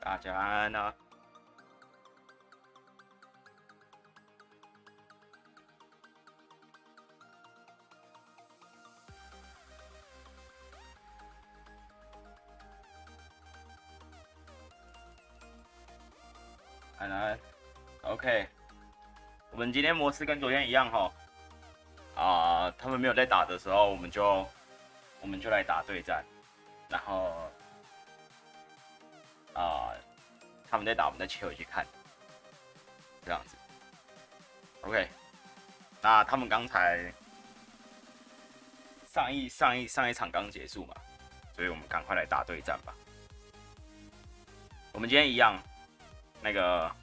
大家安啊。安安 ，OK， 我们今天模式跟昨天一样哈。他们没有在打的时候，我们就来打对战，然后他们在打，我们再切回去看，这样子。OK， 那他们刚才上一场刚结束嘛，所以我们赶快来打对战吧。我们今天一样，那个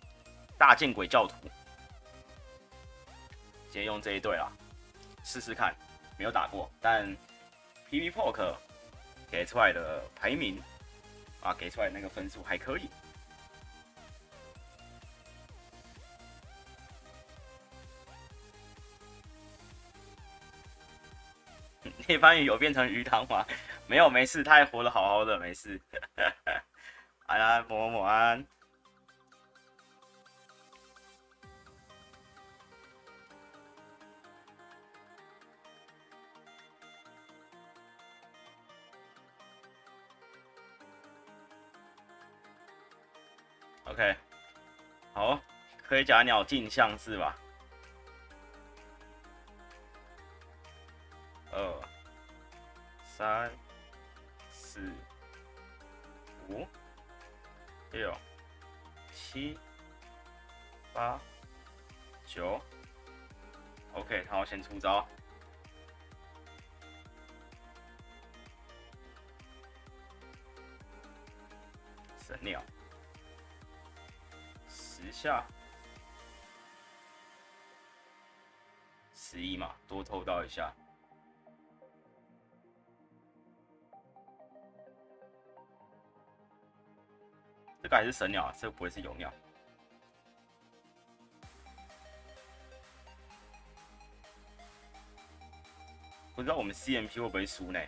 大剑鬼教徒，今天用这一队啦，试试看，没有打过，但 PV Poke 给出来的排名给出来的那个分数还可以。猎番鱼有变成鱼塘吗？没有，没事，他还活得好好的，没事。安安，某安。OK， 好，盔甲鸟镜像是吧？2、3、4、5、6、7、8、9。OK， 好，先出招。神鸟。10下，11嘛，多抽到一下。这个还是神鸟，这个不会是有鸟。不知道我们 CMP 会不会输呢？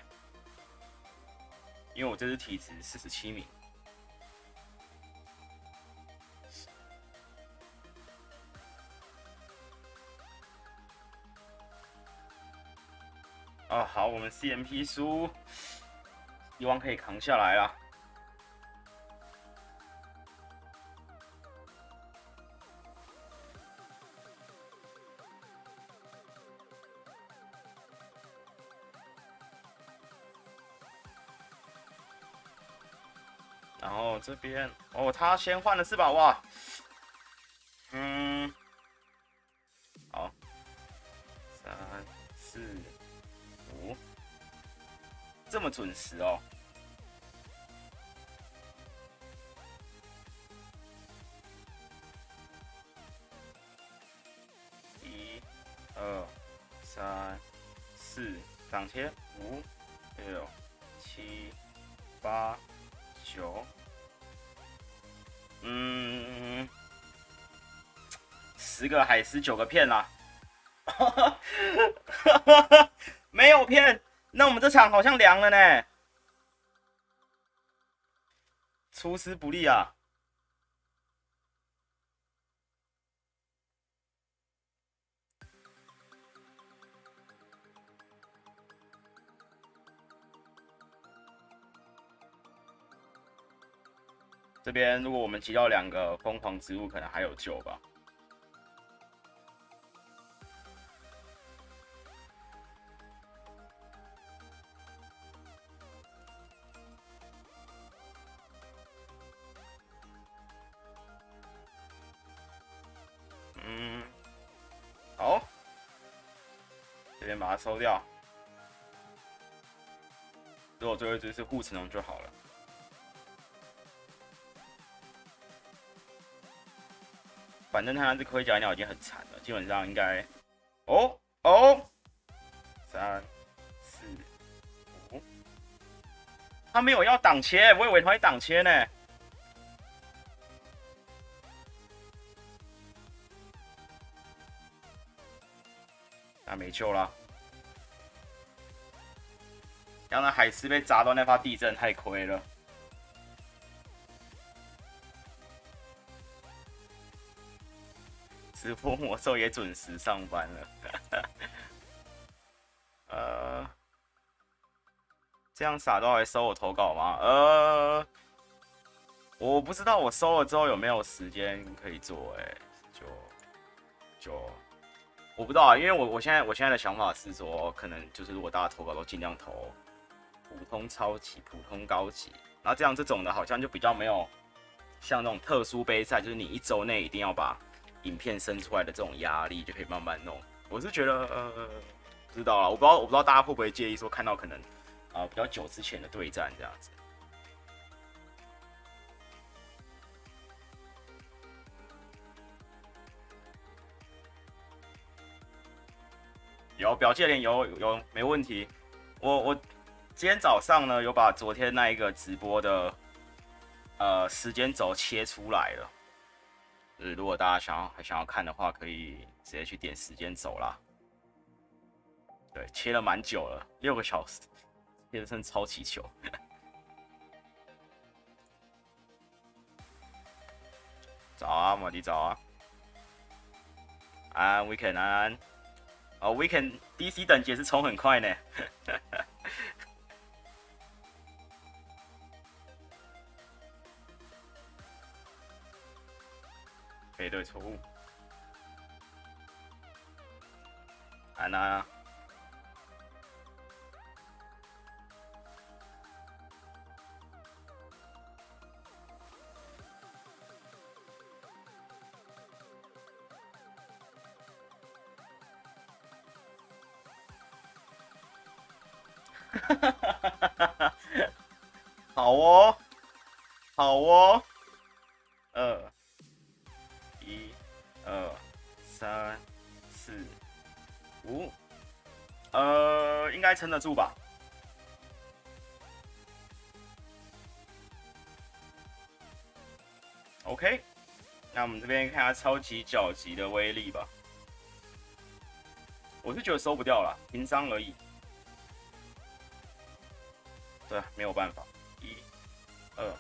因为我这支体质47名。好，我们 CMP 输，希望可以扛下来啦。然后这边他先换了4把哇，好，3、4、5，这么准时哦。1、2、3、4，上切5、6、7、8、9。10个海狮9个骗啦，没有骗，那我们这场好像凉了呢，出师不利啊。这边如果我们击到2个疯狂植物，可能还有救吧。好，这边把它收掉。如果最后一只是护齿龙就好了。反正他那只盔甲鸟已经很惨了，基本上应该3、4、5，他没有要挡切，我以为他会挡切呢。那没救了。刚才海狮被砸到那发地震，太亏了。直播魔兽也准时上班了。这样傻都还收我投稿吗？我不知道我收了之后有没有时间可以做，就我不知道啊，因为我现在的想法是说，可能就是如果大家投稿都尽量投普通、超级、普通、高级，然后这种的好像就比较没有像那种特殊杯赛，就是你1周内一定要把影片生出来的这种压力，就可以慢慢弄。我是觉得不知道啦，我不知道大家会不会介意说看到可能比较久之前的对战这样子。有表界脸有没问题。我今天早上呢有把昨天那一个直播的时间轴切出来了。如果大家还想要看的话，可以直接去点时间轴啦。对，切了蛮久了，6个小时，切的真超级久。早啊，马迪早啊。安 ，Weekend 安。Weekend DC 等级也是冲很快呢。配对错误。安娜。好哦，好哦，2、1、2、3、4、5，应该撑得住吧？ OK， 那我们这边看下超级角级的威力吧。我是觉得收不掉了，平伤而已。对，没有办法。1、2。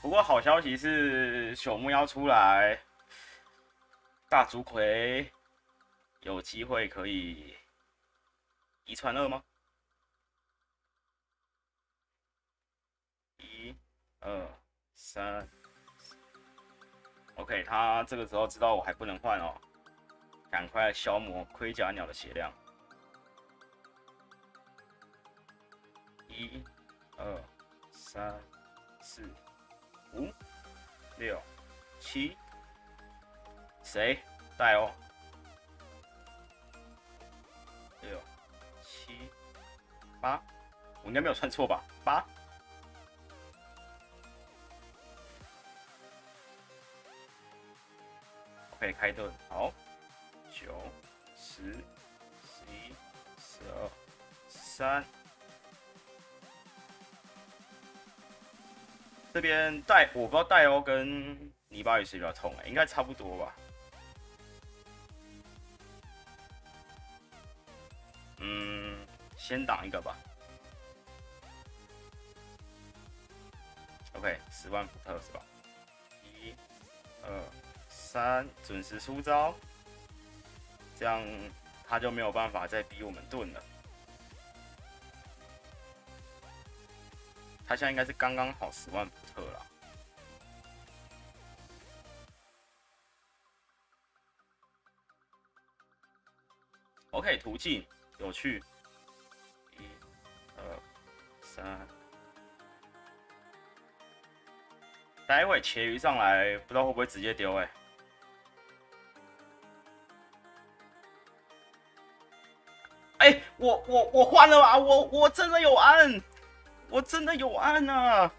不过好消息是，朽木要出来，大竹葵有机会可以1传2吗？1、2、3。OK， 他这个时候知道我还不能换哦，赶快消磨盔甲鸟的血量。1、2、3、4、5、6、7，谁带哦？6、7、8，我应该没有算错吧？8。OK， 开盾，好。9、10、11、12、13。这边带我不知道带欧跟泥巴鱼谁比较痛应该差不多吧。先挡一个吧。OK， 10万伏特是吧？1、2、3，准时出招，这样他就没有办法再逼我们盾了。他现在应该是刚刚好10万伏特啦。OK， 途径有趣。1、2、3。待会茄鱼上来，不知道会不会直接丢我换了啊！我真的有按。我真的有按啊！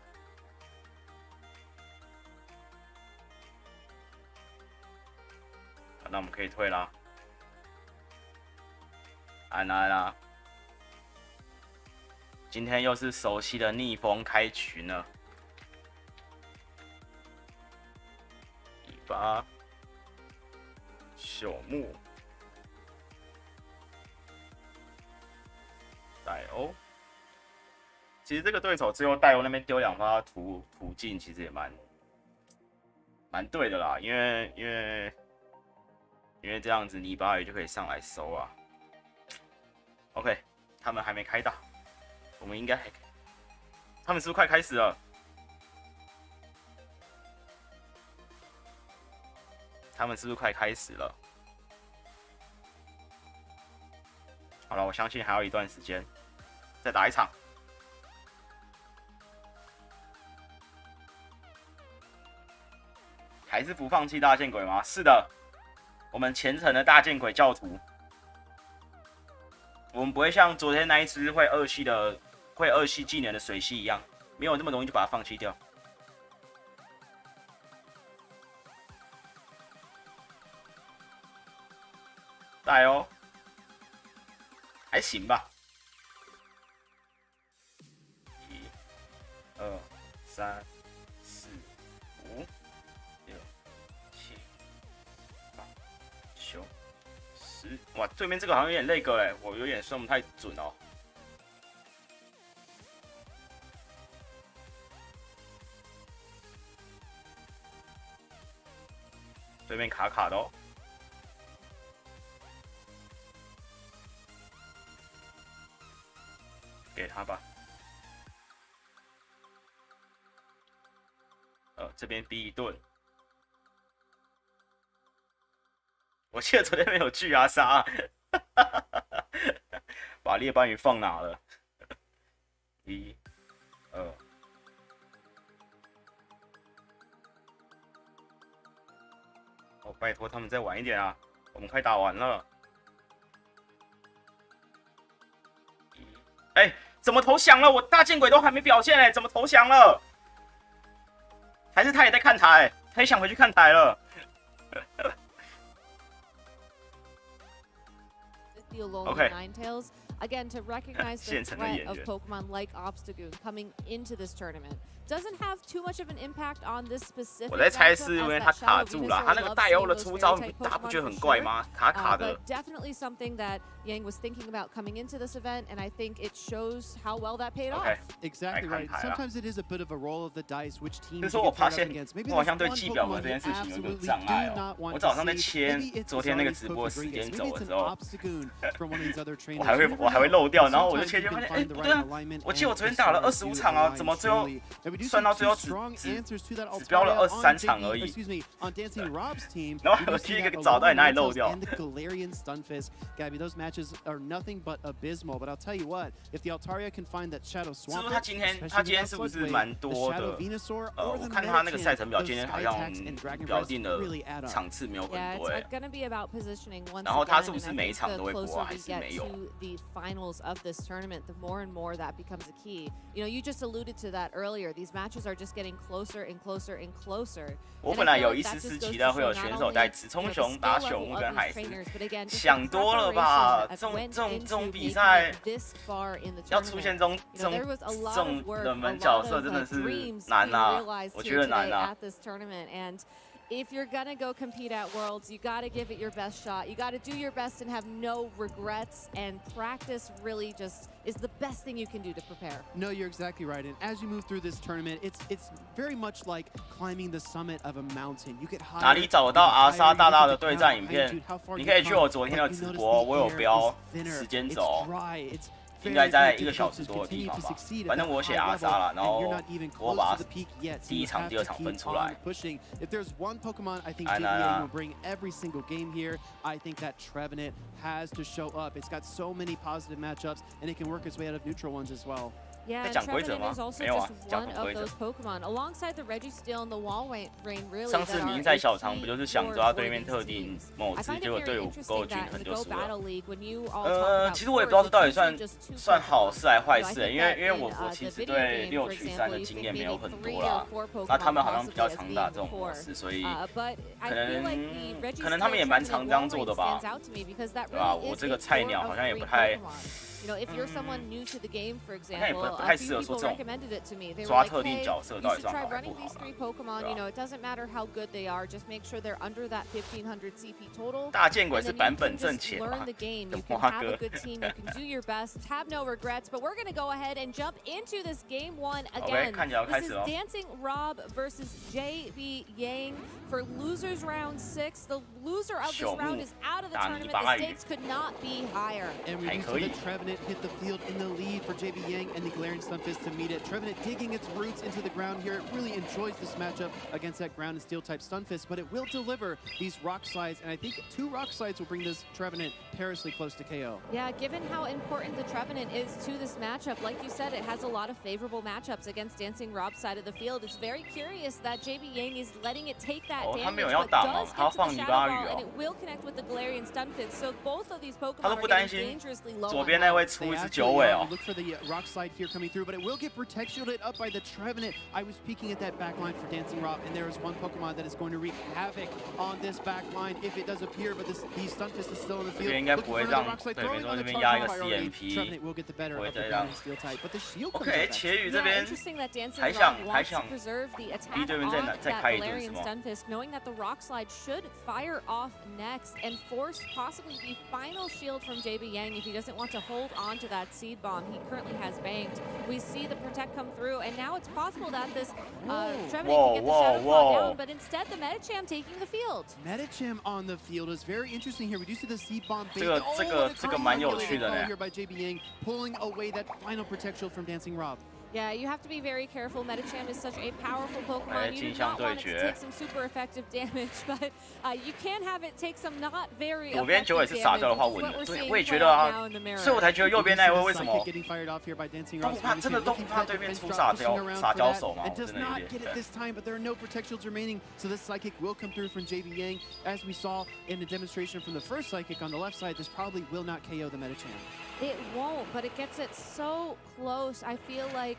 那我们可以退啦。按啦！今天又是熟悉的逆风开局呢。18，朽木，戴欧。其实这个对手最后戴欧那边丢2发途径，其实也蛮对的啦，因为这样子泥巴鱼就可以上来收啊。OK， 他们还没开打，我们应该他们是不是快开始了？他们是不是快开始了？好了，我相信还有一段时间，再打一场。还是不放弃大剑鬼吗？是的，我们虔诚的大剑鬼教徒，我们不会像昨天那一只会二系技能的水系一样，没有那么容易就把它放弃掉。来哦，还行吧。1、2、3、4、5、6、7、8、9、10。哇，对面这个好像有点那个嘞，我有点算不太准哦。对面卡卡的哦。给他吧。这边逼一顿。我记得昨天没有巨牙杀，把猎斑鱼放哪了？1、2。哦，拜托他们再晚一点啊！我们快打完了。哎，怎么投降了？我大剑鬼都还没表现哎，怎么投降了？还是他也在看台？他也想回去看台了。OK。Again, to recognize the threat of Pokemon like Obstagoon coming into this tournament doesn't have too much of an impact on this specific. 我在猜是因为他卡住了，他那个带欧的出招，大家不觉得很怪吗？卡卡的。Definitely something that Yang was thinking about coming into this event, and I think it shows how well that paid off. Exactly right. Sometimes it is a bit of a roll of the dice, which team. 就是我发现我好像对记表格这件事情有点障碍哦。我早上在签昨天那个直播时间轴的时候，我还会漏掉，然后我就切发现，哎，不对啊！我记得我昨天打了25场啊，怎么最后算到最后只标了23场而已？然后我第一个找到底哪里漏掉？是不是他今天是不是蛮多的？我看他那个赛程表，今天好像表定的场次没有很多哎。然后他是不是每一场都会播啊，还是没有？ of this tournament, the more and more that becomes a key. You know, you just alluded to that earlier. These matches are just getting closer and closer and closer. 我本来有一丝丝期待会有选手带直冲熊打朽木跟海狮，想多了吧？这种比赛要出现这种冷门角色真的是难啊，我觉得难啊。 If you're gonna go compete at Worlds, you gotta give it your best shot. You gotta do your best and have no regrets. And practice really just is the best thing you can do to prepare. No, you're exactly right. And as you move through this tournament, it's very much like climbing the summit of a mountain. You get higher. 哪里找得到阿莎大大的对战影片？你可以去我昨天的直播，我有标时间轴。 应该在1个小时多的地方吧，反正我写阿莎了，然后我把第一场、第二场分出来。Yeah, Trevenant is also just one of those Pokemon, alongside the Registeel and the Wall Rain, really. 上次明在小场不就是想抓对面特定某只，结果队伍不够均衡就输了。其实我也不知道这到底算好事还是坏事，因为我其实对6取3的经验没有很多啦。那他们好像比较常打这种模式，所以可能他们也蛮常这样做的吧，对吧？我这个菜鸟好像也不太。You know, if you're someone new to the game, for example, 不太 a 适 few 合说 people 这种 recommended it to me. They were 抓 like, 特定 hey, 角色 you 到底 should 算 try 好还 running 不好 these 啦 3 Pokemon. 对啊 You know, it doesn't matter how good they are. Just make sure they're under that 1500 CP total. 大剑鬼 And 是 then 版 you 本 can 正 just 前嘛 learn the game. 的 You can 花 have 哥 a good team. You can do your best. Have no regrets. But we're going to go ahead and jump into this game 1 again. 看起来要开 This 始 is 了 DancingRob versus JB Yang for losers round 6. The loser of this 朽木 round is out of the 打泥 tournament. 巴 The 语 stakes could not be higher. And we 还 do 可 see 以 the Trevenant hit the field in the lead for JB Yang and the Galarian Stunfisk to meet it. Trevenant digging its roots into the ground here. It really enjoys this matchup against that ground and steel type Stunfisk, but it will deliver these rock slides, and I think 2 rock slides will bring this Trevenant perilously close to KO. Yeah, given how important the Trevenant is to this matchup, like you said, it has a lot of favorable matchups against DancingRob's side of the field. It's very curious that JB Yang is letting it take that 他没 damage, 有要 but 挡 does 他要 get to 放 the 泥 Shadow 巴 Ball, 雨 and it will connect with the Galarian Stunfisk. So both of these Pokemon 他都 are 不担 getting 心 dangerously low 左 on 边那 health. 位出 They 一只 actually 九尾 are. 哦 Look for the rock slide here coming through, but it will get protected up by the Trevenant. I was peeking at that back line for DancingRob, and there is one Pokemon that is going to wreak havoc on this back line if it does appear, but the Stunfisk is still in the 这 field. 边应该 Looking 不 for 会 another 让 rock slide, 对， throwing 没错 on 这 the 边 charge 压一个 priority. CMP Trevenant will get the better 不 of 会 the 再 ground 让 and steel type, but the shield comes OK up 茄宇 Yeah, 这边 interesting that 还 DancingRob 想 wants to 还想 preserve the 逼 attack 对面 on 再 that 开一顿是 Galarian 吗 Stunfisk, knowing that the rock slide should fire off next and force possibly the final shield from JB Yang if he doesn't want to hold on to that seed bomb he currently has banked. We see the protect come through, and now it's possible that this Trevenant can get the Shadow Claw down, but instead the Medicham taking the field. Medicham on the field is very interesting here. We do see the seed bomb bait. 这个 Oh, 这个 what a 这个 great 蛮有 calculated 趣的 call 呢 here by JB Yang, pulling away that final protect shield from DancingRob. Yeah, you have to be very careful. Medicham is such a powerful 来 Pokemon. You 镜 do 像 not 对 want it to 决 take some super effective damage, but you can have it take some not very 左边九尾 effective 是撒 damage, 掉的话 which is 稳 what 的 we're 对 seeing 我也 play 觉得 out 啊 now in the 所以我 mirror. 才觉得右边那一位为什 Psychic 么 getting fired off here by 都 DancingRob. 不怕真的都不怕对面出撒娇手吗 It 我 does 真的有 not 点 get it this time, but there are no protect shields remaining, so this Psychic will come through from JB Yang. As we saw in the demonstration from the first Psychic on the left side, this probably will not KO the Medicham. It won't, but it gets it so close. I feel like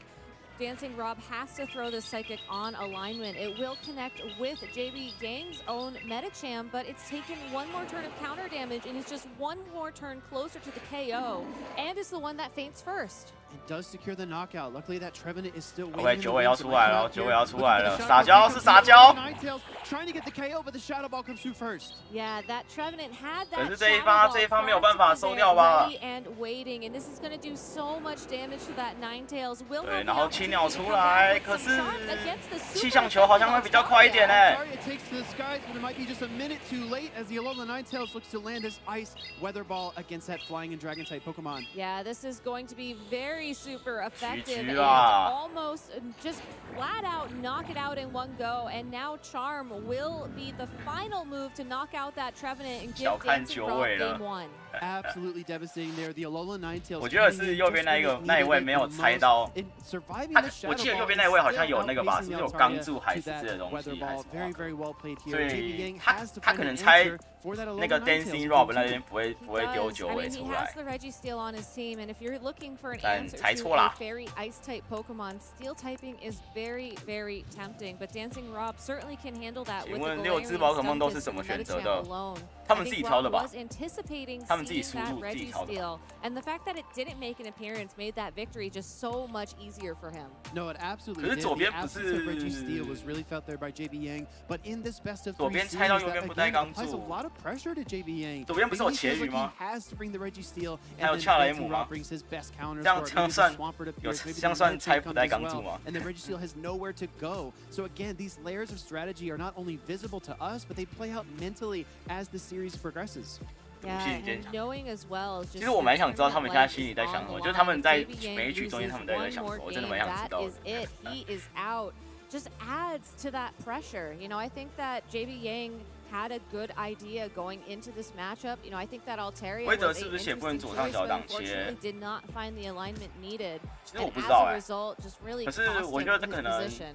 DancingRob has to throw this Psychic on alignment. It will connect with JB Yang's own Medicham, but it's taken one more turn of counter damage and is just one more turn closer to the KO, and is the one that faints first. It does secure the knockout. Luckily, that Trevenant is still waiting. OK in the 九尾要 wings 出 to 来 come 了 out 九 here. 尾要出 Looking 来 for the 了 Shadow 撒 Ball 娇 pick 是 up 撒 from 娇 Ninetales, trying to get the KO, but the Shadow Ball comes through first. Yeah, that Trevenant had 可 that 是这一 Shadow 发 Ball 这一发没有办法 practically 收 there, 掉吧 ready and waiting, and this is going to do so much damage to that Ninetales. Will 对 have 然 the 后青 opportunity 鸟 to 出 come 来 back 可 with 是 some shots against the 气 super 象球好像会比较快一点 effective 呢 Sorry, it takes to the skies, but it might be just a minute too late as the Alola Ninetales looks to land his Ice Weather Ball against that Flying and Dragon type Pokemon. Yeah, this is going to be very super effective and 啊 almost just flat out knock it out in one go. And now Charm will be the final move to knock out that Trevenant and give 小看九尾 DancingRob 了 game 1. Absolutely devastating there. The Alola Ninetales. 我觉得是右边那一个那一位没有猜到 In surviving 他 the 我 Shadow 记得 Ball 右边 and 那一位好 still 像有那个吧 outpacing 是不是有 Altaria 钢柱 to 海狮 that 之类的东 Weather 西还 Ball. 是什么 Very, very well played 所 here. JB 以 Yang 他 has to 他 find 可 an 能猜 answer for that 那 Alola 个 Ninetales. DancingRob 那边不会 He 丢 does. 九 I 尾 mean, 出 he 来 has the Registeel on his team, and if you're looking for an 但 answer 猜 to 错啦 a fairy ice type Pokemon, Steel typing is very, very tempting. But DancingRob certainly can handle that 请 with the 问六只 Galarian 宝可梦都是 Stunfisk 怎么 and 选择 Medicham 的 alone. 他 I 们自 think 己挑的 Rob 吧 was anticipating 他们自己 seeing 输 that 入自己挑的 Registeel, and the fact that it didn't make an appearance made that victory just so much easier for him. No, it absolutely 可是 did. 左 The 边不 absence of 是 Registeel was really felt there by JB Yang. But in this best of 左 three 边 series, 猜到右 that 边不带 again 钢 applies a 柱 lot of pressure to JB Yang. 左边不是有 Maybe he 茄 feels 宇 like 吗 he has to bring the Registeel, 还有 and 恰 then 雷姆吗 DancingRob brings his best counters 这样 for it. 这样 Maybe the 算 Swampert 有 appears, maybe 这样 the 算 Medicham 猜不 comes 带 as 钢柱 well, 吗 and the Registeel has nowhere to go. So again, these layers of strategy are not only visible to us, but they play out mentally as the series progresses. Yeah, 无限坚 and 强 knowing as well, 其 just 实我蛮想知道他们现在 tournament 心里在 life 想 is 什 on 么， the 就是他们 line. 在 JB Yang 每一局中间 loses 他们到底在 one 想什 more 么，我真的 game, 蛮想知 that 道的 is。it. He is out. Just adds to that pressure. You know, I think that JB Yang had a good idea going into this matchup. You know, I think that Altaria 规则 was 是 an 不是写不能 interesting 左上 choice, 角 but 挡切 unfortunately did not find the alignment needed. 其实我 And 不知 as 道 a 哎， result, just really 可是 cost 我 him 觉得这 his 可能 position.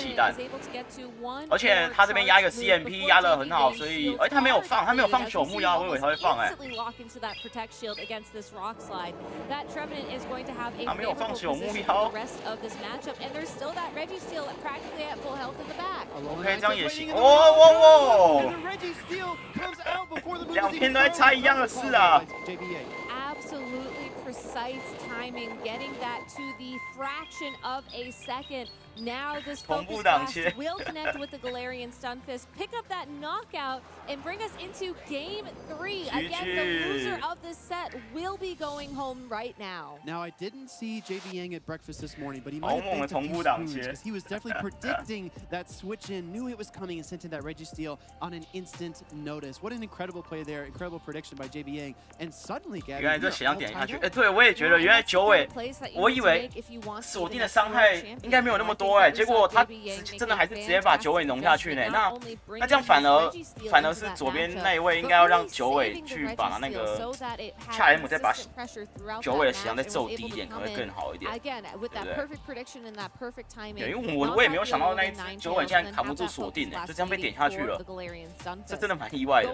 气弹，而且他这边压一个 CMP 压得很好，所以他没有放朽木妖，我以为他会放他没有放朽木妖。OK， 这样也行。2边都在猜一样的事啊。absolutely precise timing, getting that to the fraction of a second. Now this focus blast will connect with the Galarian Stunfisk, pick up that knockout, and bring us into Game 3. Again, the loser of this set will be going home right now. Now, I didn't see JB Yang at breakfast this morning, but he might have baked a few spoons because he was definitely predicting that switch in, knew it was coming, and sent in that Registeel on an instant notice. What an incredible play there, incredible prediction by JB Yang. And suddenly, Gabby, 原来这血量点下去，对，我也觉得，原来九尾，我以为锁定的伤害应该没有那么多结果他真的还是直接把九尾弄下去呢。那这样反而是左边那一位应该要让九尾去把那个恰 M 再把九尾的血量再骤低一点，可能会更好一点，对不对？因为我也没有想到那一只九尾竟然扛不住锁定就这样被点下去了，这真的蛮意外的。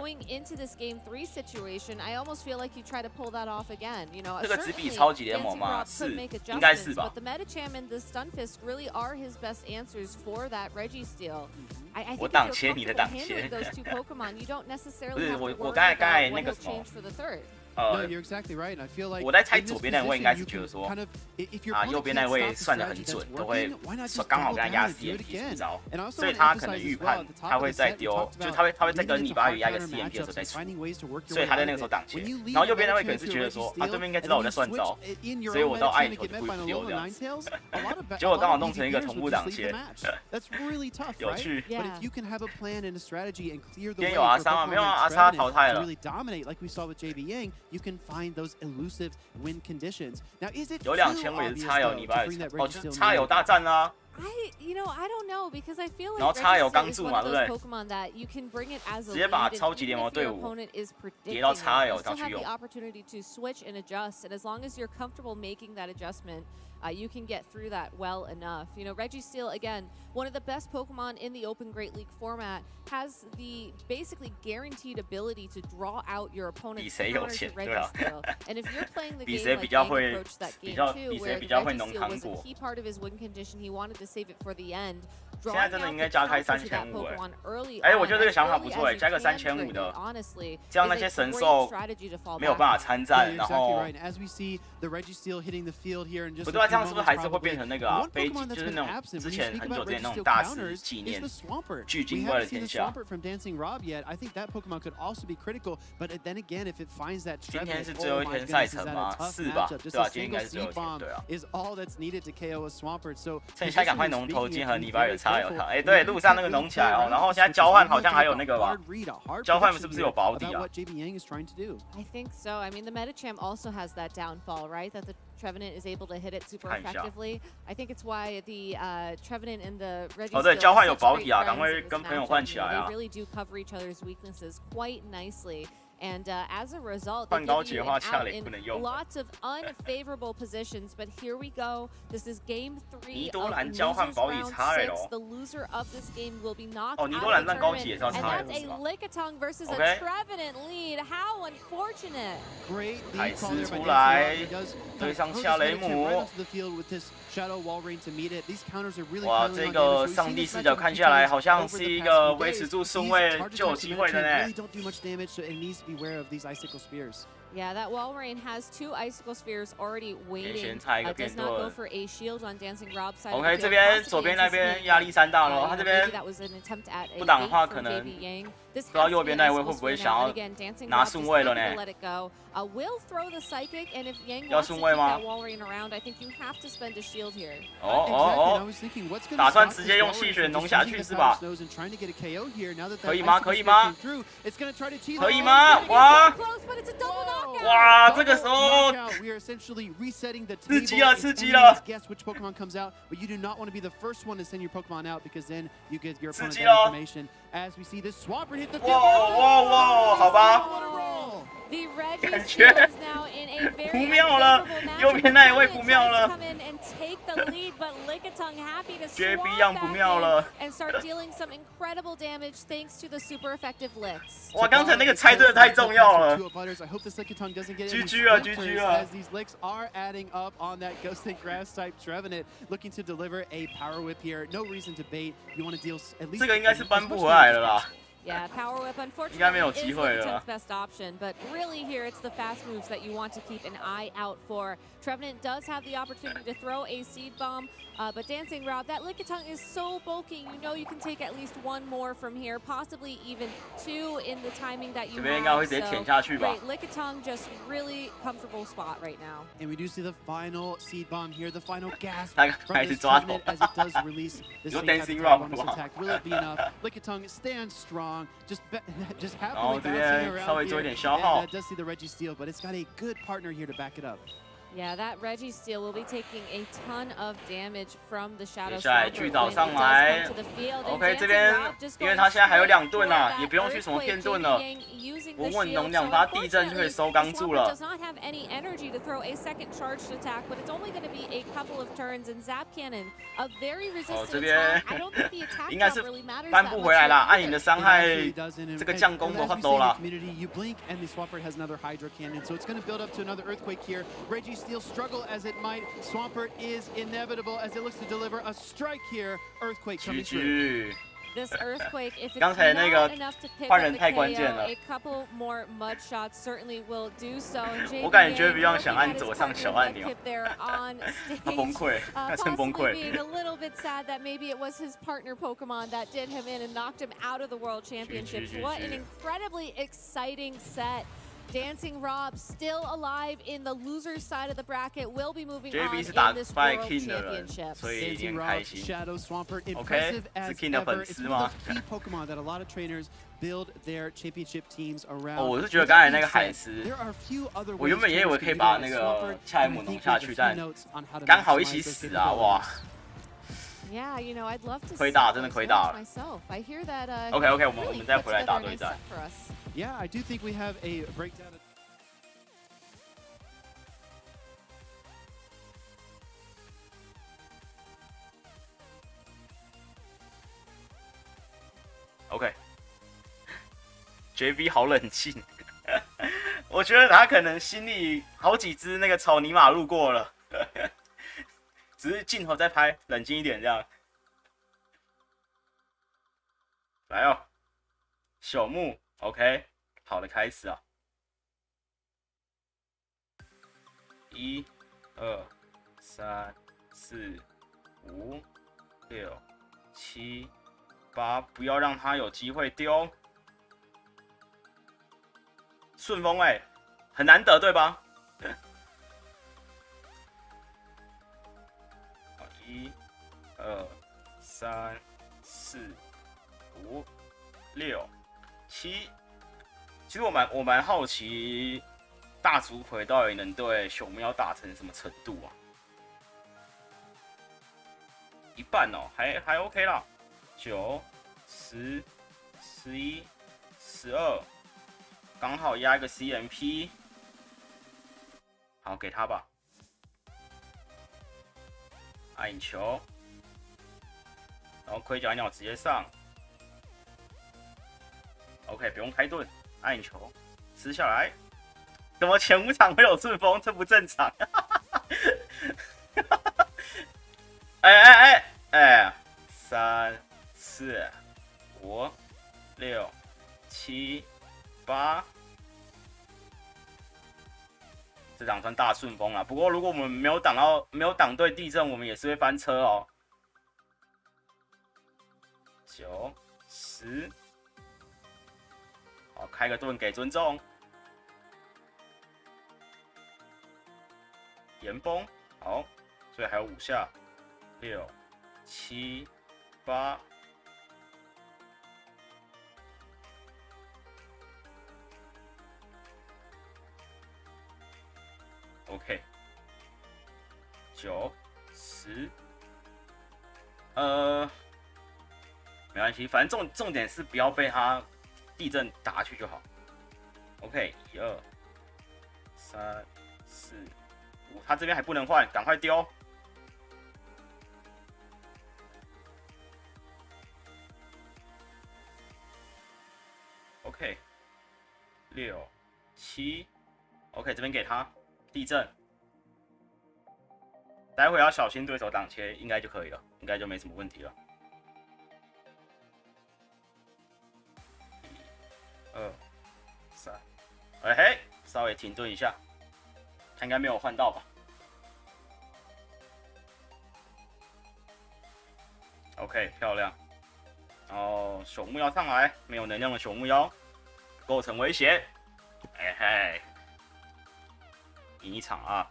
这个只比超级联盟吗？是，应该是吧。我挡切你的挡切，不是我刚才那个什么。我在猜左边那位应该是觉得说，右边那位算得很准，都会刚好跟他压 CMP 出招，所以他可能预判他会再丢，就是他会再跟你把他压一个 CMP 的时候再出，所以他在那个时候挡切。然后右边那位可能是觉得说，对面应该知道我在算招，所以我到爱球就不丢这样子，结果刚好弄成一个同步挡切，有趣。今天有阿莎吗？没有啊，阿莎淘汰了。You can find those elusive win conditions. Now, is it 有2000位是插油泥巴就是插油大战啊。I don't know because I feel like 然后插油刚住嘛，对不对？ Pokemon that you can bring it as a 直接把超级联盟队伍叠到插油上去用。the opportunity to switch and adjust, and as long as you're comfortable making that adjustment, you can get through that well enough. Registeel, again, one of the best Pokemon in the Open Great League format, has the basically guaranteed ability to draw out your opponent's counter to Registeel. And if you're playing the game like Yang approached that game too, where the Registeel was a key part of his win condition, he wanted to save it for the end. 现在真的应该加开3500我觉得这个想法不错加个3500的，这样那些神兽没有办法参战，然后不对啊，这样是不是还是会变成那个飞机，就是那种之前很久之前那种大师纪念巨鲸怪的天下。今天是最后一天赛程吗？是吧？对啊，今天应该是最后一天，对啊。趁现在赶快农头金和泥巴有插油它，对，路上那个农起来然后现在交换好像还有那个吧？交换是不是有保底啊 I think so. I mean, the Medicham also has that downfall, right? That the Trevenant is able to hit it super effectively. I think it's why the Trevenant and the Registeel 对，交换有保底啊，赶快跟朋友换起来啊 ！They really do cover each other's weaknesses quite nicely. And as a result, they give you out in lots of unfavorable positions. But here we go. This is Game 3 of Losers Round 6. The loser of this game will be knocked out of the tournament. And that's a Lickitung versus a Trevenant lead. How unfortunate! Great 海狮出来，对上夏雷姆。哇，这个上帝视角看下来，好像是一个维持住顺位就有机会的呢。Beware of these icicle spears. Yeah, that Walrein has 2 icicle spheres already waiting. Does not go for a shield on DancingRob's side. OK， 这边左边那边压力山大了，他这边不挡的话，可能不知道右边那一位会不会想要拿顺位了呢？要顺位吗？打算直接用气血农下去是吧？可以吗？可以吗？可以吗？哇！哇，这个时候刺激了，刺激了！刺激了！哇，好吧。感觉不妙了，右边那一位不妙了，绝逼样不妙了。哇，刚才那个猜真的太重要了。GG 了，GG 了。这个应该是搬不回来了啦。Yeah, Power Whip 应该没有 unfortunately 机 is 会了 Lickiting's best option, but really here it's the fast moves that you want to keep an eye out for. Trevenant does have the opportunity to throw a seed bomb, but DancingRob, that Lickitung is so bulky. You know you can take at least one more from here, possibly even two in the timing that you 这边应该会 have. 直接舔下去吧 Great, Lickitung just really comfortable spot right now. And we do see the final seed bomb here, the final gasp 他 from 开始 this 抓头 Trevenant as it does release the 有 same type of DancingRob bonus 吗 attack. Will it be enough? Lickitung stands strong, just然 happily 后这 bouncing 边稍 around 微做一 here. 点消耗 And does see the Reggie steal, but it's got a good partner here to back it up. Yeah, that Reggie steal will be taking a ton of damage from the Shadow 接下来 Stomper 巨岛 when it 上 does 来 come to the field. And ，OK 这边 DancingRob just 因为 going 他现在还有 straight 2盾 for 啊， that 也不用去什么 earthquake. 骗盾 JB 了， Yang using 稳 the 稳 shield. 能 So 两发地震就可以 unfortunately, 收钢柱 Swampert 了 does。not have any energy to throw a second charged attack, but it's only going to be a couple of turns. And Zap Cannon, a very 哦，这 resistant 边 attack. I don't think the attack 应该 drop 是 really matters 扳 that 不 much 回来啦， here 按你的 either. 伤 It 害 actually doesn't. And- 这个降攻 and 都 as 很 we say 多 in the 啦。 community, you blink and the Swampert has another Hydra Cannon, so it's going to build up to another Earthquake here. Reggie Steele struggle as it might. Swampert is inevitable as it looks to deliver a strike here. Earthquake 居 coming through. 居， This earthquake, if it's 刚才那个 not enough to pick 换 up 人 the 太 KO, 关键了 a couple more mud shots certainly will do so. And 我感觉 JB 比较 looking 想按 at his 左上 partner 小按钮 Medkit there on 他崩 stage, 溃，他真崩 possibly 溃。 being a little bit sad that maybe it was his partner Pokemon that did him in and knocked him out of the World Championships. What an incredibly exciting set. DancingRob still alive in the loser side of the bracket, will be moving on JB 是 in 打 this败 World King 的人， Championships. 所以一定很 DancingRob, 开心。 Shadow Swampert, OK， impressive 是 as King 的 ever. 粉 It's 丝 one 吗 of those key Pokemon that a lot of trainers build their championship teams around. 哦，我是觉得 With 刚才 that 那个 being 海 said, 狮 there are few other 我原 ways 本也以为 trainers 可以 can 把 utilize 那个 Swampert, 恰 and 姆 I 弄 think 下 there's 去， a few 但 notes on how to 刚好一起 maximize those 死啊！哇 capabilities. Yeah, you know, I'd love to 亏 see 大， those 真的亏 notes 大了。 myself. I hear that OK OK，我们 really 再 put 回来 together 打 a 对 nice 战 set。for us. Yeah, I do think we have a breakdown. OK，JB 好冷静，我觉得他可能心里好几只那个草泥马路过了，只是镜头在拍，冷静一点这样。来哦，朽木 ，OK， 好的开始啊，1、2、3、4、5、6、7、8，不要让他有机会丢。顺风哎、很难得对吧？1、2、3、4、5、6、7。其实我蛮好奇，大竹葵到底能对熊喵打成什么程度啊？一半哦，还 OK 啦。9、10、11、12。刚好压一个 CMP， 好给他吧。暗影球，然后盔甲鸟直接上。OK， 不用开盾，暗影球吃下来。怎么前5场会有顺风？这不正常。3、4、5、6、7、8。这场算大顺风啦，不过如果我们没有挡对地震，我们也是会翻车哦。9、10，好，开个盾给尊重。岩崩，好，所以还有5下，6、7、8。OK， 9、10，没关系，反正重点是不要被他地震打下去就好。OK， 1、2、3、4、5，他这边还不能换，赶快丢。OK， 6、7。OK， 这边给他地震，待会要小心对手挡切，应该就可以了，应该就没什么问题了。二、三，哎嘿，稍微停顿一下，他应该没有换到吧 ？OK， 漂亮。然后朽木妖上来，没有能量的朽木妖构成威胁。哎嘿，赢一场啊！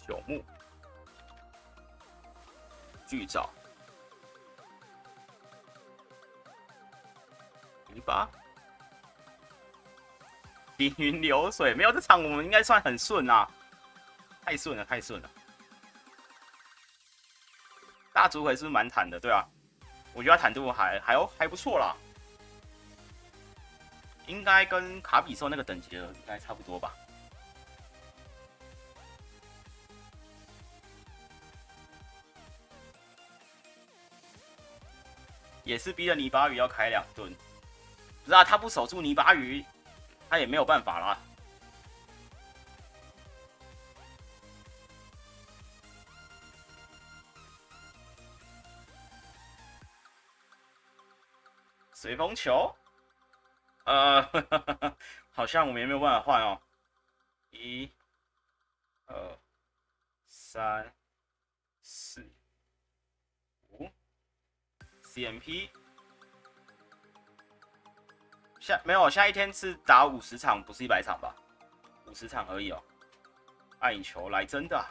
朽木。 巨藻，泥巴，行云流水，没有这场我们应该算很顺啊，太顺了，太顺了。大竹葵是不是蛮坦的？对啊，我觉得它坦度还不错啦，应该跟卡比兽那个等级的应该差不多吧。 也是逼着泥巴鱼要开2吨，不是啊，他不守住泥巴鱼，他也没有办法啦。随风球，好像我们也没有办法换哦。1、2、3、4、5。 CMP 没有，下一天是打50场，不是100场吧？50场而已哦。暗影球来真的、啊，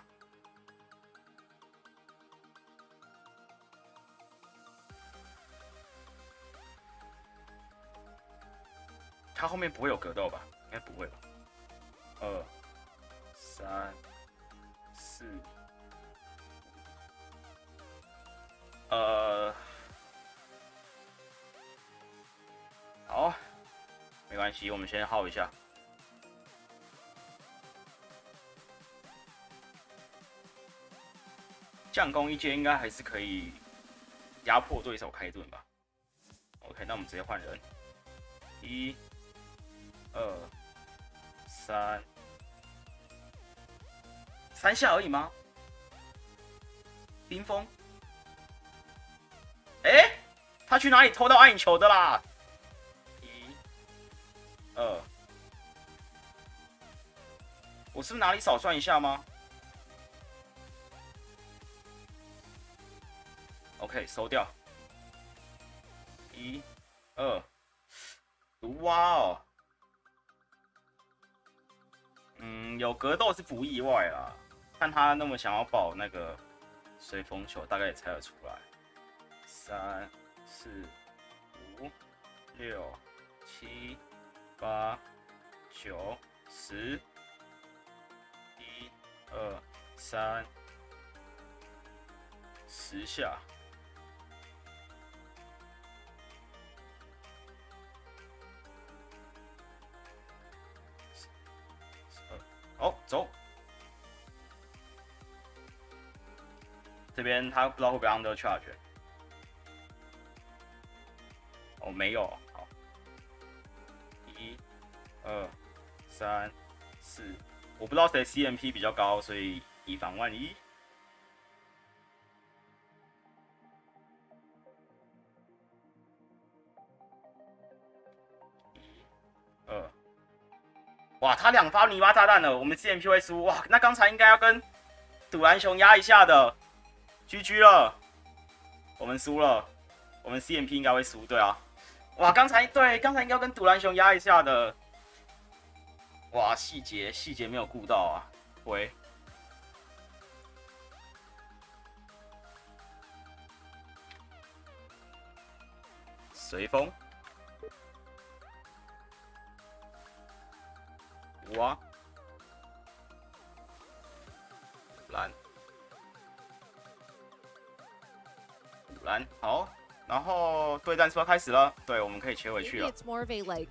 他后面不会有格斗吧？应该不会吧？2、3、4，好，没关系，我们先耗一下。将功一阶应该还是可以压迫对手开盾吧 ？OK， 那我们直接换人。1、2、3下而已吗？冰封？哎，他去哪里偷到暗影球的啦？ 2，我是不是哪里少算一下吗 ？OK， 收掉。1、2，毒蛙哦。有格斗是不意外啦，看他那么想要保那个随风球，大概也猜得出来。3、4、5、6、7、8、9、10，1、2、3， 10下。好，走。这边他不知道会不会 under charge。哦，没有。好。1、2、3、4，我不知道谁 CMP 比较高，所以以防万一。1、2，哇，他2发泥巴炸弹了，我们 CMP 会输哇！那刚才应该要跟赌篮熊压一下的 ，GG 了，我们输了，我们 CMP 应该会输，对啊。哇，刚才应该要跟赌篮熊压一下的，哇，细节没有顾到啊，喂，随风，哇，蓝，好。然后对战是要开始了，对，我们可以切回去了。It's more of a like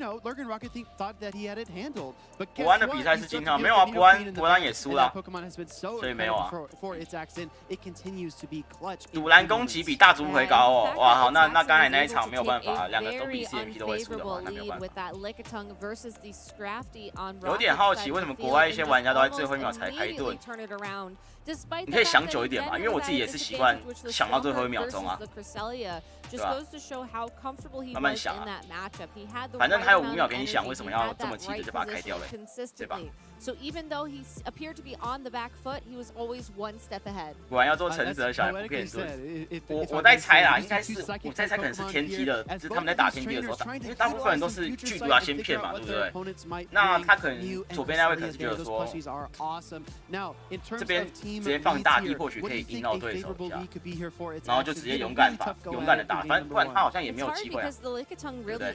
know, LurganRocket thought that he had it handled. But 伯安的比赛是金汤，没有啊，伯安也输了， Pokemon has been so 所以没有啊。for ItsAXN, it continues to be clutch. 阻拦攻击比大猪回高哦，哇，好，那刚才那一场没有办法，两个都比 CMP 都会输的话，那没有办法。有点好奇，为什么国外一些玩家都在最后一秒才开盾？你可以想久一点嘛，因为我自己也是习惯想到最后1秒钟啊，对吧？慢慢想啊，反正正还有5秒给你想，为什么要这么急的就把它开掉了？对吧？ So even though he appeared to be on the back foot, he was always one step ahead. 果然要做诚实的小孩不骗人。我在猜啦，应该是我在猜可能是天梯的，就是他们在打天梯的时候打，因为大部分人都是剧毒要先骗嘛，对不对？那他可能左边那位可能是觉得说，这边直接放大地或许可以赢到对手一下，然后就直接勇敢的打，反正不然他好像也没有机会啊。对不对？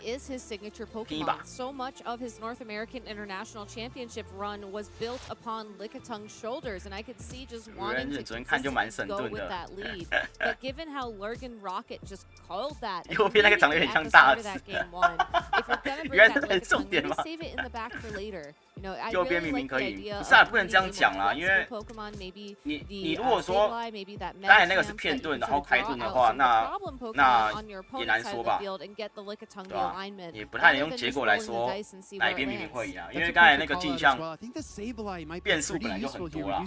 拼一把。 So much of his North American International Championship run was built upon Lickitung shoulders, and I could see just wanting to consistently go with that lead. But given how LurganRocket just called that, and really at the start of that game one, if we're gonna bring that Lickitung, maybe save it in the back for later. You know, I really like the idea of 不能这样讲啦，因为 Pokemon maybe 你如果说刚才那个是片盾，然后开盾的话，那也难说吧，对吧？也不太能用结果来说哪一边明明会赢啊，因为刚才那个镜像变数本来就很多啦。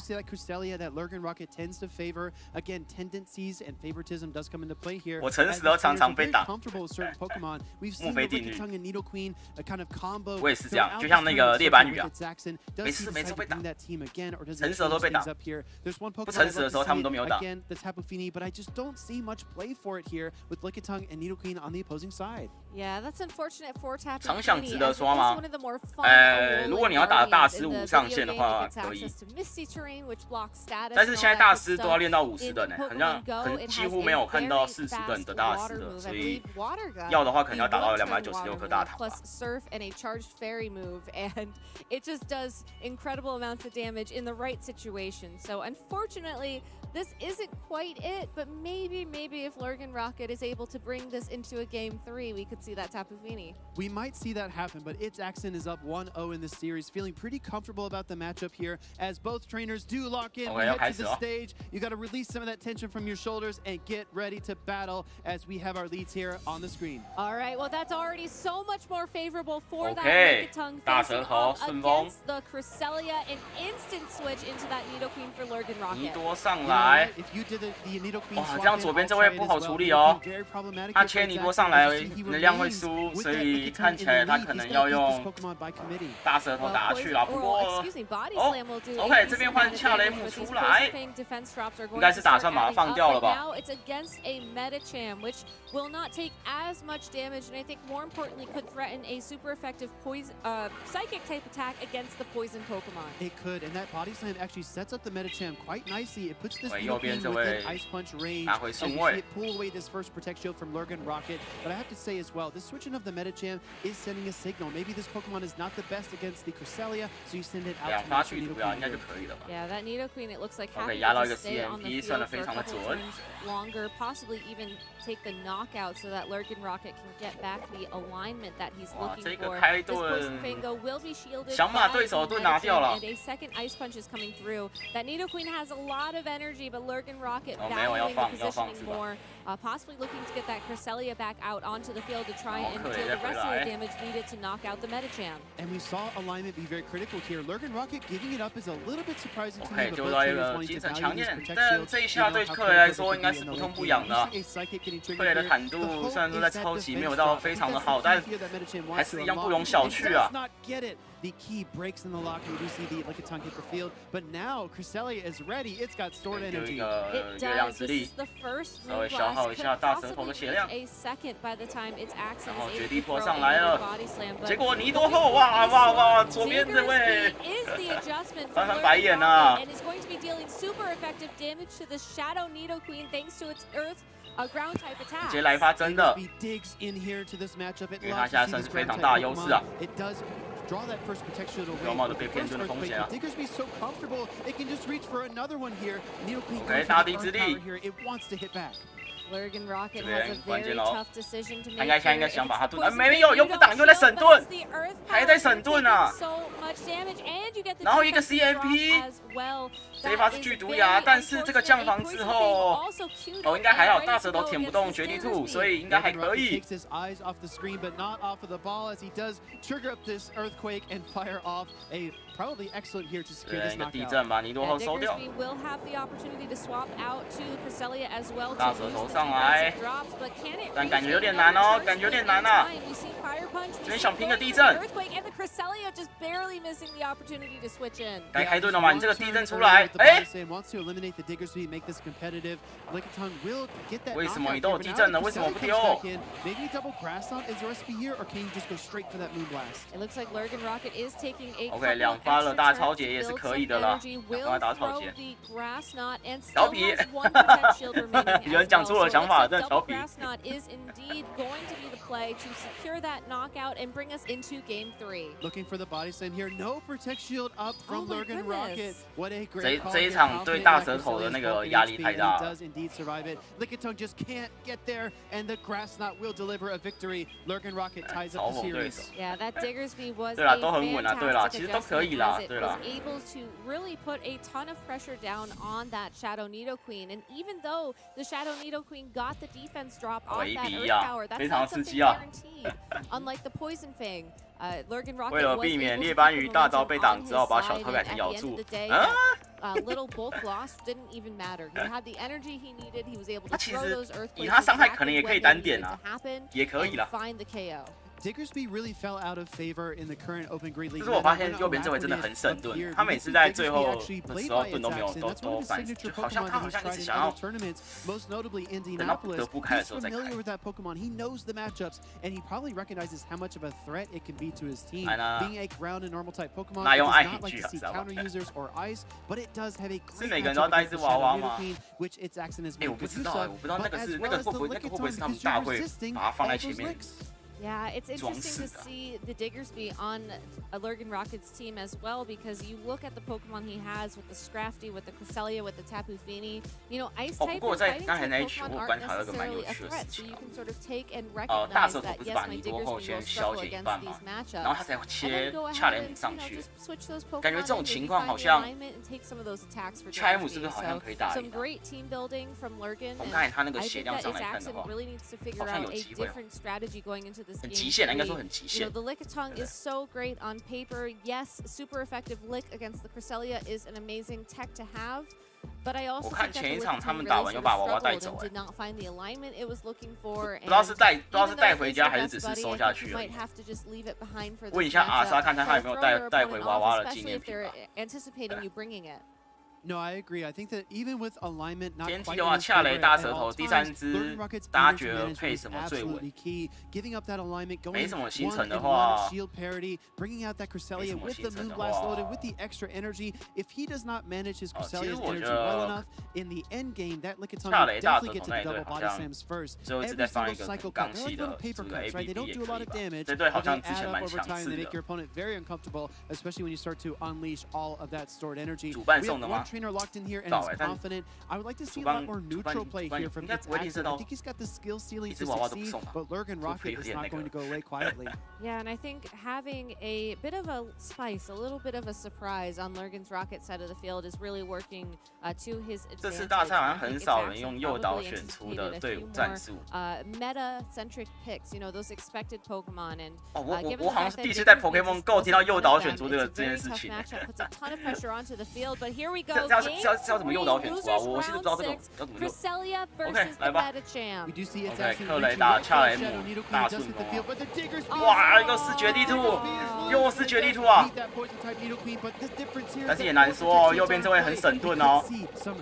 我诚实都常常被打，墨菲定律。我也是这样，就像那个猎斑鱼啊，每次被打，诚实的都被打，不诚实的时候他们都没有打。Yeah, that's unfortunate for Tapu. 常想值得刷吗？如果你要打大师5上限的话，可以。但是现在大师都要练到50等呢，几乎没有看到40等的大师了，所以要的话可能要打到296颗大塔吧。Surf and a charged fairy move, and it just does incredible amounts of damage in the right situation. So unfortunately, this isn't quite it, but maybe if LurganRocket is able to bring this into a game 3, we could see that Tapu Fini. We might see that happen, but ItsAXN is up 1-0 in this series, feeling pretty comfortable about the matchup here as both trainers do lock in. We head to the stage. You got to release some of that tension from your shoulders and get ready to battle as we have our leads here on the screen. All right, well, that's already so much more favorable for that Lickitung facing off against the Cresselia, an instant switch into that Nidoqueen for LurganRocket. 尼多上来，哇，这样左边这位不好处理哦，他切尼多上来能量会输，所以看起来他可能要用大舌头打下去啦。不过，OK， 这边换恰雷姆出来，应该是打算把它放掉了吧。Will not take as much damage, and I think more importantly could threaten a super effective poison, psychic type attack against the poison Pokemon. It could, and that body slam actually sets up the Medicham quite nicely. It puts this Nidoqueen within Ice Punch range as you see it pull away this first Protect Shield from LurganRocket. But I have to say as well, this switching of the Medicham is sending a signal. Maybe this Pokemon is not the best against the Cresselia, so you send it out to match Nidoqueen. Yeah, that Nidoqueen, it looks like having to stay on the field for a couple turns longer, possibly even take the knockout so that LurganRocket can get back the alignment that he's looking for. This Poison Fango will be shielded by and a second Ice Punch is coming through. That Nidoqueen has a lot of energy, but LurganRocket valuing the positioning more, possibly looking to get that Cresselia back out onto the field to try and deal the rest of the damage needed to knock out the Medicham. And we saw alignment be very critical here. LurganRocket giving it up is a little bit surprising to me, but both trainers wanting to value this Protect Shield. 这一下对克雷来说应该是不痛不痒的。克雷的坦度虽然说在超级没有到非常的好，但还是一样不容小觑啊。The key breaks in the lock, and we do see the Lickitung hit the field. But now Cresselia is ready. It's got stored energy. It does. This is the first move blast. Could possibly reach a second by the time ItsAXN is able to throw a body slam. 结果尼多后，哇，左边这位翻翻白眼啊 ！And is going to be dealing super effective damage to the Shadow Nidoqueen thanks to its Earth. A ground type attack. 直接来一发真的，因为他现在算是非常大的优势啊。Draw that first Protect Shield away. 有冒着被偏盾的风险啊。Diggersby so comfortable, it can just reach for another one here. OK， 大地之力。 It wants to hit back. LurganRocket has a very tough decision to make. 他应该想把它盾，没有，又不挡，又在省盾，还在省盾啊。然后一个 CMP， 这一发是剧毒牙，但是这个降防之后，应该还好，大舌头舔不动绝地兔，所以应该还可以。Probably excellent here to secure this 一个地震把尼多后收掉。大舌头上来，但感觉有点难哦，感觉有点难啊。Fire Punch. 这边想拼个地震。Earthquake and the Cresselia just barely missing the opportunity to switch in. 该开盾了吗？你这个地震出来，哎。 为什么你都有地震呢？为什么不丢 Maybe double grass on is the recipe here, or can you just go straight for that moon blast? It looks like LurganRocket is taking a OK， 2发了大超节也是可以的啦。2发大超节。调皮，有人讲出我的想法，真的调皮。Looking for the body slam here, no protect shield up from LurganRocket. What a great call. 这一场对大舌头的那个压力太大了。 Does indeed survive it. Lickitung just can't get there, and the grass knot will deliver a victory. LurganRocket ties up the series. Yeah, that Diggersby was 对啦，都很稳啦，对啦，其实都可以啦，对啦。 Was able to really put a ton of pressure down on that Shadow Nidoqueen, and even though the Shadow Nidoqueen got the defense drop off that Earth Power, that's not something guaranteed. Unlike the Poison Fang. LurganRocket 为了避免猎斑鱼大招被挡，只好把小头改成咬住。Little bulk loss didn't even matter. He had the energy he needed. He was able to 他其 throw 实 those earthquakes 以他伤害可能 exactly 也可以 when 单 they 点 needed 啊 to happen 也可以 and 啦。 find the KO. Diggersby really fell out of favor in the current Open Great League. 可是我发现右边这位真的很省盾，他每次在最后的时候盾都没有都反，就好像他好像一直想要等到得不开的时候再开。 Familiar with that Pokemon, he knows the matchups, and he probably recognizes how much of a threat it can be to his team. Being a ground and normal type Pokemon, it does not like to see counter users or ice, but it does have a great matchup against the Shadow Nidoqueen, which ItsAXN is made good use of. 我不知道那个 But 是 as 那 well 个 as 会 the 不会那个会不会 Lickitung, 是他们 because 大 you're 会 resisting 把它放在 all 前 those 面？ licks. Yeah, it's interesting to 装饰的。 see the Diggersby on a LurganRocket's team as well, because you look at the Pokemon he has with the Scrafty, with the Cresselia, with the Tapu Fini. You know, Ice type 不过 and 在 fighting 刚才 type 那一局 Pokemon 我 aren't 观察到一个蛮有 necessarily a 趣的 threat, 事 so 情 you can sort of take and 大 recognize 舌头 that 不是 yes, 把 my 尼多后 Diggersby 先 will 消 struggle 解一 against 半嘛 these，matchups. 然后他才 And 切 then go 恰 ahead 雷 and 姆 you 上 know 去。 just switch those Pokemon 感觉这种 and maybe 情况 find 好 the 像 alignment and take some of those attacks for 恰雷姆是 Diggersby. 不是好像 So 可以打 some 赢？ great team building from Lurgan, 我们 and 看他那个 I 血 think 量 that 上来看的 ItsAXN 话， really needs to figure 好像 out 有 a 机会哦。 different strategy going into this 很 game 极限了，应该 3. 说很极 You 限 know,。the Lickitung is so great on paper. Yes, super effective lick against the Cresselia is an amazing tech to have. But I also 我看 think that 前一 the 场他 Lickitung 们 really 打完 sort 又 of 把娃娃带 struggled 走 and 哎， did not find the alignment it was looking for. 不知道是带 And 不知道是 even 带 though 回 it is 家 your 还是 best 只是 buddy, 收 I 下 think 去 you 而已 might。have to just leave it behind for 问 this 一下阿 matchup. 莎，看看他有没有 Throw 带 your 带回 opponent 娃 off, 娃的纪 especially 念 if 品 they're 吧。 anticipating you bringing it. No, I agree. I think that even with alignment not 天梯 quite 的 in 话， his 恰 favor 雷大 at 舌 all 头第三 times, 只， LurganRocket's 大家 energy 觉得 management 配 is 什么最稳？ absolutely key. Giving up that alignment, 没 going 什么形 one 成的 and 话 one shield parity, bringing out that Cresselia 没什么 with the 形成 moon 的 blast 话 loaded, with the extra energy. If he does not manage his 其实 Cresselia's 我觉 energy well 得 enough, in the end game, that Lickitung 恰 will 雷大舌 definitely 头 get to 那 the 一队 double 好 body 像 slams first. 最后一直 Every 在放 single 一个 cycle 很刚 cut, they're 系 like little 的 paper 这个 cuts, right? They APP don't do a lot of 也可以吧？ damage, 这队好 but 像 they 之前 add up 蛮 over 强 time. 势 They 的 make。your opponent very uncomfortable, especially when you start to unleash all of that stored energy. 主 We 办 have 送的 one 吗？ trainer locked in here and 不知道 is 哎，但 confident. I would like to see 主 a 办 lot more 主办 neutral play 主办 here from 应该不会一定是 ItsAXN. I 到 think he's got the skill 一 ceiling 只 to 娃娃都不 succeed, 送吧？ but LurganRocket 有 is 点 not 那 going 个 to go away quietly. Yeah, and I think having a bit of a spice, a little bit of a surprise on Lurgan's Rocket side of the field is really working to his 这次 advantage. 大赛好 I 像 think 很少人 ItsAXN 用诱导 probably 选出 anticipated 的 a 队 few 伍战 more 术。 meta-centric picks, you know, those expected Pokemon. And 哦，given 我 the 好像 fact 是 that 第一次在 Diggersby Pokémon just Go 听到 wasn't 诱 one 导 of 选 them, 出这个 it's a 这件 very 事 tough 情。 matchup, puts a ton of pressure onto the field. But here we go. 这要 Game 怎么诱导选出啊？ 3, 我其实 losers 不知道这 round 种 6, 要怎么诱。 Cresselia versus OK， the 来吧。 Metacham. We do see OK， ItsAXN 克雷 reaching 打 in 恰 for 雷 Shadow 姆 Nidoqueen 大 does 顺 hit the 风 field, but the Diggersby 哇，一个视觉地图，又是绝地图啊！ beat that poison type Nidoqueen, but the difference here is 但是 that 也难 more 说哦， protections 右边 are 这位 in 很 play. 省 We 盾 can 哦。 see some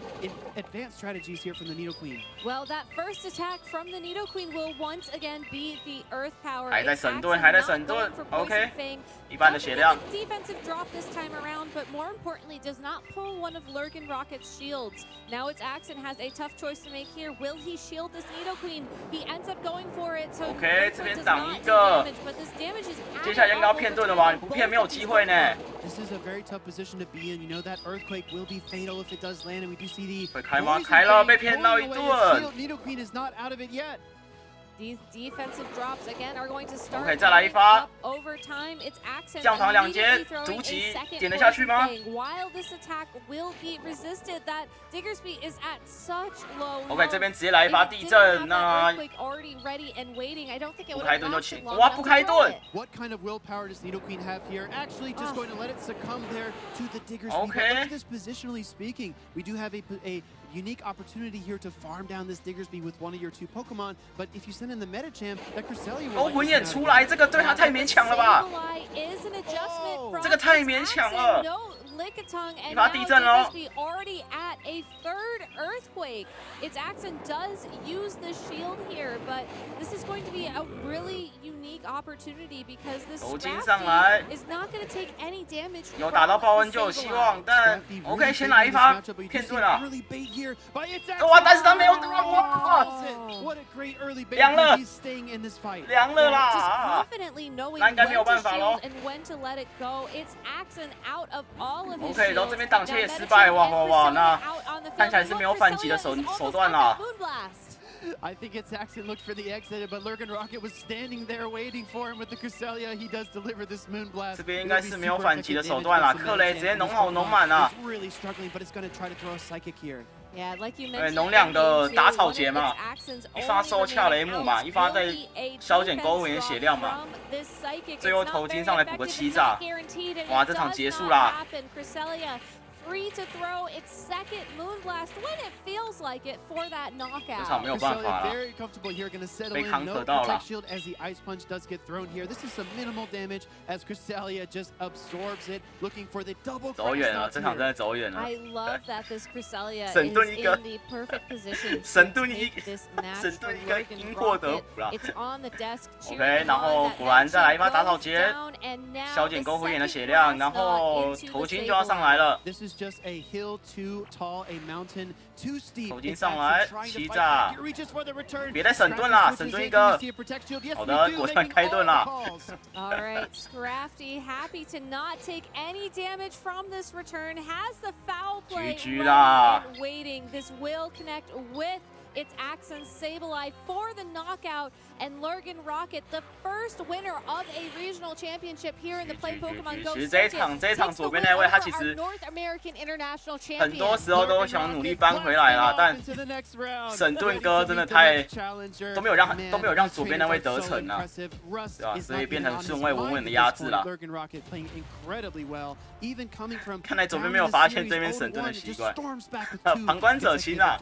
advanced strategies here from the Nidoqueen. Well, that first attack from the Nidoqueen will once again be the Earth Power. 还在省盾， ItsAXN 还在 not 省 going 盾 for Poison ，OK， Fang. 一般的血量。 Doesn't get the defensive drop this time around, but more importantly, does not pull one of LurganRocket's shields. Now ItsAXN has a tough choice to make here. Will he shield this Nidoqueen? He ends up going for it. So OK， 这 Earthquake 边 does 挡 not 一 do 个。 damage, but this damage is 接下来应该要 added 骗 up 盾 over 了吧？ time 你 on 不骗 both 没有 of 机 these 会呢。 This is a very tough position to be in. You know that Earthquake will be fatal if it does land, and we do see the 会开吗？ poison 开了， fang 被骗到一 pulling away 盾 his。shield. Nidoqueen is not out of it yet. These defensive drops again are going to start OK， 再来一发。 up over time. ItsAXN 降糖2阶 immediately throwing 逐 a 级 second 点得下去 poison 吗 fang. While this attack will be resisted, that Diggersby is at such low OK， health. 这边直接来一 If 发 it 地 didn't 震， have 那 that earthquake already ready and waiting, I don't think it 不 would 开 have 盾就 lasted 请。 long 哇， enough 不 to 开 kill 盾 it.！ What kind of willpower does Nidoqueen have here? Actually, just going to let it succumb there to the Diggersby. OK But look at this positionally speaking. We do have a unique opportunity here to farm down this Diggersby with one of your 2 Pokemon. But if you send in the Meta Champ, that Cresselia will 勾魂眼出来，这个对他太勉强了吧？这个太勉强了。一发地震哦。Already at a 3rd earthquake. ItsAXN does use the shield here, but this is going to be a really unique opportunity because this Zarddy is not going to take any damage. 有打到报恩就有希望，但 OK 先来一发骗盾了。哇！但是他没有打，哇！凉了，凉了啦！那应该没有办法喽。OK， 然后这边挡切也失败，哇！那看起来是没有反击的手段啦。I think ItsAXN looked for the exit, but LurganRocket was standing there waiting for him with the Cresselia. He does deliver this Moonblast. 这边应该是没有反击的手段啦，克雷直接农好农满啊。Really struggling, but it's going to try to throw a psychic here. Yeah, like you mentioned. 农两的打草节嘛，一发收恰雷姆嘛，一发在消减勾魂眼血量嘛，最后头巾上来补个7炸，哇，这场结束啦。Free to throw its 2nd Moonblast when it feels like it for that knockout. 这场没有办法啦，被康可到了。As the Ice Punch does get thrown here, this is some minimal damage as Cresselia just absorbs it, looking for the double. 走远了，这场真的走远了。I love that this Cresselia is 神盾一个 in the perfect position. 神盾一个因祸得福啦。OK， 然后果然再来一发打草节，消减勾魂眼的血量，然后头巾就要上来了。Just a hill too tall, a mountain too steep. 头巾上来，7炸，别再省盾啦，省盾一个。好的，果断开盾啦。All right, Scrafty happy to not take any damage from this return. Has the foul play and waiting. This will connect with ItsAXN Sableye for the knockout, and LurganRocket, the first winner of a regional championship here in the Play Pokemon Go. 其实这一场左边那位他其实很多时候都想努力扳回来啦，但沈盾哥真的都没有让左边那位得逞啊，对吧？所以变成顺位稳稳的压制啦。看来左边没有发现对面沈盾的习惯，旁观者清啊。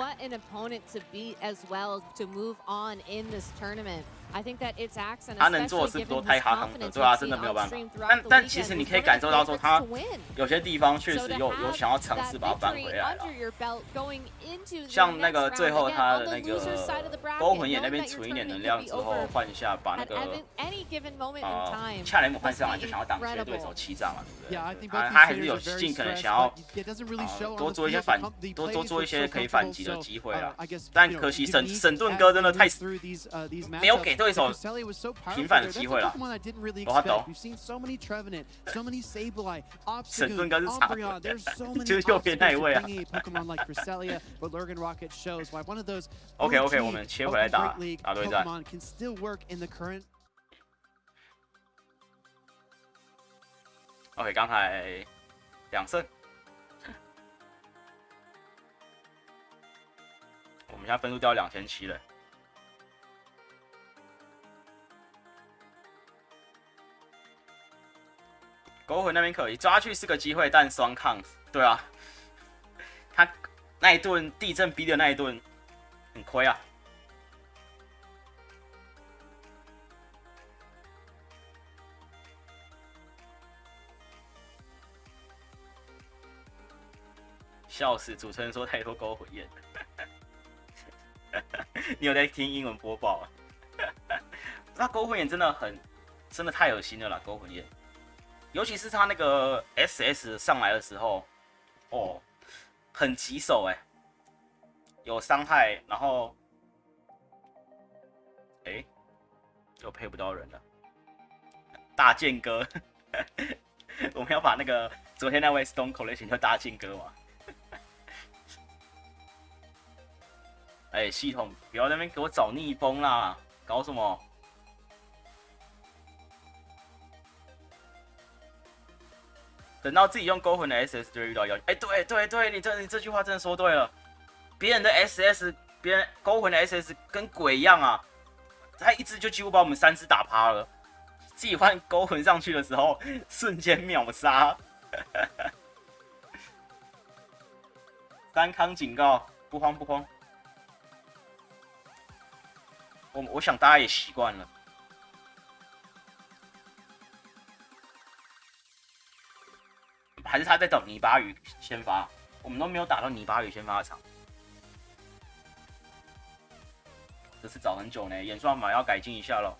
What an opponent to beat as well to move on in this tournament. I think that ItsAXN 他能做的是不是都太哈康了？对啊，真的没有办法。但其实你可以感受到说，他有些地方确实有想要尝试把它扳回来了。像那个最后他的那个勾魂眼那边存一点能量之后，换一下把那个恰雷姆换上来，就想要挡切对手7炸嘛，对不对？他还是有尽可能想要多做一些可以反击的机会啦。但可惜沈盾哥真的太没有给对手平反的机会了。我懂。沈盾哥是傻的，就是右边那一位啊。OK， 我们切回来打对战。OK， 刚才2胜。我们现在分数掉2700了。勾魂那边可以抓去是个机会，但双抗，对啊，他那一顿地震逼的那一顿很亏啊。笑死！主持人说太多勾魂眼，你有在听英文播报啊？那勾魂眼真的太恶心了啦！勾魂眼。尤其是他那个 SS 上来的时候，哦，很棘手哎，有伤害，然后，又配不到人了。大剑哥，我们要把那个昨天那位 Stone Collection 叫大剑哥嘛？系统不要在那边给我找逆风啦，搞什么？等到自己用勾魂的 SS 就会遇到妖精。对，你这句话真的说对了。别人的 SS， 别人勾魂的 SS 跟鬼一样啊，他一只就几乎把我们3只打趴了。自己换勾魂上去的时候，瞬间秒杀。单康警告，不慌不慌。我想大家也习惯了。还是他在找泥巴鱼先发，我们都没有打到泥巴鱼先发场。这是找很久呢，演算法要改进一下咯。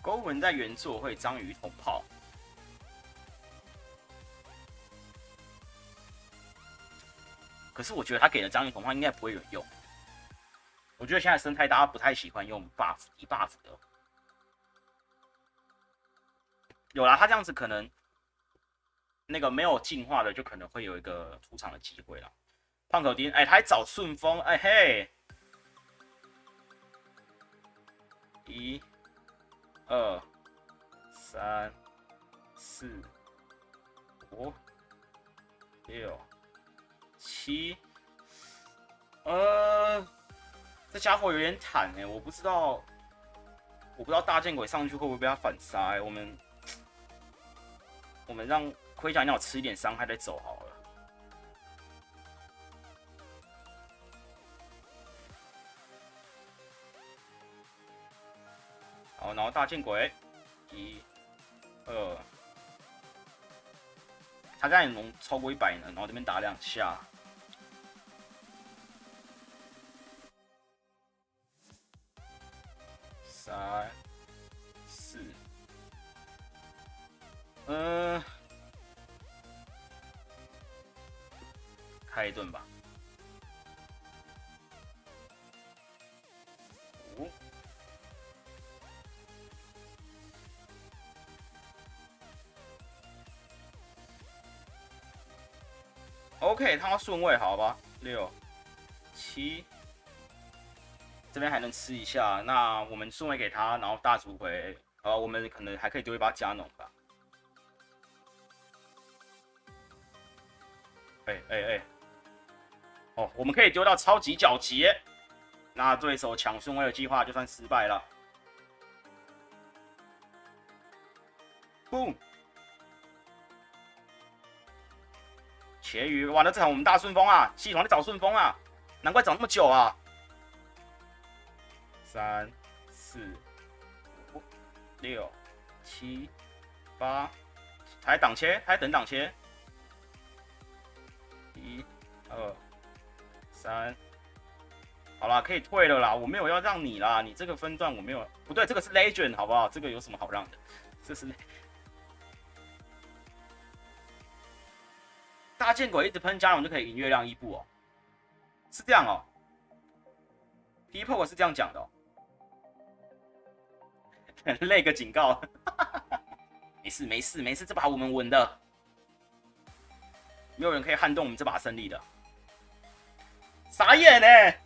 勾文在原作会章鱼捅炮，可是我觉得他给的章鱼捅炮应该不会有人用。我觉得现在生态大家不太喜欢用 buff 低 buff 的。有啦，他这样子可能那个没有进化的就可能会有一个出场的机会啦。胖口丁，哎，他还找顺风，哎嘿，1、2、3、4、5、6、7，这家伙有点坦哎，我不知道大剑鬼上去会不会被他反杀哎，我们让盔甲鸟吃一点伤害再走好了。好，然后大剑鬼，1、2，他刚才能超过100呢，然后这边打2下。3、4，开一顿吧。5。OK， 他要顺位，好吧，6、7，这边还能吃一下。那我们顺位给他，然后大竹回，我们可能还可以丢一把加农吧。哦，我们可以丢到超级角级，那对手抢顺位的计划就算失败了。Boom！ 茄鱼，哇，那这场我们大顺风啊，系统在找顺风啊，难怪找那么久啊。3、4、5、6、7、8，他还挡切，他还等挡切。1、2、3，好啦，可以退了啦，我没有要让你啦，你这个分段我没有，不对，这个是 Legend 好不好？这个有什么好让的？这是大剑鬼一直喷加农就可以赢月亮伊布哦，是这样哦。P-Poke 是这样讲的哦。累个警告，没事，这把我们稳的，没有人可以撼动我们这把胜利的。傻眼欸，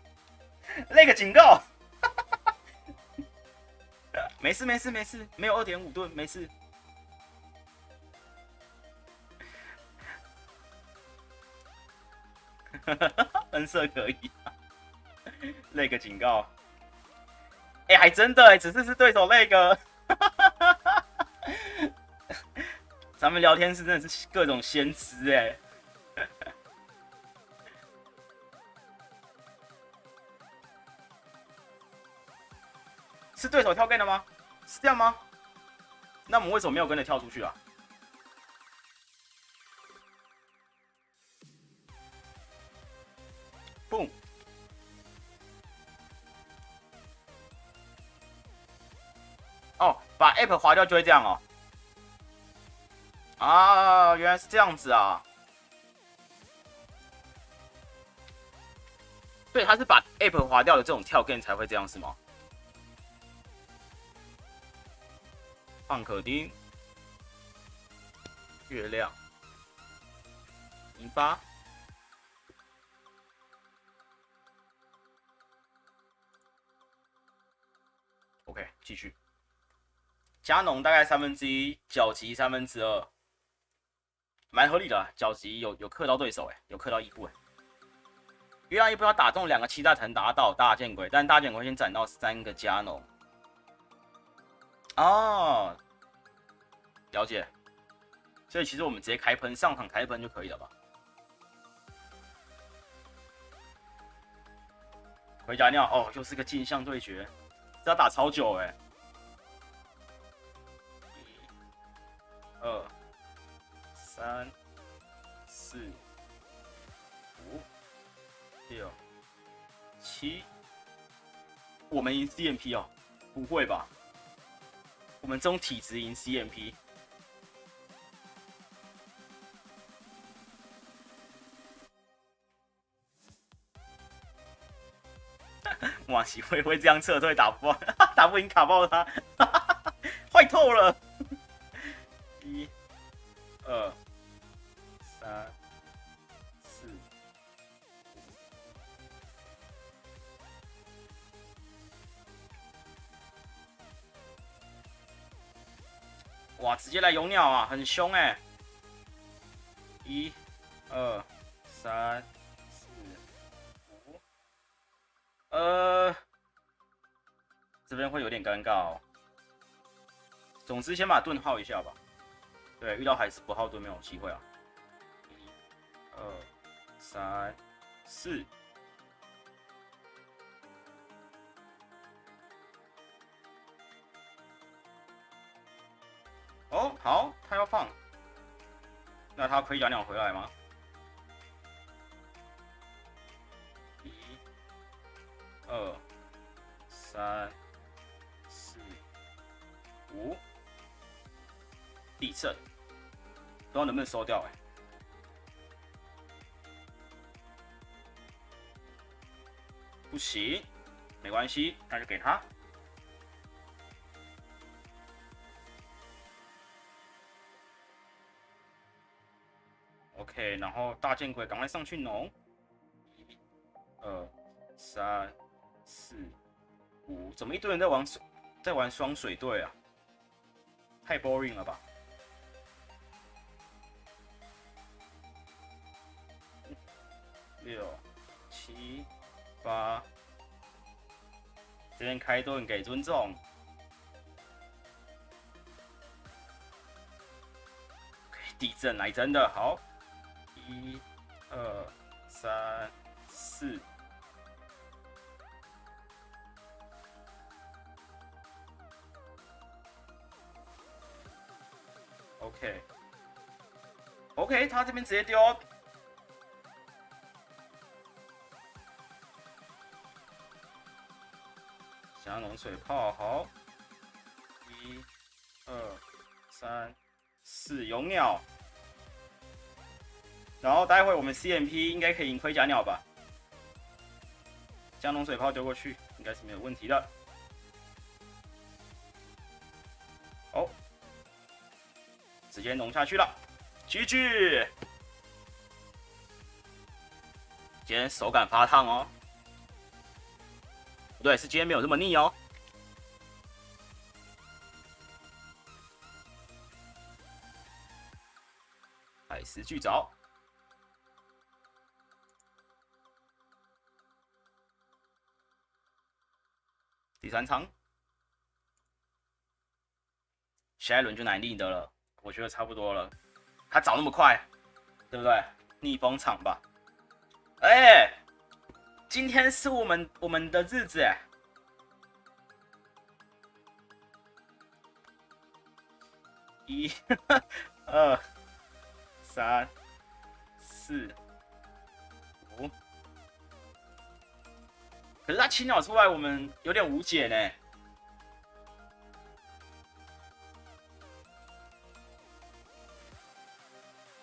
累个警告，没事，没有2.5吨，没事。分色可以，累个警告。哎，还真的哎，只是对手累个。咱们聊天室真的是各种先知哎。是对手跳 game 的吗？是这样吗？那我们为什么没有跟着跳出去啊？Boom！ 哦，把 app 划掉就会这样哦。啊，原来是这样子啊。对，他是把 app 划掉的这种跳 game 才会这样是吗？胖可丁，月亮，08。OK， 继续。加农大概1/3，角级2/3，蛮合理的啦。角级有克到对手有克到伊布月亮一步要打中2个期待才能打到大剑鬼，但大剑鬼先攒到3个加农。哦，了解。所以其实我们直接开喷，上场开喷就可以了吧？回家尿哦，又是个镜像对决，这要打超久哎、1、2、3、4、5、6、7，我们赢 CMP 哦？不会吧？我们这种体质赢 CMP？ 瓦西会不会这样撤退打不打不赢卡爆他？坏透了！1、2、3、4、5。哇，直接来有鸟啊，很凶哎、1、2、3、4、5。这边会有点尴尬哦。总之先把盾耗一下吧。对，遇到海狮不耗盾没有机会啊。1、2、3、4。哦，好，他要放，那他可以养鸟回来吗？1、2、3、4、5，地震，不知道能不能收掉不行，没关系，那就给他。OK， 然后大剑鬼赶快上去农。1、2、3、4、5，怎么一堆人在玩双水队啊？太 boring 了吧！6、7、8，这边开盾给尊重。地震来真的好。1、2、3、4。OK， 他这边直接丢。加农水炮好。1、2、3、4，有鸟。然后待会我们 CMP 应该可以赢盔甲鸟吧？加农水炮丢过去，应该是没有问题的。哦，直接农下去了 ，GG。今天手感发烫哦，不对，是今天没有这么腻哦。海狮巨凿。第3场，下一轮就难定的了，我觉得差不多了。他找那么快，对不对？逆风场吧。哎，今天是我们的日子哎。1、2、3、4、5。可是他青鸟出来，我们有点无解呢。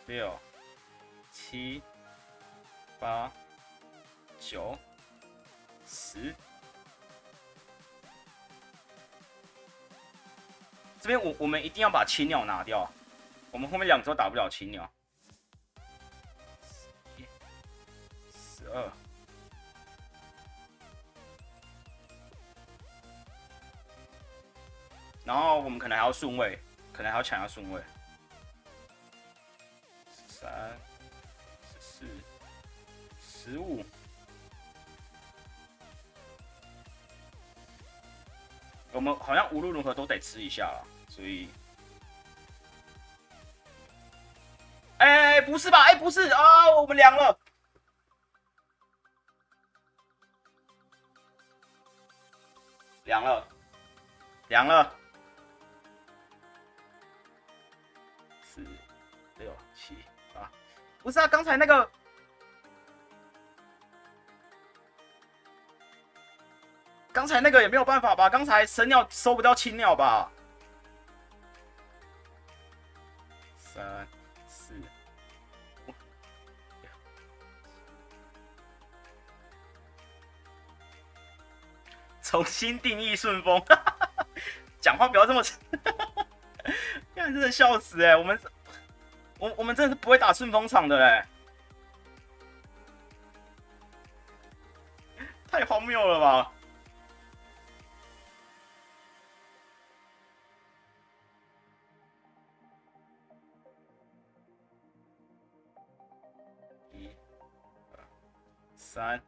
6、7、8、9、10。这边我们一定要把青鸟拿掉，我们后面2个都打不了青鸟。12。然后我们可能还要顺位，可能还要抢下顺位。13、14、15。我们好像无论如何都得吃一下啦，所以，不是吧？不是啊，我们凉了，凉了，凉了，4、6、7、8，不是啊，刚才那个。刚才那个也没有办法吧？刚才神鸟收不到青鸟吧？3、4、5，重新定义顺风，讲话不要这么，看真的笑死我们真的是不会打顺风场的太荒谬了吧！3，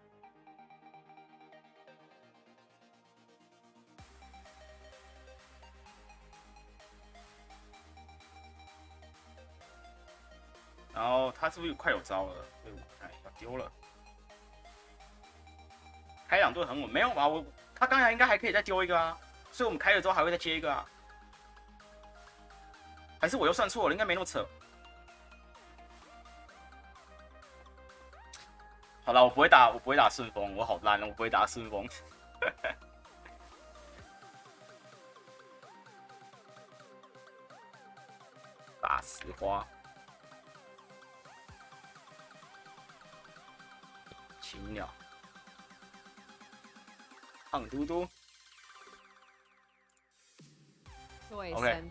然后他是不是快有招了？对，我看一下，丢了。开2盾很稳，没有吧？他刚才应该还可以再丢一个啊，所以我们开了之后还会再接一个啊。还是我又算错了？应该没那么扯。好了，我不会打顺风，我好烂，我不会打顺风。打石花，青鸟，胖嘟嘟。OK。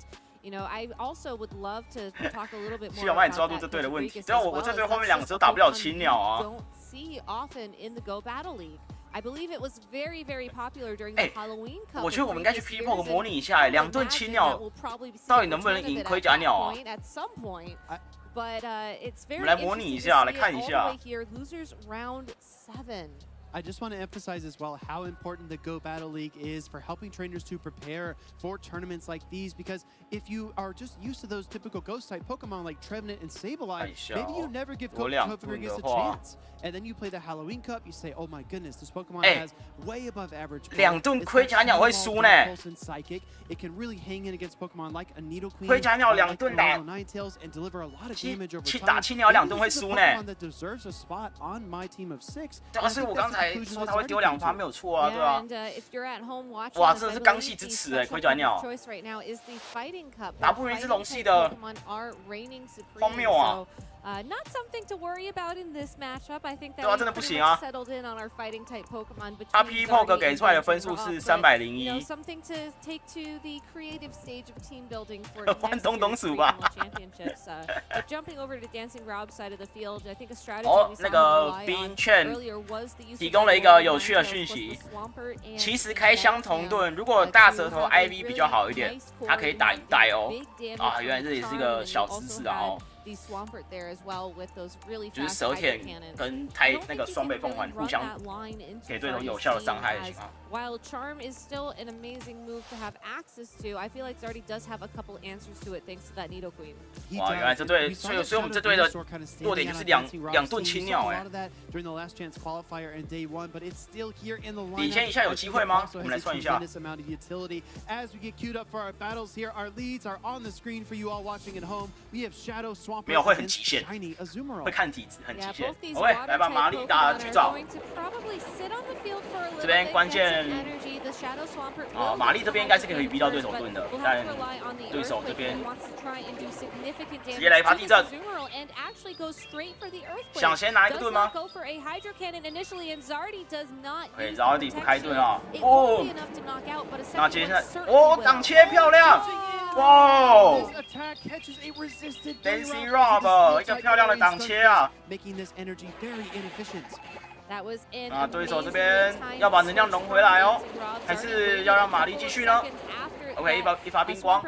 You know, I also would love to talk a little bit more 希望帮你抓住这队的问题。对啊，我这队后面2个都打不了青鸟啊。Don't see often in the Go Battle League. I believe it was very, very popular during the Halloween Cup. 我觉得我们应该去 P-Poke 模拟一下，2盾青鸟到底能不能赢盔甲鸟啊？ But it's very 我们来模拟一下，来看一下。 Losers round 7. I just want to emphasize as well how important the Go Battle League is for helping trainers to prepare for tournaments like these, because if you are just used to those typical Ghost type Pokemon like Trevenant and Sableye, maybe you never give Covigus a chance. And then you play the Halloween Cup, you say, oh my goodness, this Pokemon has way above average. 2盾盔甲鸟会输呢。 It can really hang in against Pokemon like a Nidoqueen, 盔甲鸟2盾打 Ninetales, and deliver a lot of damage over 去 time. 打青鸟2盾会输呢。 That deserves a spot on my team of 6. 对啊，所以我刚才说他会丢2发没有错啊，对啊。哇，真的是刚系之耻盔甲鸟，打不赢是龙系的，荒谬啊！ Not something to worry about in this matchup. I think that 对啊，真的不行啊。 settled in on our fighting type Pokemon. 他 P-Poke 给出来的分数是301。 Something to take to the creative stage of team building for 换东东鼠吧。 championships. But jumping over to DancingRob side of the field, I think a strategy 哦，那个冰券提供了一个有趣的讯息。其实开相同盾，如果大舌头 IV 比较好一点，它可以打1代哦。啊，原来这也是一个小知识啊哦。 就是蛇舔跟那个双倍凤凰互相给对手有效的伤害的情况。 While Charm is still an amazing move to have access to, I feel like Zarddy does have a couple answers to it thanks to that Nidoqueen. 哇，原来这队，所以我们这队的弱点就是两盾青鸟领先一下有机会吗？我们来算一下。没有，会很极限，会看体质，很极限。OK， 来吧，玛丽打去找。这边关键。 啊，玛丽这边应该是可以逼到对手盾的，但对手这边直接来一发地震，想先拿一个盾吗？对，Zarddy不开盾啊！哦，那接下来，哦，挡切漂亮！哇 ，DancingRob 一个漂亮的挡切啊！ 啊，对手这边要把能量融回来哦，还是要让玛丽继续呢 ？OK， 一发冰光，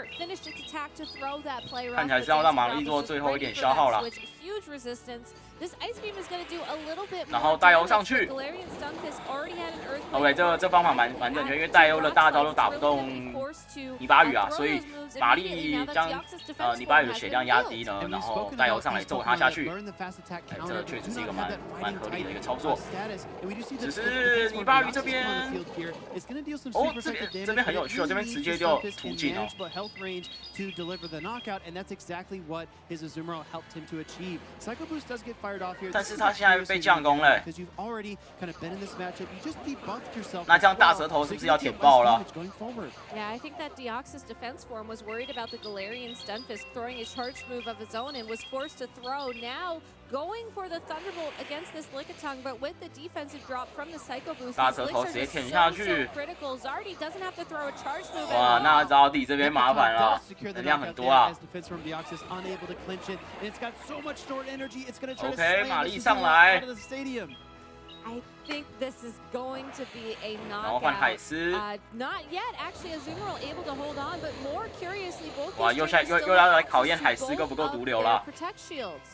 看起来是要让玛丽做最后一点消耗了。然后大摇上去， OK， 这方法蛮正确，因为带优的大招都打不动泥巴雨啊，所以玛丽将泥巴雨的血量压低呢，然后带优上来揍他下去。这确实是一个蛮合理的一个操作。只是泥巴雨这边，哦，这边很有趣哦，这边直接就突进哦。但是他现在被降攻了，那这样大舌头是不是要舔爆了？ Yeah, I think that Deoxys defense form was worried about the Galarian Stunfisk throwing a charge move of its own and was forced to throw. Now going for the Thunderbolt against this Lickitung, but with the defensive drop from the Psycho Boost, 大舌头直接舔下去。 critical. Zarddy doesn't have to throw a charge move. 哇，那Zarddy这边麻烦了，能量很多啊。OK， 玛丽上来。 I think this is going to be a 然后换海 knockout. 狮。 Not yet. Actually, Azumarill able to hold on, but more curiously, both. 哇，又要来考验海狮够不够毒瘤了。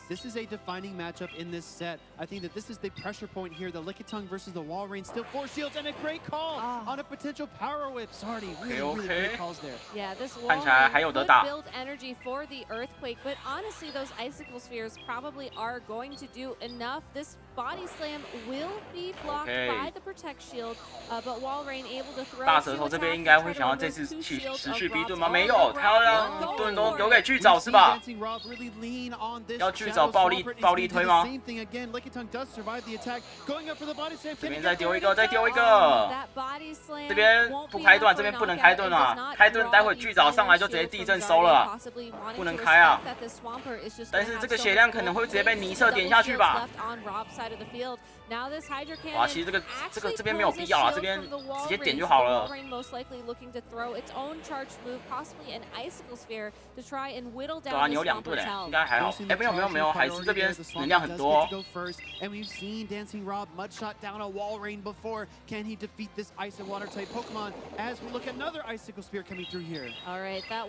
This is a defining matchup in this set. I think that this is the pressure point here. The Lickitung versus the Walrein, still 4 shields and a great call on a potential power whip. Zarddy, really great calls there. Yeah, this 看起来还有得打。 build energy for the earthquake, but honestly, those icicle spheres probably are going to do enough. This body slam will be blocked by the protect shield, but Walrein able to throw. 大舌头这边应该会想要这次持续逼盾吗？没有，他要让盾都留给巨藻是吧？要巨藻暴力推吗？这边再丢一个，再丢一个。这边不开盾，这边不能开盾啊！开盾待会巨藻上来就直接地震收了啊，不能开啊！但是这个血量可能会直接被泥色点下去吧？ 哇，其实这边没有必要啊，这边直接点就好了。对啊，你有2盾应该还好。哎，没有，海狮这边能量很多。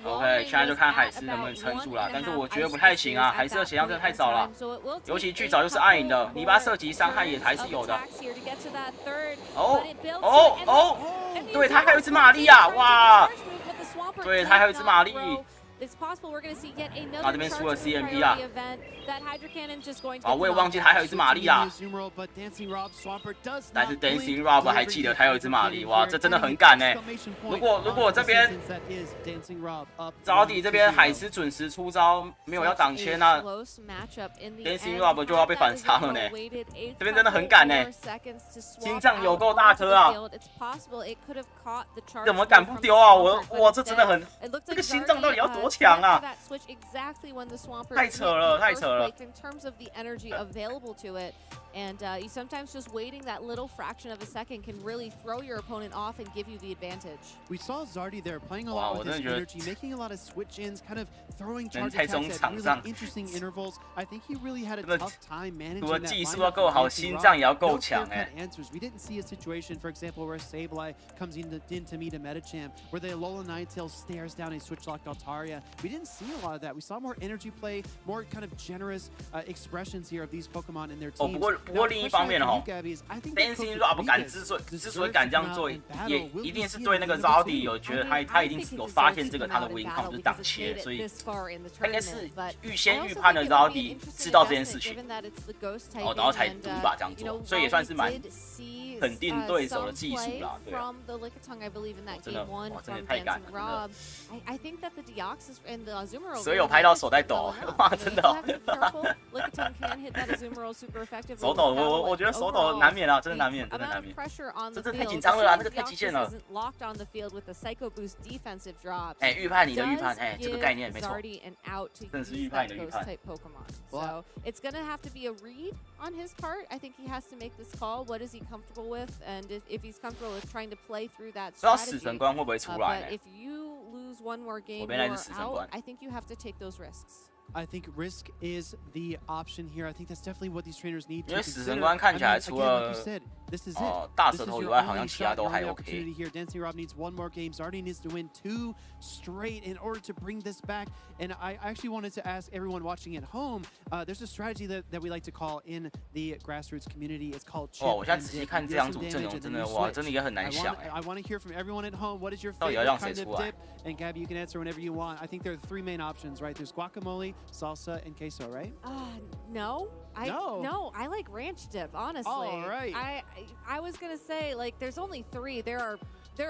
OK， 现在就看海狮能不能撑住了，但是我觉得不太行啊，海狮的血量真的太少了，尤其巨藻又是暗影的，泥巴射击伤害也还是有的。对，他还有一只玛丽啊，哇！对，他还有一只玛丽。 这边出了 CMP 啊！啊，我也忘记他还有一只玛丽啊。但是 DancingRob 还记得他有一只玛丽，哇，这真的很赶哎！如果这边Zarddy这边海狮准时出招，没有要挡切，那 DancingRob 就要被反杀了呢。这边真的很赶呢，心脏有够大颗啊！怎么赶不丢啊？我这真的很，这个心脏到底要多强啊？太扯了，太扯了。 And you sometimes just waiting that little fraction of a second can really throw your opponent off and give you the advantage. We saw Zarddy there playing a lot with his energy, making a lot of switch-ins, kind of throwing charge attacks at really interesting intervals. I think he really had a tough time managing that. 技术要够好，心脏也要够强哎。 We didn't see a situation, for example, where Sableye comes in to meet a Metachamp, where the Alola Ninetales stares down a switch-locked Altaria. We didn't see a lot of that. We saw more energy play, more kind of generous expressions here of these Pokemon and their teams. 不过另一方面哦 ，DancingRob 之所以敢这样做，也一定是对那个 Zarddy 有觉得他一定有发现这个他的 win count 就是挡切，所以他应该是预判了 Zarddy 知道这件事情，哦，然后才赌一把这样做，所以也算是蛮肯定对手的技术啦，对啊。真的，哇，真的太敢了，真的。所以有拍到手在抖，哇，真的。手抖，我觉得手抖难免啊，真的难免，真的难免。这太紧张了啦，那个太极限了。哎，预判你的预判，哎，这个概念没错，真的是预判你的预判。So it's gonna have to be a read on his part. I think he has to make this call. What is he comfortable with? And if he's comfortable with trying to play through that strategy. 不知道死神关会不会出来 But if you lose one more game, you're out. I think you have to take those risks. I think risk is the option here. I think that's definitely what these trainers need to 因为死神关看起来除了 This is it. 大 This 舌 is 头以 your 外，好 only 像其他 shot, 都 your 还 only OK。 opportunity here. DancingRob needs to win one more game. Zarddy needs to win 2 straight in order to bring this back. And I actually wanted to ask everyone watching at home, there's a strategy that we like to call in the grassroots community. It's called chip 我现在 and 仔细 dip. 看 You 这 deal 两 some 组阵 damage 容， and 真 then 的 you 哇， switch. 真的也很难想 I want to hear from everyone at home. What is your 到底要让 favorite 谁 kind 出 of 来？ dip? And Gabby, you can answer whenever you want. I think there are 3 main options, right? There's guacamole, salsa, and queso, right? No. No. I like ranch dip, honestly. All right. I was gonna say, like, there's only 3. There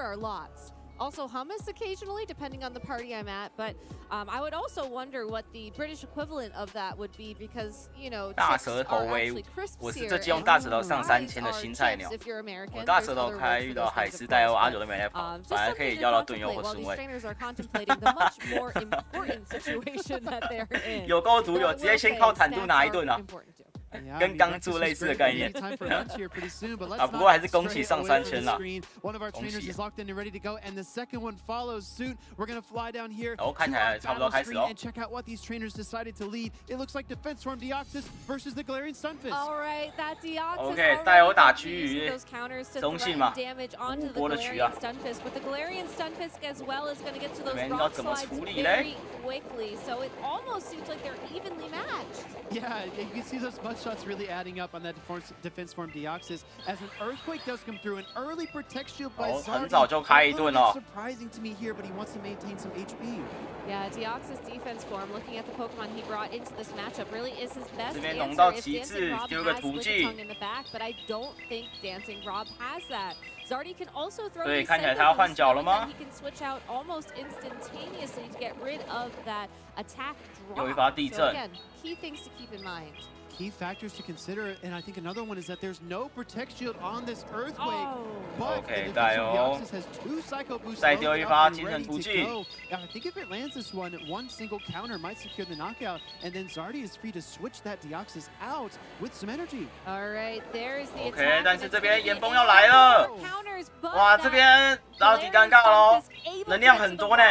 are lots. Also hummus occasionally, depending on the party I'm at. But I would also wonder what the British equivalent of that would be because, you know, 大 chips 舌头 are 为 actually crisps 我是 here, 这季用 and 大舌头上 fries 3000的 are 新菜 chips 鸟。 if you're American. 我大 There's 舌头 other 开 words 遇 for 到 those 海 kinds 狮 of 带欧 fries, 阿 but, 九都没来跑， just 反而可 something 以 to 要到盾优 contemplate 或 while 顺 these 位。 trainers are contemplating the much more important situation that they're in. 有够毒，有 But 直接 will 先 say 靠坦度 snacks 拿一 are 顿啊！ important too. Yeah, 跟 I mean, 刚 breakfast 做 is 类似的 great, 概 but 念。 maybe time for lunch here pretty soon, but let's 啊，不过还是 not 恭喜 stray 上 away 三 from 千 the 了。 screen. One of our 恭 trainers 喜 is locked in and ready to go, and the second one follows suit. We're gonna fly down here 哦， to 看起来 our 差不多 battle 开始 screen 哦。 and check out what these trainers decided to lead. It looks like Defense Form Deoxys versus the Galarian Stunfisk. All right, that Deoxys OK， already 带欧打 gonna be 区 using 域 those counters to 中性 threaten 嘛， damage onto 互 the 搏的区啊 Galarian。Stunfisk, but the Galarian Stunfisk as well is going to get to 这 those 边要 rock 怎么 slides 处理 very 嘞？ quickly, so it almost seems like they're evenly matched. Yeah, you can see those mud shots really adding up on that Defense Form Deoxys as an Earthquake does come through. An early Protect Shield by 哦， Zarddy. 很早就开一 A 顿 little 了 bit。surprising to me here, but he wants to maintain some HP. Yeah, Deoxys defense form, looking at the Pokemon he brought into this matchup, really is his best 这边 answer 弄到 if 极致， DancingRob 丢个 has 图 Lick 技 Tongue in the back, but I don't think DancingRob has that. Zarddy can also throw 对， these 看起来 Psycho 他要 Boosts, 换脚了 knowing 吗？ that he can switch out almost instantaneously to get rid of that attack 有一把 drop. 地 So 震。 again, key things to keep in mind. Key factors to consider, and I think another one is that there's no Protect Shield on this Earthquake. Oh. But OK， the 带 Defense 欧 Form Deoxys has 2 Psycho Boosts 再丢 loaded 一 up 发 and 精 ready 神图 to 技。 go. I think if it lands this one single counter might secure the knockout, and then Zarddy is free to switch that Deoxys out with some energy. All right, there's the OK， attack. 但 and 是 it's 这边 gonna 岩 be 崩要来了。 counters, but 哇，这 that 边到底尴尬喽，能量很多呢。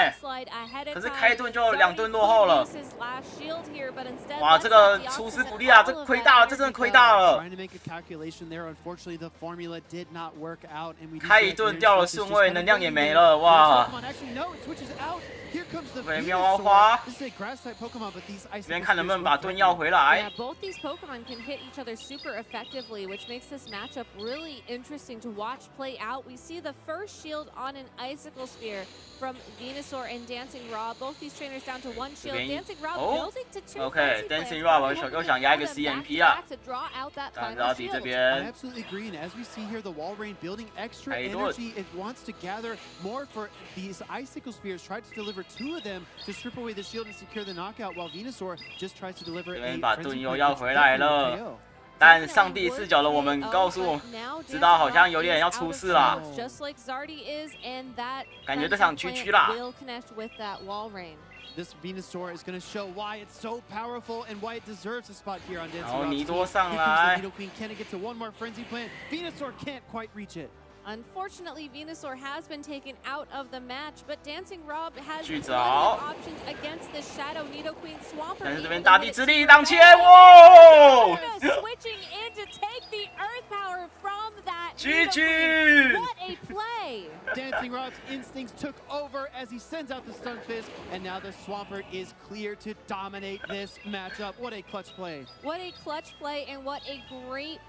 可是开盾就2盾落后了。哇，这个出师不利啊，这亏大了，这真的亏大了。 Trying to make a calculation there, unfortunately the formula did not work out, and we 开一盾掉了顺位，能量也没了，哇！ Actually, no, it switches out. Here comes the 对，妙蛙花， This is a grass type Pokemon, but these 这 ice 边看能不能把盾要回来 Yeah,。both these Pokemon can hit each other super effectively, which makes this matchup really interesting to watch play out. We see the first shield on an Icicle Spear from Venusaur and DancingRob. Both these trainers down to 1 shield. 这边 DancingRob 哦 building to 2 OK， fancy DancingRob plants. 又想压一个 CMP 啊。 To draw out that 但 final Zarddy 这 shield. I 边 absolutely agree, and as we see here, the Wall Rain building extra 开一盾 energy. It wants to gather more for these Icicle Spears. Tried to deliver 2 of them to strip away the shield and secure the knockout, while Venusaur just tries to deliver 这 a 边把 Frenzy 盾又 Punch, 要 which 回来 definitely 了 will KO. 但上帝视角的我们告诉我，知道好像有点要出事啦。 Just like Zarddy is, and that 感觉这场区区啦。 will connect with that wall rain. This Venusaur is going to show why it's so powerful and why it deserves a spot here on 然后 DancingRob's 尼 team. 多上 Here 来 comes the Nidoqueen. Can it get to one more Frenzy Plant? Venusaur can't quite reach it. Unfortunately, Venusaur has been taken out of the match, but DancingRob has 去 plenty 找 of options against the Shadow Nidoqueen Swampert. 但是这边 even 大 though 地 it's 之力 super 挡切， fast. 哇！ Switching in to take the Earth Power from that GG. Nidoqueen. What a play! DancingRob's instincts took over as he sends out the Stunfisk, and now the Swampert is clear to dominate this matchup. What a clutch play. What a clutch play, and what a great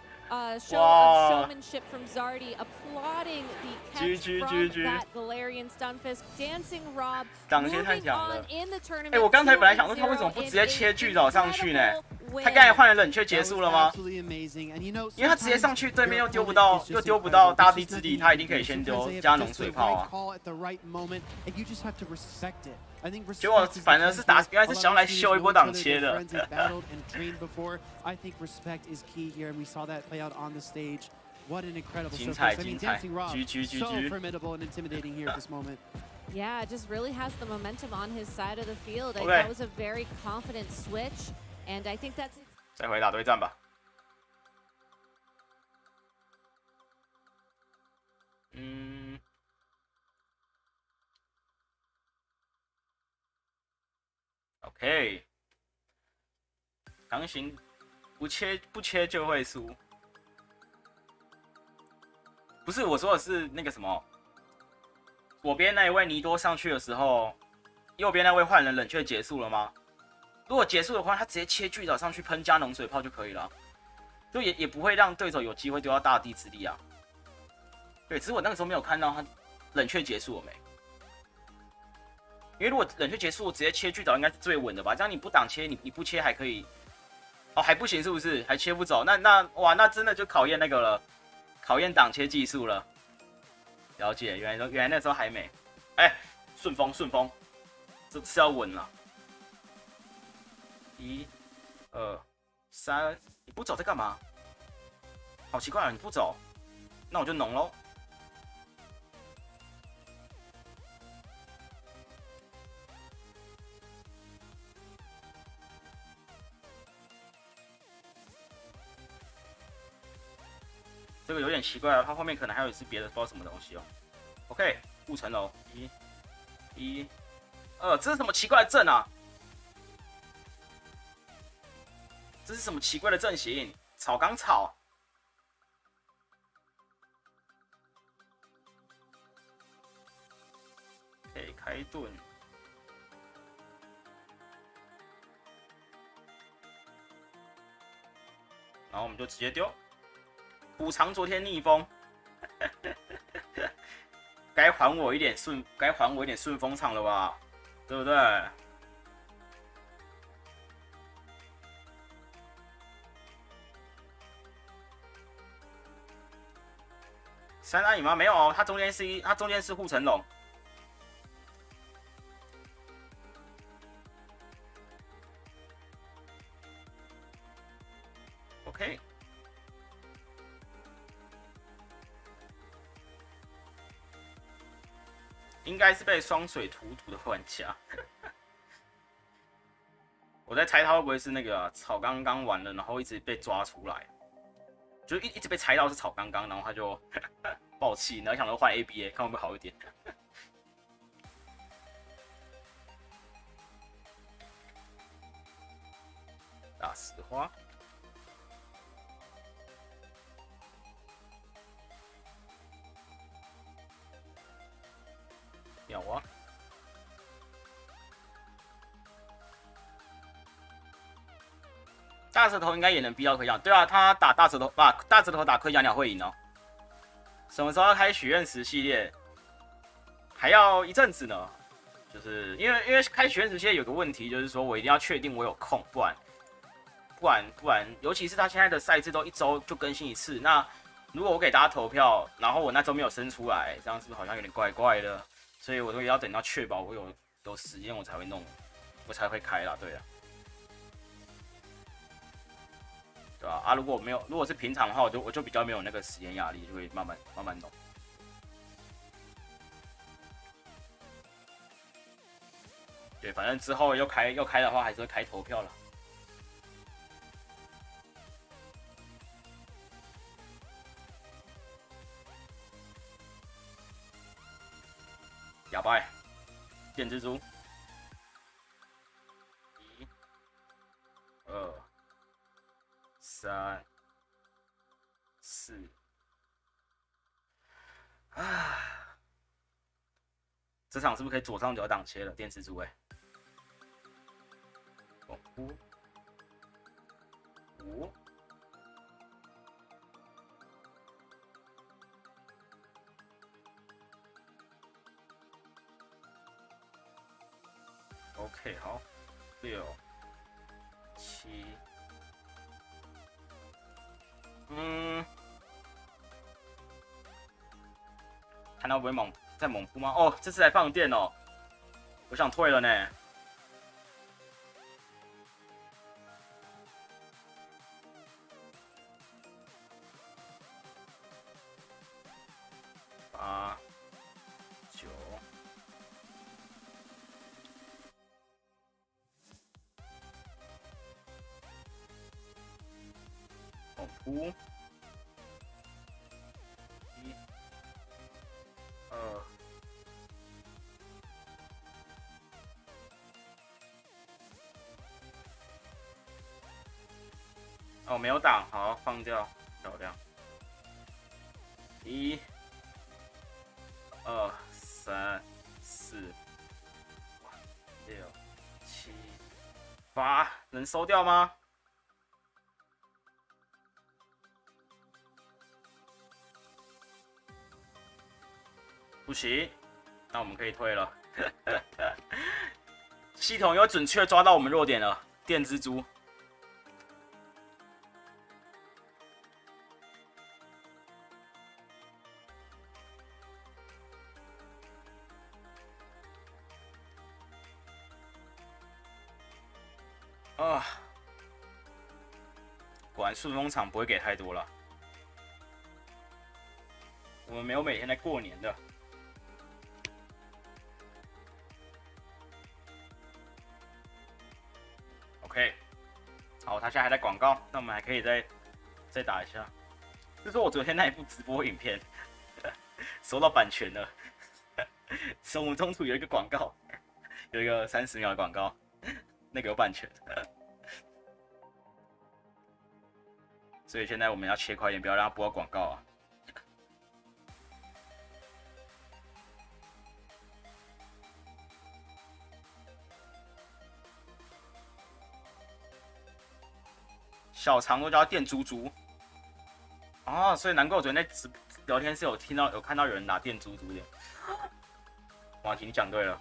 show Wow. of showmanship from Zarddy, applauding the catch GG, from GG. that Galarian Stunfisk. DancingRob 挡切太 moving 强了 on。in the tournament. 哎，我刚才本来想说他为什么不直接切巨藻上去呢？他刚才换了冷却结束了吗？ Absolutely amazing. And you know, 因为他直接上去，对面又丢不 sometimes 到 your，opponent 又 is 丢不 just 到 incredible. 大 There's 地 just 之力， nothing 他 you 一定可以 can 先 do. 丢 Sometimes they 加 have 农 just 水 the 炮 right 啊。 call at the right moment, and you just have to respect it. I think 结果 respect is the 反而是 key 打， here. 原来是想要来秀一波挡切 A 的 lot。of teams know each other, their friends have battled and trained before. I think respect is key here, and we saw that play out on the stage. What an incredible 精彩 showcase. I mean, 精彩 DancingRob, GG so formidable and intimidating here at this moment. Yeah, just really has the momentum on his side of the field. Okay. That was a very confident switch, and I think that's 再回打对战吧。OK， 强行不切就会输。不是我说的是那个什么，左边那一位尼多上去的时候，右边那位换人冷却结束了吗？如果结束的话，他直接切巨藻上去喷加农水炮就可以了，就也不会让对手有机会丢到大地之力啊。对，只是我那个时候没有看到他冷却结束了没，因为如果冷却结束直接切巨藻应该是最稳的吧？这样你不挡切，你不切还可以，哦还不行是不是？还切不走？哇，那真的就考验那个了，考验挡切技术了。了解，原来那时候还没，哎，顺风，这是要稳了。1、2、3，你不走在干嘛？好奇怪啊，你不走，那我就农喽。这个有点奇怪啊，它后面可能还有一只别的，不知道什么东西哦。OK， 护城楼，1、2，这是什么奇怪的阵啊？这是什么奇怪的阵型？草纲草。可以开盾。然后我们就直接丢，补偿昨天逆风。该还我一点顺风场了吧？对不对？3安影吗？没有哦，它中间是护城龙。OK， 应该是被双水荼毒的玩家。我在猜他会不会是那个草刚刚完了，然后一直被抓出来，就一直被猜到是草刚刚，然后他就爆气，然后想说换 ABA 看会不会好一点。大石花。秒啊！大舌头应该也能逼到柯亚，对啊，他打大舌头打柯亚鸟会赢哦。什么时候要开许愿石系列？还要一阵子呢。就是因为开许愿石系列有个问题，就是说我一定要确定我有空，不然，尤其是他现在的赛制都1周就更新一次。那如果我给大家投票，然后我那周没有生出来，这样是不是好像有点怪怪的？所以我都要等到确保我有时间，我才会弄，我才会开啦，对啊，对吧？啊，如果是平常的话，我就比较没有那个时间压力，就会慢慢弄。对，反正之后要开的话，还是会开投票了。哑巴，电蜘蛛，1、2、3、4，这场是不是可以左上角挡切了？电蜘蛛5。OK， 好，6、7，看他会不会再猛扑吗？哦，这次来放电哦，我想退了呢。8、9。猛扑，1、2。哦，没有挡，好，放掉，漂亮。1、8能收掉吗？不行，那我们可以退了。系统又准确抓到我们弱点了，电蜘蛛。啊，果然顺风场不会给太多了。我们没有每天在过年的。OK， 好，他现在还在广告，那我们还可以再打一下。这是我昨天那一部直播影片，收到版权了。所以我们中途有一个广告，有一个30秒的广告，那个有版权。所以现在我们要切快一点，不要让他播到广告啊。小肠都叫电猪猪哦，所以难怪我昨天在聊天室有看到有人拿电猪猪的。王婷，你讲对了，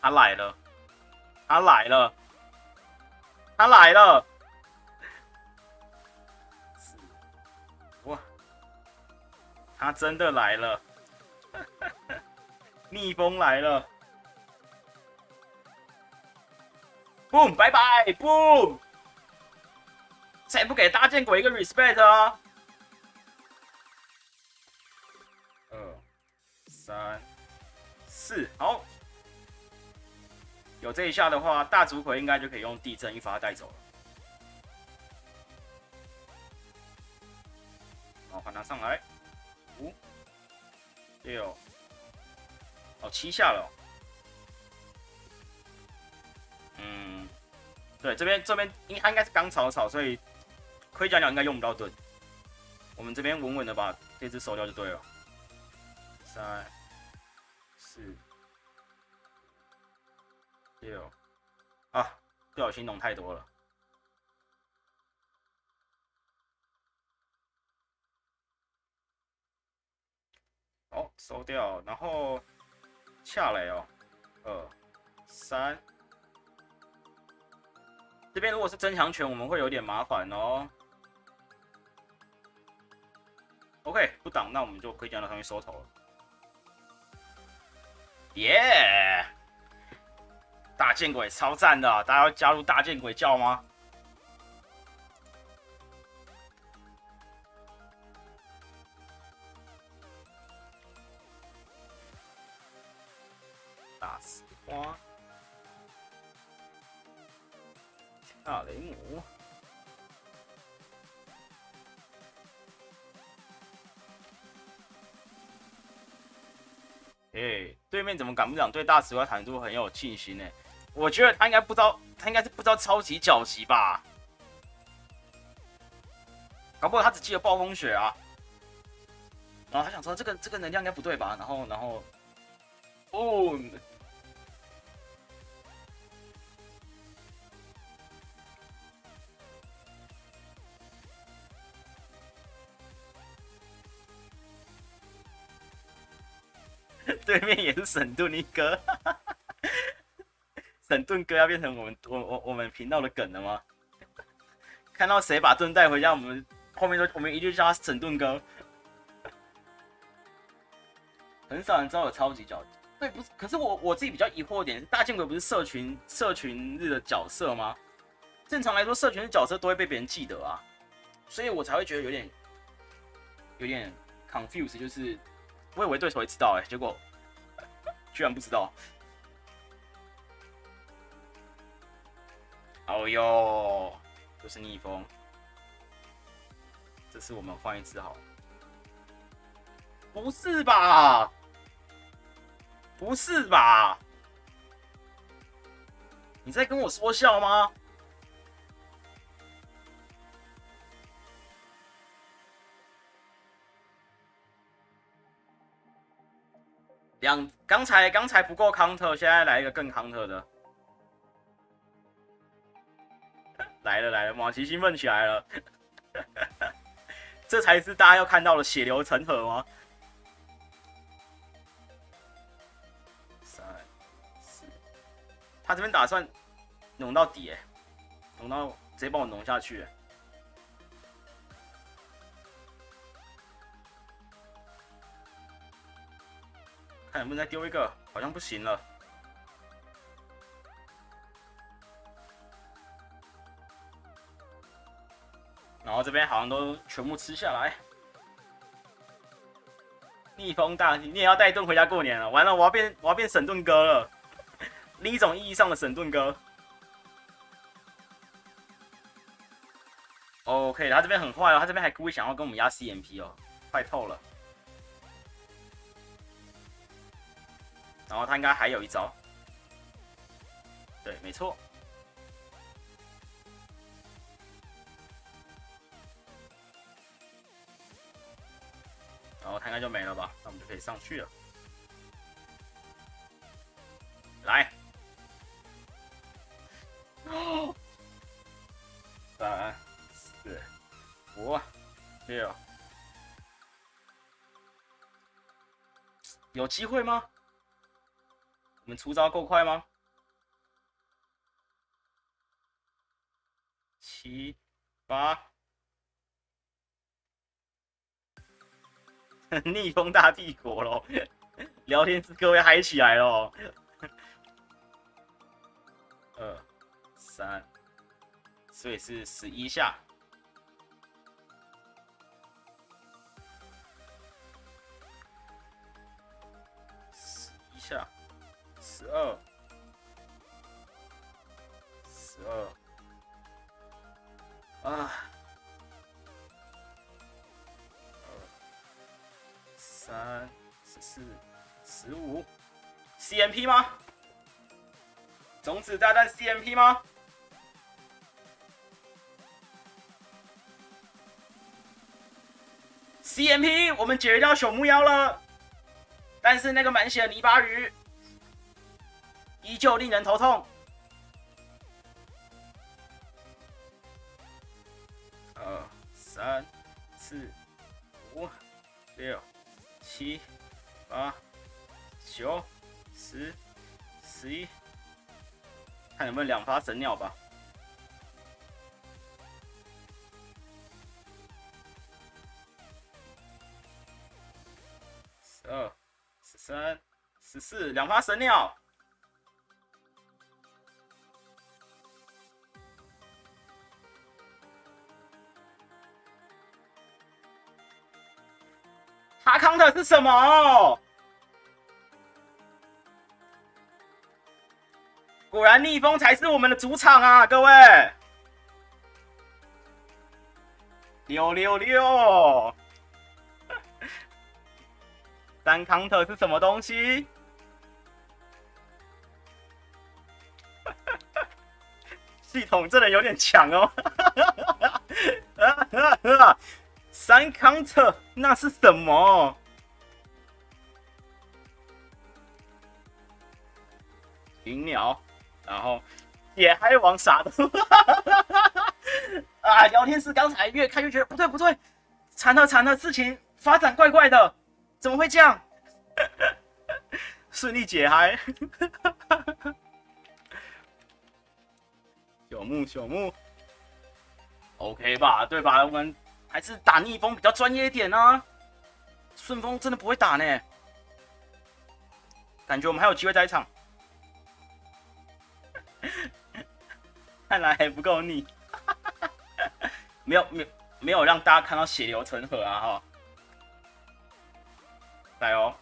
他来了，他来了，他来了！哇，他真的来了，逆风来了 ！Boom， 拜拜 ，Boom！ 才不给大剑鬼一个 respect 啊！2、3、4，好，有这一下的话，大竹葵应该就可以用地震一发带走了。好，换他上来，5、6，哦，7下了、哦。对，这边他应该是刚草，所以盔甲鸟应该用不到盾。我们这边稳稳的把这只收掉就对了。3、4、6，啊，不小心弄太多了。好，收掉，然后下来哦，2、3。这边如果是增强拳，我们会有点麻烦哦。OK， 不挡，那我们就可以讲到上面收头了。耶！大剑鬼超赞的，大家要加入大剑鬼教吗？大死花。大雷姆，对面怎么敢不讲对大石块坦度很有信心呢？我觉得他应该不知道，他应该是不知道超级角级吧？搞不好他只记得暴风雪啊。然后他想说这个能量应该不对吧？然后，哦。对面也是神盾一哥，神盾哥要变成我们频道的梗了吗？看到谁把盾带回家，我们后面我们一律叫他神盾哥。很少人知道有超级角，对，不是？可是我自己比较疑惑的点是，大剑鬼不是社群日的角色吗？正常来说，社群日角色都会被别人记得啊，所以我才会觉得有点 confuse， 就是我以为对手会知道结果居然不知道。哦哟，就是逆风，这次我们换一只好了。不是吧？不是吧？你在跟我说笑吗？刚才不够 counter， 现在来一个更 counter 的。来了，马奇兴奋起来了，这才是大家要看到的血流成河吗？3、4，他这边打算弄到底弄到直接帮我弄下去看能不能再丢一个，好像不行了。然后这边好像都全部吃下来。逆风大帝，你也要带盾回家过年了？完了，我要变神盾哥了，另一种意义上的神盾哥。OK， 他这边很坏哦，他这边还故意想要跟我们压 CMP 哦，坏透了。然后他应该还有一招，对，没错。然后他应该就没了吧？那我们就可以上去了。来，3、4、5、6，有机会吗？我们出招够快吗？7、8。逆风大帝国咯，聊天室各位嗨起来咯。2、3，所以是11下。11下，12，12，啊。13、14、15 ，CMP 吗？种子炸弹 CMP 吗？CMP， 我们解决掉朽木妖了，但是那个满血的泥巴鱼依旧令人头痛。2、3、4、5、6、7、8、9、10、11，看能不能2发神鸟吧。12、13、14，2发神鸟。哈康特是什么？果然逆风才是我们的主场啊，各位！666，3康特是什么东西？系统真的有点强哦。3康特那是什么？银鸟，然后野海王啥的。啊！聊天室刚才越看越觉得不对，惨了，事情发展怪怪的，怎么会这样？顺利解嗨。朽木 ，OK 吧？对吧？我们还是打逆风比较专业一点啊。顺风真的不会打呢，感觉我们还有机会在一场。看来还不够逆，没有让大家看到血流成河啊哈！来哦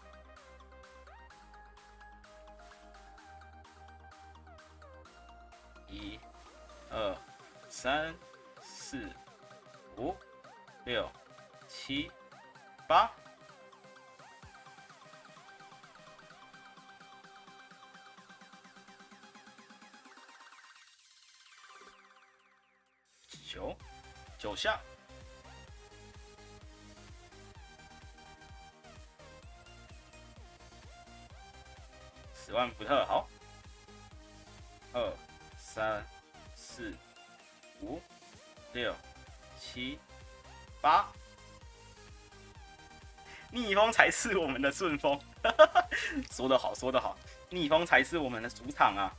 ，1、2、3、4、5、6、7、8。9下，10万伏特，好，2、3、4、5、5、6、7、8。逆风才是我们的顺风，说得好，说得好，逆风才是我们的主场啊。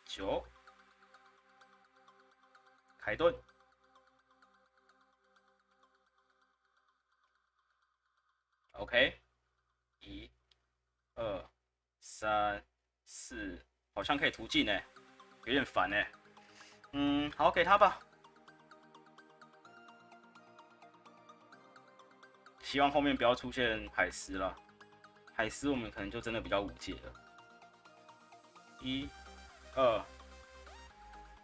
9，凯顿。OK， 1、2、3、4，好像可以途径呢，有点烦呢。好，给他吧。希望后面不要出现海狮了，海狮我们可能就真的比较无解了。1、2，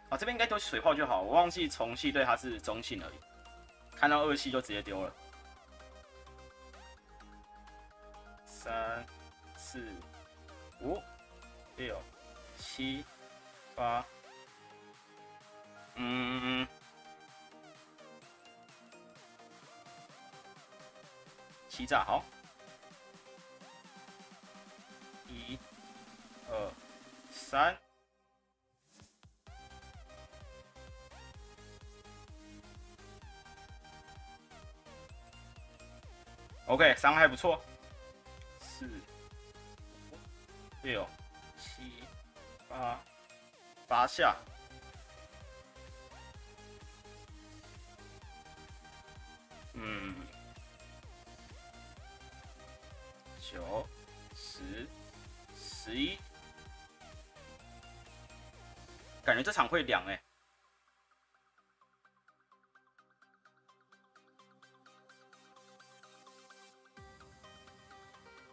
啊，这边应该丢水炮就好，我忘记虫系对它是中性而已，看到2系就直接丢了。3、4、5、6、7、8，欺诈好。1、2、3。OK， 伤害不错。4、5、6、7、8下。9、10、11，感觉这场会凉欸。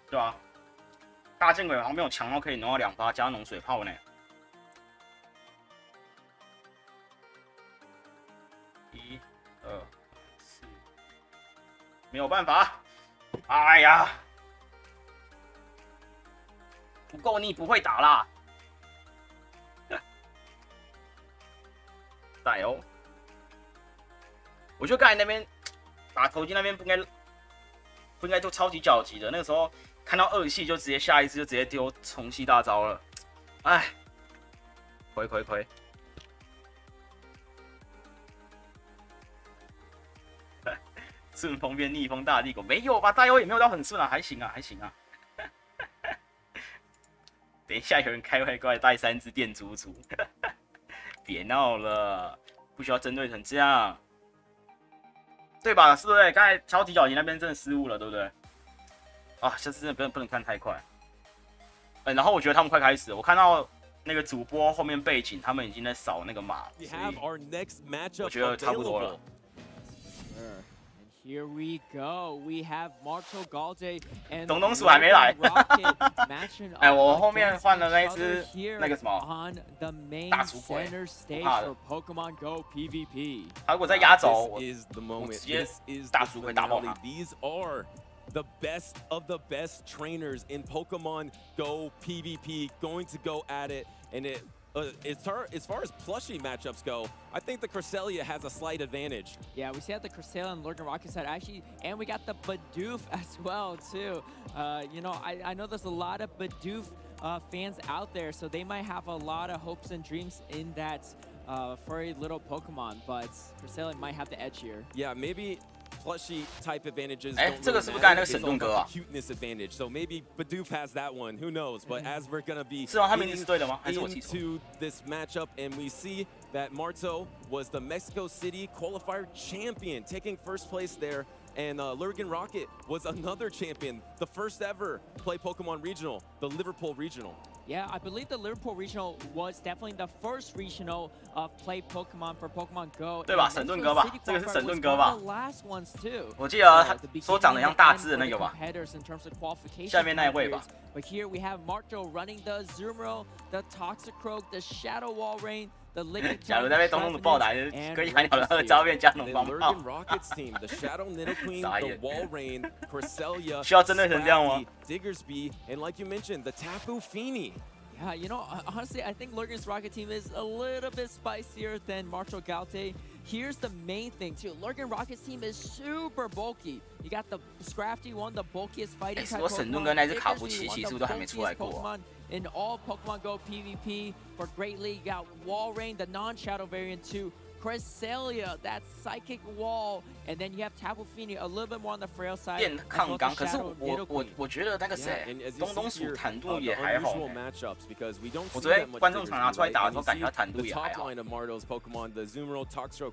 对啊，大剑鬼好像没有强到可以弄到2发加农水炮呢。1、2、4，没有办法。哎呀，不够你不会打啦。加油！我觉得刚才那边打头巾那边不应该都超级焦急的，那个时候。看到2系就直接下一次就直接丢虫系大招了，哎，亏。顺风变逆风大帝国没有吧？大优也没有到很顺啊，还行啊。等一下有人开会过来带3只电猪猪，别闹了，不需要针对成这样，对吧？是不是？刚才超级角级那边真的失误了，对不对？啊，下次真的不能看太快。然后我觉得他们快开始了，我看到那个主播后面背景，他们已经在扫那个码，所以我觉得差不多了。Here we go. We have MartoGolde and 东东鼠还没来。哎，我后面换了那一只那个什么大厨鬼，不怕的。Pokémon Go PvP. 他如果在压轴，我直接大厨鬼打爆他。The best of the best trainers in Pokemon Go PvP going to go at it, and as far as plushie matchups go, I think the Cresselia has a slight advantage. Yeah, we see that the Cresselia and LurganRocket side actually, and we got the Bidoof as well too. You know, I know there's a lot of Bidoof fans out there, so they might have a lot of hopes and dreams in that furry little Pokemon, but Cresselia might have the edge here. Yeah, maybe. Plushie type advantages. 这个是不是刚才那个神盾哥啊 ？Cuteness advantage. So maybe Bidoof has that one. Who knows? But as we're gonna be 是吗？他名字是对的吗？还是我记错？ into this matchup, and we see that Marto was the Mexico City qualifier champion, taking first place there. And LurganRocket was another champion, the first ever play Pokemon Regional, the Liverpool Regional. Yeah, I believe the Liverpool Regional was definitely the first regional of play Pokemon for Pokemon Go. 对吧？神盾哥吧，这个是神盾哥吧？ last ones too. 我记得他说长得像大只的那个吧？下面那一位吧。 But here we have Marto running the Zoomer, the Toxicroak, the Shadow Wall Rain. 假如在被东东的爆打，可以喊好了2招变加农光炮。傻眼。需要针对成这样吗？ Diggersby, and like you mentioned, the Tapu Fini. Yeah, you know, honestly, I think LurganRocket team is a little bit spicier than MartoGolde. here's the main thing too. LurganRocket's team is super bulky. You got the Scrafty, one of the bulkiest fighting type 我沈顿跟那只卡布奇 Pokemon, 奇 one 是不 of 是 the 都还没出来 bulkiest 过？ Pokemon in all Pokemon Go PvP. For Great League, you got Walrein, the non-shadow variant too. Cresselia, that psychic wall, and then you have Tapu Fini a little bit more on the frail side. 电抗刚，可是我觉得那个谁，东东鼠坦度也还好。我昨天观众场拿出来打的时候，感觉他坦度也还好。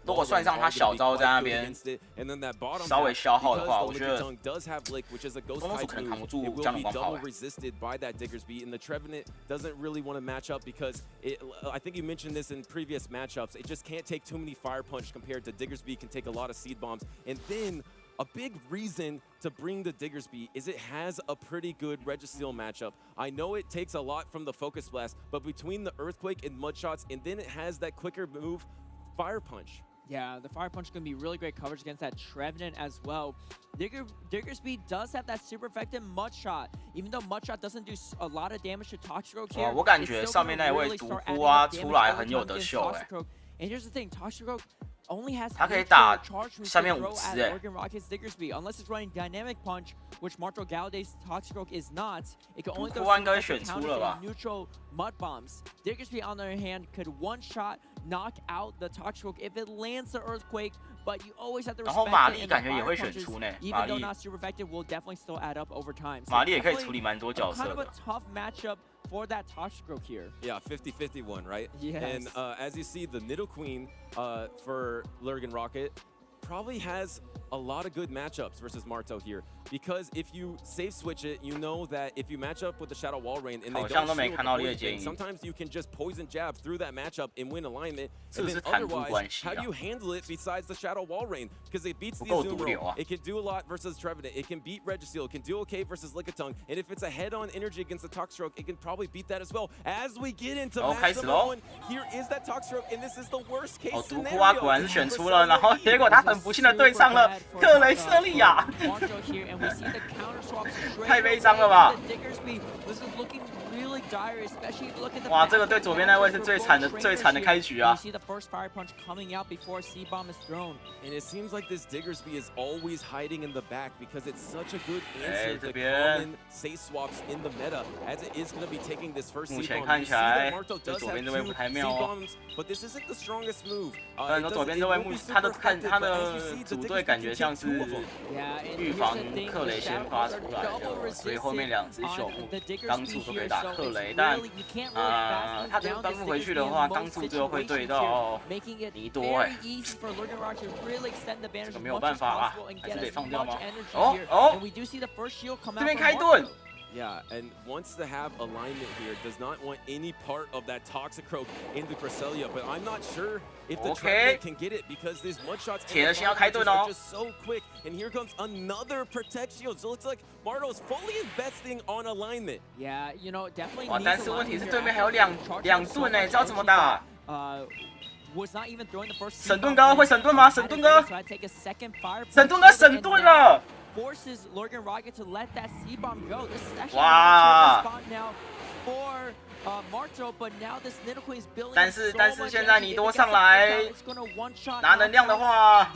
如果算上他小招在那边稍微消耗的话，我觉得东东鼠可能扛不住江龙光炮。I think you mentioned this in previous matchups. It just can't take too many Fire Punch compared to Diggersby can take a lot of Seed Bombs. And then a big reason to bring the Diggersby is it has a pretty good Registeel matchup. I know it takes a lot from the Focus Blast, but between the Earthquake and Mud Shots, and then it has that quicker move, Fire Punch. Yeah, the Fire Punch is going to be really great coverage against that Trevenant as well. Diggersby does have that super effective Mud Shot. Even though Mud Shot doesn't do a lot of damage to Toxicroak here, 我感觉上面那位毒夫啊出来很有得秀哎。And here's the thing, Toxicroak only has 他可以打 charge moves 下面to 5 throw 只 at 哎。 LurganRocket's Diggersby. Unless it's running Dynamic Punch, which MartoGolde's Toxicroak is not, it can only 毒 throw 夫应该 super 选 effective 出了吧 counters and neutral Mud Bombs. Diggersby, on the other hand, could one-shot knock out the Toxicroak if it lands the Earthquake, but you always have to 然后 respect 玛 it, 丽 and 感 the 觉也 fire 会选 punches, 出呢， even 玛 though 丽 not super effective, will definitely still add up over time. So 玛丽也可以 definitely 处理蛮多角 kind 色 of a 的。 tough matchup for that Toxicroak here. Yeah, 50-50 one, right? Yes. And as you see, the Nidoqueen for LurganRocket probably has a lot of good matchups versus Marto here. Because if you safe switch it, you know that if you match up with the Shadow Walrein and they don't shield the poison, sometimes you can just poison jab through that matchup and win alignment. And then otherwise, how do you handle it besides the Shadow Walrein? Because it beats the Azumarill. It can do a lot versus Trevenant. It can beat Registeel. It can do okay versus Lickitung. And if it's a head-on energy against the Toxicroak, it can probably beat that as well. As we get into match number 1, here is that Toxicroak, and this is the worst case scenario. 毒夫啊，果然是选出了，然后结果他很不幸的对上了克雷瑟利亚。太悲伤了吧！哇，这个对左边那位是最惨的开局啊！ And it seems like this Diggersby is always hiding in the back because it's such a good answer to common safe swaps in the meta, as it is going to be taking this first seed bomb. You see that Marto does have 2 seed bombs, but this isn't the strongest move. 但是左边这位他的组队感觉像是预防克雷先发出来的，所以后面2只朽木刚柱都可以打克雷，但他这个刚回去的话，刚柱最后会对到尼多哎。 这个没有办法啊，还是得放掉吗？这边开盾。 Yeah, and wants to have alignment here. Does not want any part of that Toxicroak into Cresselia, but I'm not sure if the Trevenant can get it because these Mud Shots are just so quick. And here comes another Protect Shield. So it looks like Marto's fully investing on alignment. Yeah, you know, definitely. 哇，但是问题是对面还有两盾哎，知道怎么打？ Was not even throwing the first 神盾哥会神盾吗？神盾哥，神盾哥神盾了！ Forces LurganRocket to let that seed bomb go. This is actually a spot now for Marto, but now this Nidoqueen is building. 但是现在尼多上来拿能量的话。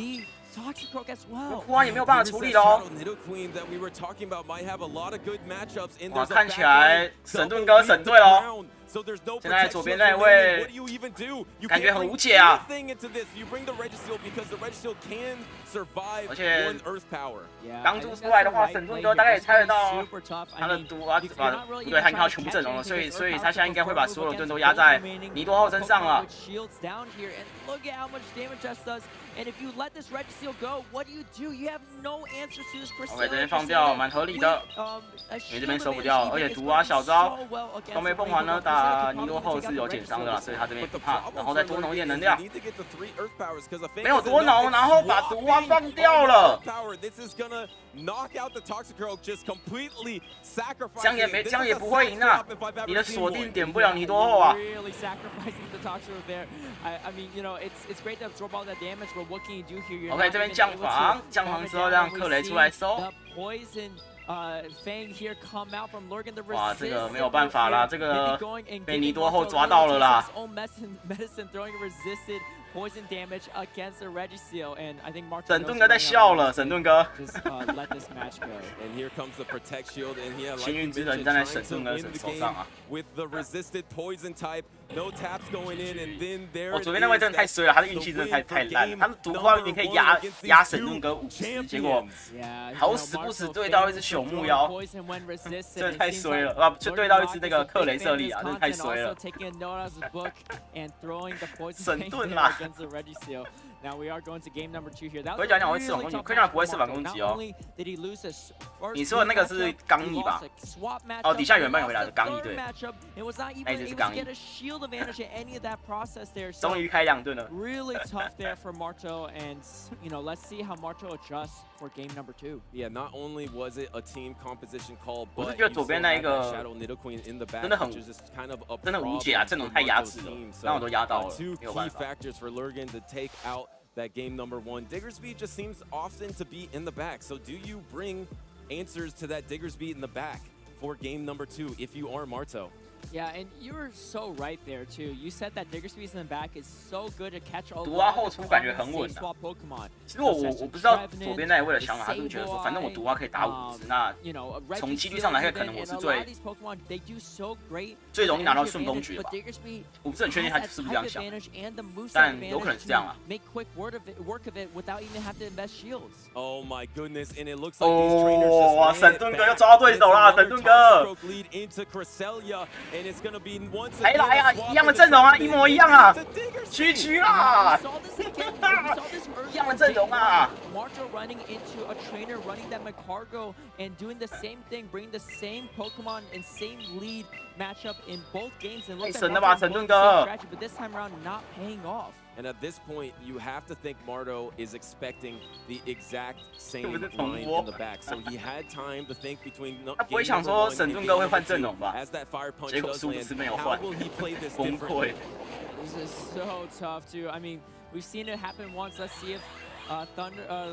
Toxicroak as well. 库安也没有办法处理哦。哇，看起来神盾哥神队哦。 现在左边那一位感觉很无解啊，而且刚出出来的话，神盾哥大概也猜得到他的毒啊，不对，他应该要全部阵容了，所以他现在应该会把所有的盾都压在尼多后身上了。 And if you let this Registeel go, what do you do? You have no answers to this Cresselia. OK， 这边放掉蛮合理的，因为这边收不掉，而且毒啊小招，双倍凤凰呢打尼多后是有减伤的，所以他这边不怕，然后再多弄一点能量，没有多弄，然后把毒啊放掉了。这样也不会赢啊！你的锁定点不了尼多后啊。 OK， 这边降防之后让克雷出来收。哇，这个没有办法啦，这个被尼多后抓到了啦。poison damage against the Registeel, and I think Marto 沈顿哥在笑了，沈顿哥。just let this match go. And here comes the protect shield, and yeah, like 幸 you 运之人 mentioned, 站在 trying 沈 to 顿哥 win the 手 game 上啊！ with the resisted poison type. No taps going in, and then there 我 it 左边那位 is. 真的太衰了，他的运气真的太烂了。他的毒花你可以压沈顿哥50，结果 Yeah, 好死不死对到一只朽木妖，真的太衰了啊！就对到一只那个克雷瑟利啊，真的太衰了。沈顿啦。 Now we are going to game number 2 here. 可以讲会吃反攻击，可以讲不会吃反攻击哦。你说的那个是刚毅吧？哦，底下原本有回来的刚毅对，那一只是刚毅。终于开2盾了。Really tough there for Marto, and you know, let's see how Marto adjusts for game number 2. Yeah, not only was it a team composition call, 我是 but 觉得左边那一个 Shadow Nidoqueen in the back, 真的很 which is just kind of a 真的无解啊，阵容太压制了，让我都压到了， two 没有 key 办法。 factors for Lurgan to take out that game number 1. Diggersby just seems often to be in the back. So do you bring answers to that Diggersby in the back for game number 2 if you are Marto? Yeah, and you were so right there too. You said that Diggersby in the back is so good to catch a 毒蛙 lot 后 of 出感觉很 common 稳 safe 啊 swap Pokemon. 其实我不知道左边那一位的想法，他是不是觉得说，反正我毒蛙可以打50只，那 You know, 从几率上来看，可能我是 and a lot 最 of these Pokemon, they do so great 最容易拿到 with 顺风诀 advantage, 吧 but。Diggersby 我不是很确定他 has 是 that 不是这样 type 想， advantage and the moveset 但有可能 advantage 是这样啊。 to make quick work of it without even having to invest shields. Oh my goodness, and it looks like these trainers just 哇， ran 沈 it 顿哥 back. 又抓到对手啦， It's 沈 another 顿哥。 Toxic lead into Cresselia, and it's gonna be once 来 again 来啊， a swap 一样的 of 阵容啊， the 一模一样啊， Diggersby. 区区啦 We，saw this again. We saw this earlier 一样的阵容啊。 Marto running into a trainer, running that Macargo, and doing the same thing, bringing the same Pokemon and same lead matchup in both games. And looks 神 like 了吧， Marto 沈 going 顿 the same 哥。 strategy, but this time around not paying off. And at this point, you have to think Marto is expecting the exact same 是不是重播？ line in the back. So he had time to think between 他不会 game 想 number 说 1沈 and 顿 game 哥会 number 换阵 2. 容吧？ As that fire punch 结果 does 殊不 land, 知没有 how 换， will he play this 崩 differently? 溃。 This is so tough too. I mean, we've seen it happen once. Let's see if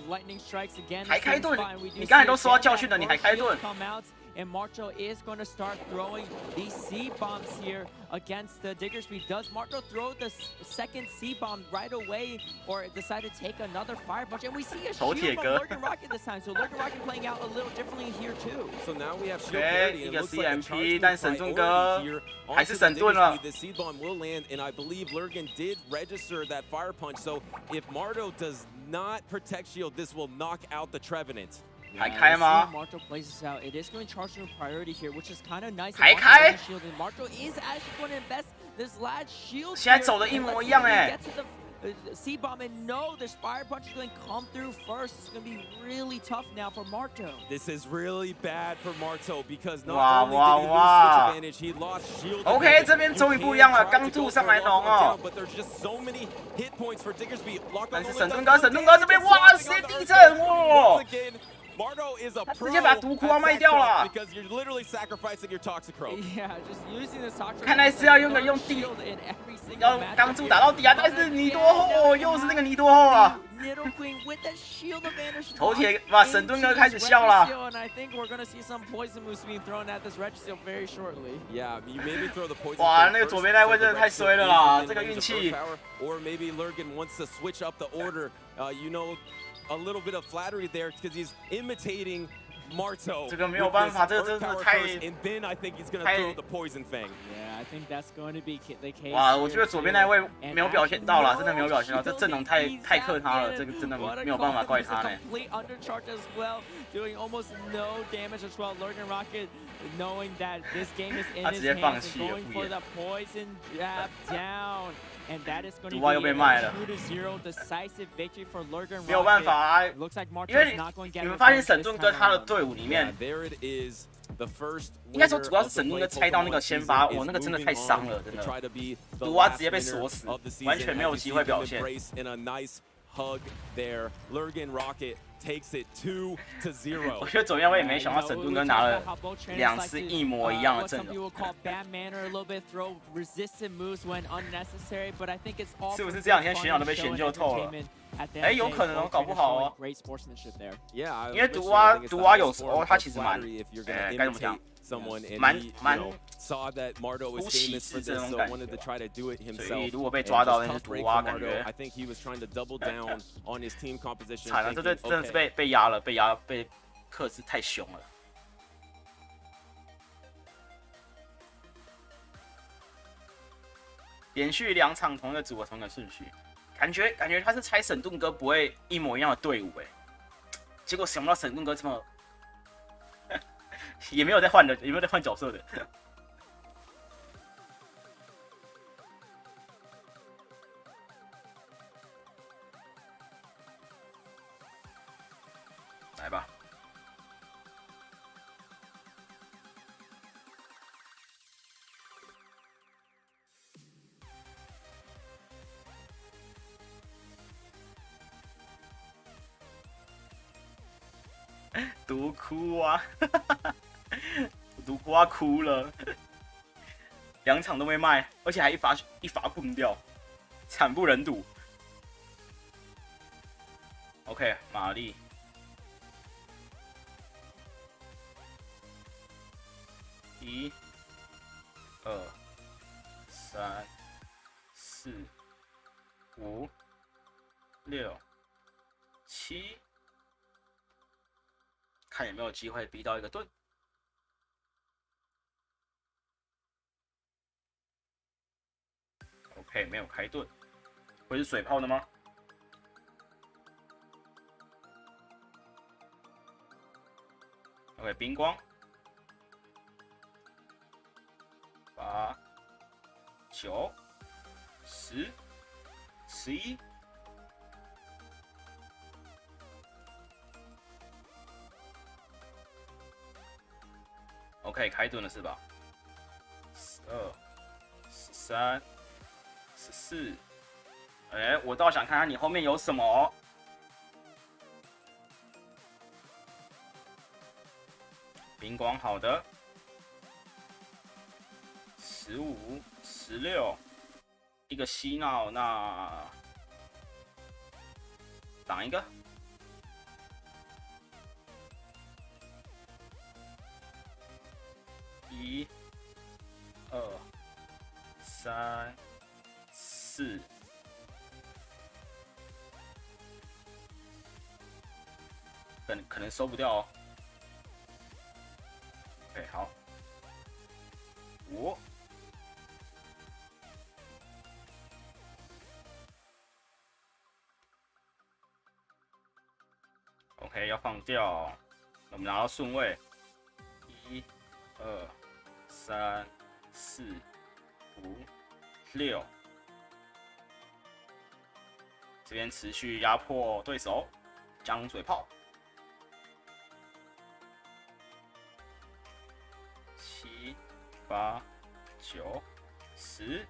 lightning strikes again. 还开盾 Same spot, and we do 你刚才 see 都说要 again 教训了 that 你还开盾 first shield come out, and Marto is going to start throwing these C bombs here against the Diggersby. Does Marto throw the second C bomb right away, or decide to take another fire punch? And we see a 头 shield 铁 from 哥 LurganRocket this time. So LurganRocket playing out a little differently here too. So now we have shield Okay, parity, and 一个 it looks like a CMP charge 但 move 沈顿 priority 哥 here 还是 onto the 沈顿了。 Diggersby. The seed bomb will land, and I believe Lurgan did register that fire punch. So if Marto does not protect shield, this will knock out the Trevenant. 还 Yeah, 开 let's see 吗 how Marto plays this out. It is going to charge to priority here, which is kind of nice. 还 Marto 开 doesn't shield, and Marto is actually going to invest this last shield. 现在 here, 走的一 and 模 let's 一 see 样 if we 哎 get to the C bomb, and no, the fire punch is going to come through first. It's going to be really tough now for Marto. This is really bad for Marto because not Wow, only wow, did he lose wow. switch advantage, he lost shield OK， advantage. 这边 You 终于不 can 一样了， try 刚 to go 柱上 for 来 lock 浓 on 哦 down,。but there's just so many hit points for Diggersby. Lock 但 on 是 only 沈 does 顿哥， one 沈顿哥这边 damage. 哇， Swapping 直接 on the 地 other 震 side. 哇 Once！again, Marto is a 他 pro 直接把毒窟卖掉了。 because you're literally sacrificing your Toxicroak. Yeah, just using the Toxic 看来是要用地 shield in every single 要 matchup 钢柱 here. 打到底啊！但是尼多后又是那个尼多后啊！ Nidoqueen with the shield advantage. 头铁把沈顿哥开始笑了。 And I think we're gonna see some poison moves being thrown at this Registeel very shortly. Yeah, you maybe throw the poison. 哇， shot 那个 first, 左边那位 so the 真的太 Registeel 衰了 is 啦！ in 这个 range 运 of 气 burst。power, or maybe Lurgan wants to switch up the order. You know, a little bit of flattery there because he's imitating Marto. 这个没有办法， with 这 this 真 burst 的 power 太 first, and then I think he's gonna 太 throw the poison fang. Yeah, I think that's going to be the case. 哇，我觉得 here 左边那位 too. 没有表现到 And 啦， actually, 真的没有表现到， no 这阵容 shield 太克他了， exactly. 这个真的 What a 没有办法 call. 怪 This is 他 a 呢。 complete undercharge as well, doing almost no damage as well. LurganRocket knowing that this game is in 他 his 直接放 hands 弃 and 了 going 敷 for 衍 the poison jab down. And that is going to 毒蛙又 be 被 a 卖了 2-0 decisive victory for 没有办 LurganRocket. 法啊， Looks like 因为 Marto's not going to get 你们发现 revenge 沈 this 顿 time 哥他的 around. 队伍里 Yeah, 面， there it is. The first 应该说 winner 主要 of 是 the 沈顿 Play 哥猜到那 Pokemon 个先发， season 哇， is 那个真的 moving 太伤 on 了，真 to 的。 try to be the 毒蛙 last 直接被 winner 锁死 of the， 完全 season 没有 as 机 you 会 see 表 them 现。 embrace in a nice hug there. LurganRocket takes it 2-0. 我觉得左边我也没想到 Yeah, 沈 you 顿 know, 哥 we 拿 talked 了 about how both trainers 两 like 次 to, 一模一样的 what 阵 some 容， people call bad manner, a little bit throw resistant moves when unnecessary, but I think it's all 是不是 for 这两天 fun 学长都 and 被 show 研 and 究透了？ entertainment 哎，有可能哦，搞不好哦。 Great sportsmanship there. Yeah, 因为毒蛙有时候他其实蛮，该怎么讲，蛮 saw that Marto was famous for this, so wanted to try to do it himself. 所以如果被抓到那是毒蛙，感觉 I think he was trying to double down on his team composition. 惨了，这队真的是被压了，被克制太凶了。连续2场同一个组合同一个顺序，感觉他是猜沈顿哥不会一模一样的队伍哎，结果想不到沈顿哥这么也没有在换的，也没有在换角色的。来吧。毒哭啊！毒哭啊，哭了，2场都没卖，而且还一罚崩掉，惨不忍睹。OK， 玛丽，一、2、3、4、5、6、7。 看有没有机会逼到一个盾。OK， 没有开盾，会是水炮的吗 ？OK， 冰光，8、9、10、11。 OK， 开盾了是吧？12、13、14。哎，我倒想看看你后面有什么。冰光好的。15、16，一个嬉闹，那挡一个。 1、2、3、4，可能收不掉哦。OK， 好，5。OK， 要放掉，我们拿到顺位，1、2、3、4、5、6，这边持续压迫对手，江水炮，7、8、9、10，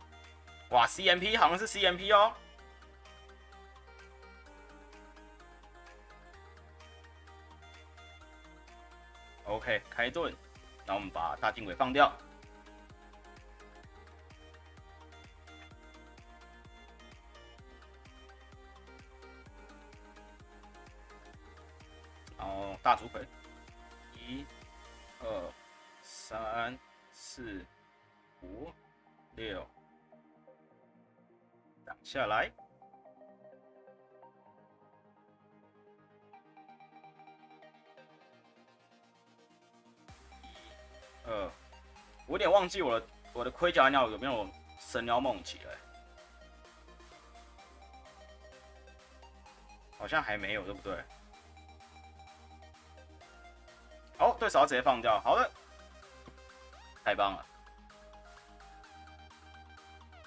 哇 ，CMP 好像是 CMP 哦。 OK， 开盾，那我们把大剑鬼放掉。然后大竹葵，1、2、3、4、5、6，挡下来。 我有点忘记我的盔甲鸟有没有神鸟猛击了，好像还没有，对不对？哦，对手要直接放掉，好的，太棒了！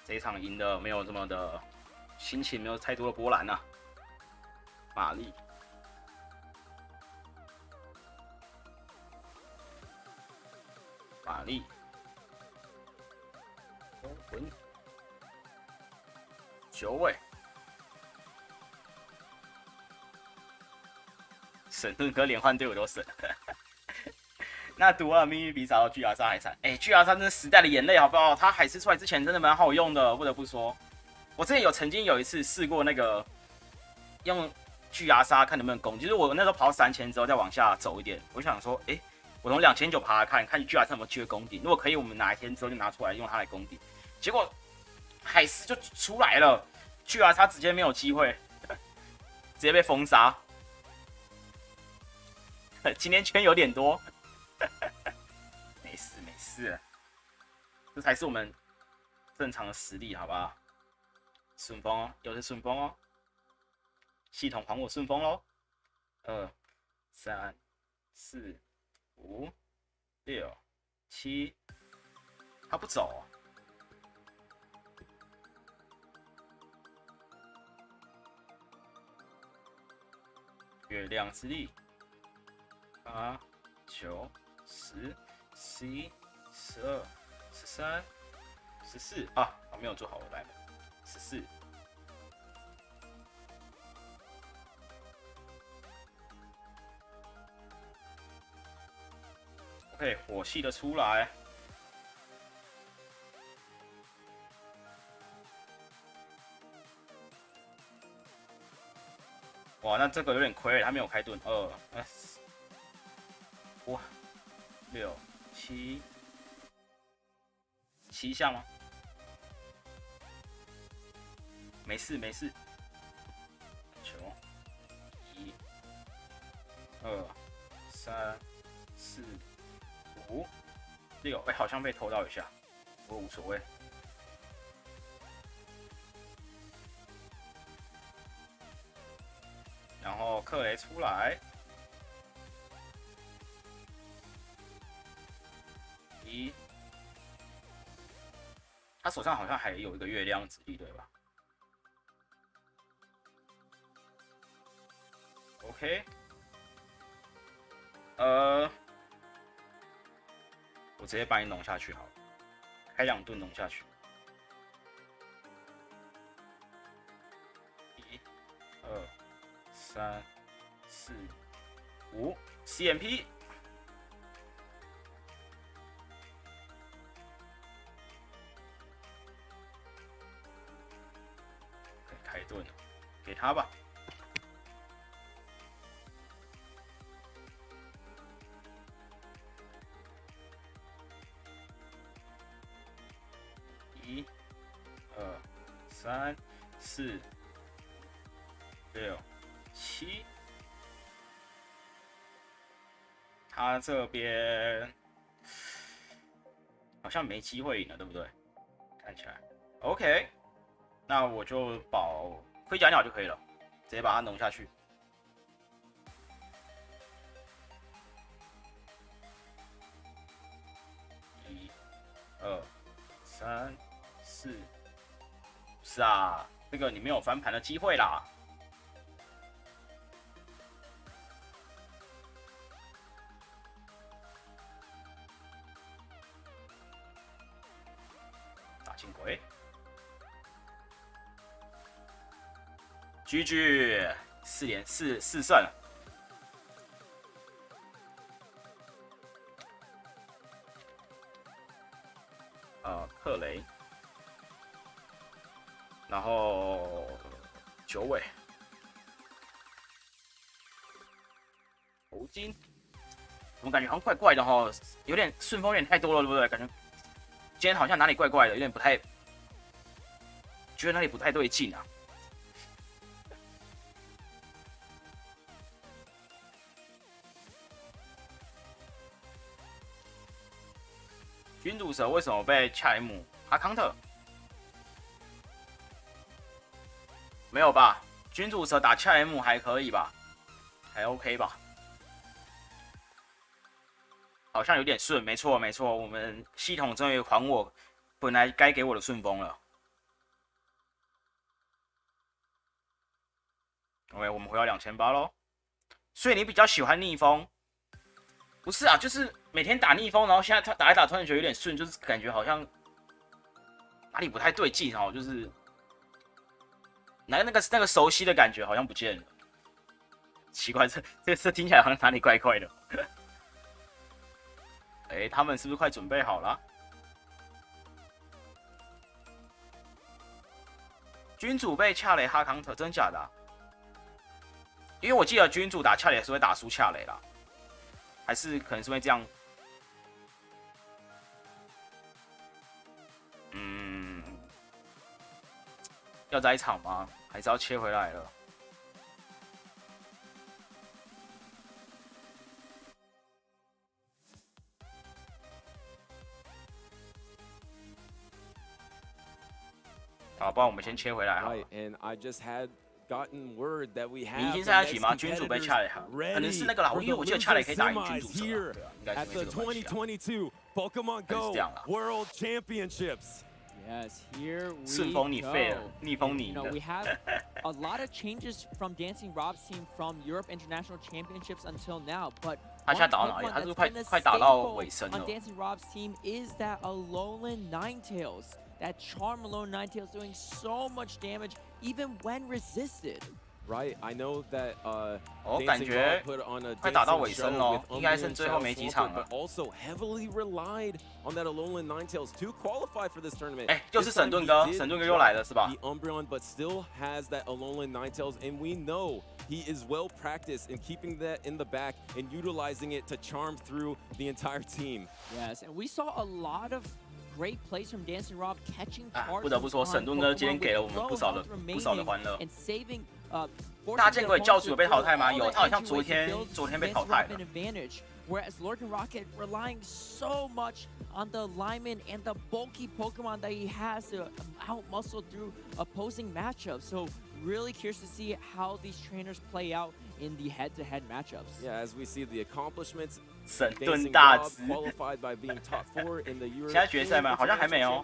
这一场赢的没有这么的心情，没有太多的波澜啊。玛丽。 玛丽，魂，9位，神盾哥连换队伍都省。那毒二命运比找到巨牙鲨还惨，巨牙鲨真是时代的眼泪，好不好？它海狮出来之前真的蛮好用的，不得不说。我之前曾经有一次试过那个用巨牙鲨看能不能攻，就是我那时候跑到3000之后再往下走一点，我想说，我从2900爬看巨牙鲨有没有机会攻顶，如果可以，我们哪一天之后就拿出来用它来攻顶。结果海狮就出来了，巨牙鲨直接没有机会，直接被封杀。今天圈有点多，没事没事，这才是我们正常的实力，好不好？顺风哦，又是顺风哦，系统还我顺风喽！2、3、4、5、6、7，他不走、哦。月亮之力，8、9、10、11、12、13、14啊！我没有做好，我来了，14。OK， 火系的出来。哇，那这个有点亏，他没有开盾。2、5、6、7， 7项吗？没事没事。9、1、2、3、4、5、6，好像被偷到一下，不过无所谓。然后克雷出来，1，他手上好像还有一个月亮之力，对吧 ？OK， 我直接把你弄下去好了，开2盾弄下去。1、2、3、4、5 ，CMP， 开盾，给他吧。1、2、3、4、6、7，他这边好像没机会赢了，对不对？看起来 OK， 那我就保盔甲鸟就可以了，直接把它弄下去。1、2、3、4，是啊，这个你没有翻盘的机会啦。大金鬼 ，GG， 4胜。克雷，然后9尾，头巾，我感觉好像怪怪的哈，有点顺风有点太多了，对不对？感觉今天好像哪里怪怪的，有点不太，觉得哪里不太对劲啊。君主蛇为什么被恰 M 哈康特？没有吧？君主蛇打恰 M 还可以吧？还 OK 吧？好像有点顺，没错没错，我们系统终于还我本来该给我的顺风了。OK， 我们回到2800咯。所以你比较喜欢逆风？不是啊，就是每天打逆风，然后现在他打一打突然觉得有点顺，就是感觉好像哪里不太对劲哦，就是那个熟悉的感觉好像不见了。奇怪，这听起来好像哪里怪怪的。他们是不是快准备好了？君主被恰雷哈康特，真假的、啊？因为我记得君主打恰雷是会打输恰雷啦，还是可能是会这样。要再一场吗？还是要切回来了？好，不然我们先切回来好了。明星赛局吗？君主被恰雷好，可能是那个啦，因为我记得恰雷可以打赢君主者，对啊，应该是因为这个关系啊。 Pokémon Go World Championships. Yes, here we 顺风你废了，逆风你 You know, we have a lot of changes from DancingRob's team from Europe International Championships until now, but 他现在打到哪里？他是快打到尾声了。On DancingRob's team is that Alolan Ninetales. That Charm Alolan Ninetales doing so much damage even when resisted. Right, I know that 感觉 put on a 快打到尾声了，应该剩最后没几场了。 But also heavily relied on that Alolan Ninetales to qualify for this tournament. 哎，就是神盾哥，神盾哥又来了是吧 The Umbreon, but still has that Alolan Ninetales, and we know he is well practiced in keeping that in the back and utilizing it to charm through the entire team. Yes, and we saw a lot of great plays from DancingRob catching charges. 不得不说，神盾哥今天给了我们不少的欢乐。 And saving 大剑鬼教主有被淘汰吗？有，他好像昨天被淘汰了。 Whereas LurganRocket relying so much on the lineman and the bulky Pokemon that he has to out-muscle through opposing matchups. So really curious to see how these trainers play out in the head-to-head matchups. Yeah, as we see the accomplishments. 神盾大直。 qualified by being top 4 in the European 现在决赛吗？好像还没哦，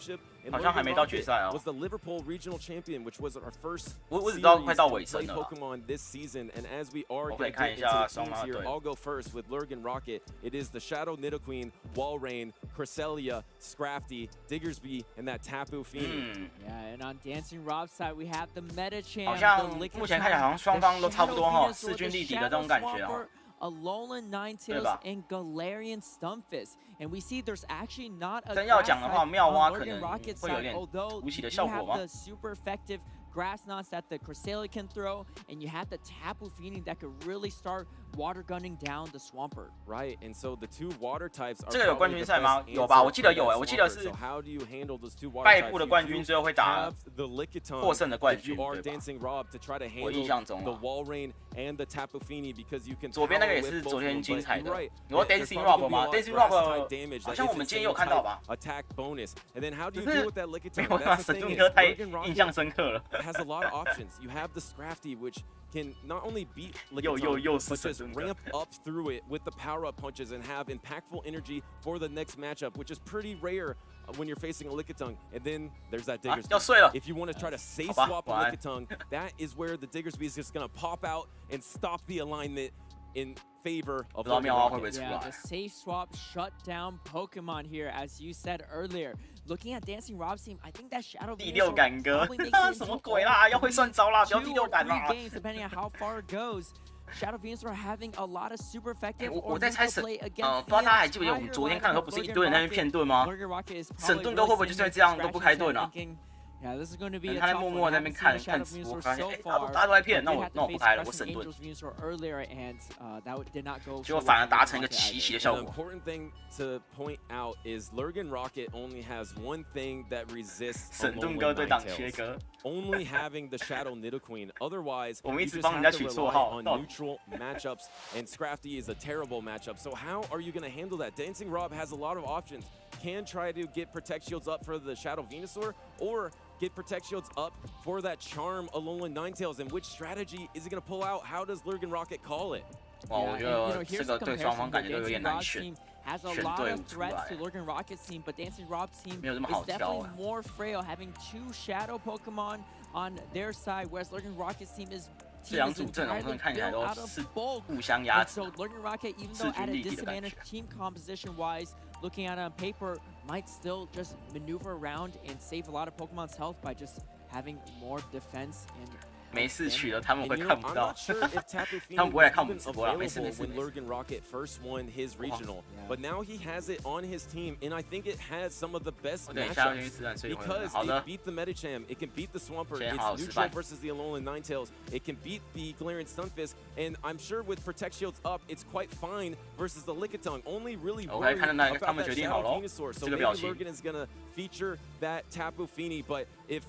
好像还没到决赛哦。 Was the Liverpool regional champion, which was our first 我只知道快到尾声了。 Pokemon this season, and as we are 我可以 getting 看一 into 下 the 双 teams 马 here, 队。 I'll go first with LurganRocket. It is the Shadow Nidoqueen, Walrein, Cresselia, Scrafty, Diggersby, and that Tapu Fini. Yeah, and on DancingRob's side, we have the Meta Champ. 好像目前看起来好像双方都差不多哈，势均力敌的这种感觉哈。 Alolan Ninetales and Galarian Stunfisk, and we see there's actually not a 真要讲的话，妙蛙可能 LurganRocket 会有 side, 点 although 凸起的 you 效果 have 吗？ the super effective grass knots that the Cresselia can throw, and you have the Tapu Fini that could really start water gunning down the Swampert. Right, and so the two water types are 这个有冠军赛吗？有吧，我记得有哎，我记得是 So how do you handle those two water 败 types? 部的冠军最后会打 the Lickitung 获胜的冠 if 军， you are 对吧？ DancingRob to try to 我印 handle 象中 the 啊， Walrein and the Tapu Fini because you can 左边那个也 power 是 whip both 昨 of 天 them, 精 but 彩 you're 的。 right. 你说 There's DancingRob probably 吗 gonna be a lot of ？DancingRob grass-type damage 好 that 像我 isn't 们今天 seeing 有看到 type 吧？ attack bonus. And then how do 只 you 是 deal with that 没 Lickitung? 有把 That's the 神 thing 盾 is 哥太 LurganRocket 印象深刻了。 has a lot of options. You have the Scrafty, which can not only beat 又 Lickitung, 是 but 神 just 盾哥。 ramp up through it with the power-up punches and have impactful energy for the next matchup, which is pretty rare when you're facing a Lickitung. And then there's that 要 Diggersby. 睡了。 If you want to try to safe 好吧， swap a 晚安。 Lickitung, that is where the Diggersby is just going to pop out and stop the alignment in favor of 不知道妙蛙会不 LurganRocket. 会出 Yeah, 来 the？ safe swap shut down Pokemon here, as you said earlier. Looking at DancingRob's team, I think that Shadow 第六 Venusaur 感哥 probably makes it 什么 into 鬼啦？要会算招啦，不要 2第 or 六感 3啦！ games, depending on how far it goes. Shadow Venusaur having a lot of super effective 我 or 在猜 neutral 神 play against 不知道 the 大家还记不记得我们 entire 昨天看的时候，不是一堆人在那边 lineup 骗盾吗？ ？LurganRocket is 神 probably 盾哥会不会 really 就是会 sitting 这样 here 都不开盾 scratching 啊？ his head thinking, Yeah, this is going to be a 他在 tough 默 one. 默 I 在那边 haven't 看 seen 看 Shadow 直播， Venusaur 发现 so 哎， far. 大家都在骗， They 那我 had 那 to 我不 face 开了，我 Crescent 神盾。 Angels Venusaur earlier, and that did not go. 结果反而达成一个 so well for 奇袭的 LurganRocket 效 An 果。 important thing to point out is LurganRocket only has one thing that resists 神盾 Alolan 哥对挡切 Ninetales. 割， Only having the Shadow Nidoqueen. Otherwise, 我们一 you 直 just 帮人 have 家 to 取 rely 绰号， on 到底 neutral matchups, and Scrafty is a terrible matchup. So how are you going to handle that? DancingRob has a lot of options. Can try to get Protect Shields up for the Shadow Venusaur, or get Protect Shields up for that Charm Alolan Ninetales. And which strategy is he going to pull out? How does LurganRocket call it? 哇，我 Yeah, 觉 and, you 得 know, 这 here's 个 the 对双方 comparison. 感觉都有 The 点难 DancingRob's 选。 team has a 选 lot 队 of 伍出 threats 来 to LurganRocket's team, but DancingRob's team 没有这么 is 好挑 definitely 啊。 more frail, having 2 Shadow Pokemon on their side, whereas LurganRocket's team is 这两 team is 组阵容真 entirely 的看起来 built 都 out of 是 bulk. 互相压 And 制 so。LurganRocket, even 势 though 均 at a 力敌的感 disadvantage 觉。 team composition-wise, looking at it on paper, might still just maneuver around and save a lot of Pokemon's health by just having more defense and 没事取了，他们 And 会 you 看 know, 不 I'm 到 not。sure if Tapu 他们 Fini 不会来 was 看我们 even 直播啦，没事 available 没事 when 没事。 LurganRocket first won his regional, but now he has it on his team, and I think it has some of the best 我等一下去 matchups 吃饭，所以 because 好 it 的， beat the Medicham, it can beat the Swampert, 先好好 it's 吃 neutral 饭。 versus the Alolan Ninetales, it can beat the Galarian Stunfisk, and I'm sure with Protect Shields up, it's quite fine versus the Lickitung. Only really OK， 看 worried 到他 about 们 that 决定好 Shadow 喽， Venusaur, so 这个 maybe 表情。 Lurgan is gonna feature that Tapu Fini, but if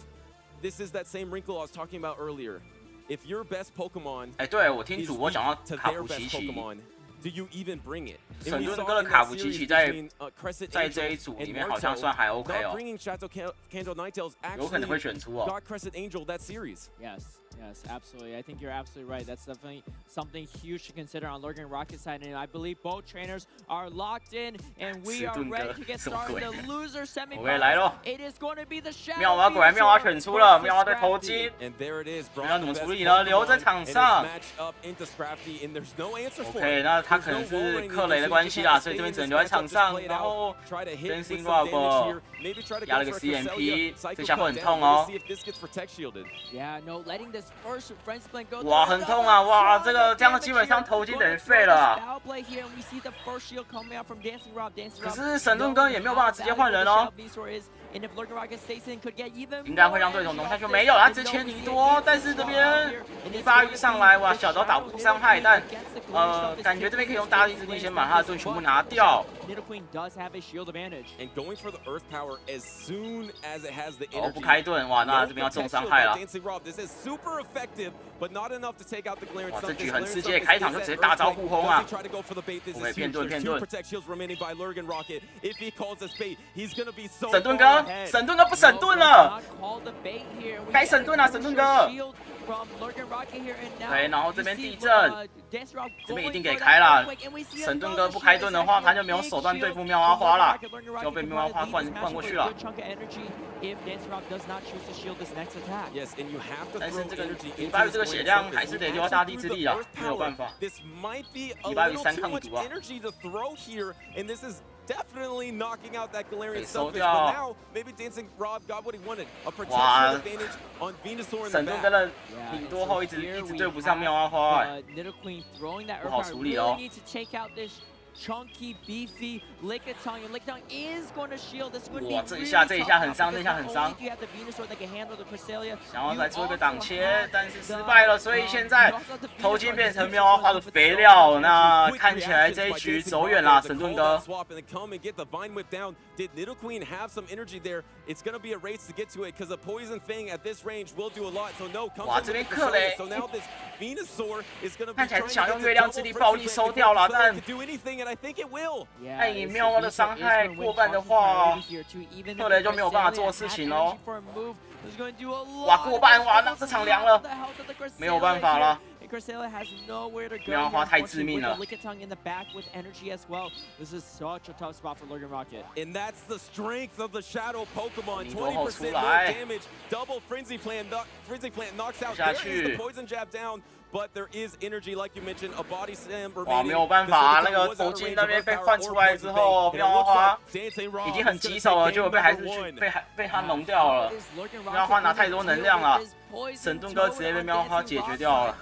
this is that same wrinkle I was talking about earlier, if your best Pokemon 哎，对我听 is 主播讲到 weak to 卡 their 普奇 best 奇， Pokemon, do you even bring it? 神 And we 盾 saw 哥的 in 卡 that 普奇 series 奇在 between, Crescent 在这 Angel 一组里 and 面好像 Marto, 算还 OK not 哦， bringing Shadow Candle Ninetales 有可能会 actually 选出哦。 got Crescent Angel that series. Yes, absolutely. I think you're absolutely right. That's definitely something huge to consider on LurganRocket side, and I believe both trainers are locked in, and we are ready to get started. The loser OK，来 semifinals. 咯， It is going to be the Shadow 妙蛙果然妙蛙 Venusaur 选出了， versus 妙蛙在投 Scrafty. 击， And there it is, 不知 brought 道 the 怎么 best 处理呢？留在 Pokemon 场 and it's 上。 matched up into Scrafty, and there's no answer for OK， it. 那他 There's 可 no 能是 wallring, 克 you 雷 can 的 see 关 you 系 just 啦， have to 所以 stay 这 in 边只能 this 留在 matchup, 场 just 上， play it 然 out, 后 try to hit with some damage DancingRob here. Maybe try to 压 go 了个 for a Cresselia. CMP， Psycho 这下会 cut 很 down. 痛 Let's 哦 see。if this gets protect shielded. Yeah, no, letting this first friend split go. 哇，很痛啊！哇，这个这样基本上投金等于废了啊。 Foul play here, and we see the first shield coming out from DancingRob. 可是神盾哥也没有办法直接换人哦。 And if LurganRocket stays in, could get even 应该会让对手农下去，没有，他只牵尼多，但是这边泥巴鱼上来，哇，小刀打不出伤害，但感觉这边可以用大力之力先把他的盾全部拿掉。 Nidoqueen does have a shield advantage. And going for the Earth Power as soon as it has the 哦，不 energy. 开盾，哇，那这边要重伤害了。 DancingRob, this is super effective, but not enough to take out the Galarian 哇，这 Stunfisk. 局很 Galarian 刺激， Stunfisk 开场 is 就 at 直接大招 Earth 互 Bait. 轰 Does 啊 he try to go for the bait? This OK， is 骗 huge. 盾 There's 骗 two 盾。 protect shields remaining by LurganRocket. If he calls this bait, he's gonna be so 神盾 far 哥， ahead. 神盾哥不神盾了， 该该神盾啊，神盾哥。 对，然后这边地震，这边一定给开了。神盾哥不开盾的话，他就没有手段对付妙蛙花了，就被妙蛙花灌过去了。 Yes, and you have to 但是 throw 这个 energy 泥 into 巴鱼 this 这个血 Galarian 量 Stunfisk. 还是得 You 留 have 大 to 地 do 之 the 力啊， Earth 没有 Power. 办法。 This might be a 泥巴鱼 little 3 too 抗 much 毒啊。 energy to throw here, and this is definitely knocking out that Galarian 被收 Stunfisk. 掉。 But now, maybe DancingRob got what he wanted. A 哇 protection advantage on Venusaur in the 神盾 back. 哥的顶多后一直对不上妙蛙花，哎， Nidoqueen throwing that 不 Earth 好 Power 处理 really 哦。 needs to take out this chunky, beefy Lickitung, and Lickitung is going to shield. This is going to be 哇，这一 really 下这一下 tough 很伤， because 这一下 not 很 only 伤。 do you have the Venusaur that can handle the Cresselia, 想要再做一个 you 挡 also 切， have 但是失 the, 败了，所以现在 you also have the 头 Venusaur 巾变成 that 妙蛙花的 can 肥 shield 料， with 那 Quick 看起来 reactions 这一 by 局 DancingRob 走远啦， to 神 call 盾 that 哥。 swap and then come and get the Vine Whip down. Did Nidoqueen have some energy there? It's going to be a race to get to it because a Poison Fang at this range will do a lot. So no, comes 哇， in 这 with 边 the 克雷 Cresselia. So now this Venusaur is going to be 看起来 trying 是 to 想 get 用 the 月亮 double 之力 Frenzy 暴力 Plant 收 before 掉了， Cresselia 但 could do anything, and I think it will. 但以妙蛙的伤害过半的话，克雷就没有办法做事情喽。哇，过半，哇，那这场凉了，没有办法了。 妙蛙花太致命了。 This is such a tough spot for LurganRocket. And that's the strength of the Shadow Pokemon. 你多后 20% 出 more 来。 damage. Double Frenzy Plant knocks out. 下 There is 去。 the Poison Jab down. But there is energy, like you mentioned, a body slam 哇， remaining. 没有办法，那个头巾那边被换出来之后，妙蛙花已经很棘手了，结果还是被他弄掉了。妙蛙花拿太多能量了，神盾哥直接被妙蛙花解决掉了。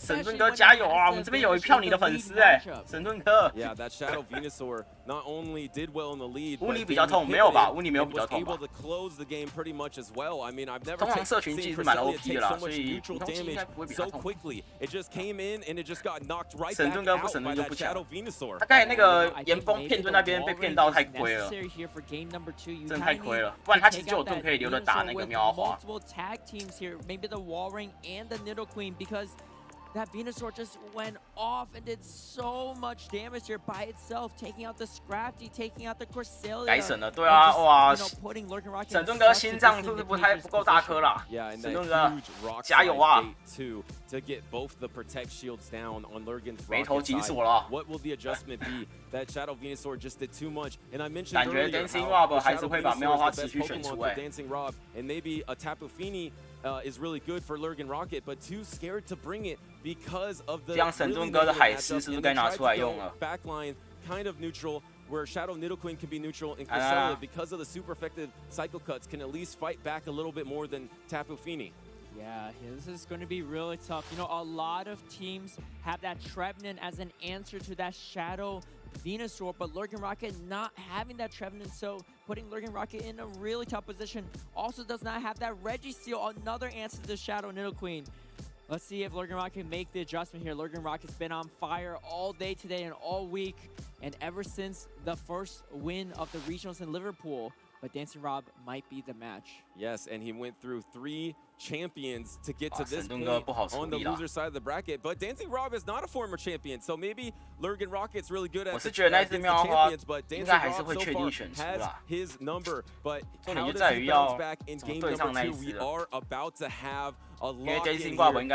神盾哥加油啊！我们这边有一票你的粉丝哎，神盾哥。Yeah, that Shadow Venusaur not only did well in the lead, 乌尼比较痛，没有吧？乌尼没有比较痛吧？ able to close the game pretty much as well. I mean, I've never 通常社群 seen 技是蛮 Cresselia OP 的 take 啦， so 所 much 以 neutral 普通期应该 damage 不会比他 so 痛。 quickly. It just came in and it just got knocked right 神 back 盾哥 out 不神 by 盾就 that 不强。 Shadow Venusaur. 他刚才那个岩崩片盾那边被骗到太亏了，真太亏了。不然他其实就有盾可以留着打那个妙蛙花。 That Venusaur just went off and did so much damage here by itself, taking out the Scrafty, taking out the Cresselia. 该神了，对啊，哇， putting LurganRocket 神盾哥心脏是不是不够大颗啦？ Yeah, and 神 that 盾哥 huge rock 加油啊！ too to get both the protect shields down on Lurgan's 眉头 rocket 紧 side. 锁了。 What will the adjustment be? That Shadow Venusaur just did too much. And I mentioned 感觉 earlier DancingRob how the 还是 Shadow 会把 Venusaur 妙蛙花 is the 持 best 续选 Pokemon 出 for 哎。 DancingRob, and maybe a Tapu Fini is really good for LurganRocket, but too scared to bring it because of the 这样神盾哥的海狮是不是该拿出来用了？ backline kind of neutral. where Shadow Nidoqueen can be neutral and Cresselia, because of the super effective cycle cuts, can at least fight back a little bit more than Tapu Fini. Yeah, this is going to be really tough. You know, a lot of teams have that Trevenant as an answer to that Shadow Venusaur, but LurganRocket not having that Trevenant, so putting LurganRocket in a really tough position. Also does not have that Registeel, another answer to Shadow Nidoqueen. Let's see if LurganRocket can make the adjustment here. LurganRocket's been on fire all day today and all week, and ever since the first win of the regionals in Liverpool. But DancingRob might be the match. Yes, and he went through 3 champions to get to this point on the loser side of the bracket. But DancingRob is not a former champion, so maybe LurganRocket's really good at the champions, but DancingRob so far has his number. But how does he bounce back in game number 2? We are about to have a lock in here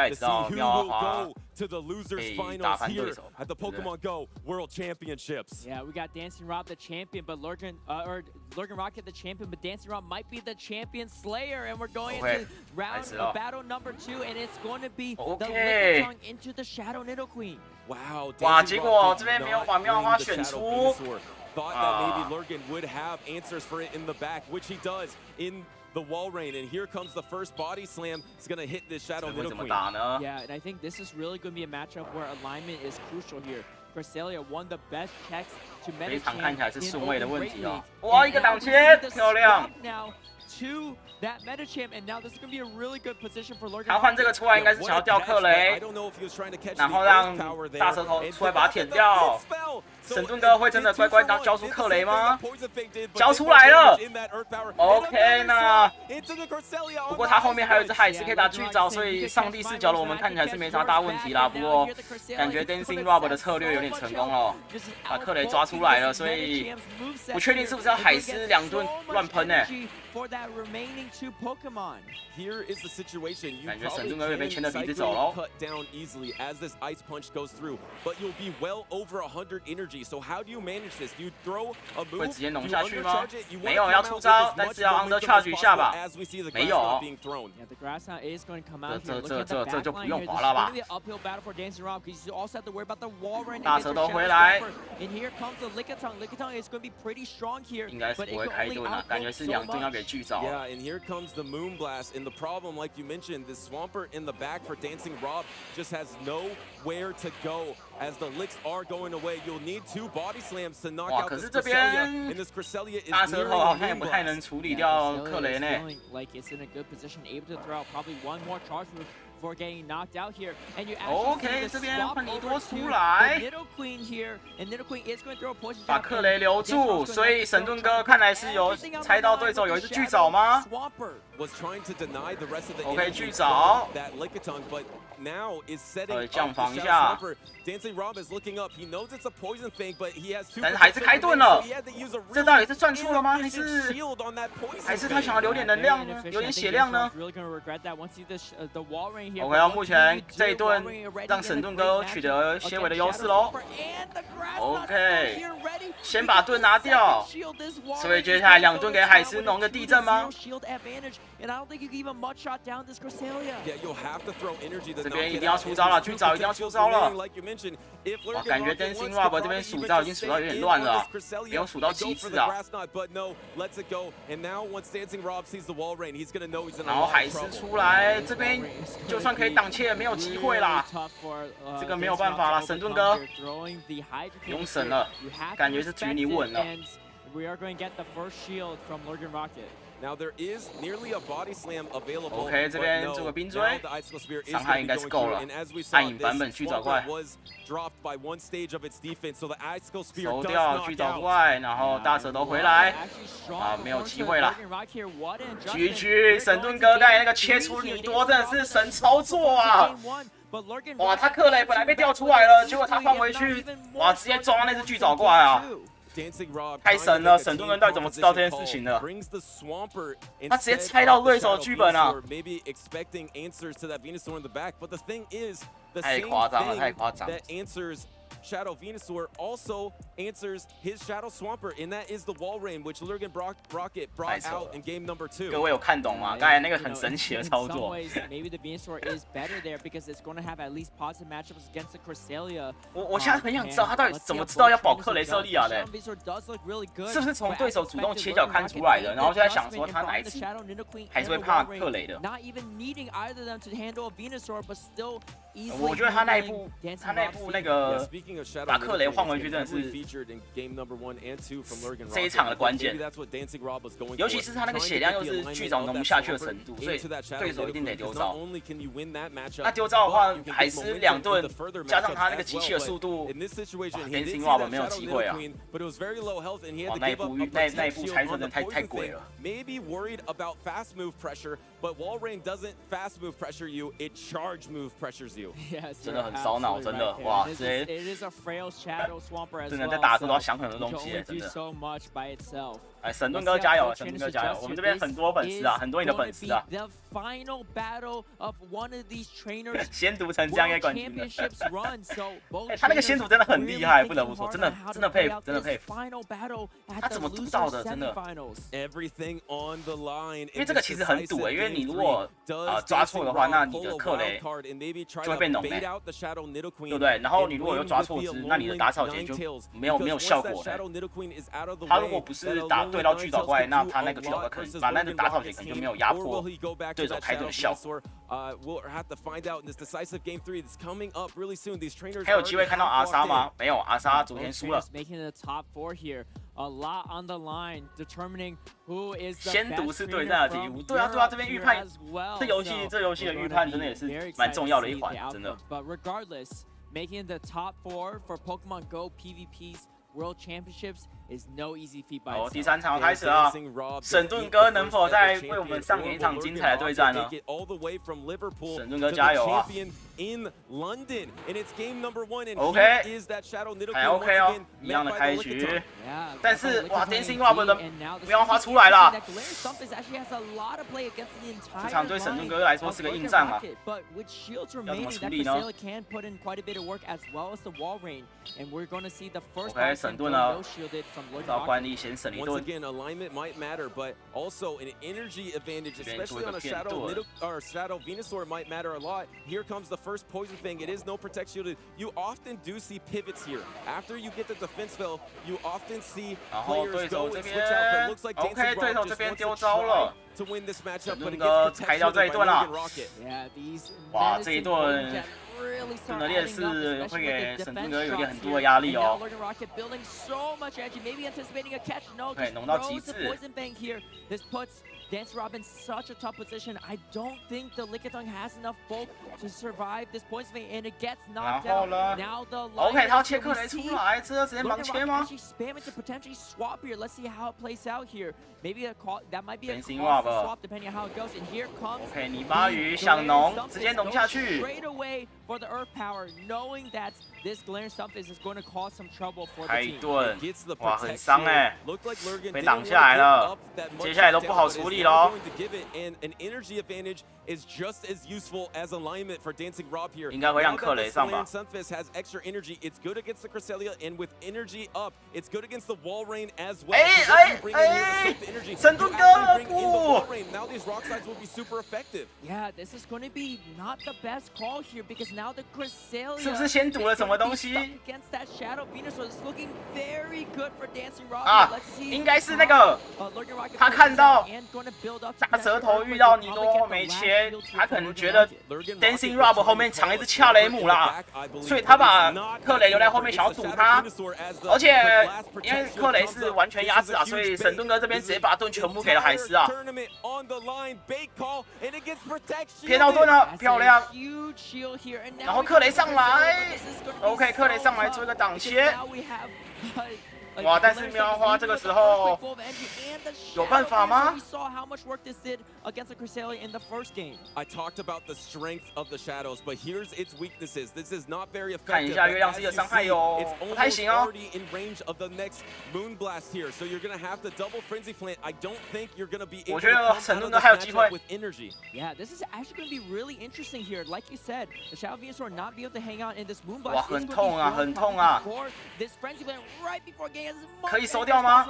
to see who will go to the losers finals here at the Pokemon Go World Championships. Yeah, we got DancingRob the champion, but LurganRocket the champion, but DancingRob might be the champion slayer, and we're going into round battle number 2, and it's going to be the Lickitung into the Shadow Nidoqueen. Wow, 哇，结果这边没有把妙花选出。 Thought that maybe Lurgan would have answers for it in the back, which he does in the wall rain. And here comes the first body slam. It's going to hit this Shadow Nidoqueen. Yeah, and I think this is really going to be a matchup where alignment is crucial here. Cresselia, one of the best checks to Medicham in 哇，一个挡切，漂亮。 Now to that Medicham, and now this is going to be a really good position for Lurgan. 他换这个出来应该是想要吊克雷，然后让大舌头出来把它舔掉。神盾哥会真的乖乖交出克雷吗？交出来了。OK 那，不过他后面还有一只海狮可以打巨藻，所以上帝视角的我们看起来是没啥大问题啦。不过感觉 DancingRob 的策略有点成功了，把克雷抓出来了，所以不确定是不是要海狮2顿乱喷呢？ For that remaining 2 Pokemon. Here is the situation. You probably can cut down easily as this Ice Punch goes through, but you'll be well over 100 energy. So how do you manage this? Do you throw a move? 会直接弄下去吗？没有，要出招，但是要 undercharge 一下吧。没有。Yeah, the grass knot is going to come out 这就不用滑了吧？ uphill battle for DancingRob because you also have to worry about the wall run. 大舌头回来。 And here comes the Lickitung. Lickitung is going to be pretty strong here. 应该是不会开盾啊，感觉是2盾要给巨藻。 Yeah, and here comes the Moonblast. And the problem, like you mentioned, the Swampert in the back for DancingRob just has nowhere to go. As the licks are going away, you'll need 2 body slams to knock out this Cresselia. And this Cresselia is nearing Moonblast. Like it's in a good position, able to throw out probably 1 more charge move before getting knocked out here. And you actually see the swap over to Nidoqueen here, and Nidoqueen is going to throw a poison. 把克雷留住，所以神盾哥看来是有猜到对手有一只巨藻吗 ？was trying to deny the rest of the OK 巨藻 that Lickitung, but now is setting up 降防一下。 DancingRob is looking up. He knows it's a poison thing, but he has 2. 但是还是开盾了。这到底是算错了吗？还是他想要留点能量呢？有点血量呢 ？OK， 目前这一盾让神盾哥取得些微的优势喽。OK， 先把盾拿掉，所以接下来2盾给海狮弄个地震吗？ 这边一定要出招了，巨藻一定要出招了。哇，感觉 DancingRob 这边数招已经数到有点乱了，没有数到7次啊。然后海狮出来，这边就算可以挡切，没有机会啦。这个没有办法啦，神盾哥不用省了，感觉是局你稳了。 Now there is nearly a body slam available. OK， 这边做个冰锥，伤害应该是够了。暗影版本巨藻怪，收掉巨藻怪，然后大舌头回来，啊，没有机会了。GG， 神盾哥刚才那个切出米多真的是神操作啊！哇，他克雷本来被调出来了，结果他放回去，哇，直接撞到那只巨藻怪啊！ 太神了！神盾哥到底怎么知道这件事情的？他直接猜到对手的剧本啊！太夸张了，太夸张了！ Shadow Venusaur also answers his Shadow Swamper, and that is the wall rain, which LurganRocket brought out in game number 2. 各位有看懂吗？刚才那个很神奇的操作。Maybe the Venusaur is better there because it's going to have at least positive matchups against the Cresselia. 我现在很想知道他到底怎么知道要保克雷瑟利亚的，是不是从对手主动切角看出来的？然后就在想说他哪一次还是会怕克雷的。我觉得他那一步那个把克雷换回去真的是这一场的关键，尤其是他那个血量又是巨藻浓不下去的程度，所以对手一定得丢招。那丢招的话，海狮2盾加上他那个机器的速度，DancingRob没有机会啊！哇，那一步猜测真的太鬼了。Maybe worried about fast move pressure, but wall rain doesn't fast move pressure you; it charge move pressures you. 真的很烧脑，真的哇！这真的在打的时候都要想很多东西，真的。哎，神盾哥加油，神盾哥加油！我们这边很多粉丝啊，很多你的粉丝啊。先读成这样应该冠军的。哎，他那个先读真的很厉害，不得不说，真的佩服，真的佩服。他怎么读到的？真的。因为这个其实很赌哎，因为你如果抓错的话，那你的克雷就会被浓哎，对不对？然后你如果又抓错枝，那你的打草节就没有效果了。他如果不是对到巨藻怪，那他那个巨藻怪可能把那个打草节可能就没有压迫对手开盾的效果。还有机会看到阿莎吗？没有，阿莎昨天输了。先读是对战的第一步，对啊，这边预判，这游戏的预判真的也是蛮重要的一环，真的。Making the top 4 for Pokemon Go PvP's World Championships is no easy feat by itself. 第3场要开始了，沈顿哥能否再为我们上演一场精彩的对战呢？沈顿哥加油啊 ！OK， 还 OK 哦，一样的开局。但是哇 ，DancingRob 的棉花出来了，这场对沈顿哥来说是个硬仗啊，要怎么处理呢 ？OK， 沈顿呢？照惯例先省一顿。Again, alignment might matter, but also an energy advantage, especially on a Shadow Venusaur, might matter a lot. Here comes the first Poison Fang. It is no Protect shielded. You often do see pivots here. After you get the defense spell, you often see players go and switch out. But it looks like DancingRob just wants to try to win this matchup, but it gets protected by LurganRocket. Yeah, 哇，这一顿。盾的劣势会给沈顿哥有点很多的压力哦。对，弄到极致。DancingRob in such a tough position. I don't think the Lickitung has enough bulk to survive this poison fang, and it gets knocked out. Now the OK， 他要切克雷出来，这直接盲切吗 ？Spamming to potentially swap here. Let's see how it plays out here. Maybe that might be a swap depending on how it goes. And here comes OK， 泥巴鱼想浓，直接浓下去。 Straight away for the Earth Power, knowing that this Glaring Stunfisk is going to cause some trouble for the team. 开盾，哇，很伤哎，被挡下来了，接下来都不好处理喽。 An energy advantage is just as useful as alignment for DancingRob here. 应该会让克雷上吧。Sunfisk has extra energy. It's good against the Cresselia, and with energy up, it's good against the wall rain as well. 沈顿哥不 ！Now these rock slides will be super effective. Yeah, this is going to be not the best call here because now the Cresselia 是不是先赌了什么东西 ？Against that Shadow Venusaur, it's looking very good for DancingRob. 啊，应该是那个他看到大舌头遇到尼多没切，他可能觉得 DancingRob 后面藏一只恰雷姆啦，所以他把克雷留在后面想要堵他，而且因为克雷是完全压制啊，所以沈顿哥这边直接把盾全部给了海狮啊，骗到盾了，漂亮。然后克雷上来 ，OK， 克雷上来做一个挡切。哇，但是喵花这个时候有办法吗？ We saw how much work this did against the Cresselia in the first game. I talked about the strength of the shadows, but here's its weaknesses. This is not very effective. 看一下月亮世界的伤害哟，不太行哦。 already in range of the next moon blast here, so you're gonna have to double frenzy flame. I don't think you're gonna be able to come out of this matchup with energy. Yeah, this is actually going to be really interesting here. Like you said, the Shadow Venusaur not be able to hang out in this moon blast. 哇，很痛啊，很痛啊！ This frenzy flame right before game 可以收掉吗？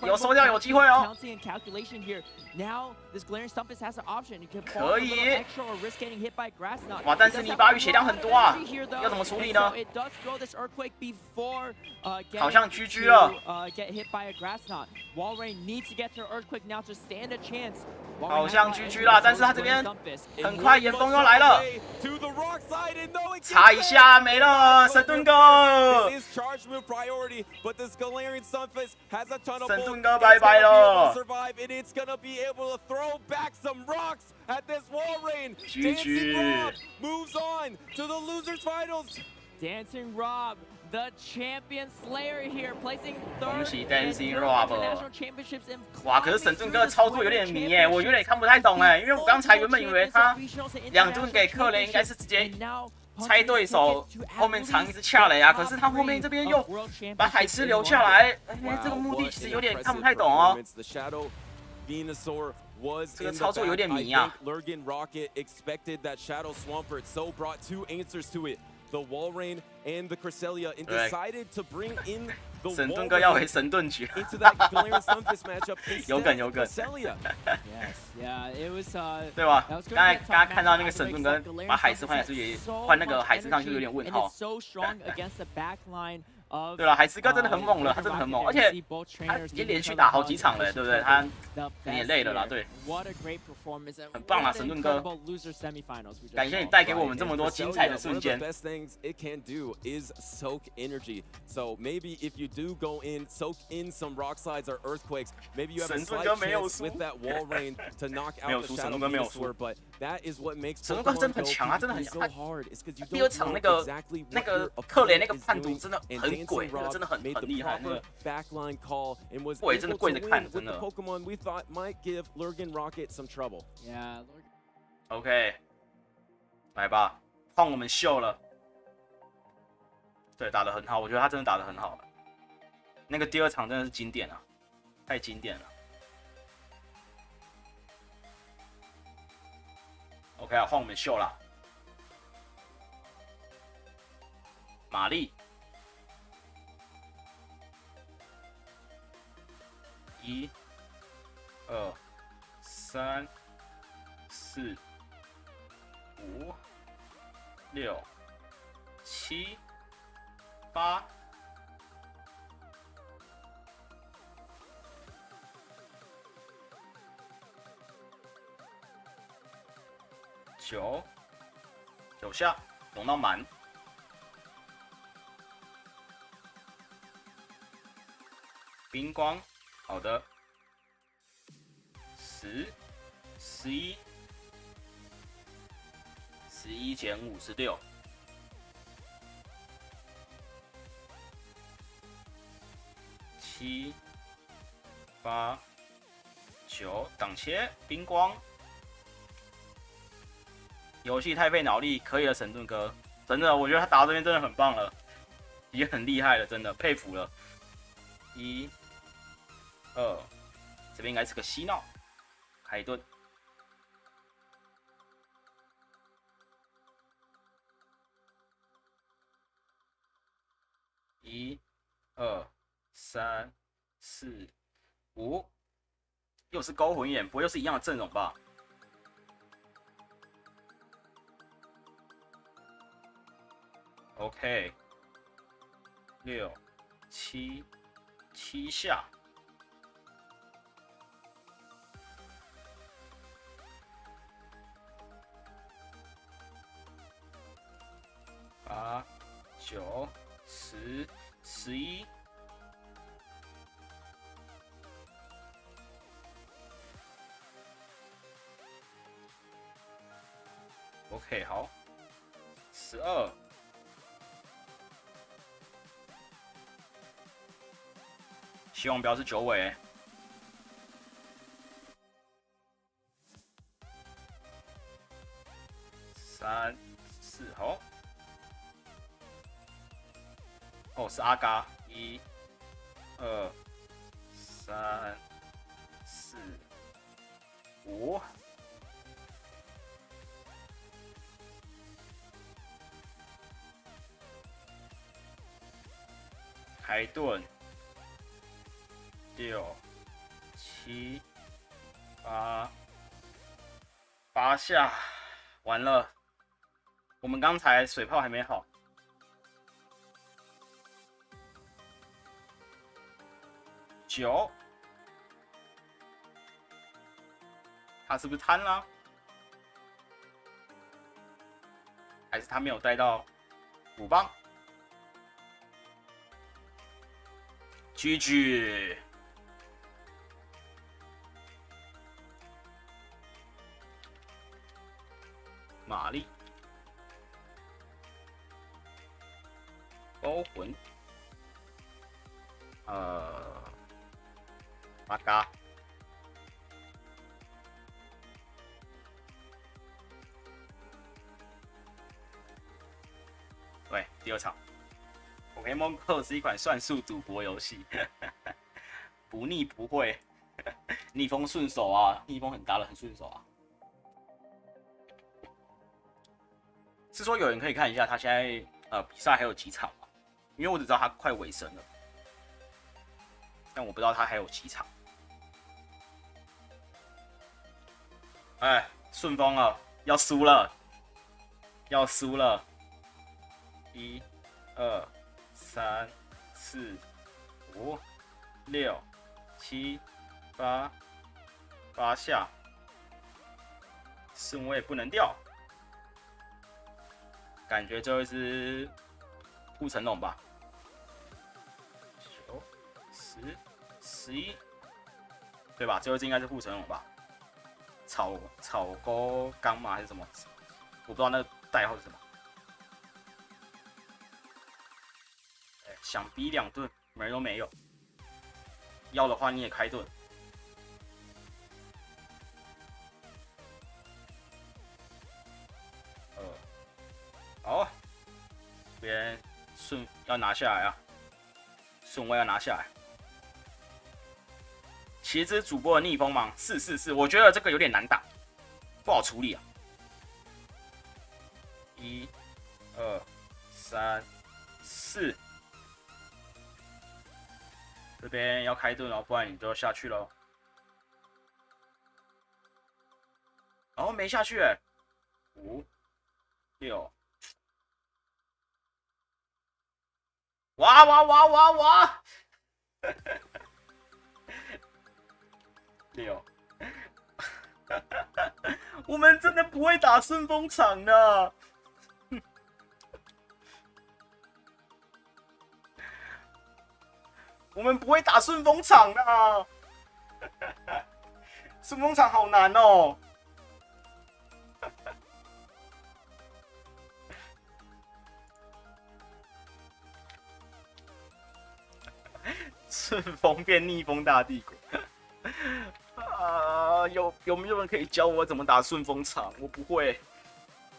有收掉，有机会哦。 Counting and calculation here. Now this glaring Stumpus has an option. You can 可以。 extra or risk getting hit by grass knot. 哇，但是泥巴鱼血量很多啊，要怎么处理呢？ It does throw this earthquake before 好像 GG 了。 get hit by a grass knot. Walrein needs to get to earthquake now to stand a chance. 好像 GG 啦，但是他这边很快岩崩又来了，擦一下没了，神盾哥，神盾哥拜拜了。GG moves on to the losers finals. DancingRob, the champion slayer here, placing third 恭喜 in DancingRob international championships in 哇，可是神盾哥的操作有点迷耶，我有点看不太懂哎，因为我刚才原本以为他2盾给克雷应该是直接猜对手后面藏一只恰雷啊，可是他后面这边又把海狮留下来，哎，这个目的其实有点看不太懂哦。 这个操作有点迷啊。 LurganRocket expected that Shadow Swampert, so brought 2 answers to it. The Walrein and the Cresselia, and decided to bring in the 神盾哥要回神盾局 into that glaring Stunfisk matchup. 有梗有梗。 Yes, yeah, it was. 对吧？刚才看到那个神盾哥把海狮换海狮也换那个海狮上去有点问号。 对了，海狮哥真的很猛了，他真的很猛，而且他也连续打好几场了，对不对？他也累了啦，对。很棒啊，神盾哥！感谢你带给我们这么多精彩的瞬间。So maybe if you do go in, soak in some rock slides or earthquakes, maybe you have a 神盾 slight 哥没有 chance 输 with that wall rain to knock 没有 out 输， the 神 Shadow 盾哥没有输 Venusaur. But that is what makes 神盾哥 Pokémon 真的很 Go 强啊，真的很 compete 强。 so hard. It's because you 第二 don't 场 know 那个 exactly 那 what 个 your 克雷那 opponent 个 is 判读 doing. 真的 And 很鬼，那个 DancingRob 真的很 made the 厉害，那 proper 个 backline call and was 我也真的 able 跪 to 着 win 看， with 真 the 的。 Pokemon we thought might give LurganRocket some trouble. Yeah. OK， 来吧，换我们秀了。对，打得很好，我觉得他真的打得很好。那个第2场真的是经典啊，太经典了。OK 啊，换我们秀了。玛丽，1、2、3、4、5、6、7、8。9下，融到满。冰光，好的。10、11、11减56。7、8、9，挡切，冰光。 游戏太费脑力，可以了，神盾哥，真的，我觉得他打到这边真的很棒了，也很厉害了，真的佩服了。1、2，这边应该是个嬉闹，开盾。1、2、3、4、5，又是勾魂眼，不会又是一样的阵容吧？ OK， 6、7下。8、9、10、11。OK， 好。12。希望不要是9尾、欸。3、4，好。哦，是阿嘎。1、2、3、4、5。开盾。6、7、8下，完了。我们刚才水炮还没好。9，他是不是贪了？还是他没有带到5棒？GG。玛丽，勾魂，阿嘎，对，第2场。Pokémon Go 是一款算术赌博游戏，不逆不会，逆风顺手啊，逆风很大的很顺手啊。是说有人可以看一下他现在比赛还有几场吗？因为我只知道他快尾声了，但我不知道他还有几场。哎，顺风了，要输了，要输了。1、2、3、4、5、6、7、8下，顺位不能掉。感觉最后一只护城龙吧。9、10、11，对吧？最后一只应该是护城龙吧？草沟钢吗？还是什么？我不知道那个代号是什么。想逼2盾，门儿都没有。要的话你也开盾。好，这边顺要拿下来啊，顺位要拿下来。其实主播的逆风芒444，我觉得这个有点难打，不好处理啊。1、2、3、4，这边要开盾了，不然你就要下去喽。哦，没下去哎。5、6。哇！6，我们真的不会打顺风场的。我们不会打顺风场的。顺风场好难哦。顺风变逆风大帝国啊！有没有人可以教我怎么打顺风场？我不会。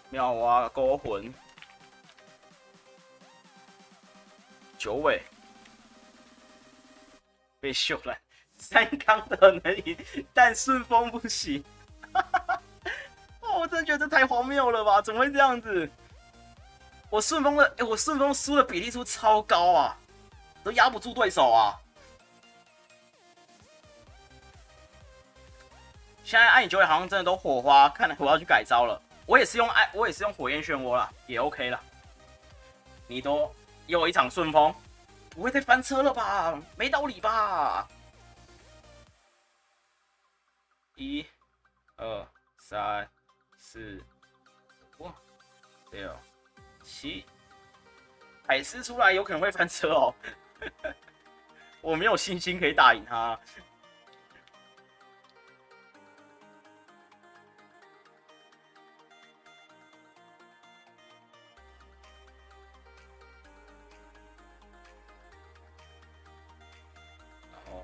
妙蛙勾魂，9尾被秀了，3缸的能赢，但顺风不行。哦，我真的觉得这太荒谬了吧？怎么会这样子？我顺风输的比例数超高啊，都压不住对手啊。现在暗影9尾好像真的都火花，看来我要去改招了。我也是用火焰漩涡啦，也 OK 啦。你都又一场顺风，不会再翻车了吧？没道理吧？1、2、3、4、5、6、7，海狮出来有可能会翻车哦。我没有信心可以打赢他。然后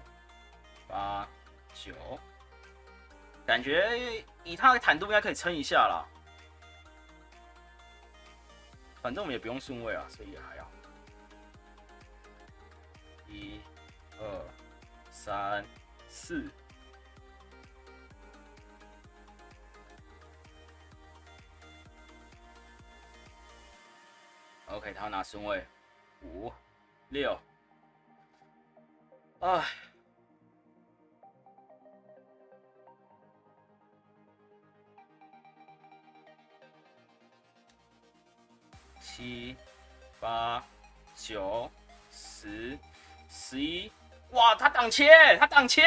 感觉以他的坦度应该可以撑一下啦。反正我们也不用顺位啊，所以也还好。1、2、3、4。OK， 他要拿顺位，5、6。哎。7、8、9、10、11，哇，他挡切，他挡切，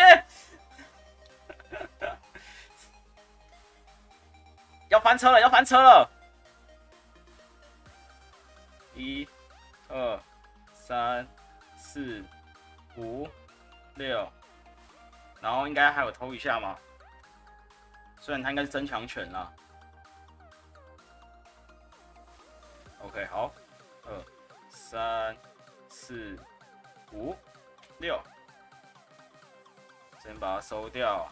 要翻车了，要翻车了！1、2、3、4、5、6，然后应该还有偷一下嘛？虽然他应该是争强权啦。OK， 好，2、3、4、5、6，先把它收掉。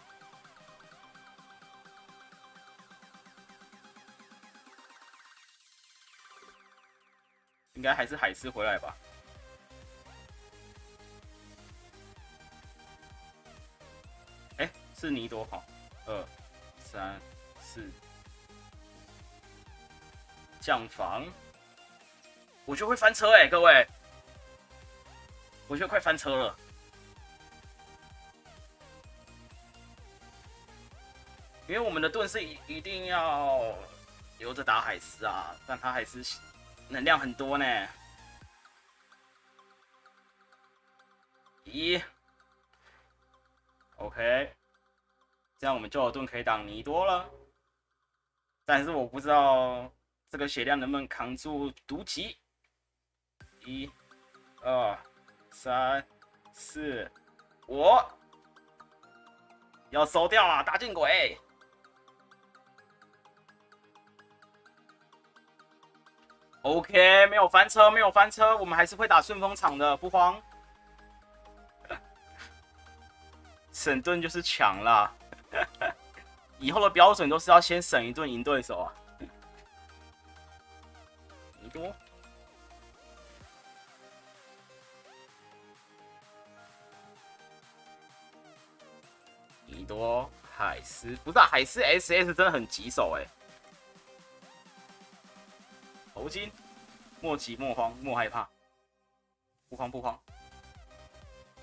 应该还是海狮回来吧？哎，是尼多好，2、3、4，降防。我觉得会翻车哎，各位，我觉得快翻车了。因为我们的盾是一定要留着打海狮啊，但他还是能量很多呢。1 ，OK， 这样我们就有盾可以挡尼多了。但是我不知道这个血量能不能扛住毒击。1、2、3、4、5，要收掉啊！大剑鬼。OK， 没有翻车，没有翻车，我们还是会打顺风场的，不慌。省盾就是强啦，以后的标准都是要先省一盾赢对手啊。尼多。尼多海狮不是啊，海狮 SS 真的很棘手哎。头巾，莫急莫慌莫害怕，不慌不慌。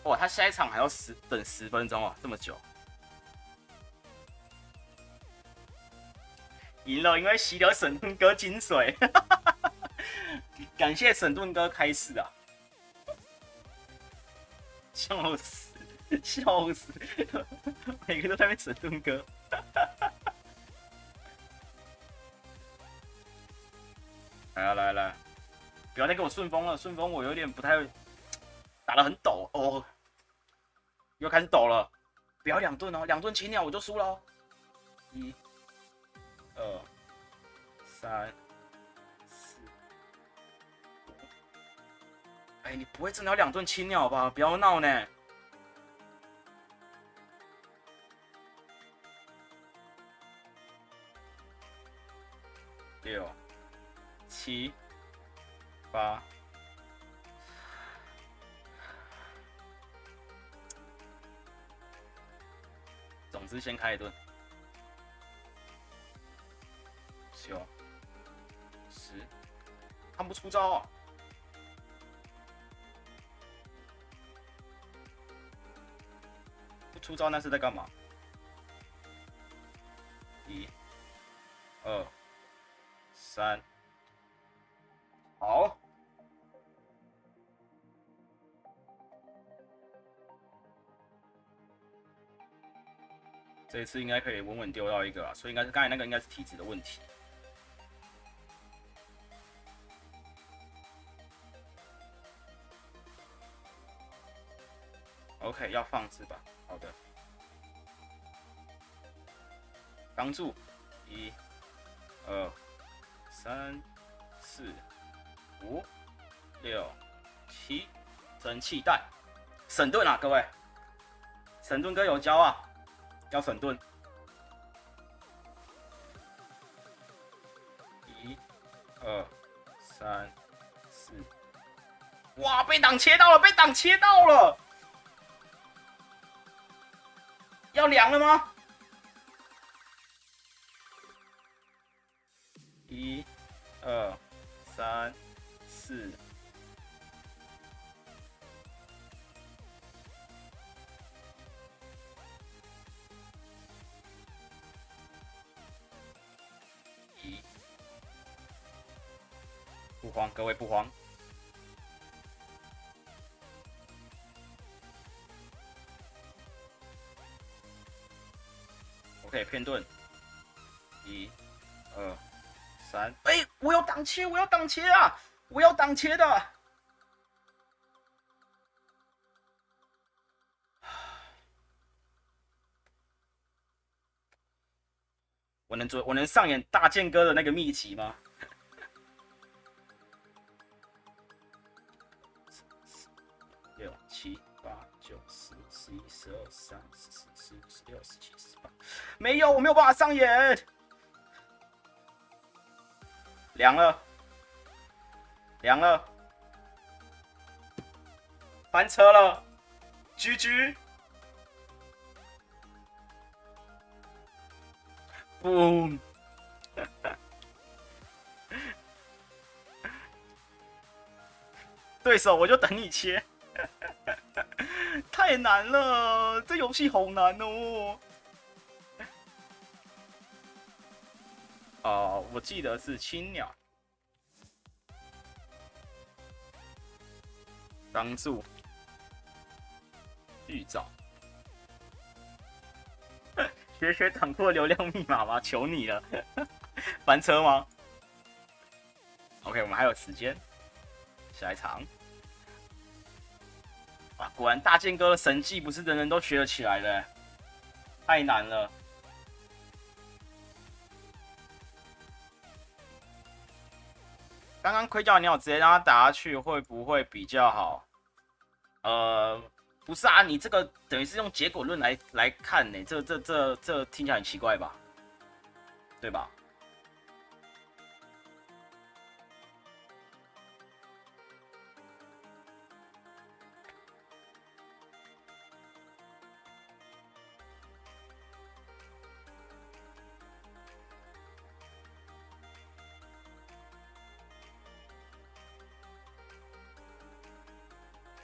哇，他下一场还要等10分钟啊，这么久。赢了，因为吸了沈盾哥精髓。感谢沈盾哥开始啊！笑死，笑死，每个都在那边沈盾哥。来，不要再给我顺风了，顺风我有点不太打得很抖哦，又开始抖了，不要2盾哦，2盾青鸟我就输了哦。1、2、3、4、5，哎，你不会真的要2盾青鸟吧？不要闹呢。6、7、8，总之先开一盾。9、10，看不出招啊！不出招那是在干嘛？1、2、3，好。这一次应该可以稳稳丢到一个啊，所以应该是刚才那个应该是体质的问题。OK， 要放置吧，好的。刚住，1、2、3、4、5、6、7，蒸汽弹，省盾啊，各位，省盾哥有教啊。要省盾二、三、四。哇，被挡切到了，被挡切到了！要凉了吗？一、二、三、四。不慌，各位不慌。OK， 片盾。1、2、3。哎，我要挡切，我要挡切啊！我要挡切的。我能上演大剑哥的那个秘籍吗？6、7、8、9、10、11、12、13、14、15、16、17、18，没有，我没有办法上演。凉了，凉了，翻车了 ，GG。Boom 对手，我就等你切，太难了，这游戏好难哦。我记得是青鸟，当住，预兆。学党库的流量密码吗？求你了，翻车吗 ？OK， 我们还有时间，下一场。哇，果然大剑哥的神技不是人人都学得起来的，太难了。刚刚盔甲鸟直接让他打下去，会不会比较好？不是啊，你这个等于是用结果论来看呢，这听起来很奇怪吧？对吧？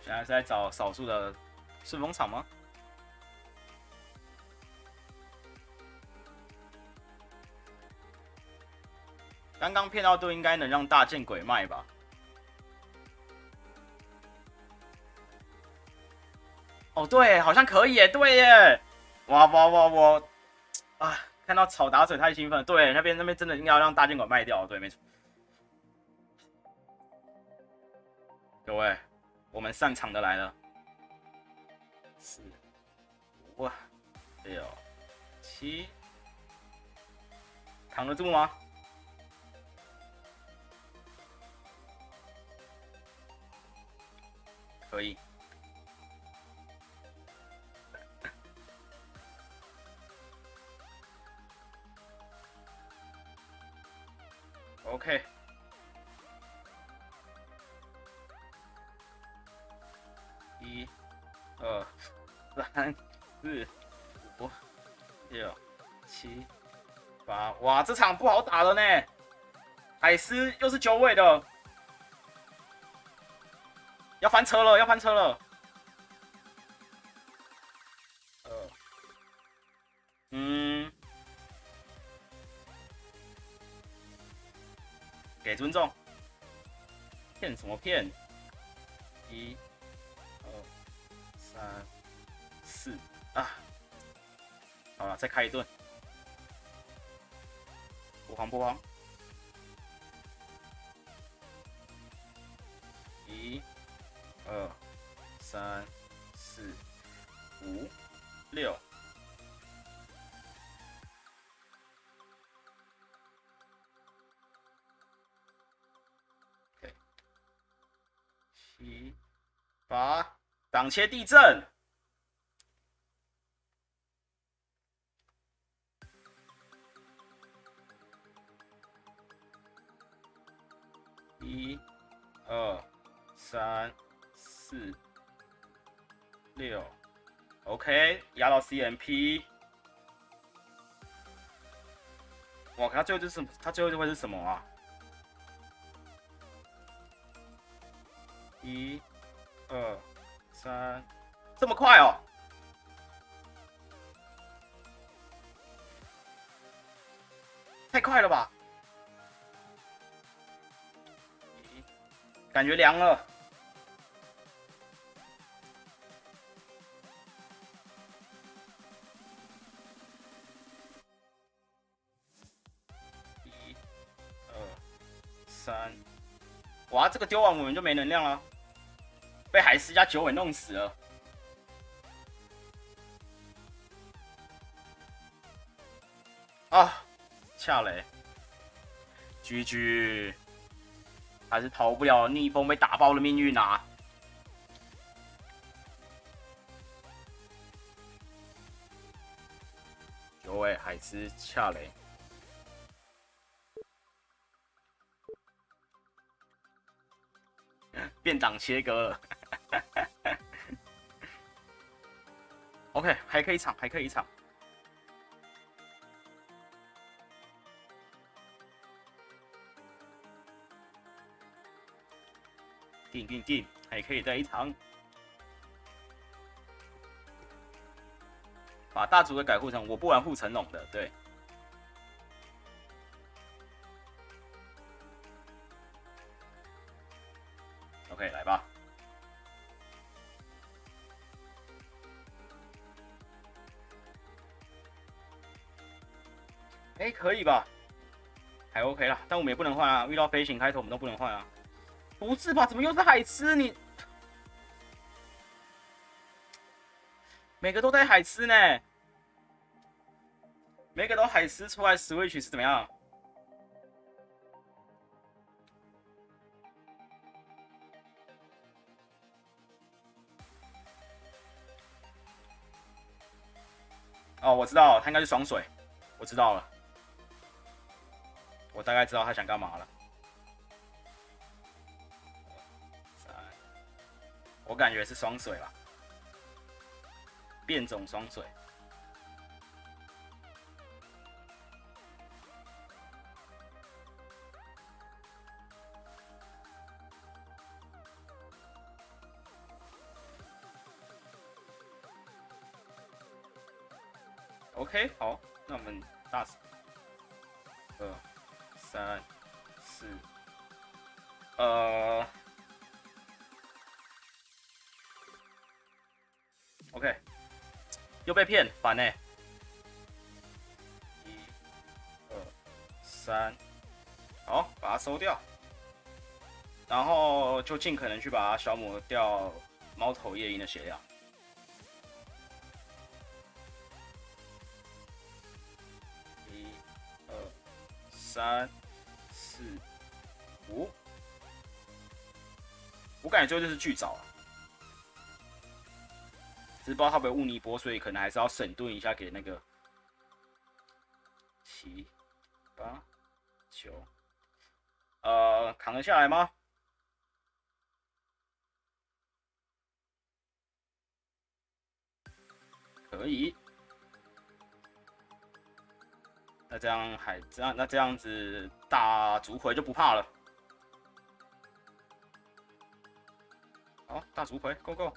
现在是在找少数的顺风场吗？刚刚骗到都应该能让大剑鬼卖吧？哦，对，好像可以耶，对耶！哇，啊，看到草打水太兴奋了，对，那边真的应该要让大剑鬼卖掉，对，没错。各位，我们上场的来了，4、5、6、7，扛得住吗？可以。OK。1、2、3、4、5、6、7、8，哇，这场不好打了呢。海狮又是9尾的，要翻车了，要翻车了。给尊重，骗什么骗？1、2、3、4啊！好了，再开一顿，不慌不慌。1、2、3、4、5、6。7、8，挡切地震。1、2、3、4、6 ，OK， 压到 CMP。哇，他最后就是什么？他最后就会是什么啊？1、2、3，这么快哦！太快了吧！感觉凉了。1、2、3，哇，这个丢完我们就没能量了，被海狮加九尾弄死了。啊！恰雷 ，GG， 还是逃不了逆风被打爆的命运啊！九尾海狮恰雷，变档切割了。OK， 还可以抢，还可以抢。定，还可以再一场。把大族给改护成我不玩护成龙的，对。OK， 来吧。哎，可以吧？还 OK 啦，但我们也不能换啊，遇到飞行开头我们都不能换啊。不是吧？怎么又是海狮？你每个都带海狮呢？每个都海狮出来 Switch 是怎么样？哦，我知道了，他应该是双水，我知道了，我大概知道他想干嘛了。我感觉是双水啦，变种双水。OK， 好，那我们大死。2、3、4，OK， 又被骗，烦欸。1、2、3，好，把它收掉，然后就尽可能去把它消磨掉猫头夜莺的血量。1、2、3、4、5，我感觉最后就是巨藻了。只是不知道他会不会误逆波，所以可能还是要省盾一下给那个7、8、9，扛得下来吗？可以。那这样子大竹葵就不怕了。好，大竹葵 ，Go Go，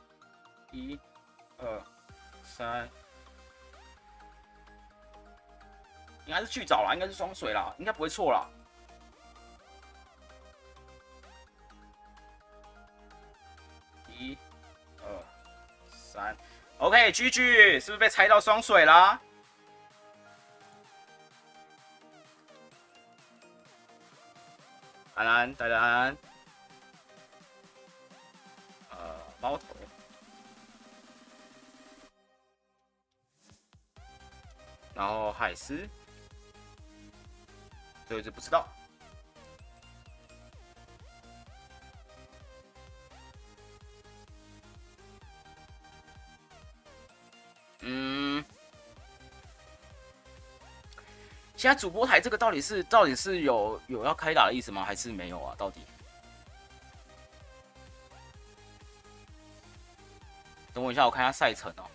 1、2、3，应该是巨藻啦，应该是双水啦，应该不会错啦。1、2、3 ，OK， GG， 是不是被猜到双水啦？安安，带着安安，猫头。然后海狮，这个就不知道。现在主播台这个到底是有要开打的意思吗？还是没有啊？到底等我一下，我看一下赛程哦。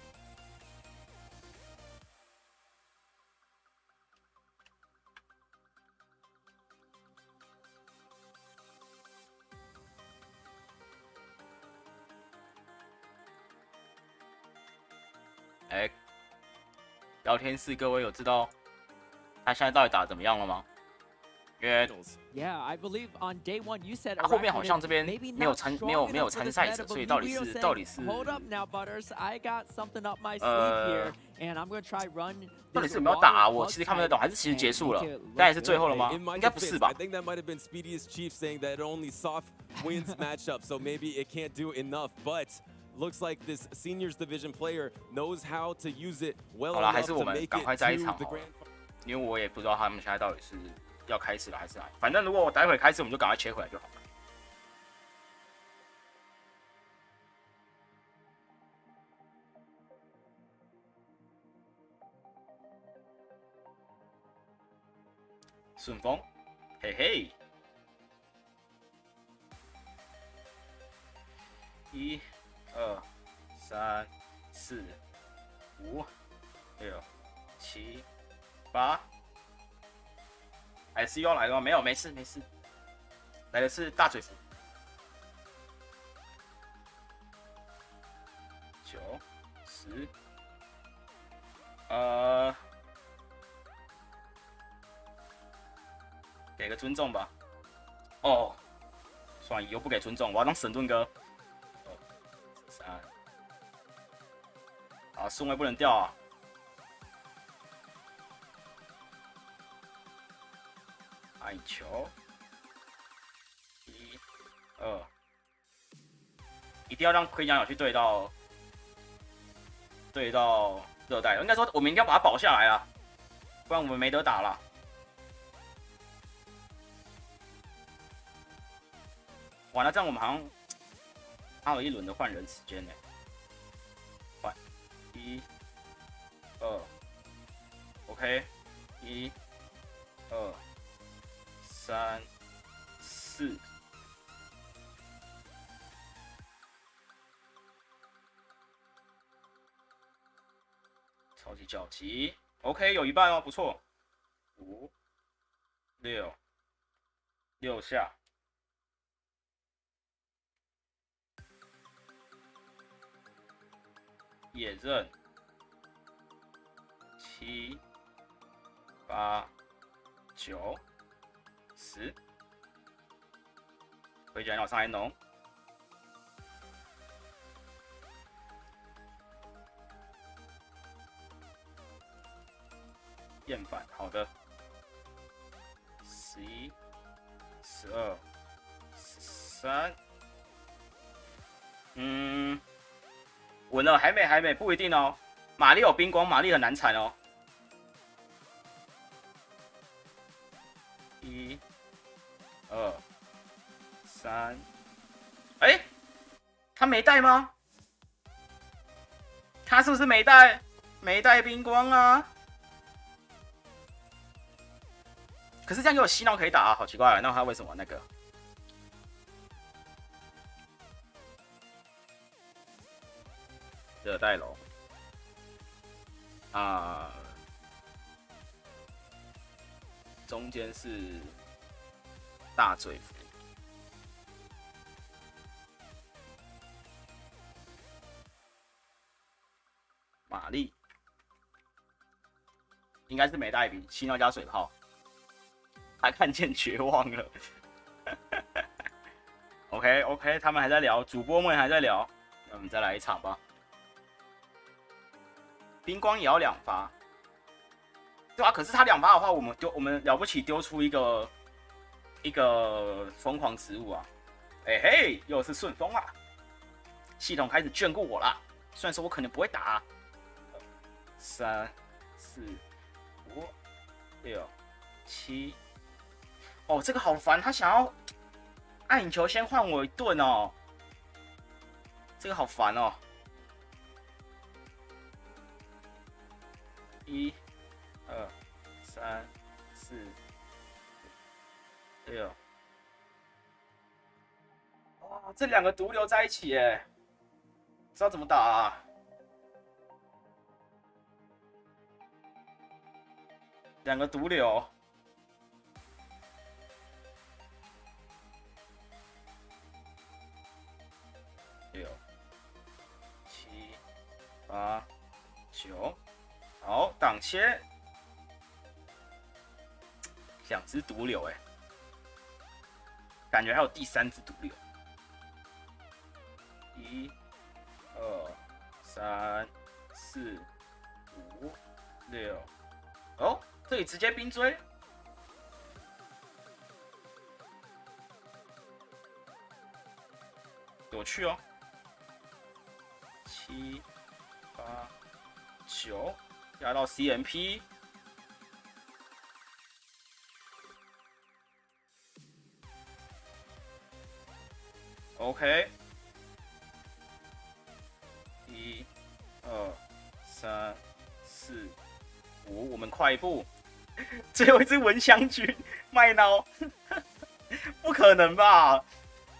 哎，聊天室各位有知道他现在到底打得怎么样了吗？因为 Yeah, I believe on day one you said 他后面好像这边 maybe 没有 not 参 strong 没有 enough for 参 this 赛 meta, 者， but 所以 Vito 到底 saying, Hold up now, Butters. I got something up my sleeve here, and I'm gonna try run. 到底是有没有打啊？我其实看不太懂，还是其实结束了？大概是最后了吗？ In my 应该不是吧 defense, I think that might have been Speedy's chief saying that it only soft wins matchup, so maybe it can't do enough. But looks like this seniors division player knows how to use it well 好了，还 enough 是我 to 们 make 赶快 it 再一 to 场 the 好了 grand。因为我也不知道他们现在到底是要开始了还是哪里。反正如果我待会开始，我们就赶快切回来就好了。顺风，嘿嘿，一、二、三、四、五、六、七、八，还是要来的吗？没有，没事没事，来的是大嘴服。9、10，给个尊重吧。哦，算了，以后不给尊重，我要当神盾哥。3，啊，顺位不能掉啊。爱球，1、2，一定要让盔甲鸟去对到热带，应该说我们一定要把它保下来啊，不然我们没得打了。完了，这样我们好像还有一轮的换人时间呢。换1、2 ，OK， 1、2、3、4。超级角击 ，OK， 有一半哦，不错。5、6下。野刃7、8、9、10，盔甲鸟上来农。厌烦，好的。11、12、13，稳了，还没，不一定哦。玛丽有冰光，玛丽很难缠哦。1、2、3，哎，他没带吗？他是不是没带？没带冰光啊？可是这样又有洗脑可以打啊，好奇怪啊！那他为什么那个？热带龙啊，中间是大嘴服，玛丽应该是没带笔，洗脑加水炮。他看见绝望了。OK， 他们还在聊，主播们还在聊，那我们再来一场吧。冰光也要2发，对啊，可是他2发的话，我们了不起丢出一个疯狂植物啊！哎嘿，又是顺风啊！系统开始眷顾我啦，虽然说我可能不会打。3、4、5、6、7。哦，这个好烦，他想要暗影球先换我一顿哦，这个好烦哦。1、2、3、4、6，哇，这2个毒瘤在一起耶，知道怎么打啊。2个毒瘤。6、7、8、9，好，挡切。2只毒瘤，哎，感觉还有第3只毒瘤。1、2、3、4、5、6，哦，这里直接冰锥，有趣哦。7、8、9，压到 CMP。OK， 1、2、3、4、5，我们快一步。最后一只蚊香菌，麦孬，不可能吧？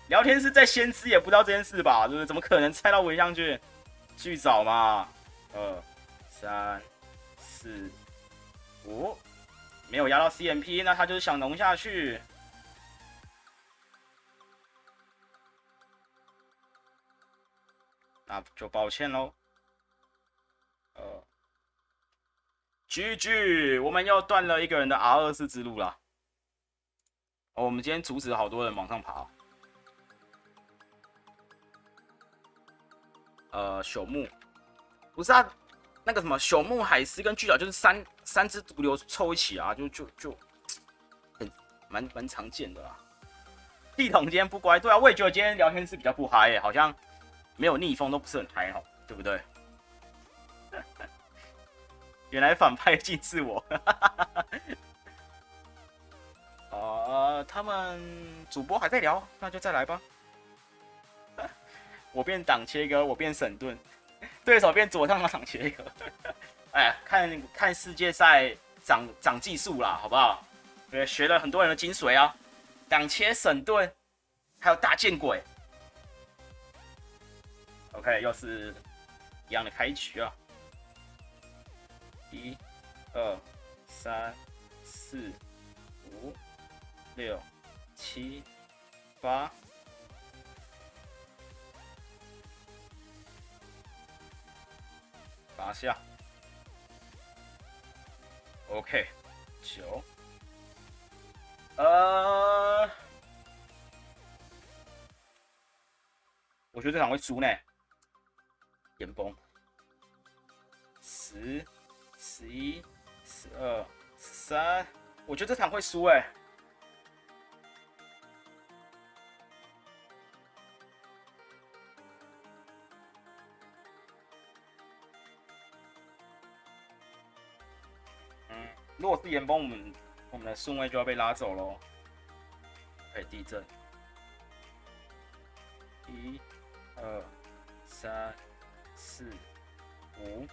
聊天室在先知也不知道这件事吧？对不对？怎么可能猜到蚊香菌？巨早嘛。2、3、4、5，没有压到 CMP， 那他就是想农下去。那就抱歉喽。GG， 我们又断了一个人的 R24之路啦。哦，我们今天阻止了好多人往上爬。朽木，不是啊，那个什么朽木海狮跟巨角就是三只毒瘤凑一起啊，就很蛮常见的啦。系统今天不乖，对啊，我也觉得今天聊天室比较不嗨耶，好像没有逆风都不是很嗨哈，对不对？原来反派竟是我。他们主播还在聊，那就再来吧。我变挡切割，我变神盾，对手变左上角挡切割。哎，看世界赛长技术啦，好不好？对，学了很多人的精髓啊，挡切神盾，还有大剑鬼。OK， 又是一样的开局啊。1、2、3、4、5、6、7、8。8下。OK， 9。我觉得这场会输呢。岩崩。10、11、12、13，我觉得这场会输哎。如果是岩崩，我们的顺位就要被拉走喽。OK， 地震。1、2、3、4、5。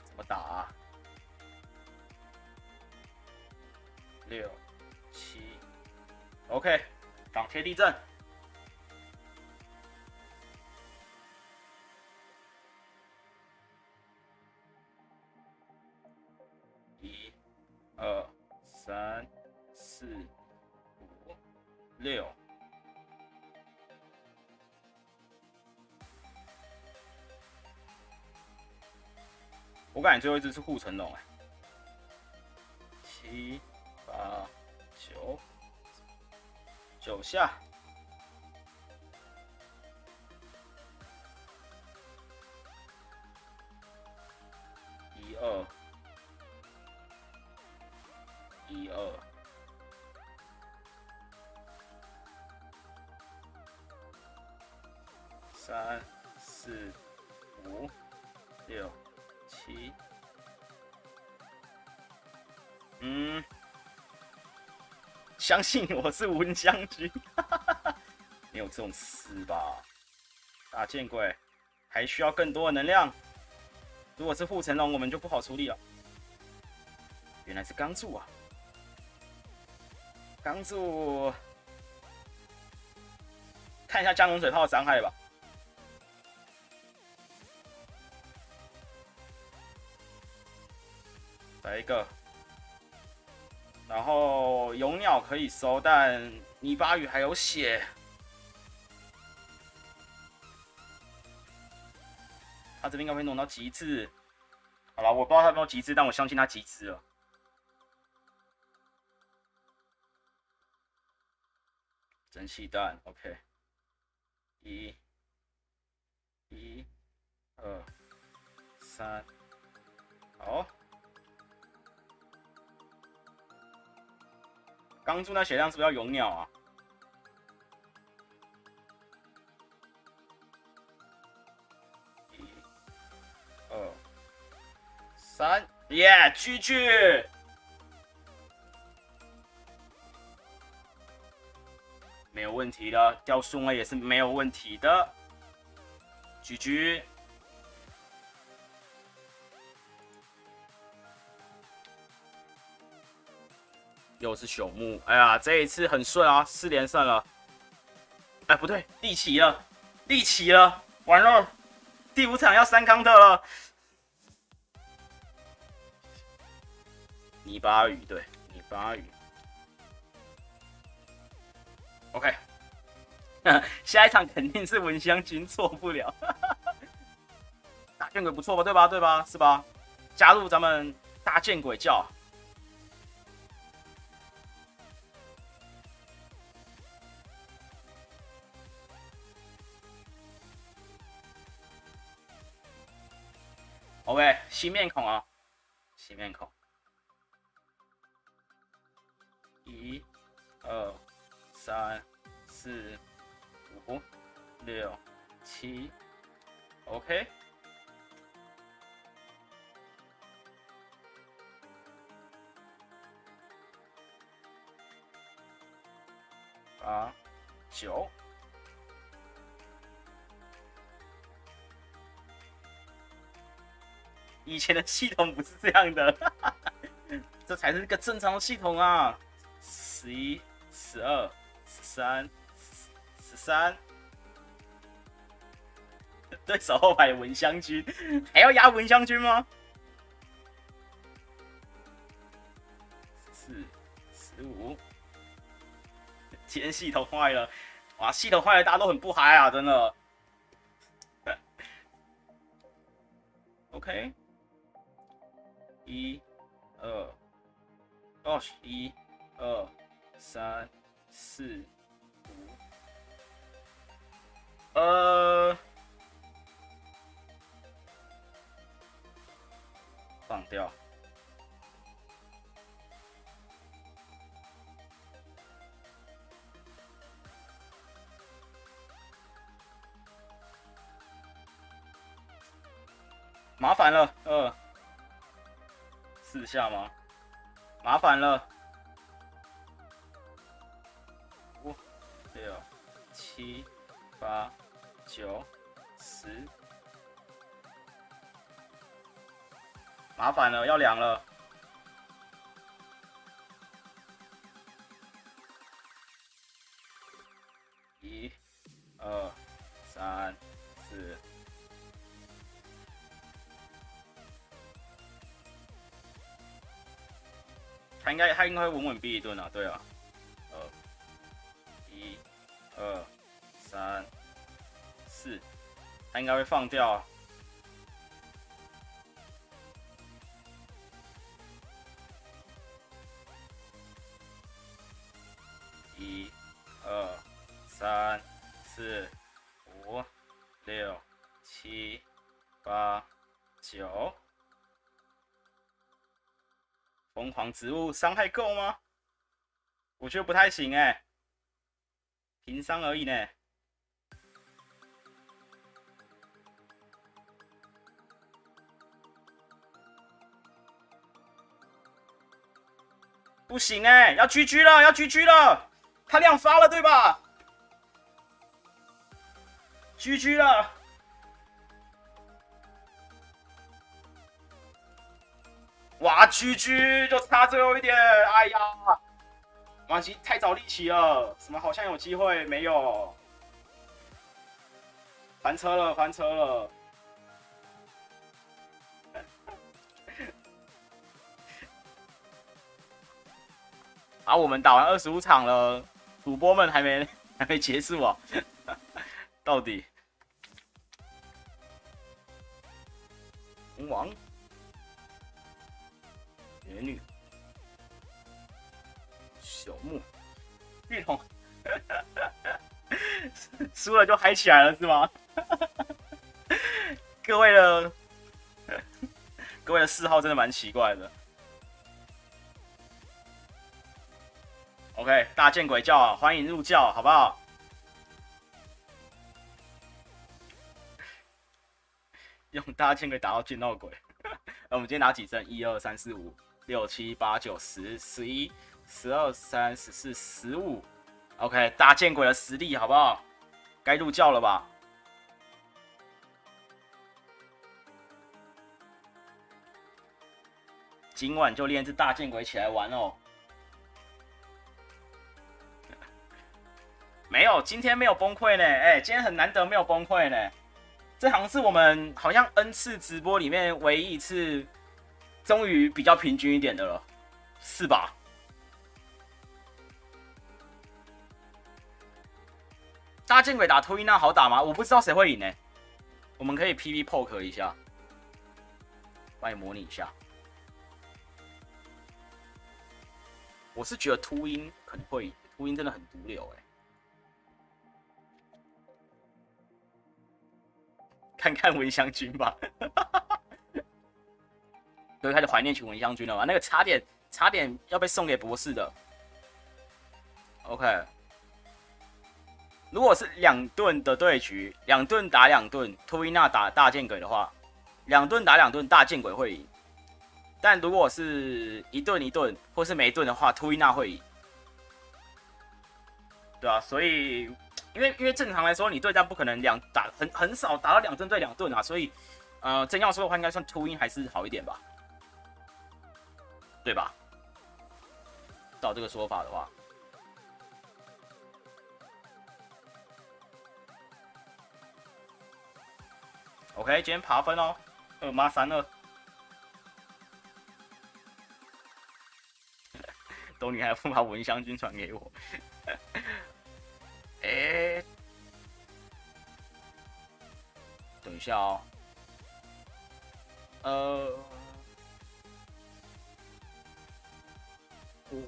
怎么打啊？6、7。OK， 挡切地震。1、2、3、4、5、6。我感觉最后一只是护城龙哎。7、8、9下。1、2、1、2。3、4、5、6、7。相信我是蚊香君。没有这种事吧？大剑鬼还需要更多的能量。如果是护城龙，我们就不好处理了。原来是钢柱啊！钢柱看一下加农水炮的伤害吧。来一个，然后有鸟可以收，但泥巴鱼还有血。他这边应该会弄到极致。好了，我不知道他有没有极致，但我相信他极致了。蒸汽弹 ，OK， 1、2、3，好。钢珠那血量是不是要有鸟啊？ 1、2、3，耶 ，GG！ 没有问题的，掉顺位也是没有问题的。GG。又是朽木，哎呀，这一次很顺啊，4连胜了。哎，不对，立起了，立起了，完了，第5场要3康特了。泥巴鱼，对，泥巴鱼。OK， 下一场肯定是蚊香君，错不了。大剑鬼不错吧？对吧？对吧？是吧？加入咱们大剑鬼教。OK， 新面孔啊，新面孔。1、2、3、4、5、6、7 ，OK。8、9。以前的系统不是这样的，这才是个正常的系统啊！11、12、13，对手后排有蚊香君，还要压蚊香君吗？14、15，今天系统坏了，哇！系统坏了，大家都很不嗨啊，真的。OK。1、2，哦，1、2、3、4、5，放掉。麻烦了，4下吗？麻烦了。5、6、7、8、9、10，麻烦了，要凉了。1、2、3、4。他应该会稳稳避一顿啊，对啊。1、2、3、4，他应该会放掉啊。1、2、3、4、5、6、7、8、9。疯狂植物伤害够吗？我觉得不太行哎，平伤而已呢。不行哎，要 GG 了，要 GG 了，他亮发了对吧 ？GG 了。哇 ，GG 就差最后一点，哎呀，马奇太早立起了，什么好像有机会没有？翻车了，翻车了！啊，我们打完25场了，主播们还没结束啊？到底？王元女小木玉彤，输了就嗨起来了是吗？各位的嗜好真的蛮奇怪的。OK， 大见鬼教，欢迎入教，好不好？用大见鬼打到见到鬼。我们今天拿几胜？1、2、3、4、5、6、7、8、9、10、11、12、13、14、15。OK， 大见鬼的实力，好不好？该入教了吧？今晚就练只大见鬼起来玩哦。没有，今天没有崩溃呢。今天很难得没有崩溃呢。这好像是我们好像 N 次直播里面唯一一次，终于比较平均一点的了，是吧？大见鬼打托伊娜好打吗？我不知道谁会赢呢。我们可以 PV poke 一下，帮你模拟一下。我是觉得秃鹰可能会赢，秃鹰真的很毒瘤看看文香君吧，对，开始怀念起文香君了吧？那个差点要被送给博士的。OK， 如果是2盾的对局，2盾打2盾，托伊娜打大见鬼的话，2盾打2盾，大见鬼会赢。但如果是1盾1盾，或是没盾的话，托伊娜会赢。对啊，所以因为正常来说，你对战不可能很少打到2盾对2盾啊，所以真要说的话，应该算秃鹰还是好一点吧，对吧？照这个说法的话 ，OK， 今天爬分哦，2妈32，斗女还不把文香君传给我。等一下哦，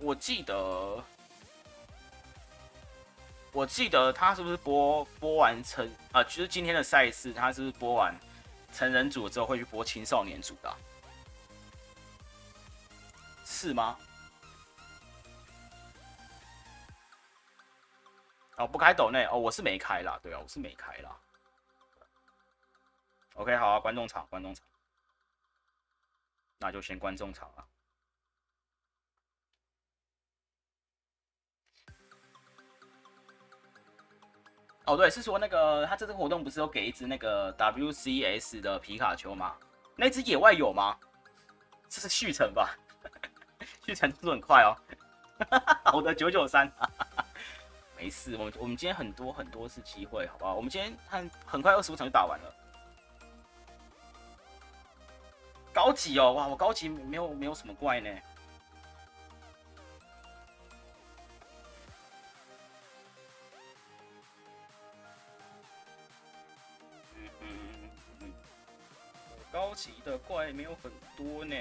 我记得他是不是播完就是今天的赛事，他是不是播完成人组之后会去播青少年组的是吗？哦，不开抖内哦，我是没开啦，对啊，我是没开啦。OK， 好啊，观众场，那就先观众场了。哦，对，是说那个他这次活动不是有给一只那个 WCS 的皮卡丘吗？那只野外有吗？这是续成吧？续成速度很快哦。好的，993。没事，我们今天很多次机会，好不好？我们今天很快25场就打完了。高级哦，哇，我高级没有什么怪呢。高级的怪没有很多呢。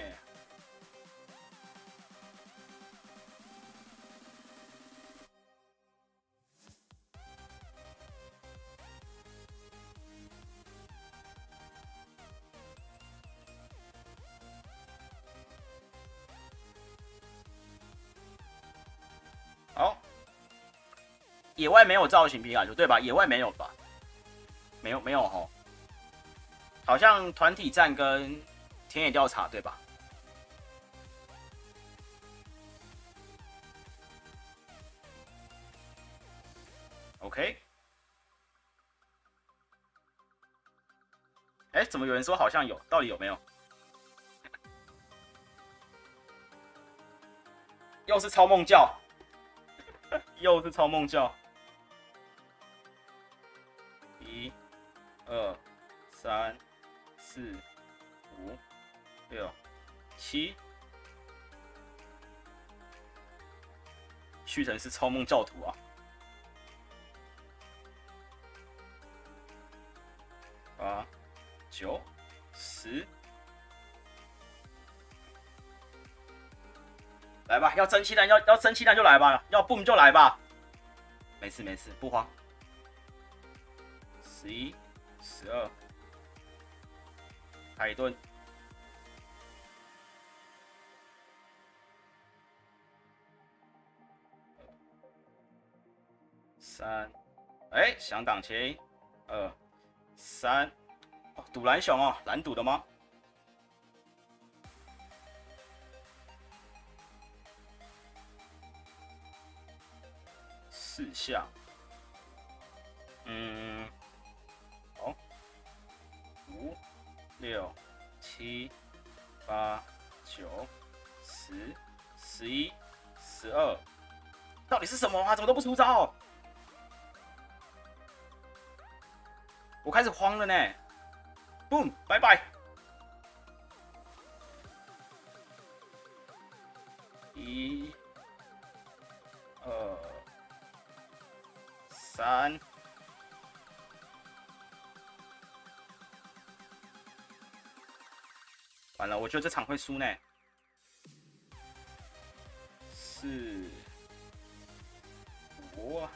好，野外没有造型皮卡丘对吧？野外没有吧？没有吼，好像团体战跟田野调查对吧？OK， 怎么有人说好像有？到底有没有？又是超梦教。又是超梦教，1、2、2、3、4、5、6、7。旭成是超梦教徒啊！8、9、10。来吧，要争气弹，要争气弹就来吧，要 boom 就来吧。没事没事，不慌。11、12，开一顿。3，哎，想挡切，2、3，哦，赌蓝熊哦，蓝赌的吗？4下，好，5、6、7、8、9、10、11、12，到底是什么啊？怎么都不出招？我开始慌了呢。Boom， 拜拜。1、2、3。完了，我觉得这场会输呢。4、5。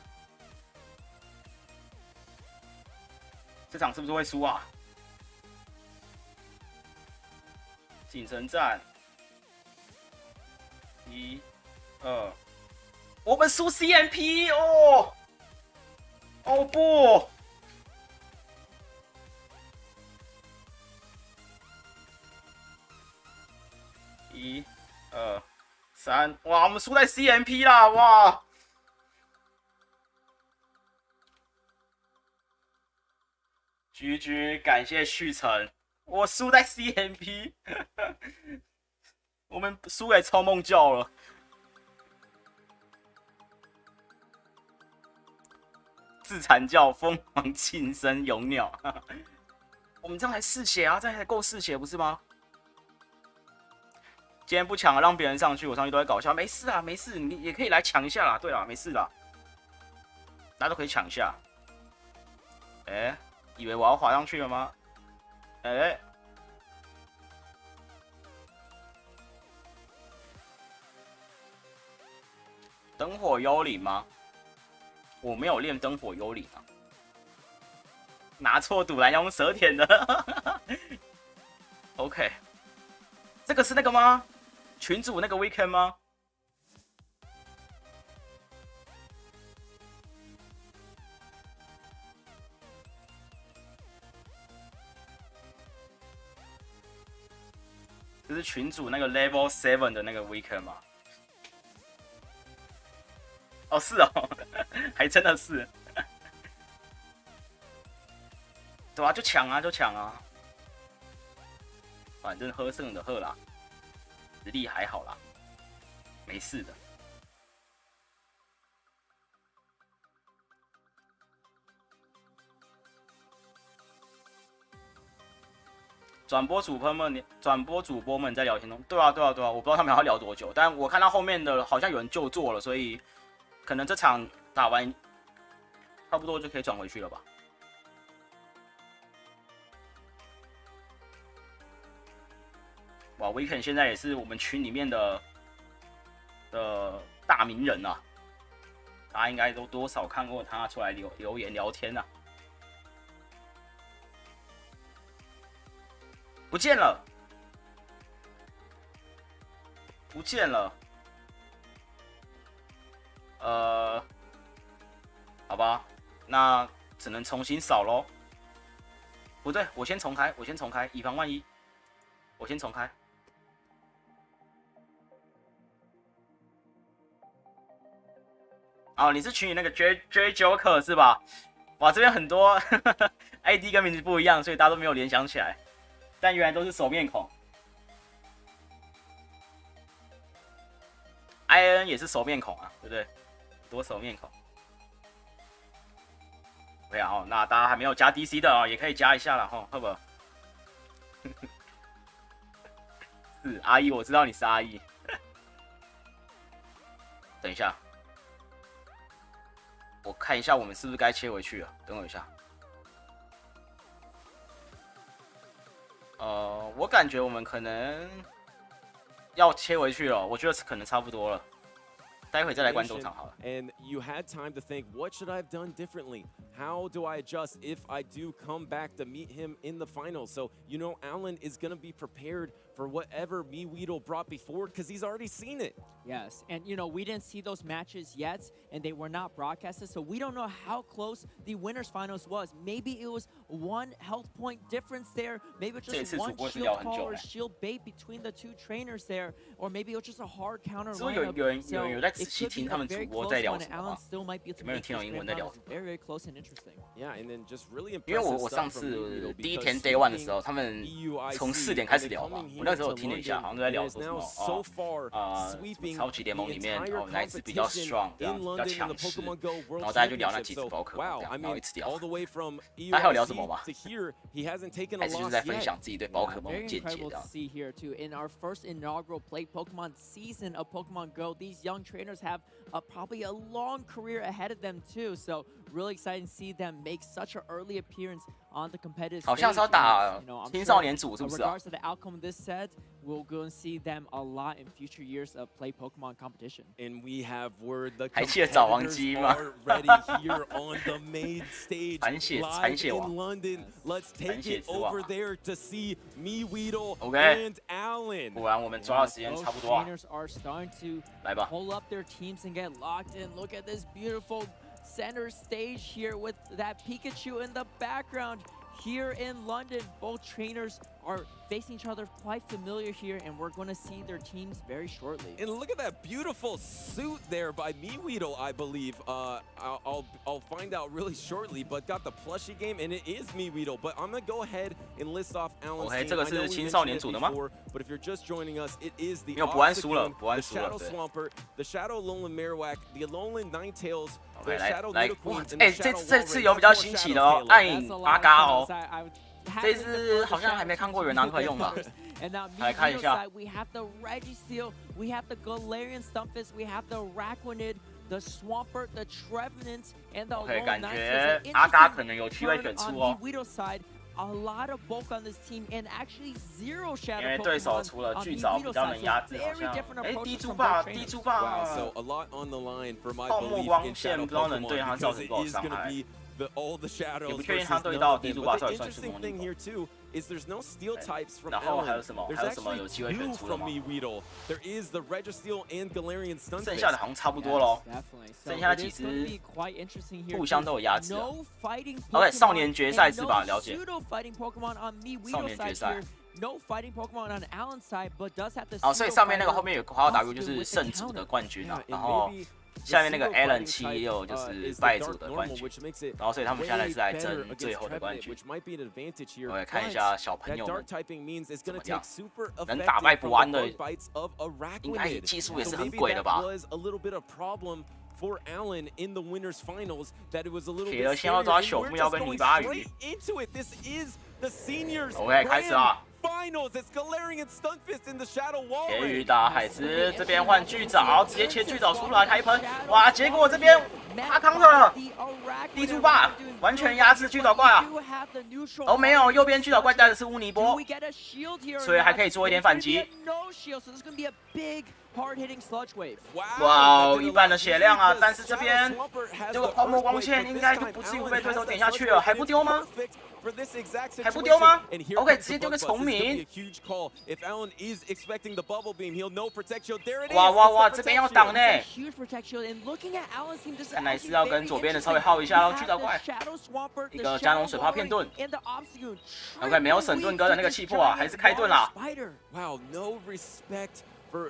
这场是不是会输啊？锦城战，1、2，我们输 CMP 哦！哦不！1、2、3，哇，我们输在 CMP 啦！哇！GG， 感谢旭成，我输在 CMP， 我们输给超梦教了。自残教疯狂庆生勇鸟，我们这样才4血啊，这样才够4血不是吗？今天不抢了，让别人上去，我上去都在搞笑，没事啊，没事，你也可以来抢一下啦。对啦，没事啦，大家都可以抢一下。哎。以为我要滑上去了吗？哎，灯火幽灵吗？我没有练灯火幽灵啊，拿错赌篮要用蛇舔的。OK， 这个是那个吗？群主那个 weekend 吗？这是群主那个 Level 7的那个 weekend 吗？哦，是哦，还真的是。对啊，就抢啊，就抢啊。反正喝剩的喝啦，实力还好啦，没事的。转播主播们在聊天中，对啊，我不知道他们要聊多久，但我看到后面的好像有人就座了，所以可能这场打完差不多就可以转回去了吧。哇 ，Weekend 现在也是我们群里面的大名人啊，大家应该都多少看过他出来留言聊天啊。不见了，不见了。好吧，那只能重新扫咯。不对，我先重开，以防万一，我先重开。哦，你是群里那个 J Joker 是吧？哇，这边很多ID 跟名字不一样，所以大家都没有联想起来。但原来都是熟面孔 ，IN 也是熟面孔啊，对不对？多熟面孔。OK 啊，那大家还没有加 DC 的哦，也可以加一下了哈，好不好？是阿姨，我知道你是阿姨。等一下，我看一下我们是不是该切回去了。等我一下。我感觉我们可能要切回去了，我觉得可能差不多了。待会再来观众场好了。 And you had time to think, what should I have done differently? How do I adjust if I do come back to meet him in the finals? So, you know, Alan is going to be prepared for whatever MeWeedle brought before because he's already seen it. Yes, and you know, we didn't see those matches yet, and they were not broadcasted, so we don't know how close the winners finals was. Maybe it was 1 health point difference there, maybe it was just 1 shield call or shield bait between the 2 trainers there, or maybe it was just a hard counter lineup. 有在仔细听他们主播在聊什么吗？ 有没有人听懂英文在聊什么？ Very close and interesting. Yeah, and then just really 因为我上次第一天 Day One 的时候，他们从4点开始聊嘛，我那时候听了一下，好像都在聊说什么超级联盟里面哪一只比较 strong， 比较强势，然后大家就聊那几只宝可梦，然后一直聊。他还有聊什么吗？还是就是在分享自己对宝可梦的见解的。See here too in our first inaugural Play Pokemon season of Pokemon Go, these young trainers have probably a long career ahead of them too. So really exciting to see them make such an early appearance on the competitive stage. 好像是要打青少年组，是不是啊？ Regardless of the outcome of this set, we'll go and see them a lot in future years of Play Pokemon competition. And we have word the 还记得找王姬吗？ ready here on the main stage 残血 live in 王 London. Let's take it over there to see MeWeedle OK and Alan. 果然我们抓的时间差不多啊， Trainers are starting to 来吧。 pull up their teams and get locked in. Look at this beautiful center stage here with that Pikachu in the background. Here in London, both trainers are facing each other quite familiar here, and we're going to see their teams very shortly. And look at that beautiful suit there by MeWeedle, I believe. I'll find out really shortly, but got the plushie game, and it is MeWeedle. But I'm going to go ahead and list off Alan's team. 这个是青少年组的吗？ But if you're just joining us, it is the 没有，伯安输了， Obstagoon, 伯安 the 输了， Shadow 对。 Swamper, the Shadow Alolan Marowak, the Alolan Ninetales, the 来 Shadow 来， Nidoqueen, 哇， and the 这 Shadow 这次 Walrein, 有比较 the 新奇 Shadow 的哦， Tailor. 暗影阿嘎哦，这只好像还没看过有人拿出来用吧？ And now 来看一下 side, we have the Registeel, we have the Galarian Stunfisk, we have the Raquanid, the Swampert, the Trevenant, and the OK， Alolan 感 Ninetales. 觉阿嘎可能有机会 Turn 选 on 出哦， MeWeedle side, a lot of bulk on this team, and actually 0 Shadow 因为对手 Pokemon 除了 on 巨藻 MeWeedle 比较 side. 能压 So 制，好 very 像 different 地 approaches 猪 from 霸， both 地猪 trainers. 霸 Wow, so a lot on the line for my 泡沫 belief 光 in 线 Shadow 不知道能对 Pokemon 他造 because 成 it 多少 is 伤 going to 害。 be all the shadows 也不确定 versus 他对 none 到 of 地 them. 猪 But 霸 the 到底算是 interesting 模 thing 拟 here too is there's no steel types from 然后还有 Alan. 什么？ There's 还有什么 actually 有机会选 2出的 from 吗？ MeWeedle. There is the Registeel and Galarian 剩下的 Stunfisk. 好像差不多喽。 Definitely. So 剩下的 it 几 is going to 只 be quite interesting here. 互相都有压制啊。 No fighting OK， 少 Pokemon 年决赛 and 是吧？ no 了解。 pseudo fighting Pokemon on 少 MeWeedle 年决 side 赛 here. No fighting Pokemon on Alan's side, but does have the 哦，所以 pseudo 上面那个 fighter 后面有括号 W 就 Austin 是 with the 胜组的 counter. 冠军啊 Yeah,，然 and 后 maybe 下面那个 the pseudo Alan fighting 76 type, 就是 is the 败组 Dark 的冠 Normal, 军， which makes it 然后所以他们现在 way 是在 better 争 against 最后的冠 Trevenant, 军。 which might be an advantage here. 我来看一 But 下小朋 that 友 dark 们 typing means it's 怎 going 么 to 样 take super 能 effective 打败伯 from 安 the 的 bug bites of a 应该 Raquanid. 技术也 So 是很 maybe 鬼的 that 吧？ was a little bit of problem for Alan in the winners finals that it was a little 铁 bit 了先要 scarier. 抓 And 朽 we're 木妖 just 跟 going 泥巴 straight 鱼。 into it. This is the seniors OK， 开始啊！ finals. It's Galarian Stunfisk in the Shadow 铁 Walrein. 鱼打海狮，这边换巨藻，直接切巨藻出来开喷，哇！结果这边他 counter 了，地猪霸完全压制巨藻怪啊！哦，没有，右边巨藻怪带的是乌尼波，所以还可以做一点反击。哇哦，一半的血量啊！但是这边这个泡沫光线应该就不至于被对手点下去了，还不丢吗？还不丢吗 ？OK， 直接丢个虫鸣。哇哇哇，这边要挡呢！看来是要跟左边的稍微耗一下喽，巨藻怪。一个加农水泡片盾。OK， 没有省盾哥的那个气魄啊，还是开盾啦。Wow, no respect for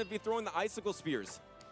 going to be throwing the icicle spears.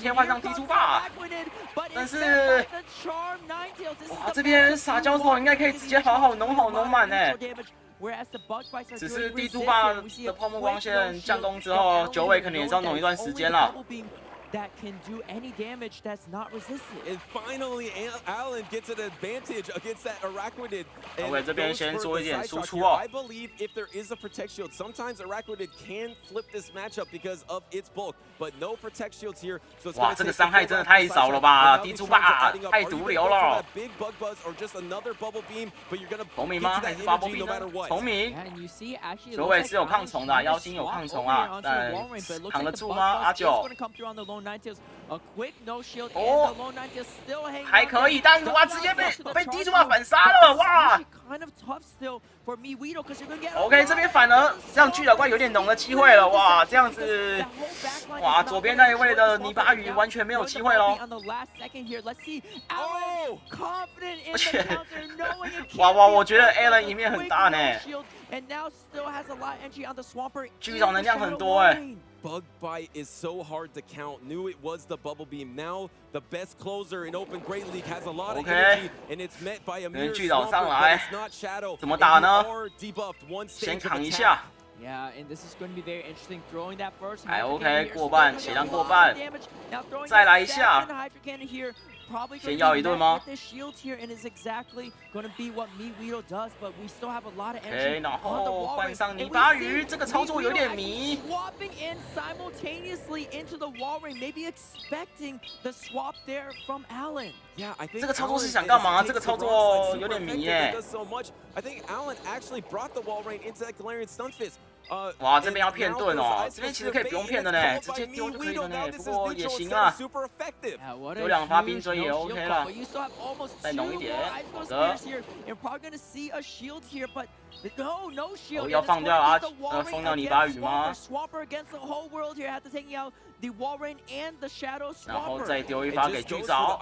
切换上低出霸，但是哇，这边撒娇头应该可以直接好弄满哎。只是地图霸的泡沫光线降攻之后，九尾可能也是要弄一段时间了。that can do any damage that's not resisted. And finally, Allen gets an advantage against that Araquanid. OK， 这边先做一点输出 I believe if there is a Protect Shield, sometimes Araquanid can flip this matchup because of its bulk, but no Protect Shields here. So it's 哇，这个伤害真的太少了吧！低出霸太毒瘤了。Big Bug Buzz or just another Bubble Beam, but you're gonna 虫鸣吗？还是发波比呢？虫鸣。球尾是有抗虫的，妖精有抗虫啊，但扛得住吗？阿九。哦，还可以，但是哇，直接被低出霸反杀了，哇！ OK， 这边反而让巨鸟怪有点农的机会了，哇，这样子，哇，左边那一位的泥巴鱼完全没有机会喽。而且，哇，我觉得 Allen 赢面很大呢，巨鸟能量很多哎。 Bug Bite is so hard to count. Knew it was the Bubble Beam. Now the best closer in Open Great League has a lot of energy, and it's met by a mere Swamper, but it's not Shadow. 怎么打呢？ 先扛一下。 Yeah, and this is going to be very interesting. Throwing that first. 还 OK， 过半，血量过半。再来一下。 先要一顿吗 ？OK， 然后换上泥巴鱼，这个操作有点迷。这个操作是想干嘛？这个操作有点迷耶。哇，这边要骗盾哦，这边其实可以不用骗的呢，直接丢就可以了呢。不过也行啊，有2发冰锥也 OK 了。再浓一点，好的。哦，要放掉放掉泥巴鱼吗？然后再丢一发给巨藻。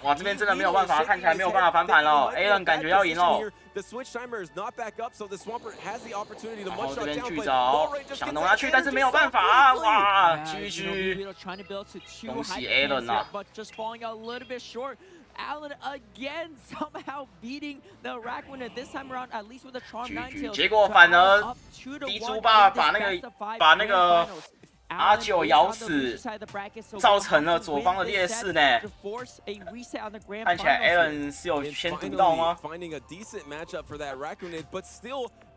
哇，这边真的没有办法，看起来没有办法翻盘了。Allen 感觉要赢了。 然后这边巨藻想弄下去，但是没有办法，哇 ，GG， 恭喜 Allen 啊！ Allen again somehow beating the Araquanid this time around, at least with a charm 9 结果反而低猪霸把那个阿九咬死，造成了左方的劣势呢。看起来 Allen 是有先读到吗？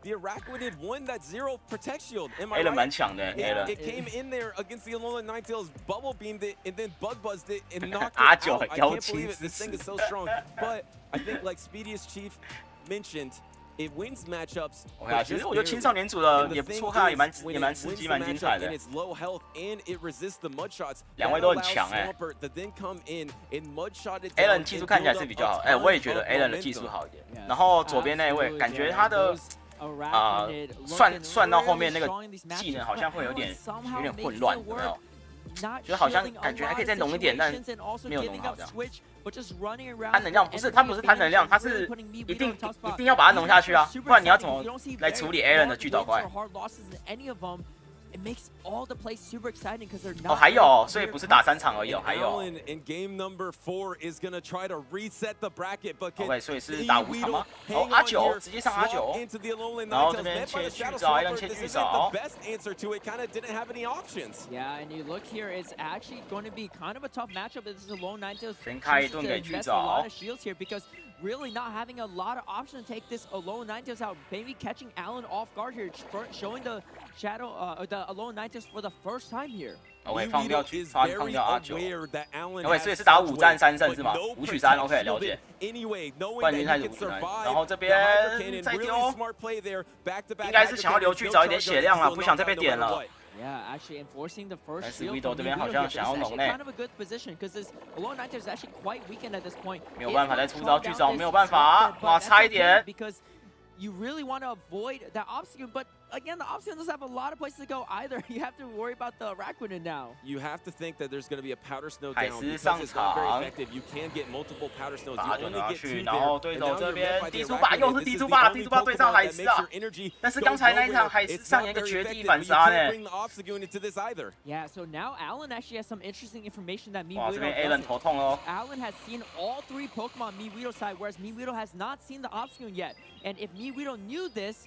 The Araquanid won that 0 Protect Shield. Allen 蛮强的 ，Allen. It came in there against the Alolan Ninetales, bubble beamed it, and then bug buzzed it and knocked it out. 阿九 I can't believe it. This thing is so strong. But I think, like Speediest Chief mentioned, it wins matchups. 其实我觉得青少年组的也不错看，也蛮刺激，蛮精彩的。2位都很强哎。Allen 技术看起来是比较好，哎，我也觉得 Allen 的技术好一点。然后左边那一位，感觉他的。 算到后面那个技能好像会有点混乱，有没有？就好像感觉还可以再浓一点，但没有浓好这样。贪能量他不是贪能量，他是一定要把它浓下去啊，不然你要怎么来处理 Allen 的巨藻怪？ It makes all the plays super exciting because they're not. 哦，还有，所以不是打3场而已哦，还有。In game number 4 is gonna try to reset the bracket, but OK， 所以是打5场吗？哦，阿九直接上阿九，然后这边切巨藻，Allen 切巨藻。 Yeah, and you look here, it's actually going to be kind of a tough matchup. This is a lone Ninetales. 先开一顿给巨藻。 Really not having a lot of options to take this Alone Ninetales out. Maybe catching Allen off guard here, showing the Shadow, the Alone Ninetales for the first time here. OK， 放掉阿九。OK， 所以是打5战3胜是吗？5取3 ，OK， 了解。冠军开始5取3，然后这边再丢，应该是想要留巨藻一点血量啊，不想再被点了。 Yeah, actually enforcing the first shield. Widow 这边好像想要浓呢。 Kind of a good position because this Alone Ninetales is actually quite weakened at this point. 没有办法再出招巨藻，没有办法，哇，差一点。 Because you really want to avoid that obstacle, but again, the obstacle doesn't have a lot of places to go either. You have to worry about the Araquanid now. You have to think that there's going to be a powder snow down because it's not very effective. You can get multiple powder snows. You only get 2 然后对手这边地猪霸又是地猪霸对上海狮啊！但是刚才那一场海狮上演一个绝地反杀呢。 Yeah, so now Allen actually has some interesting information that哇，这边 MeWidow Allen 头痛哦。 Allen has seen all 3 Pokemon MeWidow side, whereas MeWidow has not seen the obstacle yet. And if MeWidow knew this,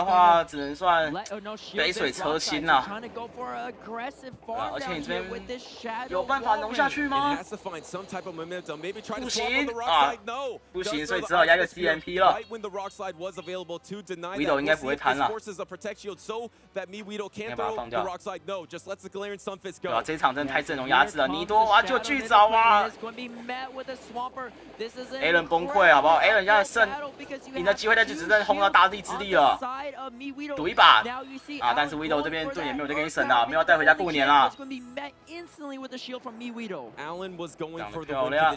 的话，只能算 no, 杯水车薪啦。而且你这边有办法农下去吗？不行啊，不行，所以只好压个 CMP 了。Widow 应该不会贪了，应该把它放掉。对啊，这场真的太阵容压制了，尼多娃就巨早啊 ！Alan 崩溃好不好 ？Alan 现在胜赢的机会，他就只剩轰到大地之力了。赌一把啊！但是 Widow 这边盾也没有再给你省了，没有带回家过年了。漂亮！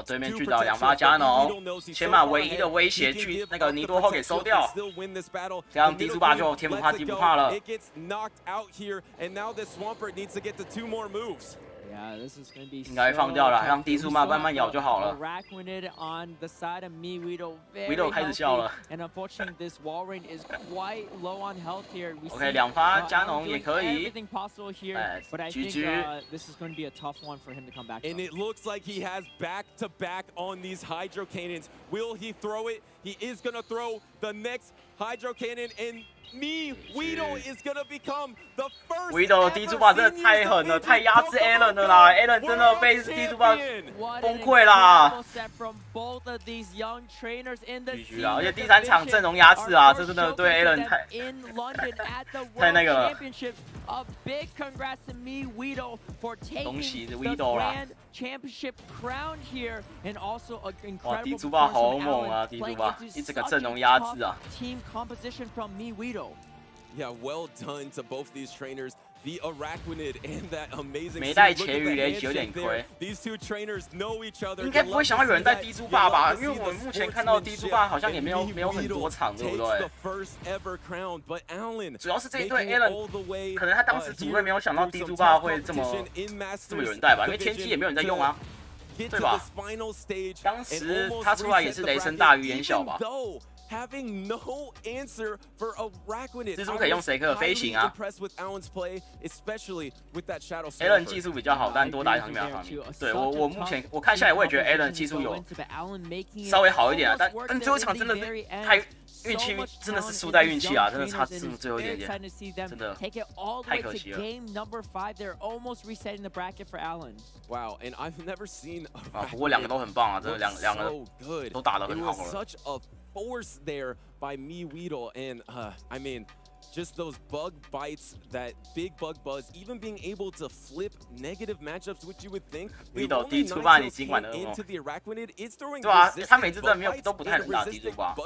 哦，对面巨岛两发加农，先把唯一的威胁巨那个尼多后给收掉，这样敌主把就天不怕地不怕了。Yeah, this is going to be 应该放掉了，让低速慢慢咬就好了。Widow 开始笑了。OK， 2发加农也可以。GG。And it looks like he has back-to-back on these Hydro Cannons. Will he throw it? He is going to throw the next Hydro Cannon, and Widow is going to become the first Widow 低速霸真的太狠了，太压制 Allen 了啦 ！Allen 真的被低速霸崩溃啦。GG 啦，而且第3场阵容压制啊，这真的对 Allen 太那个了。恭喜 Widow 啦！哇，低速霸好猛啊！低速霸一整个阵容压制啊！ Yeah, well done to both these trainers. The Araquanid and that amazing 没带茄鱼雷有点亏。These two trainers know each other. 应该不会想要有人带低速霸吧？因为我目前看到低速霸好像也没有很多场，对不对？主要是这一队 Allen， 可能他当时组队没有想到低速霸会这么有人带吧？因为天梯也没有人在用啊，对吧？当时他出来也是雷声大雨点小吧？ Having no answer for Araquanid. 蜘蛛可以用谁克飞行啊 ？Allen 技术比较好，但多打一场就没办法。对我目前我看下来，我也觉得 Allen 技术有稍微好一点啊，但最后一场真的太运气，真的是输在运气啊，真的差最后一点点，真的太可惜了。Wow, and I've never seen. 啊，不过2个都很棒啊，真的两个都打得很好了。 Force there by Weedle, and I mean, just those bug bites, that big bug buzz, even being able to flip negative matchups, which you would think Weedle 低速霸你尽管的 into the Araquanid, it's throwing 对啊，他每次真的都不太能打低速霸。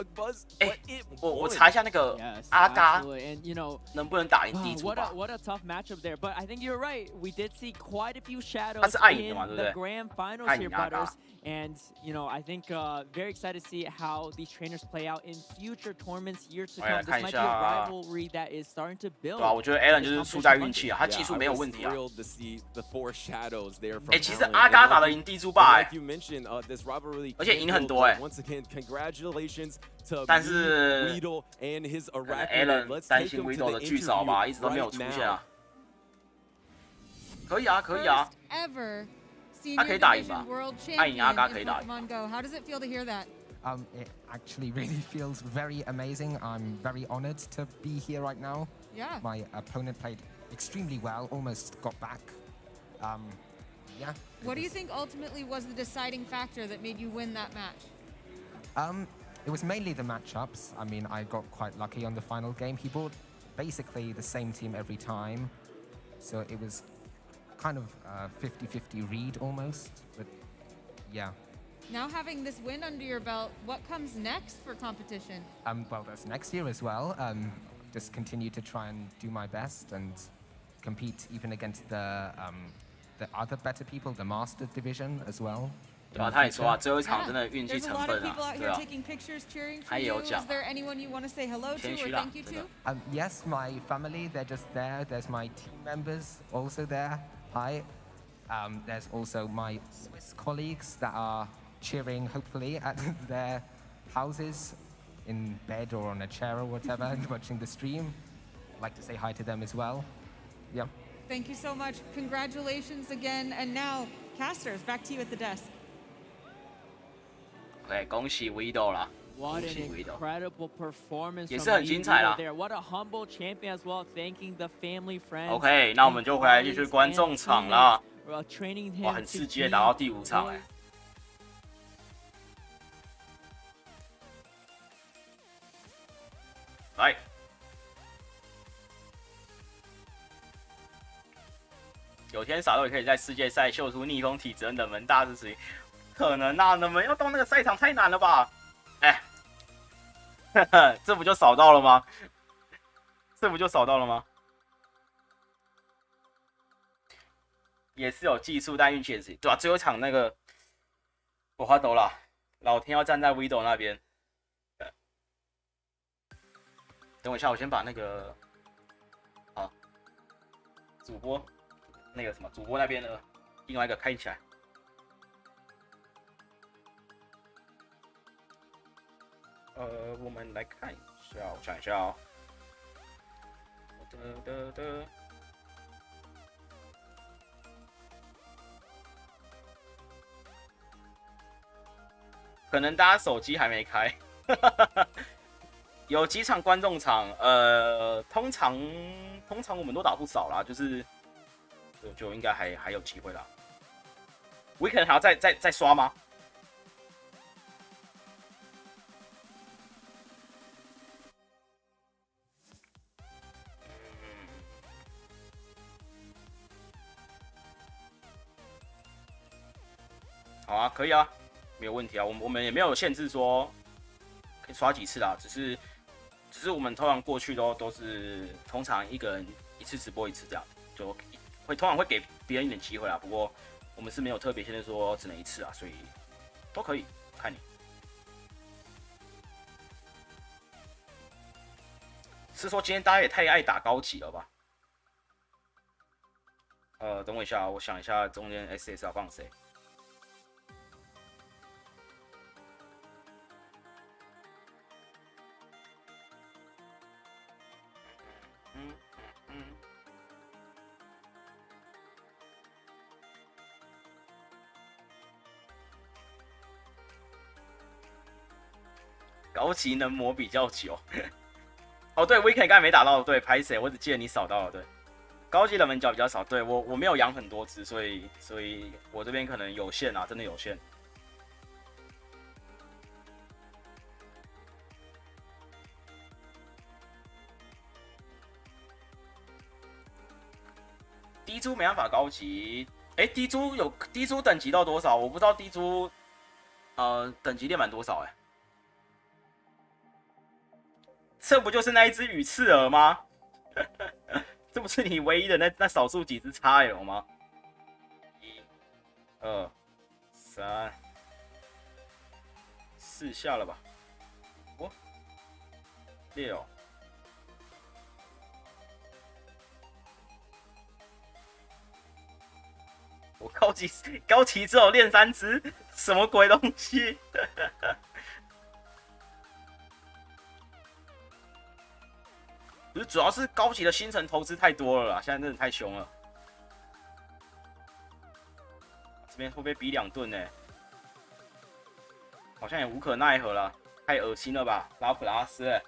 我查一下那个阿嘎能不能打赢低速霸。What a tough matchup there, but I think you're right. We did see quite a few shadows 他是爱赢的嘛， in 对不 the 对？ grand finals 爱 here, 赢阿嘎。 Butters. And I think very excited to see how these trainers play out in future tournaments years to come. This might be a rivalry that is starting to build. 对啊，我觉得 Allen 就是输在运气啊，他技术没有问题啊。其实阿嘎打得赢地猪霸而且赢很多但是 Allen 担心 Widow 的聚少吧，一直都没有出现啊。可以啊，可以啊。他可以打赢吧？爱赢阿嘎可以打赢。How does it feel to hear that? It actually really feels very amazing. I'm very honored to be here right now. Yeah. My opponent played extremely well, almost got back. Yeah. What do you think ultimately was the deciding factor that made you win that match? It was mainly the matchups. I mean, I got quite lucky on the final game. He brought basically the same team every time, so it was kind of 50-50 read almost, but yeah. Now having this win under your belt, what comes next for competition? Well, that's next year as well. Just continue to try and do my best and compete even against the other better people, the Master Division as well. 对啊，他也说啊，最后一场真的运气成分啊，对啊。他也有讲。 Is there anyone you want to say hello to or thank you to? Yes, my family, they're just there. There's my team members also there. Hi. There's also my Swiss colleagues that are cheering, hopefully, at their houses, in bed or on a chair or whatever, and watching the stream. I'd like to say hi to them as well. Yeah. Thank you so much. Congratulations again. And now, casters, back to you at the desk. OK， 恭喜 Widow 啦。 What an incredible performance 也是很精彩啦。 What a humble champion as well, thanking the family, friends. OK， 那我们就回来继续观众场啦。哇，很刺激的打到第5场哎。来，有天傻豆也可以在世界赛秀出逆风体质，冷门大师谁？可能啊，冷门要到那个赛场太难了吧？哎。 这不就扫到了吗？这不就扫到了吗？也是有技术，但运气也是，对吧、最后一场那个我花头了，老天要站在 Widow 那边。等我一下，我先把那个主播那个什么主播那边的另外一个开起来。我们来看一下，我想一下哦。可能大家手机还没开，有几场观众场，通常我们都打不少啦，就应该还有机会啦。Weekend 还要再刷吗？好啊，可以啊，没有问题啊。我们也没有限制说可以刷几次啦，只是我们通常过去都是通常一个人一次直播一次这样，就通常会给别人一点机会啦。不过我们是没有特别限制说只能一次啊，所以都可以看你。是说今天大家也太爱打高级了吧？等我一下，我想一下中间 SS 要放谁。高级能磨比较久。哦，对 ，Weekend 刚才没打到，对，拍谁？我只记得你扫到了，对。高级冷门角比较少，对我没有养很多只，所以我这边可能有限啊，真的有限。低猪没办法高级，低猪等级到多少？我不知道低猪等级练满多少这不就是那一只羽刺耳吗？这不是你唯一的那少数几只 XL 吗？1、2、3、4下了吧？5、6。我高级只有练3只，什么鬼东西？不是，主要是高级的新城投资太多了啦，现在真的太凶了。这边会不会比2顿呢？好像也无可奈何了，太恶心了吧，拉普拉斯。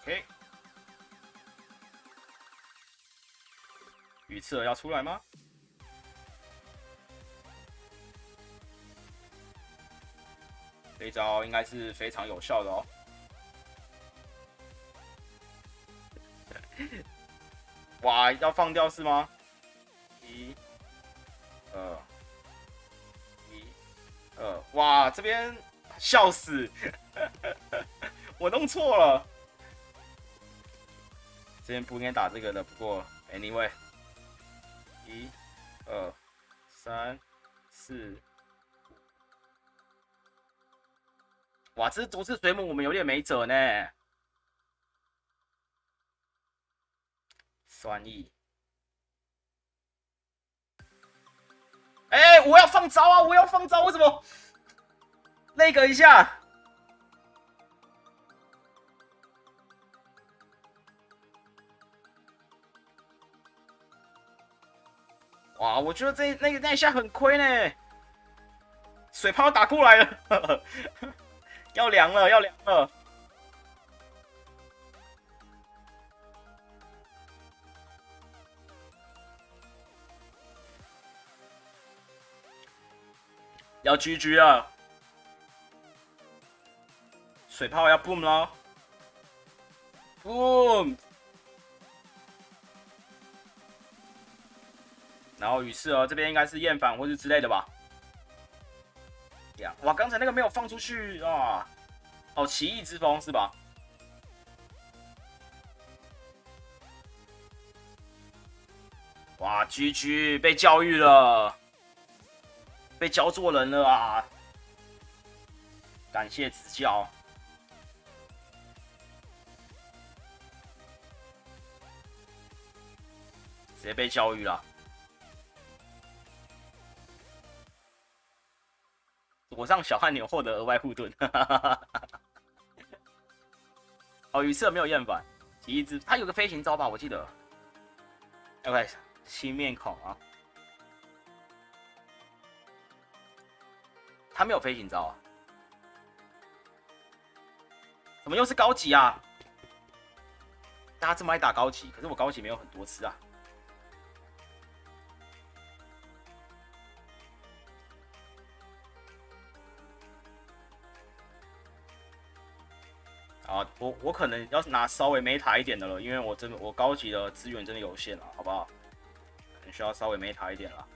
OK， 羽刺耳要出来吗？这一招应该是非常有效的哦。哇，要放掉是吗？1、2、1、2，哇，这边笑死，我弄错了，这边不应该打这个的，不过 anyway， 1、2、3、4。哇，这逐次水母我们有点没辙呢。酸意。我要放招啊！我要放招，为什么？那个一下。哇，我觉得那一下很亏呢。水泡打过来了。要凉了，要凉了！要 GG 了，水泡要 boom 咯 ，boom！ 然后羽刺这边应该是厌烦或是之类的吧。哇，刚才那个没有放出去啊！哦，奇异之风是吧？哇 ，GG 被教育了，被教做人了啊！感谢指教。直接被教育了。我让小汗牛获得额外护盾。哦，鱼刺没有厌烦，奇异之他有个飞行招吧，我记得。OK， 新面孔啊，他没有飞行招啊。怎么又是高级啊？大家这么爱打高级，可是我高级没有很多次啊。啊，我可能要拿稍微meta一点的了，因为我高级的资源真的有限了，好不好？可能需要稍微meta一点了。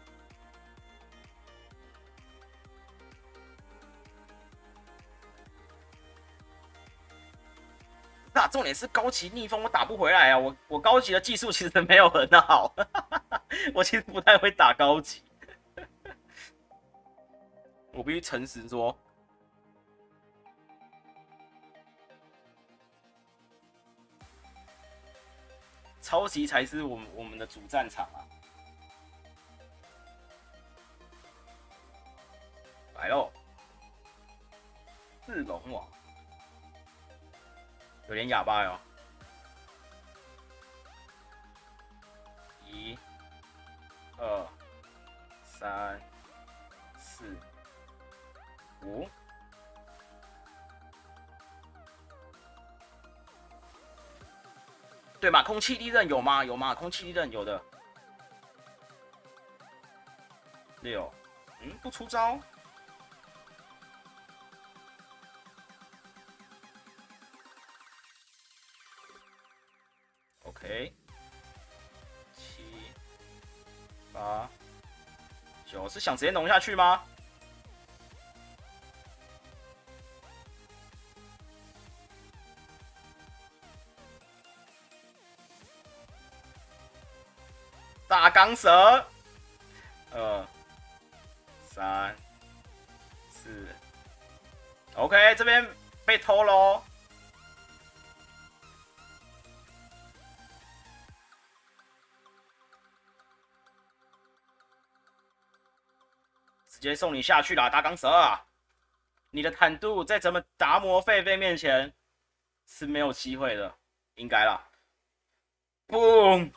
那重点是高级逆风我打不回来啊！我高级的技术其实没有很好，我其实不太会打高级。我必须诚实说，超级才是我们的主战场啊！来喽，日龙王。有点哑巴哟。1、2、3、4、5。对嘛？空气利刃有吗？有吗？空气利刃有的。6，不出招。OK， 7、8、9，是想直接弄下去吗？大钢蛇，2、3、4 ，OK， 这边被偷喽。直接送你下去啦，大钢蛇啊！你的坦度在咱们达摩狒狒面前是没有机会的，应该啦。嘣！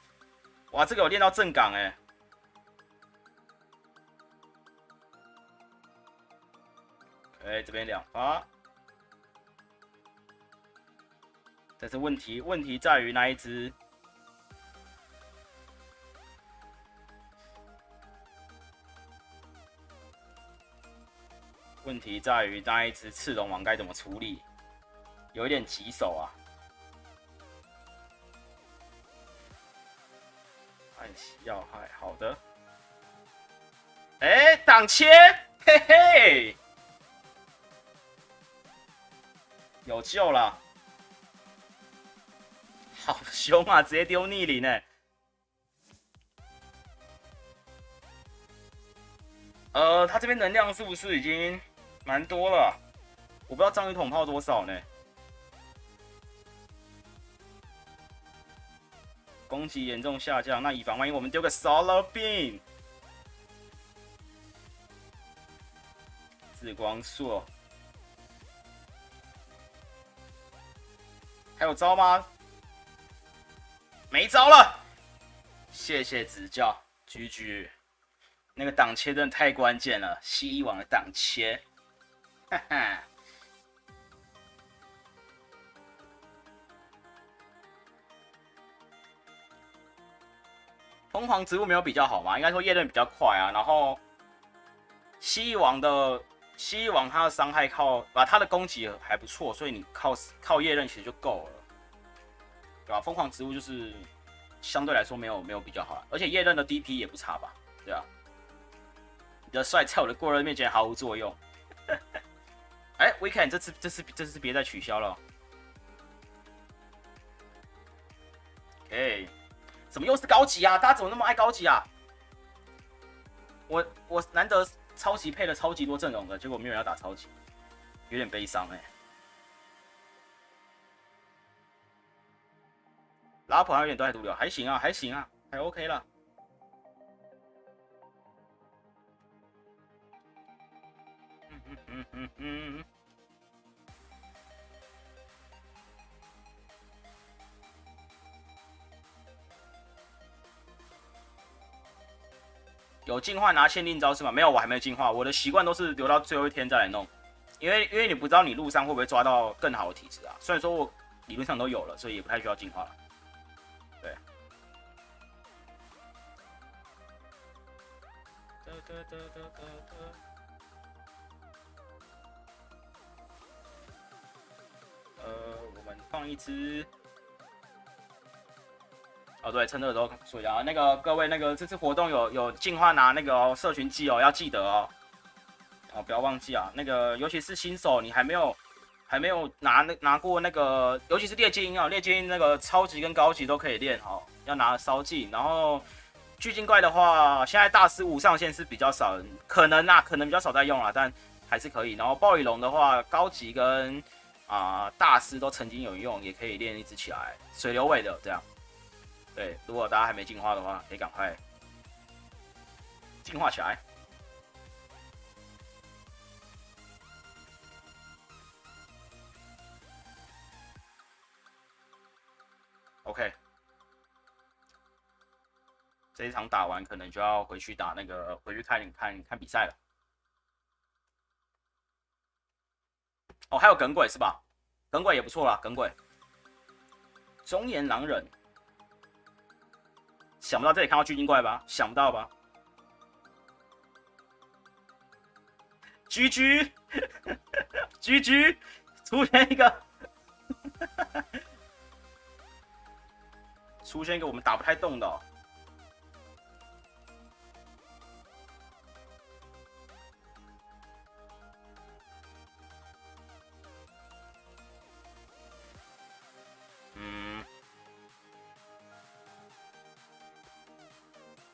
哇，这个有练到正港哎。OK， 这边2发。但是问题在于那一只。问题在于那一只赤龙王该怎么处理，有一点棘手啊。暗袭要害，好的。挡切，嘿嘿，有救了。好凶啊，直接丢逆鳞哎。他这边能量是不是已经蛮多了？我不知道章鱼桶炮多少呢。攻击严重下降，那以防万一，我们丢个 Solar Beam。紫光束，还有招吗？没招了，谢谢指教，居居。那个挡切真的太关键了，蜥蜴王的挡切，哈哈。疯狂植物没有比较好嘛？应该说叶刃比较快啊。然后蜥蜴王它的伤害它的攻击还不错，所以你靠叶刃其实就够了，对吧？疯狂植物就是相对来说没有比较好，而且叶刃的 DP 也不差吧？对啊。你的帅在我的过人面前毫无作用。Weekend 这次别再取消了。OK， 怎么又是高级啊？大家怎么那么爱高级啊？我难得超级配了超级多阵容的，结果没有人要打超级，有点悲伤哎。拉普好像有点都在毒瘤，还行啊，还 OK 啦。有进化拿限定招式吗？没有，我还没有进化。我的习惯都是留到最后一天再来弄，因为你不知道你路上会不会抓到更好的体质啊。虽然说我理论上都有了，所以也不太需要进化了。对。我们放一只。哦，对，趁这个时候说一下，那个各位，那个这次活动有进化拿那个社群季哦，要记得哦，不要忘记啊。那个尤其是新手，你还没有拿过那个，尤其是猎精哦，猎精那个超级跟高级都可以练哦，要拿烧技。然后巨精怪的话，现在大师5上限是比较少人，可能比较少在用啦，但还是可以。然后暴雨龙的话，高级跟大师都曾经有用，也可以练一只起来，水流尾的这样。对，如果大家还没进化的话，可以赶快进化起来。OK， 这一场打完，可能就要回去打那个，回去看比赛了。哦，还有耿鬼是吧？耿鬼也不错啦，耿鬼。中年狼人。想不到这里看到巨精怪吧？想不到吧 ？GG， GG， 出现一个，出现一个我们打不太动的哦。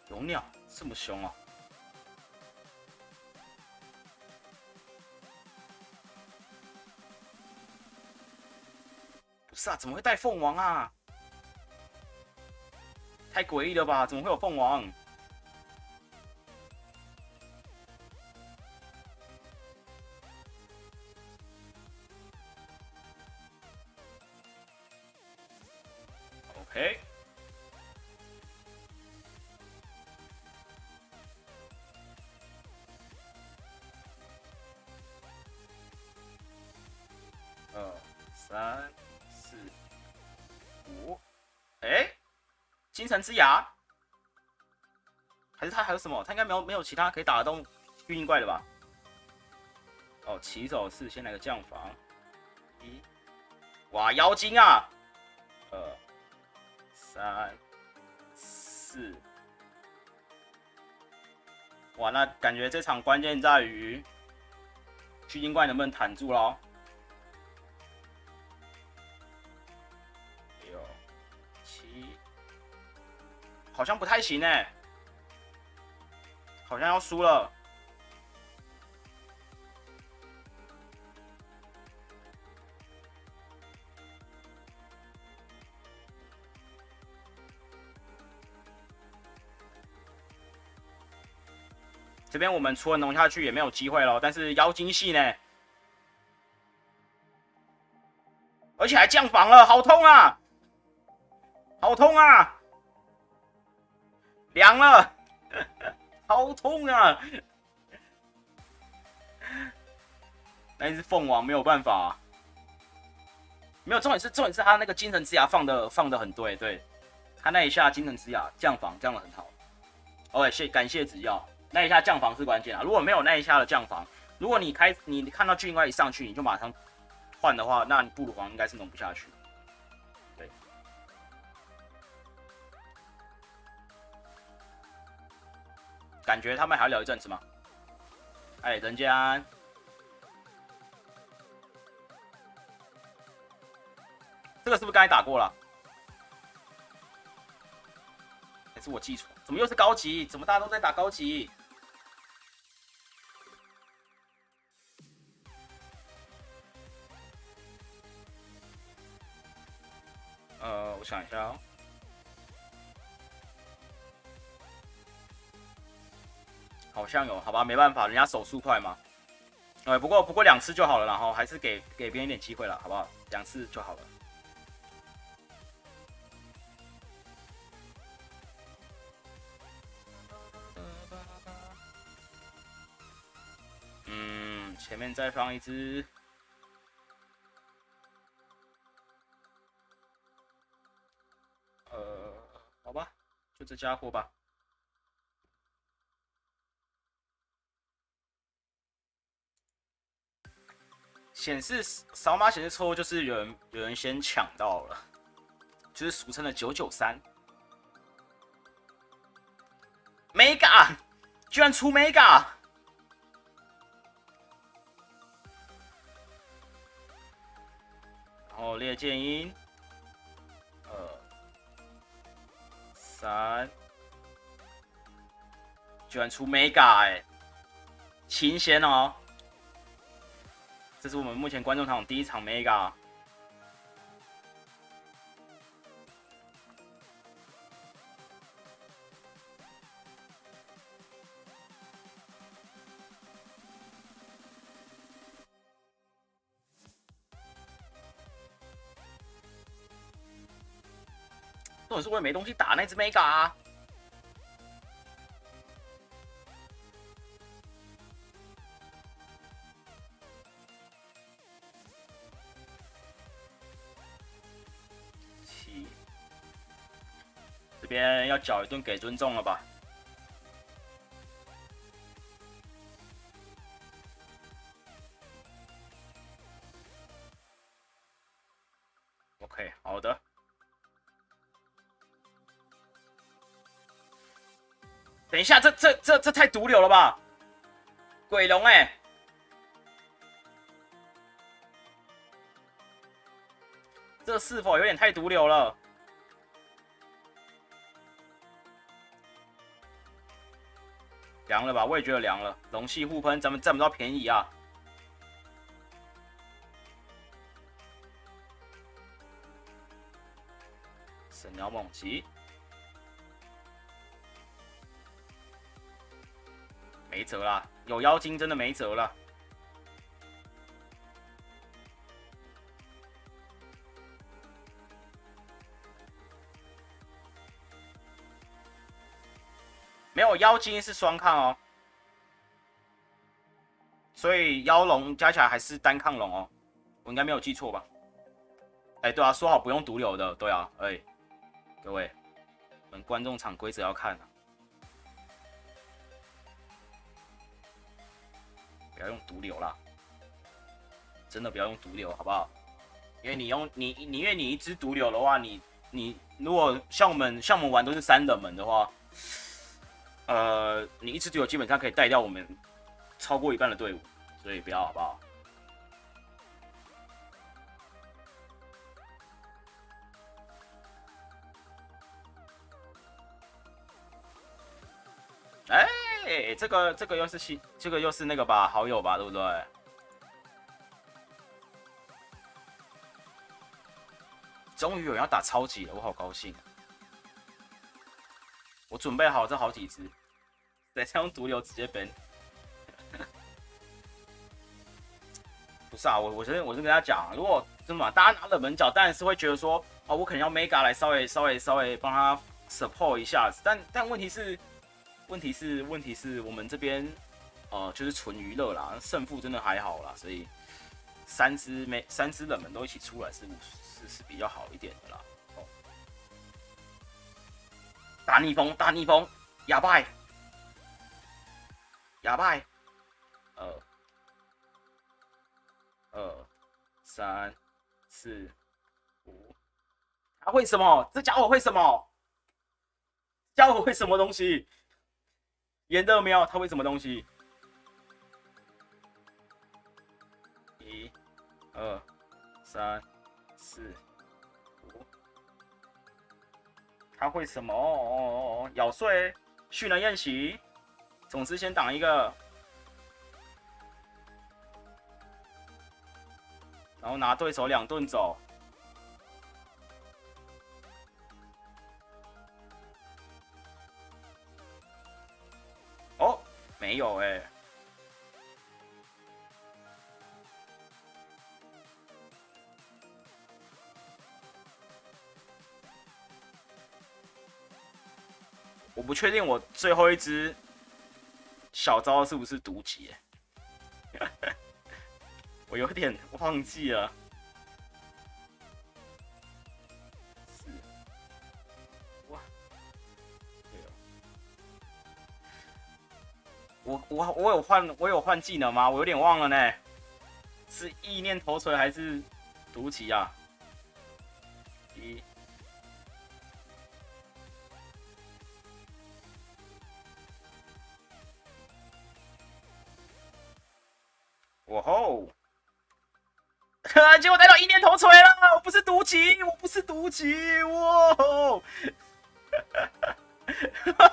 龙鸟这么凶哦！不是啊，怎么会带凤凰啊？太诡异了吧？怎么会有凤凰？OK。3、4、5，精神之牙，还是他还有什么？他应该没有其他可以打得动巨精怪的吧？哦，起手式先来个降防，1，哇，妖精啊！2、3、4，哇，那感觉这场关键在于巨精怪能不能坦住咯。好像不太行哎，好像要输了。这边我们除了农下去也没有机会咯，但是妖精系呢，而且还降防了，好痛啊！好痛啊！凉了，好痛啊！那一只凤凰没有办法，没有重点是他那个精神之牙放的很对，对他那一下精神之牙降防降的很好。OK， 感谢指教，那一下降防是关键啊！如果没有那一下的降防，如果你看到巨精怪一上去你就马上换的话，那你布鲁皇应该是弄不下去。对。感觉他们还要聊一阵子吗？人家这个是不是刚才打过了？还是我记错？怎么又是高级？怎么大家都在打高级？我想一下哦。好像有，好吧，没办法，人家手速快嘛。不过2次就好了，然后还是给别人一点机会了，好不好？2次就好了。前面再放一只。好吧，就这家伙吧。显示扫码显示错误，就是有人先抢到了，就是俗称的993。Mega 居然出 Mega， 然后烈剑鹰，2、3，居然出 Mega 新鲜哦！这是我们目前观众场第一场 Mega。重点是我也没东西打那只 Mega 啊。这边要缴一顿给尊重了吧？OK， 好的。等一下，这太毒瘤了吧？鬼龙这是否有点太毒瘤了？凉了吧，我也觉得凉了。龙系互喷，咱们占不到便宜啊。神鸟猛击，没辙啦，有妖精真的没辙了。没有妖精是双抗哦，所以妖龙加起来还是单抗龙哦，我应该没有记错吧？对啊，说好不用毒瘤的，对啊，各位，我们观众场规则要看啊，不要用毒瘤啦，真的不要用毒瘤，好不好？因为你一只毒瘤的话，你如果像我们玩都是3冷门的话。你一次队友基本上可以带掉我们超过一半的队伍，所以不要好不好？这个又是那个吧，好友吧，对不对？终于有人要打超级了，我好高兴啊！我准备好这好几只，等下用毒瘤直接 ban。不是啊，我是跟他讲，如果真的大家拿冷门角，当然是会觉得说，我可能要 Mega 来稍微帮他 support 一下子，但问题是我们这边就是纯娱乐啦，胜负真的还好啦，所以三只冷门都一起出来是比较好一点的啦。大逆风，哑巴，2、3、4、5，他会什么？这家伙会什么？家伙会什么东西？炎热喵，他会什么东西？1、2、3、4、5。他会什么？咬碎，蓄能宴席，总之先挡一个，然后拿对手2盾走。没有我不确定我最后一只小招是不是毒级，我有点忘记了。是，哇，对哦，我有换技能吗？我有点忘了呢，是意念头锤还是毒级啊？哇吼！结果带到意念头锤了，我不是毒级，我不是毒级，哇吼！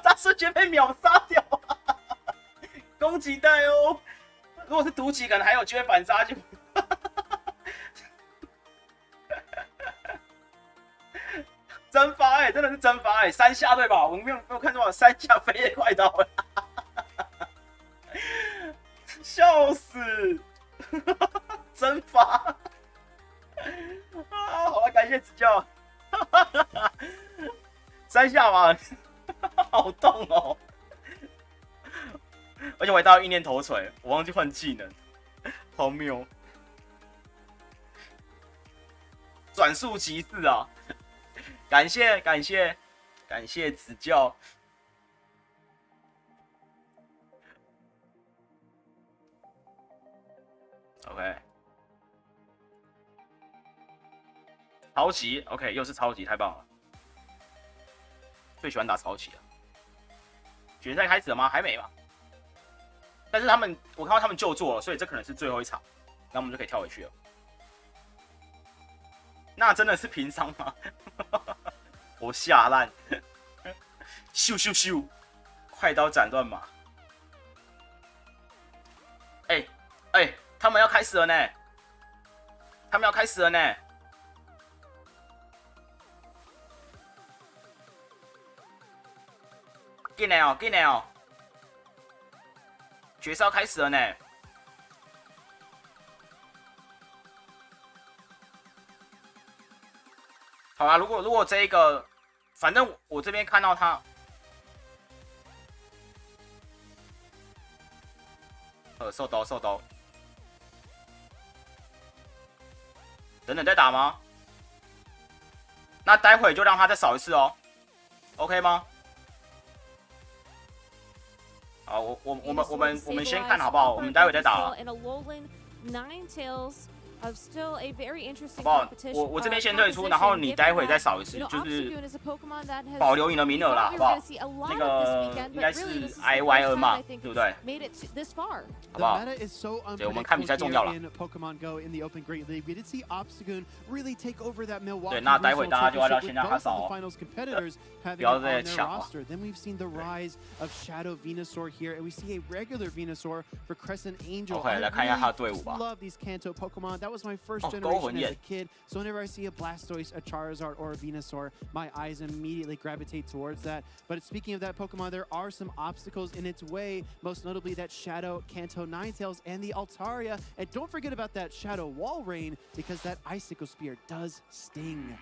他瞬间被秒杀掉了，攻击带哦。如果是毒级，可能还有机会反杀就。蒸发哎、真的是蒸发哎、3下对吧？我没有看到3下飞叶快刀了，笑死！蒸发啊！好了，感谢指教。3下吧，好痛哦！而且我还到意念头锤，我忘记换技能，荒谬！转速骑士啊！感谢指教。OK， 超级 OK， 又是超级，太棒了！最喜欢打超级了。决赛开始了吗？还没吧。但是我看到他们就座了，所以这可能是最后一场，那我们就可以跳回去了。那真的是平伤吗？我吓烂！咻咻咻，快刀斩断马！他们要开始了呢！进来哦！决赛要开始了呢！好啦，如果这一个，反正我这边看到他，受刀，等等再打吗？那待会就让他再扫一次哦 ，OK 吗？好，我们先看好不好？我们待会再打了。好不好？我这边先退出，然后你待会再扫一次，就是保留你的名额啦，好不好？那个应该是 IYN 嘛，对不对？好不好？对，我们看比赛重要了。对，那待会大家就要先让他扫哦，不要再抢了。OK， 来看一下他的队伍吧。was my first generation as a kid, so whenever I see a Blastoise, a Charizard, or a Venusaur, my eyes immediately gravitate towards that. But speaking of that Pokemon, there are some obstacles in its way, most notably that Shadow, Kanto, Ninetales, and the Altaria. And don't forget about that Shadow Wall Rain, because that Icicle Spear does sting.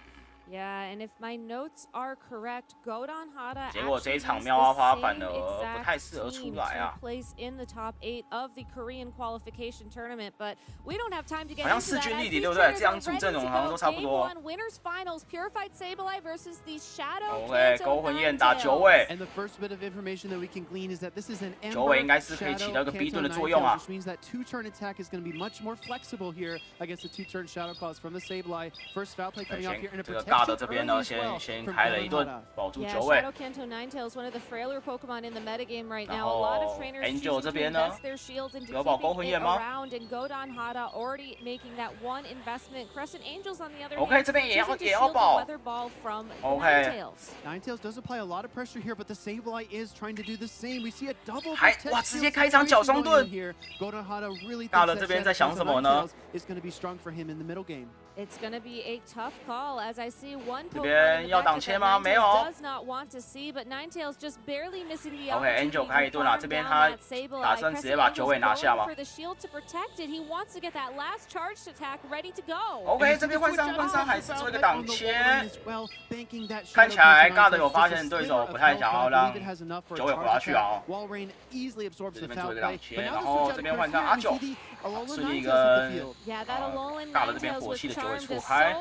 Yeah, and if my notes are correct, Godon Hada 结果这一场妙蛙花反而不太适合出来啊。 place in the top 8 of the Korean qualification tournament, but we don't have time to get 好像势均力敌，对不对？这样组阵容好像都差不多。Winners finals, Purified Sableye versus the Shadow. OK， 勾魂焰打9位。And the first bit of information that we can glean is that this is an 9位应该是可以起到一个逼盾的作用啊。 which means that 2-turn attack is going to be much more flexible here against the 2-turn Shadow Claws from the Sableye. First foul play coming off here in a protection. 这边呢，先开了一顿，保住9位。 Shadow Kanto Ninetales, one of the frailer Pokemon in the metagame right now. A lot of trainers Angel 这边呢， their shields into 有保勾魂焰吗 around, and Godon Hada already making that one investment. Crescent Angels on the other OK， hand, 这边也要保。 Weather Ball from Ninetales. Ninetales does apply a lot of pressure here, but the Sableye is trying to do the same. We see a double 哇，直接开场脚双盾。 Godon Hada really 大了这边在想什么呢？ is going to be strong for him in the middle game. It's going to be a tough call, as I see definitely one 这 Pokemon 边 in 要 the 挡 back 切 that 吗？没有。 Ninetales does not want to see, but Ninetales just barely missing the opportunity OK，Angel 开一顿了，这边他打算直接把九尾拿下吗 for the shield to protect it. He wants to get that last charged attack ready to go.？OK， 这边换伤还是做一个挡切。看起来 God 有发现对手不太想要让九尾活下去啊。这边做一个挡切，然后这边换上阿九，顺利跟 God 这边火气的九尾错开。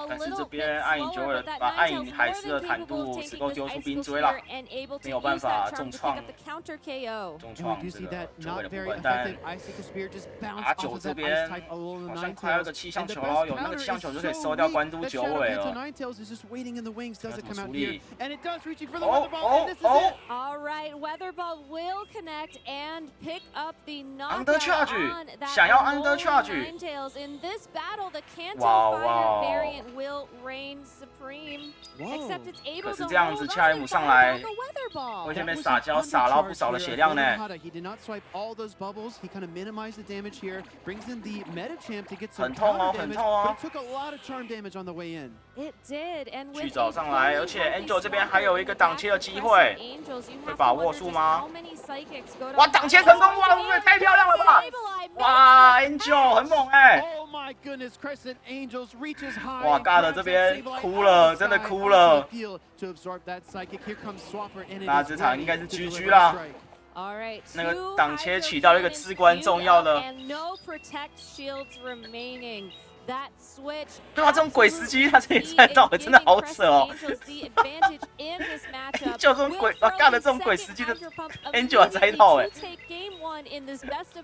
但是这边暗影九尾把暗影海狮的坦度只够丢出冰锥了，没有办法重创这个九尾的部分。但阿九这边好像快要个气象球了，有那个气象球就可以收掉关都九尾了。要怎么处理？哦 All right, Weather Ball will connect and pick up the Under knockout charge. on that 想要 under Alolan charge. Ninetales. In this battle, the Kanto Wow, Fire wow. variant will reign supreme. Except it's able 可是 to 这样 hold 子 on 恰伊姆 and 上 fire 来 back a Weather Ball. 为这边撒娇撒到不少的血量呢。 He did not swipe all those bubbles. He kind of minimized the damage here. Brings in the meta champ to get some 很痛哦， counter 很 damage, 痛哦。 but it took a lot of charm damage on the way in. It did, and with 去找 a 上来， fully 而且 healthy Angel 这边还有一个 Swampert 挡切的 in 机 the 会 back of Angels, you 会 have 把 to 握 wonder 住 just 吗 how many psychics go to 哇，挡切成功！哇，这也太漂亮了吧！ Sableye 哇 ，Angel 很猛哎！ Oh my goodness, Crescent Angels reaches high. 哇 and ，God grabs 这 that 边 Sableye 哭 out of 了， the 真的 sky 哭 onto 了 the。field to absorb that psychic. Here comes Swampert and it 那 is 这场 ready 应该是 to GG deliver 啦 a strike. All right, 那个 two 挡切 Hydro 起到一个 Cannons 至关重要的 queued up and no protect shields remaining. That switch 对啊，这种鬼司机他这里猜到了，真的好扯哦。就这种鬼干的这种鬼司机的 Angel 还猜到哎，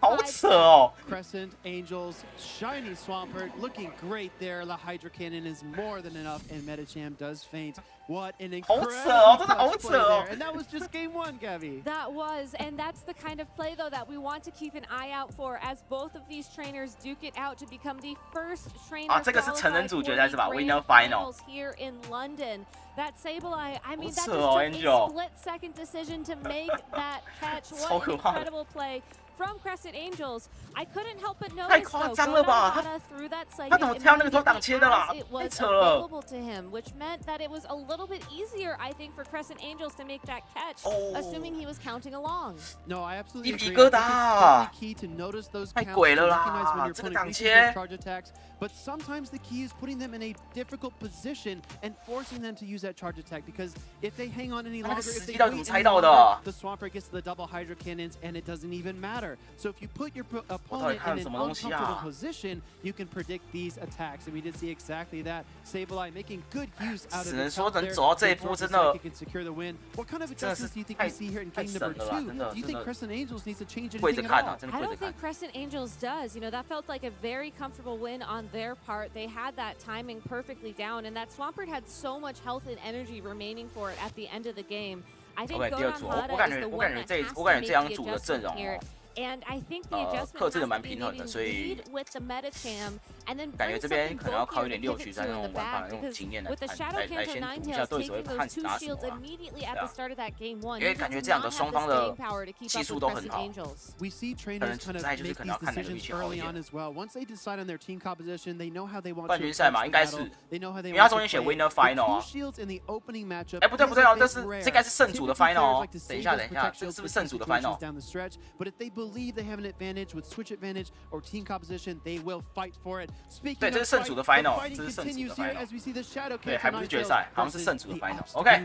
好扯哦。 Crescent Angels, shiny Swampert, looking great there. The Hydro Cannon is more than enough, and Metacham does faint. What an 好 incredible 扯哦，真的好 clutch 扯 play 哦 there. And that was just game one, Gabby. That was, and that's the kind of play, though, that we want to keep an eye out for as both of these trainers duke it out to become the first trainer 啊，这个是成人 qualified 组 for 决赛是吧 the？Winner grand Final finals here in London. That Sableye, I mean, that 好 just 扯哦 took Angel a split-second decision to make that catch. 超 What 可 an 怕的 incredible play from Crescent Angels. I couldn't help but 太 notice, 夸 though, 张了吧？ Godana threw that psychic 他怎么挑那个头挡切的啦？ immediately as it 太 was 扯了。 available to him, which meant that it was a little bit easier, I think, for Crescent Angels to make that catch, assuming he was counting along. No, I absolutely 鸡皮 agree. 疙 I 瘩 think it's definitely key to notice those 太 counts, 鬼 to 了 recognize when 啦 your！ 这个 opponent 挡 reaches 切 those charge attacks. But sometimes the key is putting them in a difficult position and forcing them to use that charge attack. Because if they hang on any 那个 longer, 时 if 机 they 到底怎么 wait 猜 any 到的 longer, the Swampert gets the double Hydro Cannons and it doesn't even matter. So if you put your opponent 看 in 什 an 么东西啊？ uncomfortable position, you can predict these attacks. And we did see exactly that. Sableye making good use out of 只 the 能说 top 能 there 走到这一 to 步 absorb 真 the 的 psychic and secure the win. What kind of 真的是 adjustments do you think 太 we see here in 太 game 神 number 了啦， two? 真的 Do you 真 think 的 Crescent Angels needs to change 跪着 anything at 看 all? 啊，真的 I 跪 don't 着看 think。Crescent Angels does. You know, that felt like a very comfortable win on their part. They had that timing perfectly down, and that Swampert had so much health and energy remaining for it at the end of the game. I think OK， 第二 Godon 组， Hada 我感 is 觉 the 我 one 感觉 that 这 has 我 to 感觉 make 这两 the 组的阵 adjustment 容 here. 哦， And I think the adjustment 克制 has 的 to 蛮 be 平衡的， maybe 所以 lead with the meta cham and then 感觉 bring 这边 something 可能要靠一 bulkier 点 to 六 pivot 局 to 战那 in the 种玩法， back 用 because 经验来 with the 来 Shadow 来 Canto 先读一下 Ninetales 对手会 taking 看 those two 打什 shields 么啊。 immediately 对 at 啊 the start of that game one. 因为 He 感觉 does 这两 not 个 have 双 the 方的 staying power to keep 技 up 术 with 都很 Crescent 好。 Angels. We see 可 trainers 能 kind of 再就是 make 可能要 these 看哪个运 decisions 气好一 early 点 on。as well. Once they decide on their team composition, they know how they want 冠 to 军赛 approach 嘛， the 应该 battle. 是， They know how they 因为他 want 中 to 间写 play. Winner The Final two 啊。 shields in the opening matchup 哎，不对不 is 对 a 哦， bit 这是 rare. 这应该是胜组的 Typically, Final players 哦 like to。等一 save 下 those 等一下， protect 这 shields 是 for 不是胜组 key 的 situations Final？ down the stretch. But if they believe they have an advantage with switch advantage or team composition, they will fight for it. Speaking 对，这 of 是胜组 fight, 的 the Final， fighting 这是胜组 continues 的 here Final。 as we see the Shadow 对， Canto 还不是决赛， Ninetales 好像是 versus 胜组的 the Final。 Obstagoon. OK，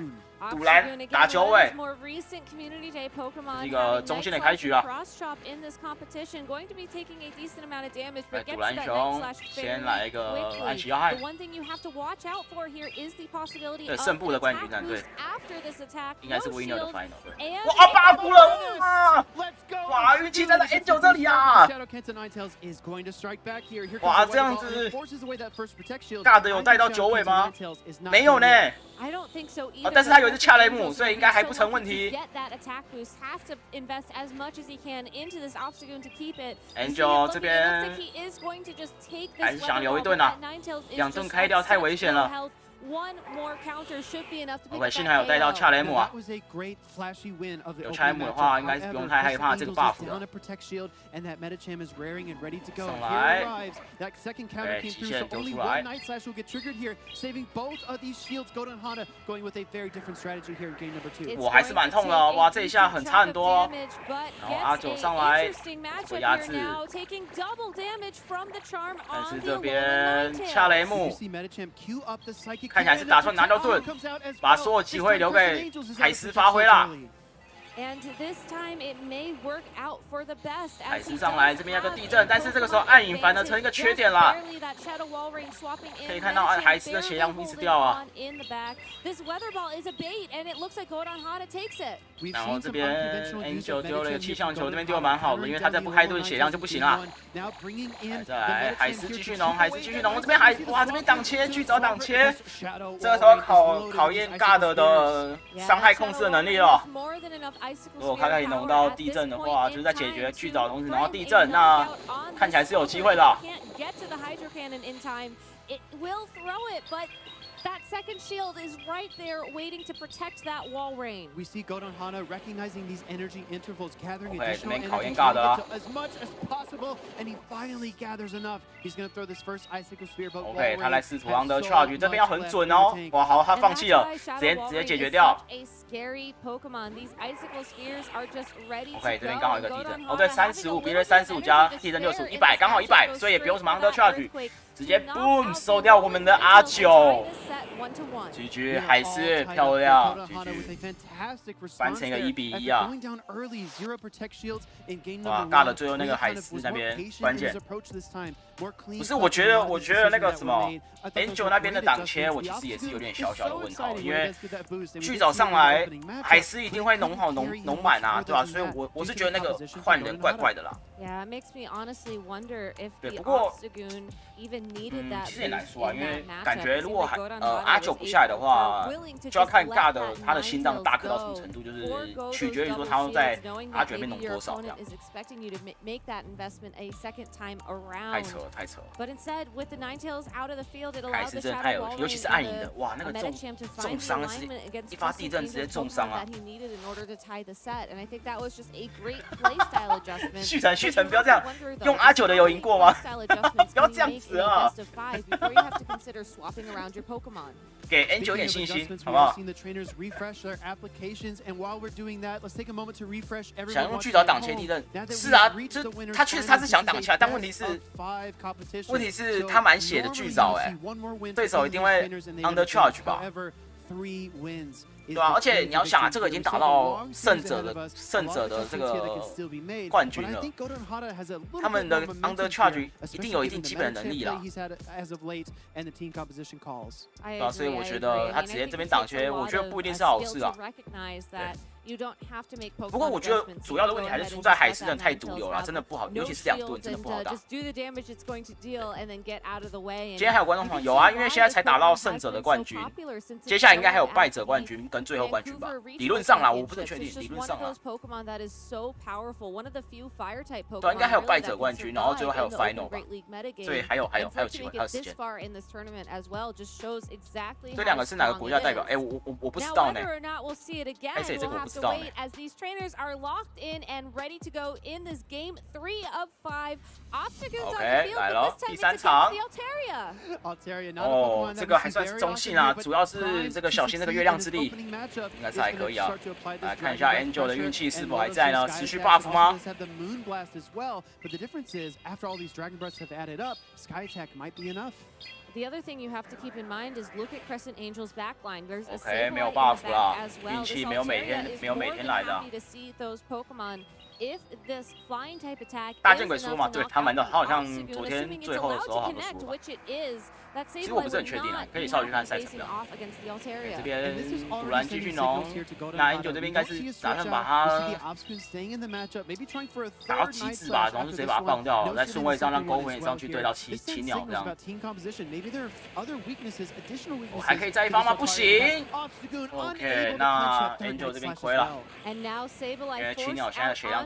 赌来 Obstagoon, again, 打九 one 尾 of。those more recent Community Day Pokemon 一个 having 中 Night 线的开 Slash 局 and 啊。 Cross Chop in this competition, going to be taking a decent amount of damage, 来 but 赌 gets 篮 that 球 Night Slash， 先来 fairly 一个暗 quickly. 旗要害 The。one thing you have to watch out for here is the possibility 对， of 胜 an 部的冠军 attack 战，对， boost after this attack. 应该 No 是 Winner 的 shield, Final。对， and 哇，8服了， a 哇！ Let's go! 哇，运气真的 Angel 这里啊！ Shadow Canto Ninetales is going to strike back here. Here 哇， comes the 这样 Weather Ball, 子 and it forces away that first protect shield. God 有 I 带 think 到 Shadow 九尾 Canto 吗？ Ninetales is not 没有 done 呢。 yet. I don't think so either. 但是他有一只恰雷姆， Angels 所以应该还不成 so 问 lucky 题 to。get that attack boost, has to invest as much as he can into this Obstagoon to keep it. Angel You see it 这 looking- it looks 边 like he is going to just take this 还是想 weather 留一 ball, 顿 but 啊 that Ninetales is 两盾 just 开 at 掉太 such 危险 low 了。 health. one more counter should be enough to pick OK， up 幸好有带到 that 恰雷姆 KO. 啊。 That was a great flashy win of the 有恰雷姆的话，应该是不用太害怕这个 buff 的。 Protect shield and that Medicham is raring and ready to go. 上 Here 来 arrives. That second counter came 极 through, 限 so 丢 only 出来 one Night Slash will get triggered here, saving both of these shields. Golden Hana going with a very different strategy here in game number 2. It's 我还是蛮痛的哦，哇，这一下很差很多哦。然后阿九上来会压制，但是这边恰雷姆 看起来是打算拿到盾，把所有机会留给海狮发挥啦。 And this time it may work out for the best. 海狮上来这边要个地震，但是这个时候暗影反而成一个缺点啦。可以看到海狮的血量一直掉啊。This weather ball is a bait, and it looks like Golden Hana takes it. 然后这边 Angel 丢了一个气象球，这边丢的蛮好的，因为他再不开盾血量就不行啦。再来海狮继续农，海狮继续农，这边哇这边挡切，巨早挡切，这个时候考验 God 的伤害控制的能力了。 如果他可以弄到地震的话，就是在解决巨藻的同时弄到地震，那看起来是有机会的。 That second shield is right there waiting to protect that wall range. We see Golden Hana recognizing these energy intervals, gathering OK， 这 additional 边 energy 考验 God 啦。 as much as possible, and he finally gathers enough. He's going to throw this first icicle spear, but OK， 他来试图Under Charge， 这边要很准哦。哇，好，他放弃了，直接解决掉。OK， 这边刚好一个地震。哦，对，35别人35加地震65， 100，刚好100，所以也不用什么 Under Charge。 直接 boom 收掉我们的阿九 ，GG 海狮漂亮 ，GG 翻成一个1比1啊！哇，尬的最后那个海狮那边关键，不是我觉得那个什么 Angel 那边的挡切，我其实也是有点小小的问号，因为巨藻上来海狮一定会弄好弄满啊，对吧？所以我是觉得那个换人怪怪的啦。 Yeah, it makes me honestly wonder if the 不过 Octagon even needed that 其实也难 boost 说啊， in 因为 that 感觉 matchup. 如果 Seems like 阿九不下来的话， willing to 就要 just 看 let 尬的 that 他的心脏 9 大颗到什么程度，就是取决于说他要在阿九那边弄多少这样。 is expecting you to make that investment a second time 太 around. 扯了，太扯了。 But instead, with the Ninetales out of the field, it 海 allows 狮 the 真的太 Shadow 有 Wall 尤其 Range 是暗影 and 的， the 哇，那个 Medicham to 重 find the 伤是 alignment against 一发地震直接 Crescent 重 Angel's 伤啊 Pokemon！ that he needed in order to tie the set, and I think that was just a great playstyle adjustment. 旭晨不要这样，用阿九的有赢过吗？不要这样子啊！ before you have to consider swapping around your Pokemon. 给 Angel 有点信心，好不好？想用巨藻挡切地震，是啊，就他确实他是想挡起来，但问题是他满血的巨藻哎，对手一定会 Under Charge 吧？ 对啊，而且你要想啊，这个已经打到胜者的这个冠军了，他们的 Under Charge 一定有一定基本的能力啦。对啊，所以我觉得他直接这边挡切，我觉得不一定是好事啊。对。 不过我觉得主要的问题还是出在海狮真的太毒瘤了，真的不好，尤其是2盾真的不好打。今天还有观众朋友有啊，因为现在才打到胜者的冠军，接下来应该还有败者冠军跟最后冠军吧？理论上啦，我不是很确定，理论上啦。对，应该还有败者冠军，然后最后还有 Final 吧？所以还有机会，还有时间。这两个是哪个国家代表？哎，我不知道呢。哎，这个我不知道呢。 As these trainers are locked in and ready to go in this game 3 of 5. Octagon's on the field, but this time it's against the Altaria. 哦，这个还算是中性啊，主要是这个小心这个月亮之力，应该是还可以啊。来看一下 Angel 的运气是否还在呢？持续 buff 吗？ The other thing you have to keep in mind is look at Crescent Angel's backline. There's a OK， 没有 Sableye buff in the 啦 back as well. 运气没有每天来的。 To see those Pokemon. If this flying type attack 大剑鬼输嘛，对他好像昨天最后的时候好像输了。 其实我不是很确定啊，可以稍微去看赛程表。这边突然继续农，那 Angel 这边应该是打算把他打到极致吧，然后就直接把他放掉，在顺位上让勾魂也上去对到七鸟这样。我还可以再一发吗？不行。OK， 那 Angel 这边亏了，因为七鸟现在的血量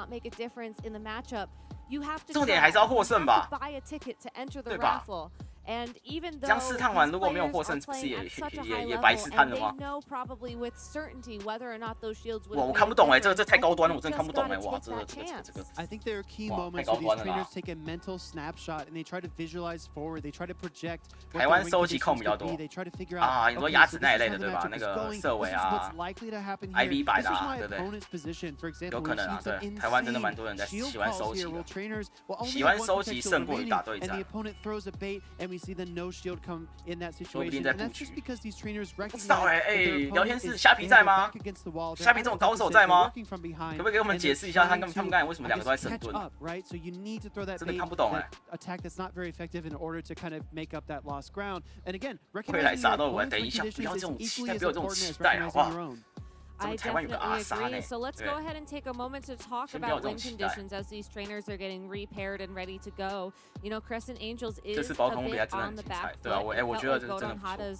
not make a difference in the matchup. You have to 重点还是要获胜吧， buy a ticket to enter the 对吧？ raffle. And even 这 though 样试探完 these 如果没有 players 获 are 胜，不是 playing 也 at such a 也 high 也白 level, 试探 and 了 they 吗？ know probably with certainty whether or not those shields would 哇， have 我 made 看不懂 a 哎，这 difference. 太高端了， I 我真 think 看不懂哎， you just 哇， gotta 这个 take that chance. 这个 I think there are key Wow, moments太 where 高 these 端了啦。 trainers take a mental snapshot and they try to visualize forward. They try to project what 台 the 湾 ring 收集 conditions 控比较 could 多 be. They try to figure 啊， out, 你说 okay, 牙 so 齿 this 那一 is 类 how 的 the 对吧？ matchup 那 is 个 going. 色尾 This is 啊 what's likely to happen ，IV here. 版 This 的 is 啊， my 对不对？ opponent's position. For 有 example, 可 we've 能啊， seen some 对，台湾真的 insane 蛮多人在 shield 喜欢 calls 收 here 集 where 的， trainers will only 喜欢 have one 收集 potential 胜过于 remaining 打对 and 战 the。opponent throws a bait and we see the no shield come in that 说不定 situation. 在 And 布 that's 局。 just because these trainers 不知道 recognize 哎 that their 聊天 opponent 室 is 虾皮 in 在 their 吗 back？ against the wall. They're 虾皮 at 这 a 种高手 deficit. 在 They're 吗？ working from behind. 可不可以给我们 And 解 they're 释一下他 trying 们 to, 刚才为什么 I 两 guess, 个都在神 catch 盾？ up, right? So you need to throw that 真的 bait, 看不懂 that 哎。 attack that's not very effective in order to kind of make up that lost ground. And again, 会来 recognizing 杀 your 到我， opponent's 等一 win 下，不 conditions 要这 is 种期 equally 待， as 不要这种 important 期 as 待，好不 recognizing 好 your？own. 咱 I 们台湾有个 definitely 阿莎 agree. 呢， So let's 对 go ahead and take a moment to talk 先不要 about 这种 win 期待。 conditions as these trainers are getting repaired and ready to go. You know, Crescent Angels 这 is 次 a 宝可梦比赛 bit 真的 on 很 the 精彩 back，对啊， foot. 我 It 我 felt 觉得 like 这真的 Godon 不错。 Hada's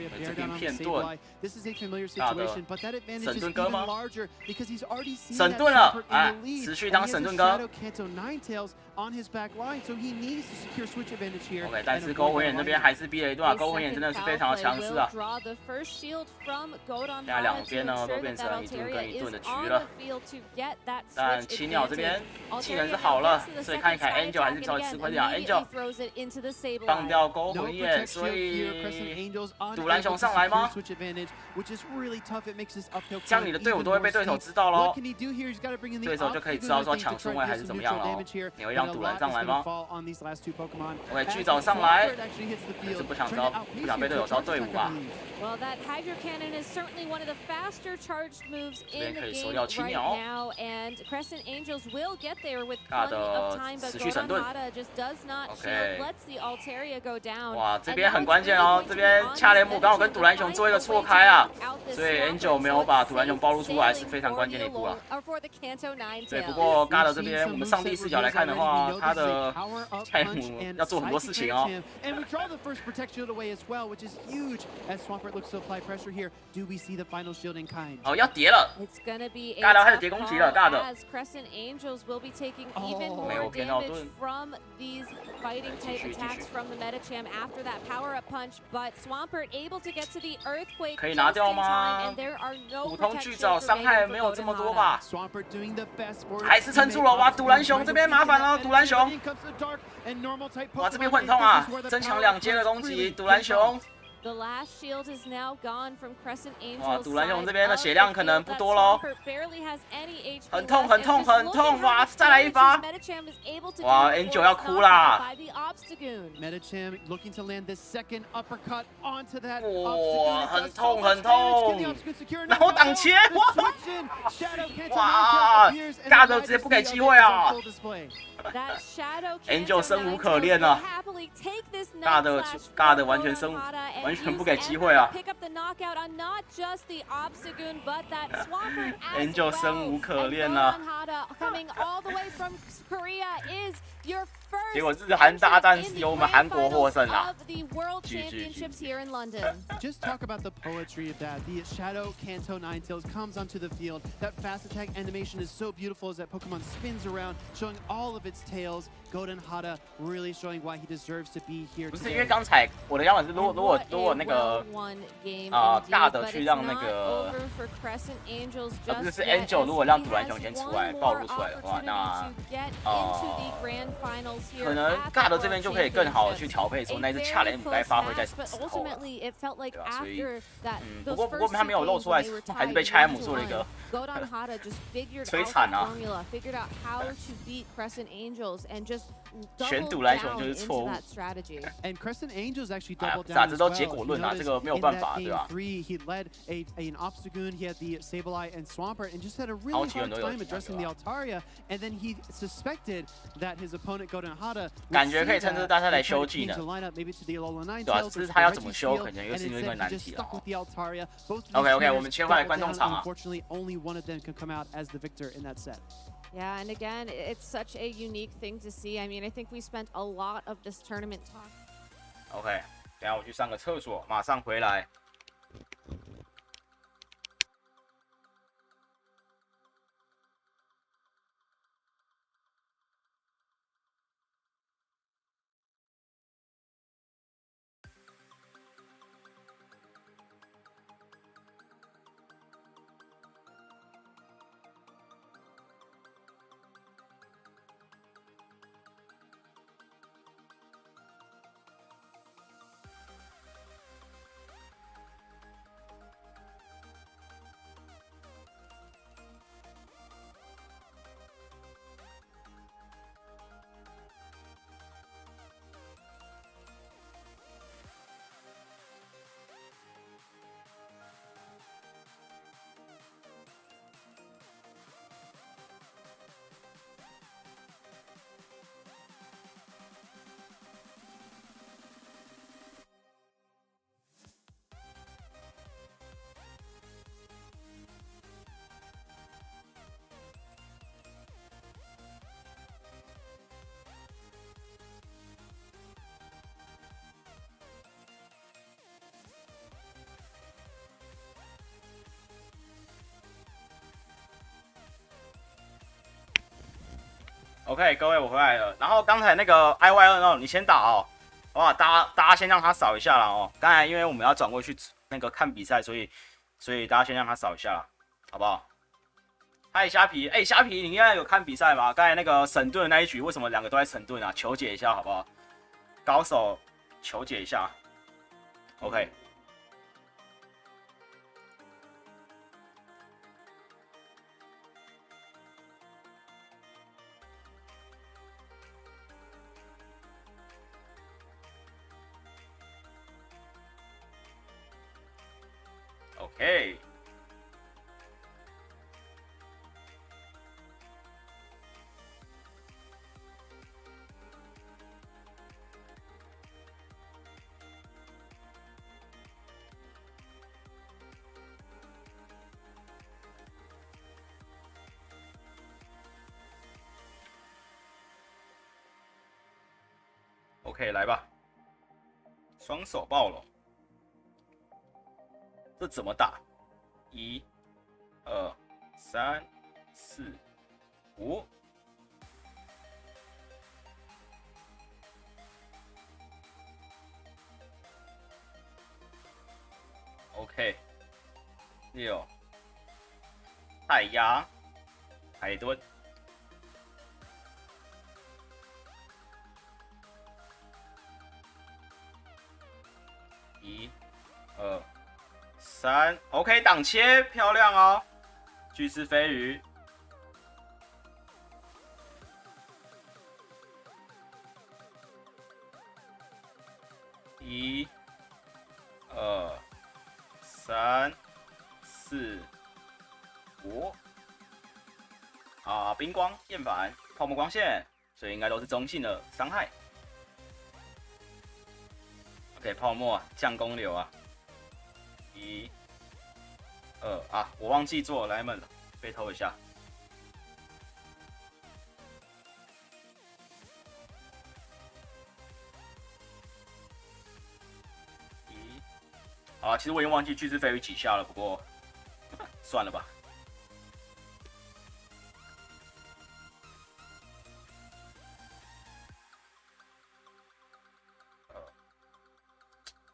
Zarya bear 这 down 边 on the 骗 Sableye. 盾， This is a familiar 大的 situation, but that advantage 神 is 盾哥 even 吗？ larger because he's already seen 神 that 盾了， Swampert 哎 in the，lead. 持续 And 当 he 神 has 盾 a 哥。 Shadow Kanto Ninetales on his back line, so he needs to secure switch advantage here. OK， 但 and 是 avoid 勾魂 that 眼这边 alignment. 还是逼了一段， A 勾魂眼 second 真的是 foul 非常的 play 强势 will 啊。 draw the first shield from Godon 现在两 Hada to 边呢 ensure 都 that 变 that 成一盾跟 Altaria 一盾的 is 局 on 了 the。field to get that 但 switch 奇鸟这 advantage. 边技能 Altaria 是好 now 了 gets to，the 所以 second 看一看 side Angel 还 attack 是 and 稍微 again 吃亏点啊。 immediately Angel throws it into the Sableye. 放掉勾 No 魂眼， protect 所 shield here. Crescent 以 Angels unable 独蓝熊 to 上来 secure 吗？ switch advantage, which is really tough. It makes this uphill 这样 climb 你的队伍 even 都会 more 被对手 steep. 知道 What 喽。 can he do here? He's got to bring in the 对手就 ops 可以 to 知 do 道说 nothing 抢 to 顺 try 位 and 还 get 是 some 怎么样 neutral 喽 damage here. 你会 But 让 a 独 lot 蓝 is 上来 going 吗 to fall on these last two Pokemon. OK， As 巨爪 the 上来 Swampert actually hits the 但是 field, 不想 trying 招 to 不 outpace 想被 here 队友 to 招 charge 队 attack, 伍 I 吧。 believe. Well, that Hydro Cannon is certainly one of the faster charged moves in 这边可 the 以收 game 掉青 right 鸟 now, and Crescent Angels will get there with 大 plenty 的 of time, but 持续神 Godon 盾 Hada just does not OK shield, lets the Altaria go down. 哇，这 And 边 now 很 it's 关键 really 哦， going 这 to be 边 on 恰雷 Medicham 姆刚好跟 to 独蓝熊 find 做一个 a 错 way 开啊 to knock out this 所以 Swampert, Angel 没有 so 把 it's 独蓝熊 safe 暴露出来是 sailing 非常 for 关 the 键的一步啊。 Alola- or for the Kanto 对，不 Ninetales. 过 God 这 We've 边 seen 我们 some 上帝 moveset 视角来 reveals 看的 already. 话 We know， 他 this is a 的 power up 恰雷 punch 姆 and 要做很多 psychic 事情哦。 him. And we draw the first protect shield away as well, which is huge as Swampert looks to apply pressure here. Do we see the final Angel shield in kind. 哦，要叠了。 It's gonna be a 尬的开始 tough 叠攻击了，尬 call 的。 as Crescent Angels will be taking even 没有 more 偏到 damage 盾。 from these fighting type 继续，继续。 attacks from the Metacham after that power up punch, but Swampert able to get to the Earthquake 可以拿 just 掉 in 吗？ time, and there are no 普通 protect 巨爪 shields 伤害 remaining 没 for 有这么 Golden 多 Hada. 吧？ Swampert doing the best for 还是撑住了，哇！独蓝熊这边麻烦了，独蓝熊。哇，这边会很痛啊！增强2阶的攻击，独蓝熊。 The last shield is now gone from Crescent Angels. 哇，独蓝熊这边的血量可能不多喽。 barely has any HP 很痛， left, 很 and 痛， just 很 look 痛！ at 哇， how 再来一 much 发！ Metacham is able to 哇 do ，Angel 要 force 哭啦 knockout by the Obstagoon. Metacham looking to land this second uppercut onto that 哇， Obstagoon. 很痛，很痛！然后挡切，哇！尬的直接不给机会啊！ That Shadow Angel Cancer 生无可 Nine 恋 Tails 啊 will happily take this 尬的 Night Slash 尬的 for 完全 Golden 生 Hada and 完全 use 不给机 Ember 会啊 to pick up the knockout on not just the Obstagoon, but that Swampert as Angel well. 生无可 And 恋啊 Golden Hada coming all the way from Korea is your first 结果日韩大战 entrant 是 in 由我 the 们韩 grand 国获 finals 胜啊 of the World GG. Championships here in London. Just talk about the poetry of that. The Shadow Kanto Ninetales comes onto the field. That fast attack animation is so beautiful as that Pokemon spins around, showing all of its tails. Golden Hada really showing why he deserves to be here 不是因为 today. 刚才我的想法是，如果 What 那 a 个 well-won game 尬 indeed, 的 but 去 it's 让那 not 个 over for Crescent Angels 而不是 just 是 yet, Angel， as 如果让 he 独蓝 has 熊先出 one 来 more 暴露出来的话， opportunity 那 to get into the grand finals here 可能 at 尬 the 的这边 World 就可以更好的去 Championships. 调配，说 A 那只 very 恰雷姆该 close 发挥在 match, 什 but 么时候了。 ultimately it felt like 对啊，所以 after that 不 those 过 first 他没有 two 露 games 出来 when they were，还是 tied 被恰雷姆 1-1, 做了一个 Golden Hada just figured 摧 out 残 the 啊 formula, figured out how to beat Crescent Angels, and just 选 doubled 独蓝熊 down 就是 into 错误。 that strategy. And Crescent Angels actually 哎呀 doubled 咋 down 这 as 都 well. 结果 You 论啊， notice 这个没有 in 办 that 法，对 game 吧？ 3, he led an Obstagoon, he had the Sableye and Swampert, and just had a 好 really 几个人 hard 都有 time 提到 addressing the Altaria. And then he suspected that his opponent Golden Hada would 感觉可以 see 趁这 that 大赛来 and try 修 to 技 change 能 the。lineup maybe to the Alola 对啊， Ninetales 只是 or 他要 the 怎么 Reggie 修， Seal, 可能又 and 是另一个 instead he 难 just 题 stuck 了 with。the Altaria. Both of these OK， 我 trainers 们切换来 doubled 观众 down, 场 and 啊。 unfortunately, only one of them could come out as the victor in that set. Yeah, and again, it's such a unique thing to see. I mean, I think we spent a lot of this tournament talking. OK，等下我去上个厕所，马上回来。OK， 各位，我回来了。然后刚才那个 IY2哦，你先打哦，好不好？大家先让他扫一下啦哦。刚才因为我们要转过去那个看比赛，所以大家先让他扫一下啦，好不好？嗨，虾皮，哎，虾皮，你应该有看比赛吗？刚才那个神盾的那一局，为什么两个都在神盾啊？求解一下好不好？高手求解一下。OK。OK。OK， 来吧，双手暴龙，这怎么打？ 1、2、3、4、5。OK， 6，太压，海豚。1、2、3 ，OK， 挡切，漂亮哦，巨翅飞鱼。1、2、3、4、5。啊，冰光焰反，泡沫光线，所以应该都是中性的伤害。OK， 泡沫降攻流啊。1、2啊，我忘记做Lemon了，被偷一下。啊，其实我已经忘记巨翅飞鱼几下了，不过算了吧。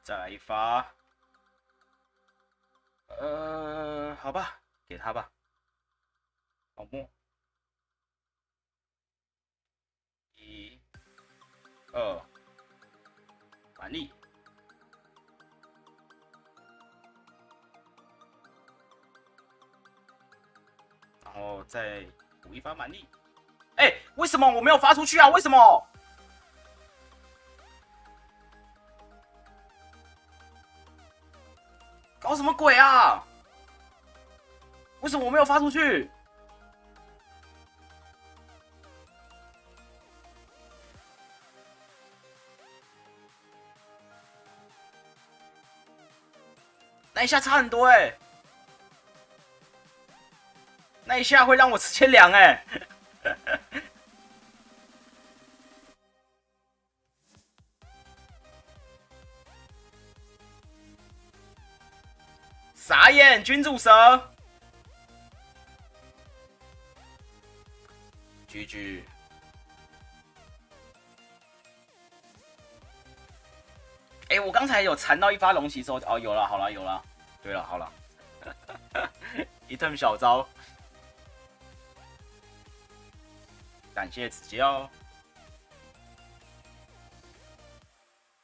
再来一发。好吧，给他吧。泡沫。1、2，蛮力。然后再补一发蛮力。哎，为什么我没有发出去啊？为什么？搞什么鬼啊？为什么我没有发出去？那一下差很多哎、那一下会让我直接凉哎、傻眼，君主蛇。GG。哎，我刚才有缠到一发龙骑手，哦，有了，好了，有了。对了，好了，一顿小招，感谢指教。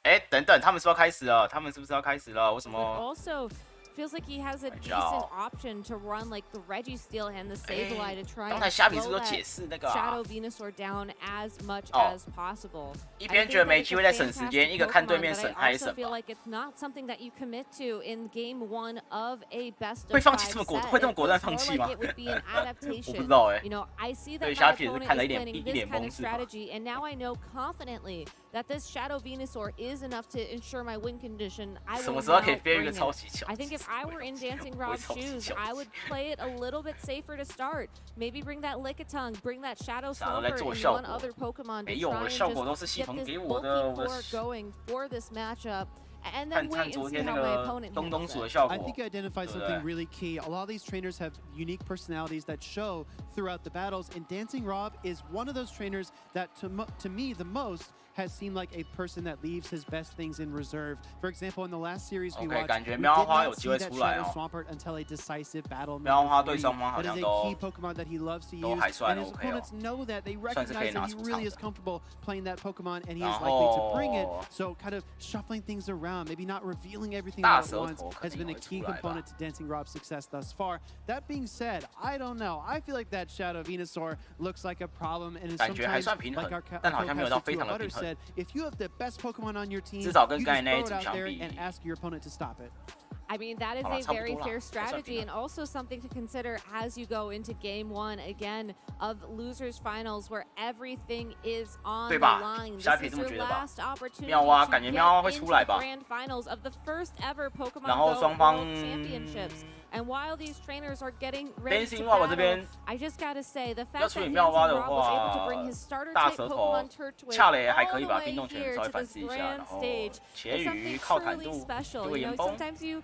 哎，等等，他们是不是要开始了？他们是不是要开始了？为什么？ Also feels like he has a decent option to run like the Registeel and the Sableye to try 刚才 and 虾皮是 slow 不是有 that 解释那个 Shadow Venusaur down as much as possible. 一边觉得没机会再省时间，一个看对面省还省 feel like it's not something that you commit to in game 1 of a best 会 of 放弃 5这么果 set. 会这么果断 It 放 feels 弃 more 吗？ like it would be an 我不 adaptation. 知道哎。 You know, I see 对 that 虾 my 皮也是 opponent 看了 is 一脸 planning 一 this 脸 kind 懵 of 是吧？ strategy, and now I know confidently that this Shadow Venusaur is enough to ensure my win condition. I 什 will 么时候 now 可以飞一 bring 个 it. 超级巧？ I think if I were in Dancing Rob's shoes, I would play it a little bit safer to start. Maybe bring that Lickitung, bring that Shadow 啥都来 Swamper 做 and 效 one 果。 other Pokemon 没 to 有，我 try 的 and 效果 just 都是系 get 统 this 给我 bulky 的。我 core going for this matchup. And 看 then wait 看 and 昨 see 天那 how my 个 opponent 东东 handles 鼠的 it. 效 I 果 think。you identified something really key. A lot of these trainers have unique personalities that show throughout the battles, and DancingRob is one of those trainers that, to me, the most has seemed like a person that leaves his best things in reserve. For example, in the last series we OK， watched, 感觉 we 喵 did 花有 not 机 see 会 that 出来 Shadow 哦。 Swampert until a decisive battle 喵花 number 对 3. 双方好 That is 像 a 都 key Pokemon that he loves to 都 use, 还算 and his OK 哦 opponents know that. They 算是可以 recognize 拿 that he 出 really 场 is 的。 comfortable playing that Pokemon, and he 然 is likely to bring it. 后 So kind of shuffling things around, maybe not revealing everything 大 all at 舌 once, 头肯 has 定 been a 会 key 出来吧。 component to DancingRob's success thus far. That being said, I don't know. I feel like that Shadow Venusaur looks like a problem, and is 感觉还 sometimes 算平衡 like our 但好像没有到 co-pastor 非 to 常 a 的 butter 平衡。 said, if you have the best Pokemon on your team, 至少跟 you 刚才 just 那一 throw it 组 out 相 there 比， and ask your opponent to stop it. I mean, that is 好啦， a 差不 very 多啦， fair 还算 strategy 平 and 衡。 also something to consider as you go into game 1 again of losers finals where everything is on 对 the 吧？ line. 虾 This 皮 is 这么 your 觉得吧？ last opportunity 妙蛙 to 感觉 get 妙蛙会 into 出 the 来吧？ grand finals of the first ever 然 Pokemon 后 Go 双方 World Championships. And while these trainers are getting ready to DancingRob 这 battle, 边 I just gotta say the 要 fact 处 that 理妙蛙的 DancingRob was able to 话 bring his starter 大 type 舌头 Pokemon Turtwig 恰雷还 all 可以 the 把 way 冰冻拳 here 稍微 to 反 this 制一下，然 grand 后 stage 茄 is 鱼 something 靠坦 truly 度 special. 如果 You 岩 know, 崩。 sometimes you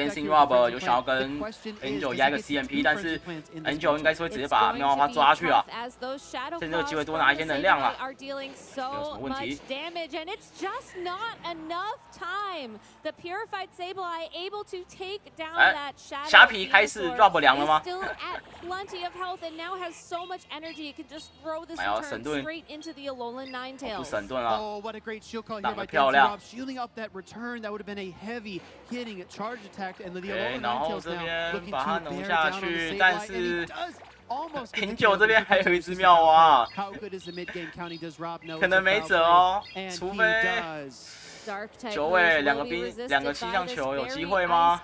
DancingRob 有想要跟 Angel 压一个 CMP， 但是 Angel 应该是会直接把妙花花抓去啊，趁这个机会多拿一些能量啊。有什么问题？ 哎，虾皮开始 Rob 凉了吗？哎呦，神盾！不神盾啊！挡得漂亮。对，然后这边把它弄下去，但是品酒这边还有一只妙蛙，可能没辙哦，除非。 9位2个气象球有机会吗？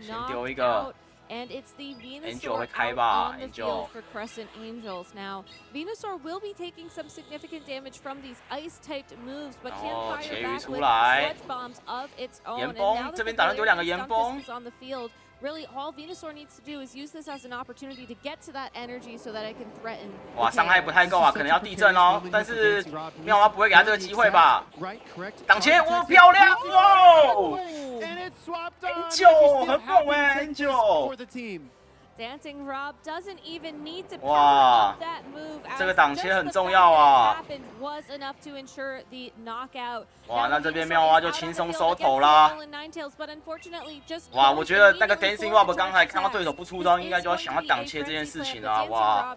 先丢一个， And it's the Angel Venusaur 会开 out 吧 on the Angel field for Crescent Angels. Now, Venusaur will be taking some significant damage from these ice-typed moves, but can fire 茄鱼 back 出 with 来 sludge bombs of its own. 岩 And 崩 now that 这 the 边打算丢2个 Galarian 岩 Stunfisk 崩 is on the field, really all Venusaur needs to do is use this as an opportunity to get to that energy so that it can threaten. 哇，伤害不太够啊，可能要地震哦。但是妙蛙不会给他这个机会吧？挡切，哇，漂亮哇 ！Angel 很猛哎 ，Angel。 DancingRob doesn't even need to 哇 power up that move. 这个挡切很重要啊。 Was enough to ensure the knockout. 哇，那这边妙蛙就轻松收头啦。哇，我觉得那个 DancingRob 刚才看到对手不出招，应该就要想要挡切这件事情啦。哇！哇，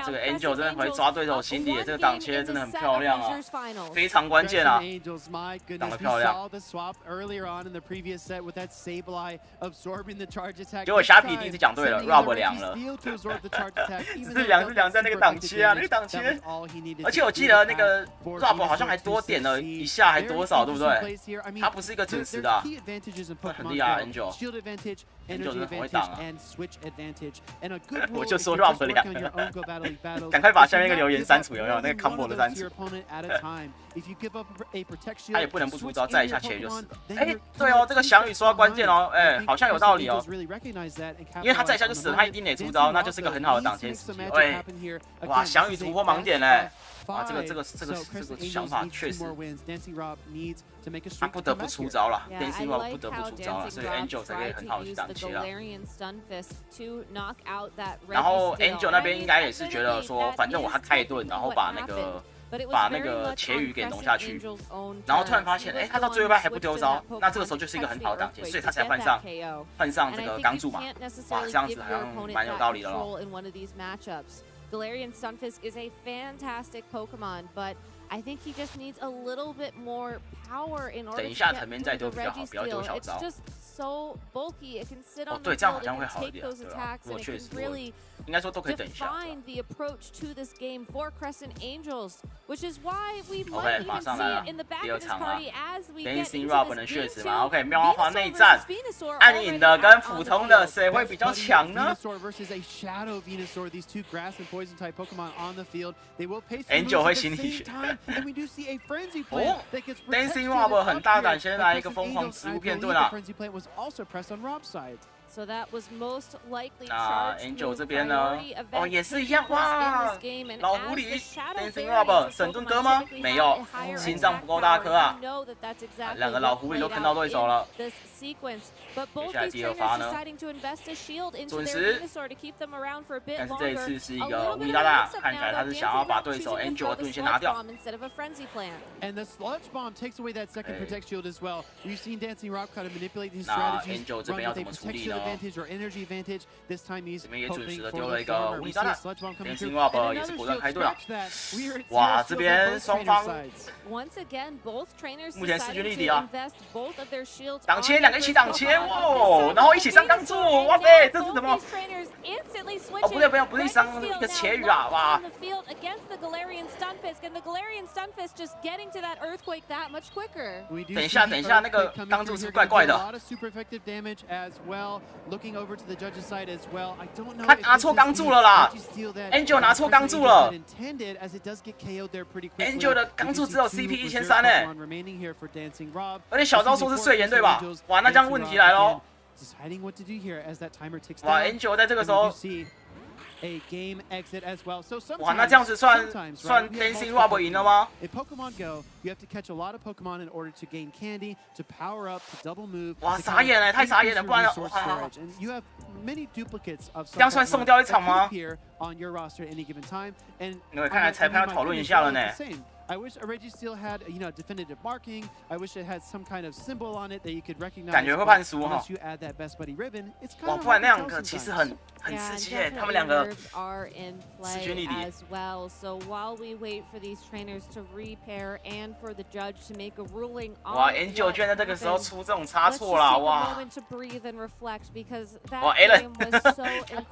这个 Angel 真的会抓对手心底，这个挡切真的很漂亮啊，非常关键啊，挡得漂亮。结果虾皮第一次讲对了 ，Rob 凉了，是凉在那个挡切啊，那个挡切，而且我记得那个 Rob 好像还多点了一下，还多少，对不对？他不是一个准时的、啊，很厉害 ，Angel 真的很会挡啊！我就说 Rob 凉了，赶快把下面那个留言删除，有没有？那个 combo 的删除。他也不能不出招，再一下切就是了。哎，对哦，这个翔宇说到关键哦，哎，好像有道理哦。因为他再一下就死了，他一定得出招，那就是个很好的挡切时机。哎，哇，翔宇突破盲点嘞！哇，这个想法确实，他不得不出招了 ，DancingRob 不得不出招了，所以 Angel 才可以很好的去挡切啊。然后 Angel 那边应该也是觉得说，反正我他开一顿，然后把那个茄鱼给弄下去，然后突然发现，哎，他到最后一半还不丢招，那这个时候就是一个很好的挡切，所以他才换上这个钢柱嘛。哇，这样子好像蛮有道理的咯。Galarian Stunfisk is a fantastic Pokemon, but I think he just needs a little bit more power in order to get through the Registeel. It's just so bulky. It can sit on the field, it can take those attacks, and it can really define the approach to this game for Crescent Angels, which is why we might even see it in the back of this party as we get into this game 2. OK， 妙蛙花内战，暗影的跟普通的谁会比较强呢 ？Angel 会心理学。哦 ，DancingRob 很大胆，先来一个疯狂植物片盾啊！ So that was most likely 那 Angel 这边呢？哦，也是一样哇！老狐狸 DancingRob 神盾哥吗？没有，心脏不够大颗啊！两个老狐狸都坑到对手了。接下来第二发呢？准时，但是这一次是一个无敌大大，看起来他是想要把对手 Angel 的盾先拿掉。那 Angel 这边要怎么处理呢？ 这边也准时的丢了一个无敌炸弹 ，DancingRob 也是果断开盾了。哇，这边双方目前势均力敌啊！挡切，两个一起挡切，哇！然后一起上钢柱，哇塞，这是什么？哦，不对，不是上一个茄鱼啊，哇！等一下，那个钢柱是不是怪怪的？ 他拿错钢柱了啦 ！Angel 拿错钢柱了 ，Angel 的钢柱只有 CP 1300哎，而且小招说是碎岩对吧？哇，那这样问题来喽！哇 ，Angel 在这个时候。 哇，那这样子算 DancingRob 赢了吗？哇，傻眼了，太傻眼了，不然哇，这样算送掉一场吗？因为看来裁判要讨论一下了呢。 I wish a Registeel had, definitive marking. I wish it had some kind of symbol on it that you could recognize. 感觉会判输哈。 You add that best buddy ribbon, it's kind 哇， of 不然那两个其实很刺激耶，他们两个势均力敌。 as well. So while we wait for these trainers to repair and for the judge to make a ruling on 哇 ，Angel 居然在这个时候出这种差错啦，哇！哇 ，Allen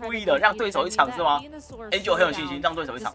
故意的让对手一场是吗 ？Angel 很有信心让对手一场。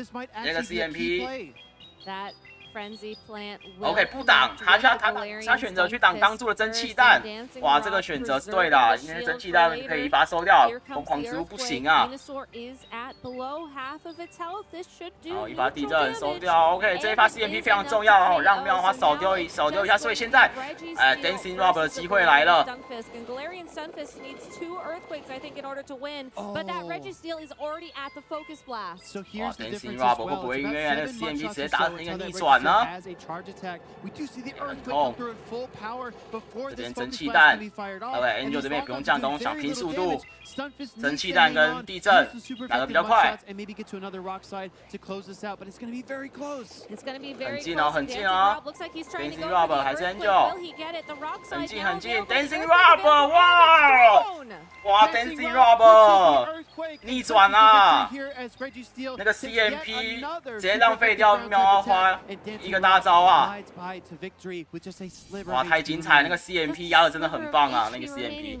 this might 这个 actually be a key CMP play. That frenzy plant will OK 不挡， connect 他 with 他 the 他 Galarian 他选择去挡 Stunfisk 当初的蒸汽 first, 弹 and Dancing，哇，这 Rob 个选择是 preserving 对的， the 因为蒸 shield 汽 for 弹可以 later. 把它收掉 Here，疯 comes 狂 the 植物不 Earthquake. 行啊。 Venusaur is at below half of its health. This should do 然后一发地 neutral 震收 damage. 掉 ，OK， 这一发 And CMP is 非常 enough 重 to 要哦， KO. 让妙花 So 少 now 丢 it's 一下， just 所以 going 现 to 在 be Reggie Steele DancingRob 的 versus 机 the 会来 Galarian 了。 Stunfisk. And Galarian Stunfisk needs 2 Earthquakes, I think, in order to win. But that Oh. Reggie Steele is already at the Focus Blast. So 哇 here's the difference ，DancingRob as 会 well. 不会 It's 因 about 为那个 7 CMP mugshots 直接 or 打 so 成一个 until that 逆 Reggie 转转呢？很痛。这边蒸汽弹 ，OK，Angel 这边也不用降东，想拼速度。蒸汽弹跟地震哪个比较快？很近哦，很近哦。DancingRob 还是 Angel， 很近很近。DancingRob， 哇 ，DancingRob 逆转啊！那个 CMP 直接浪费掉喵花一个大招啊！哇，太精彩！那个 CMP 压的真的很棒啊，那个 CMP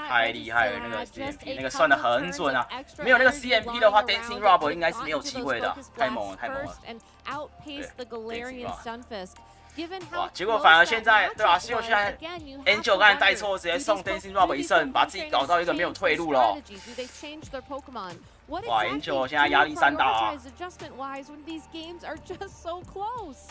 太厉害了，那个 CMP 那个算的很准啊！没有那个 CMP 的话 ，DancingRob 应该是没有机会的，太猛了，太猛了。哇！结果反而现在，对吧？结果现在 Angel 刚才带错，直接送 DancingRob 一胜，把自己搞到一个没有退路了。哇 ，Angel 现在压力山大啊！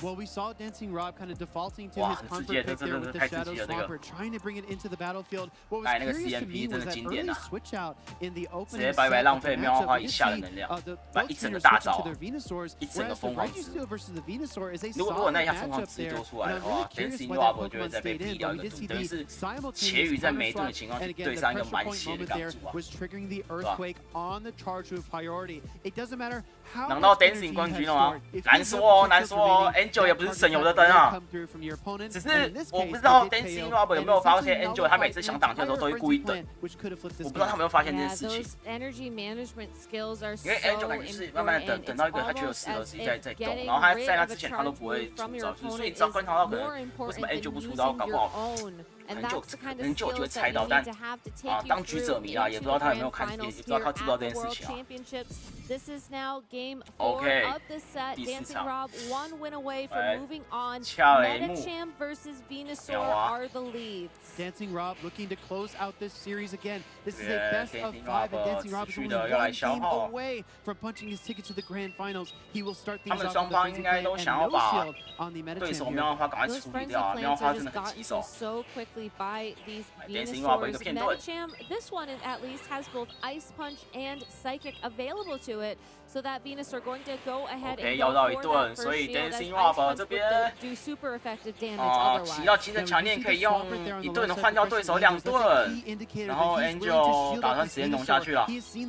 Well, we saw DancingRob kind of defaulting to 哇， his 很直 comfort 接， pick 这 there 真 with 的 the 太刺 Shadow 激了，这个。 Swamper, trying to bring it into the battlefield. What was 哎，那个 curious to CMP me 真 was 的 that 经典 early 啊！ switch out in the 直 opening 接白白 set 浪 of the 费喵花 matchup. 花 We 一 did 下的 see 能量， the 把 both 一整个 teamers 大 switch 招 into their Venusaurs, 一整个 whereas the 疯狂值。 Registeel versus the Venusaur is a 如果 solid 那一下疯狂 matchup 值 there. 丢出来 And 的 I'm 话 really curious why that ，DancingRob 就会 Pokemon 再被 stayed 逼 in, 掉 but 一 we 个 did 图， see 等于 the 是 simultaneous 茄鱼在 counter 没盾的 swap, 情况 and 去 again, 对 the 上一个 pressure 蛮 point 斜的 moment 港 there 主啊！ was triggering the Earthquake on the charge move priority. It doesn't matter how 拿到 much energy Dancing you 冠 have 军了吗 stored. If？ 难 you 说 have 哦， the 难 kills 说哦 remaining, ，Angel 也 that 不是 charge 省油的 attack 灯 will 啊。 come through from your opponent. 只 And 是 in this 我 case, 不知道 it did KO DancingRob 有 and 没有发现 essentially Angel 他每次 nullified 想挡跳的时候都会故意 an 等 entire，frenzy plan, which could have flipped 我 this 不知道他有 game. 没有发现这 Yeah, 件事情 those。energy management skills are 因为 so Angel 感觉是慢慢的等到一个他觉得 important. 适合 It's 自己在 almost as 动， if 然后他 getting 在那 rid 之 of a 前他都 charge 不会 move from 出 your 招，所以 opponent 只要 is 观察到可能 more 为什么 important than Angel 不出 using 招，搞不 your 好 own. And 可能就 that's the kind 可 of 能就有机会 skills 猜 that 到， you 但 need to have to 啊 take you 当局者 through 迷啊，也 into 不知道 the 他有没有 grand 看，也 finals 不知道 here 他知不知道 at 这 the 件事 World 情啊。 Championships. This is now game OK four of the set. 第四场 DancingRob one win away 来 from moving on. 恰雷木 MetaChamp versus Venusaur 秒啊 are the leads. DancingRob looking to close out this series again. This is a Yeah, best of 5, and DancingRob is 持续 only 地要来 one 消 game 耗。 away from punching his ticket to the grand finals. He will start 他 things 们 off 双 with the 方 frenzy 应该 plan 都 and 想要 no 把 shield on the 对手 MetaChamp 喵 here. 花花赶快 Those 处理 frenzy 掉啊，喵 plants 花 are 真 just 的很 got 棘 to 手。 so quickly by these DancingRob 一 Venusaurs. 个片段 MetaChamp, this one at least has both Ice Punch and Psychic available to it, so that Venusaur going to go ahead OK， and 要 go 到一 for 顿， that 所 first 以 shield as Ice DancingRob Punch 这 would 边 do super effective damage 啊，骑 otherwise. 到急的强烈可以用一盾换掉对手2盾，然后 Angel 打算直接农下去了，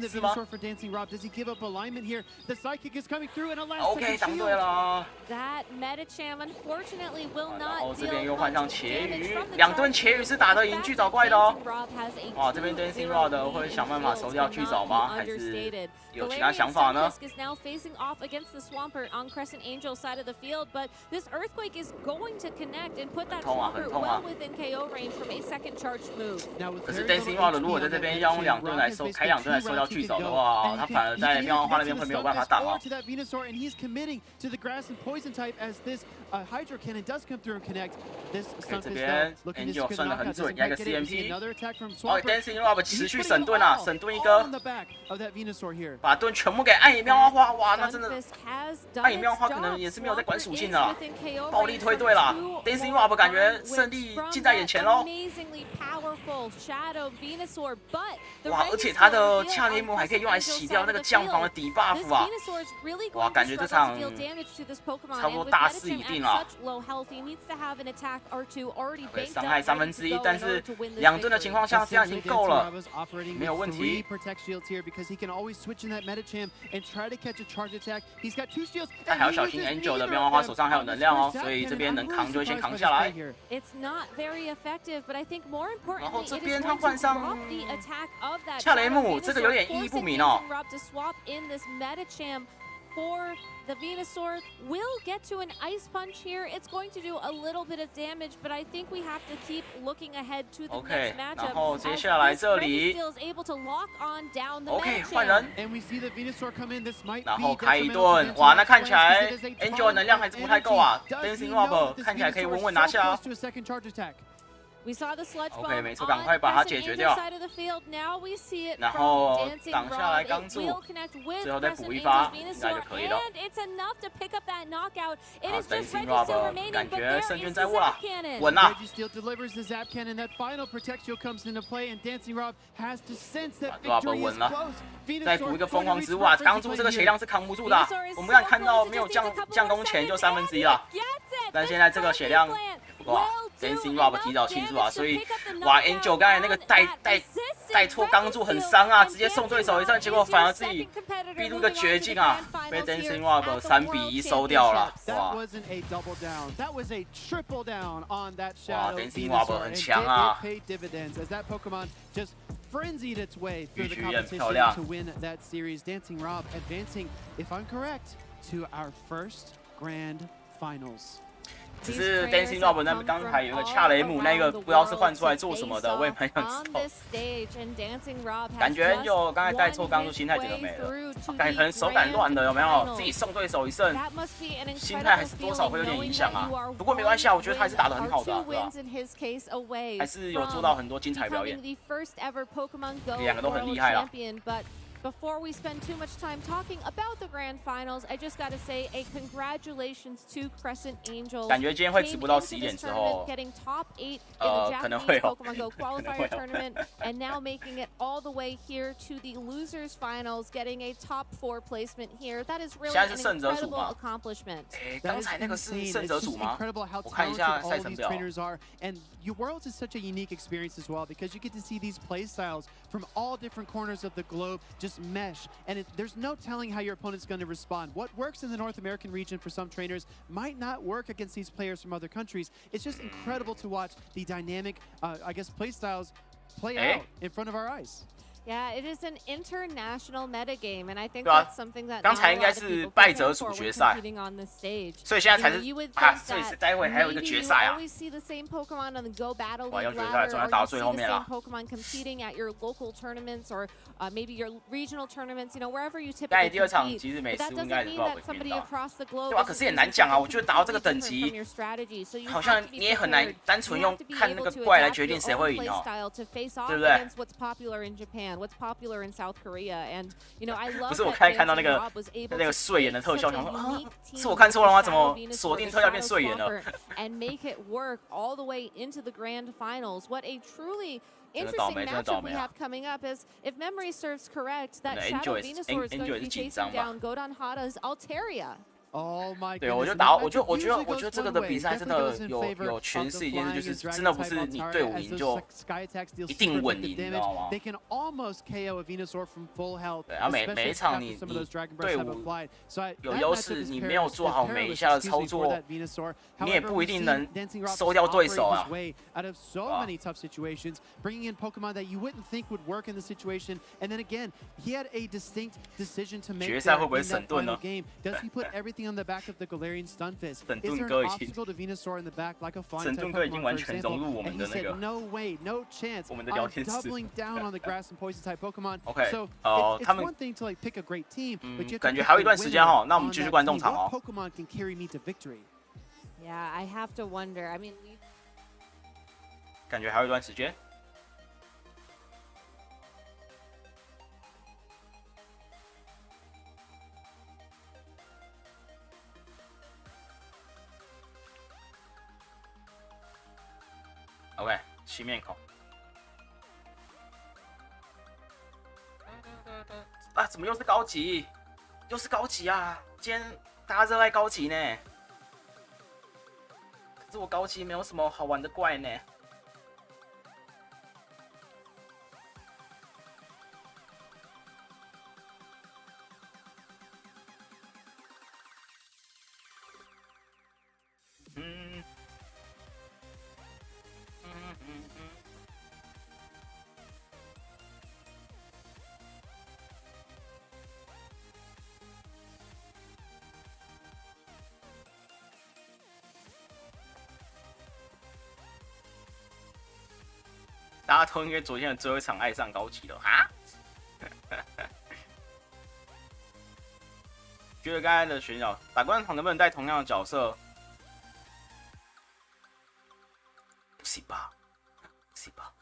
是吗 ？OK， 挡对了。 That MetaChamp unfortunately will 然 not 后这 deal 边又换 much 上茄 damage 鱼 from，the 2盾 charge. 茄鱼是打得赢巨藻怪的哦。 DancingRob has a 哇，这边 2-0 DancingRob lead 会想办法 field 收掉巨藻 cannot 吗？ be 还是 understated. 有其他想 Galarian 法呢？ Stunfisk is now facing off against the Swampert on Crescent Angel's side of the field, but this Earthquake is going to connect and put that 很痛啊， Swampert 很痛啊。 well within KO range from a second charged move. 可是 DancingRob 如果在这边要用2盾来收，开2盾来收掉巨藻的话，他反而在喵花那边会没有办法打哦。 Hydro Cannon does come through and connect. This 这 Stunfisk 边 though, looking to Angel secure the 算得 knockout, 很 doesn't 准，压 quite 个 get it. We see CMP。 another attack from 哦 Swampert. ，DancingRob 持 He's 续 putting 省 it 盾啊， all 省盾一 on 哥， the back of that Venusaur here. 把盾全部给暗影喵花，哇，那真的 Stunfisk has done 暗影喵 its 花可能 job. 也是没有在管属性 Swampert 的 is 啦， within KO 暴力 range 推 from 对啦 two ，DancingRob more 感觉 armed 胜利 from 近在 that 眼前喽。 amazingly powerful Shadow Venusaur, but the 哇，而且他的恰雷姆还可以用来洗掉那个降防的底 buff 啊！哇，感觉这场差不多大势已定了。对，伤害1/3，但是2盾的情况下，这样已经够了，没有问题。他还要小心 Angel 的喵花手上还有能量哦，所以这边能扛就会先扛下来。然后这边他换上恰雷姆，这个有点意义不明哦。 For the Venusaur will get to an Ice Punch here. It's going to do a little bit of damage, but I think we have to keep looking ahead to the OK， next matchup. 然后接下来这里 OK 换人，然后开一盾，哇，那看起来 Angel 的能量还是不太够啊。DancingRob 看起来可以稳稳拿下啊。We saw the sludge bomb OK， 没错， on 赶快把它 Crescent 解决 Angel 掉。 side of the field. Now we see it 然 from 后 Dancing 挡下来 Rob. 刚 It 住， will connect with 最后再 Crescent 补一 Angel's 发，应该 Venusaur, 就可以了。 and it's enough to pick up that knockout. It 好 is just ，Dancing Reggie still Rob remaining, 感 but 觉 there 胜 is 券 the 在握啦 Zap Cannon. 稳啦。 Reggie Steele delivers the Zap Cannon. That final Protectio comes into play, and Dancing Rob has to sense that Rob victory is 稳了 close. 再补一个疯狂之 Venusaur 哇， trying to reach 刚出这个 reference 血 play 量是扛不住的啊。我们刚才看到没有降攻前就1/3了， here. 但现在这个血量，哇 ，Dancing Rob 提早庆祝啊，所以哇 ，Angel 刚才那个带错钢柱很伤啊，直接送对手一阵，结果反而自己逼入个绝境啊，被 Dancing Rob 3-1收掉了， That 哇。 wasn't a double down. That was a triple down on that Wow, Shadow Dancing Venusaur, Rob 很 and 强啊。 it paid dividends as that Pokemon just frenzied its way through the 玉菊也很 competition 漂亮。 to win that series. Dancing Rob advancing, if I'm correct, to our first grand finals. 只是 Dancing Rob 那刚才有一个恰雷姆，那个不知道是换出来做什么的，我也蛮想知道。感觉就刚才带错钢柱，心态整个没了，感觉可能手感乱了，有没有？自己送对手一胜，心态还是多少会有点影响啊。不过没关系啊，我觉得他还是打得很好的、啊，对吧？还是有做到很多精彩表演，两个都很厉害啦。 Before we spend too much time talking about the grand finals, I just gotta say a congratulations to Crescent Angels. 感觉今天会直播到11点之后， getting top 8 in the 可能会 Japanese 哦 Pokemon Go qualifier tournament, and now making it all the way here to the losers finals, getting a top 4 placement here. That is really an incredible accomplishment. 刚才那个是胜者组吗？ Incredible how 我看一下 talented 赛 all 程 these 表。 trainers are, and Worlds is such a unique experience as well because you get to see these play styles from all different corners of the globe just mesh, and there's no telling how your opponent's going to respond. What works in the North American region for some trainers might not work against these players from other countries. It's just incredible to watch the dynamic, I guess, play styles play out in front of our eyes. Yeah, it is an international metagame, and I think 对啊 that's something that 刚 not 才 a 应 lot 该 of 是 people 败 prepare 者 for 组 when 决赛， competing on this stage. 所以现在才 You know, 是 you would 啊， think 所以 that 是待会还有一个 maybe 决 you 赛啊。 always see the same Pokemon on the Go Battle 哇， League 要决赛 ladder, 终于 or 打到 you 最 see 后 the 面 same 了。 Pokemon competing at your local tournaments or maybe your regional tournaments, you know, wherever you 但 typically 第二场 compete. 其实每 But 次 that 应该 doesn't 也 mean 是 Rob that 会 somebody 到。 across the globe 对啊， isn't 可是也 doing 难讲啊， something 我觉得打到这个等 completely 级 different from your strategy. So you 好 have 像 to be 你也很难 prepared. 单纯 You 用 have to be 看那 able 个 to 怪来 adapt 决定 your 谁 own 会赢 play 哦。 style to face off 对不对？ against what's popular in Japan, what's popular in South Korea, and you know I 不 love 是我 that 刚才看到那 Dancing 个 Rob was able 那个 to 睡眼的 take 特效， such a 想说啊 unique， team 是我看错了吗？ with 怎 Shadow 么 Venusaur, 锁定 the 特效变 Shadow 睡眼了？ Swamper, and make it work all the way into the grand finals. What a truly 真的倒 interesting 霉，真的 matchup 倒 we 霉啊！ have coming up is, if memory serves correct, that 可能 Shadow Angel 也是 Venusaur is going Angel to 也是 be 紧 facing 张吧？ down Godon Hada's Altaria. Oh my 对，我 goodness. 觉得 and 打， that 我觉得 matchup usually 我觉得 goes 这个 one 的 way. 比赛真 Definitely 的 goes in 有 favor 诠 of 释 the 一件事， flying 就是 and 真的 dragon 不 type 是你 Altaria 队伍 as 赢 those 就 sky attacks deal 一定稳 super 赢， effective 你知道 damage. 吗？ They can almost KO a Venusaur from full health, 对，然后每 especially 一场 after 你 some of those dragon 队 breaths have 伍 applied. So 有 that 优 matchup 势， is 你没有 perilous, 做好 is 每一 perilous, 下的 excuse 操 me, for 作， that Venusaur. 你也 However, 不一 we've 定 seen 能 Dancing Rob 收掉对 operate 手啊 his。way out of so many tough situations, bringing in Pokemon that you wouldn't think would work in the situation. And then again, he had a distinct decision to make 决赛 there 会不会 in 省 that 盾 final 呢？ game. Does he put everything on the back of the Galarian Stunfisk? 省 Is 盾 there 哥 an 已经 obstacle to Venusaur in the back like a flying 省 type 盾哥已经 Pokemon, 完 for 全融 example? 入我 And 们 he 的那 said, 个 no way, no chance. 我们的聊 I'm 天室。 doubling down on the grass and poison type Pokemon. OK， So 哦， it's 他们 one thing to like pick a great team, but you have to 感觉 pick 还有一 the 段时间 winner 哦，那我们 on 继续 that 观众 team. 场 What 哦。 Pokemon can carry me to victory? Yeah, I have to wonder. I mean, 感觉还有一段时间。OK， 新面孔。啊，怎么又是高级？又是高级啊！今天大家热爱高级呢。可是我高级没有什么好玩的怪呢。大家都因为昨天的最后一场爱上高级了哈。觉得刚才的选角打官场能不能带同样的角色？不行吧？是吧？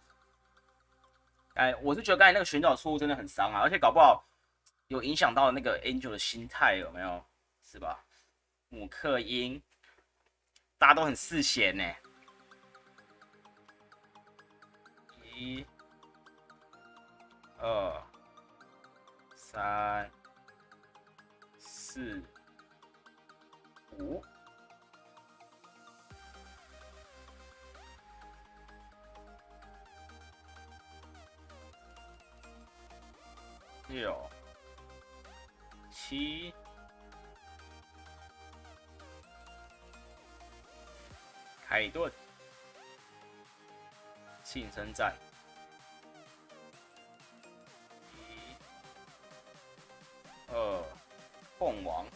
哎，我是觉得刚才那个旋转错误真的很伤啊，而且搞不好有影响到那个 Angel 的心态，有没有？是吧？姆克因，大家都很嗜血呢。1、2、3、4、5。6、7、凯顿，庆生战，1、2，凤凰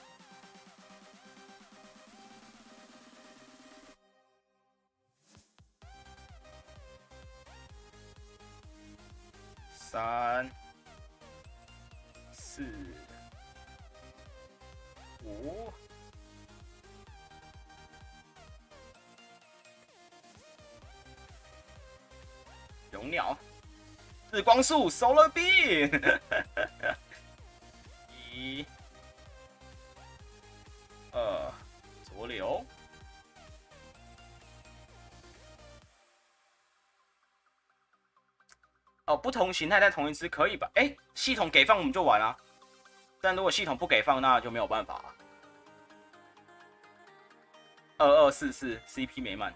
，3、4、5。永鸟，日光树 ，Solar Beam， 1、2，浊流，哦，不同形态在同一只可以吧？哎，系统给放我们就玩啊，但如果系统不给放，那就没有办法了。2244 CP 没满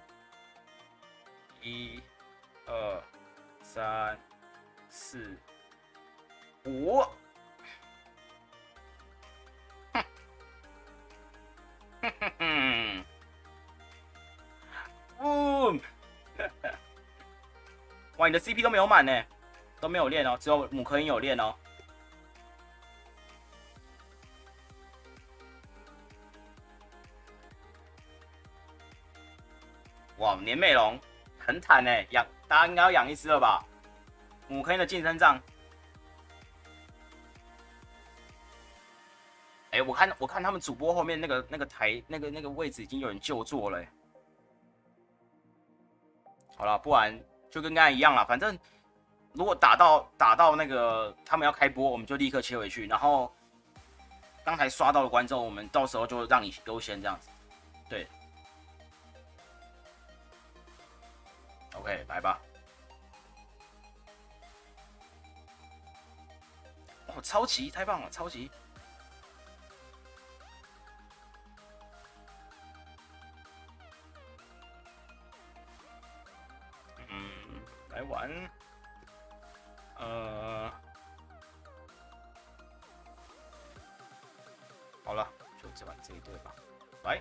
，1、2、3、4、5。哇，你的 CP 都没有满呢，都没有练哦，只有姆科因有练哦。哇，年美龙很惨哎，大家应该要养一只了吧？姆科因的晋升杖。哎，我看他们主播后面那个台那个位置已经有人就坐了。好了，不然就跟刚才一样啦，反正如果打到那个他们要开播，我们就立刻切回去，然后刚才刷到的观众，我们到时候就让你优先这样子。对 ，OK， 来吧。哦，超级太棒了，超级。来玩，好了，就只玩这一队吧。来，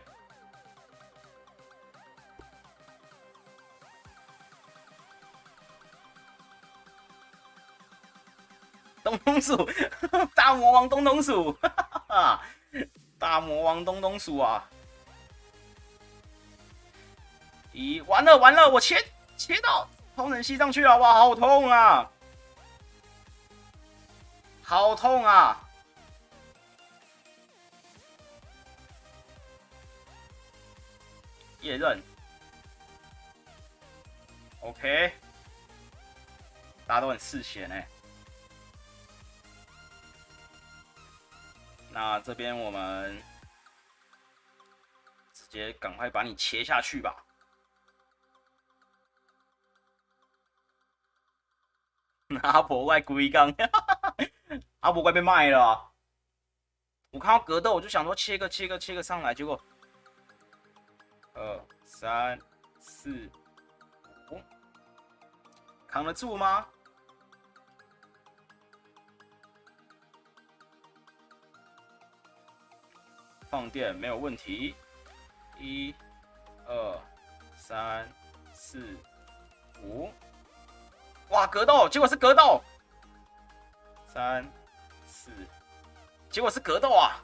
东东鼠，大魔王东东鼠，大魔王东东鼠啊！咦，完了，我切到。超能吸上去了，哇，好痛啊！好痛啊！叶刃 ，OK， 大家都很嗜血呢。那这边我们直接赶快把你切下去吧。阿婆怪龟缸，阿婆怪被卖了、啊。我看到格斗，我就想说切个上来，结果2、3、4、5，扛得住吗？放电没有问题。1、2、3、4、5。哇，格斗，结果是格斗，3、4，结果是格斗啊！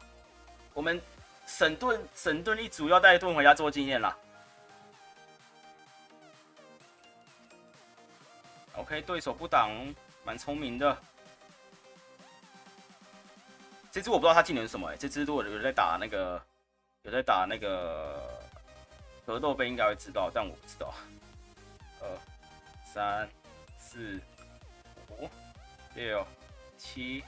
我们省盾一组要带盾回家做纪念了。OK， 对手不挡，蛮聪明的。这只我不知道他技能是什么这只如果有在打那个格斗杯应该会知道，但我不知道。2、3、4、5、6、7。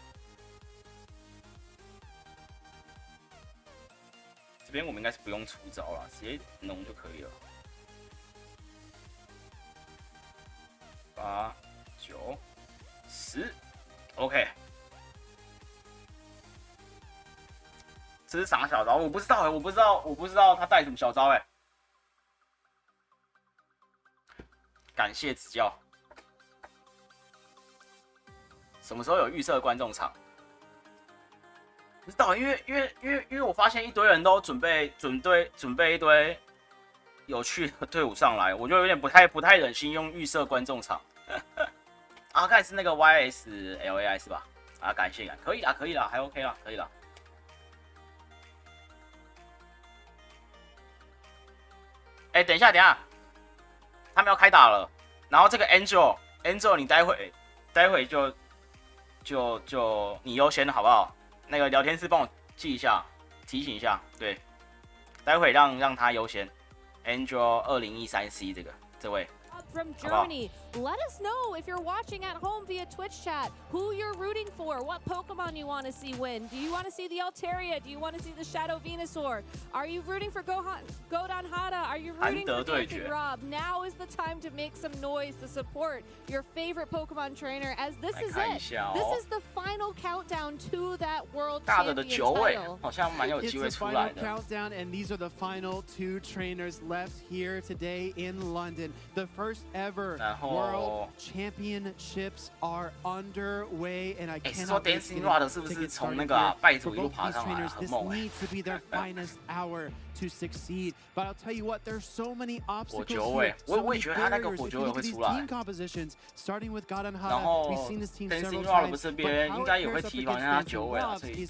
这边我们应该是不用出招了，直接弄就可以了。8、9、10 ，OK。这是啥小招？我不知道我不知道他带什么小招感谢指教。什么时候有预设观众场？不知道，因为我发现一堆人都准备一堆有趣的队伍上来，我就有点不太忍心用预设观众场。啊，刚才是那个 YSLAI 是吧？啊，感谢，可以啦，还 OK 啦，可以啦。等一下，他们要开打了。然后这个 Angel， 你待会就你优先好不好？那个聊天室帮我记一下，提醒一下，对，待会让他优先。Angel 2013C 这位。From Germany. Let us know if you're watching at home via Twitch chat who you're rooting for, what Pokemon you want to see win. Do you want to see the Altaria? Do you want to see the Shadow Venusaur? Are you rooting for Godon Hada? Are you rooting for DancingRob? Now is the time to make some noise to support your favorite Pokemon trainer, as this is it. This is the final countdown to that World Champion title. 好像蛮有机会出来的。 It's the final countdown, and these are the final 2 trainers left here today in London. The first ever World Championships are underway, and I cannot wait to get started here. For both these trainers, this needs to be their finest hour to succeed. But I'll tell you what, there's so many obstacles here, so many barriers if you look at these team compositions. Starting with Godon Hada, we've seen this team several times, but how it pairs up against DancingRob is key.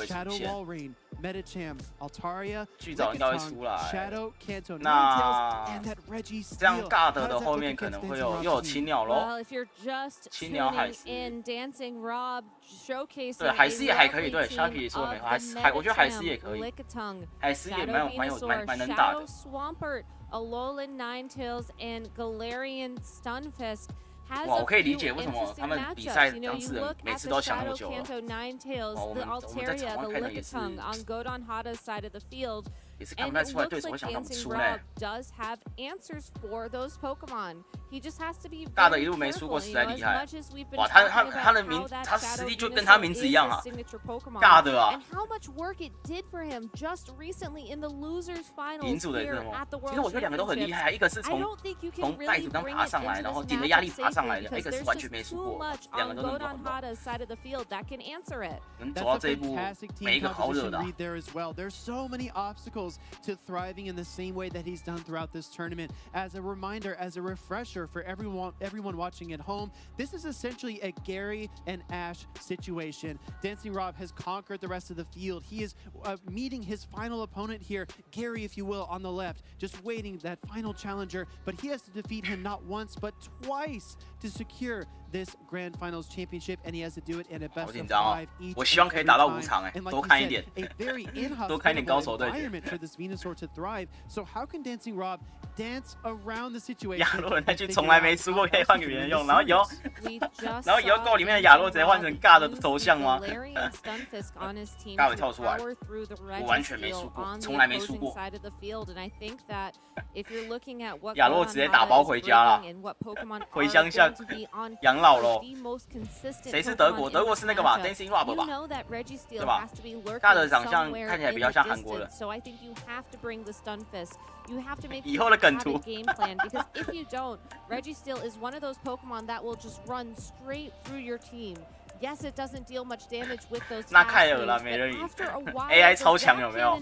Shadow Walrein, Medicham, Altaria, Lickitung, Shadow, Kanto, Ninetales, and that Registeel. 这样尬的后面可能会又有青鸟咯。 Well, if you're just tuning in, DancingRob showcasing 对，海狮也还可以，对，虾皮也说没错，我觉得海狮也可以，海狮也蛮能打的。Swampert, Alolan Ninetales, and Galarian Stunfisk. 哇，我可以理解为什么他们比赛当事人每次都想那么久了。我们在场外看的也是，也是看不太出来对手会想怎么出呢。大的一路没输过，实在厉害。哇，他的名，他实力就跟他名字一样啊，大的啊。银主的也是吗？其实我觉得两个都很厉害，一个是从败组当爬上来，然后顶着压力爬上来的，一个是完全没输过，两个都能走。能走到这一步，每一个好惹的。 to thriving in the same way that he's done throughout this tournament. As a reminder, as a refresher for everyone watching at home, this is essentially a Gary and Ash situation. DancingRob has conquered the rest of the field. He is meeting his final opponent here, Gary, if you will, on the left, just waiting that final challenger, but he has to defeat him not once, but twice to secure this Grand Finals Championship, and he has to do it in a best of 5 each. 我希望可以打到5场，多看一点，多看一点高手对决。 for this Venusaur to thrive. So how can DancingRob dance around the situation? 亚洛那句从来没输过，可以换给别人用，然后以后购里面的亚洛直接换成尬的头像吗？尬会跳出来，我完全没输过，从来没输过。亚洛直接打包回家了，回乡下养老喽。谁是德国？德国是那个吧 ，DancingRob 吧，对吧？尬的长相看起来比较像韩国人。 以后的梗图。Because if you don't, Registeel is one of those Pokemon that will just run straight through your team. Yes, it doesn't deal much damage with those. 那凯尔啦，没人赢。AI 超强有没有？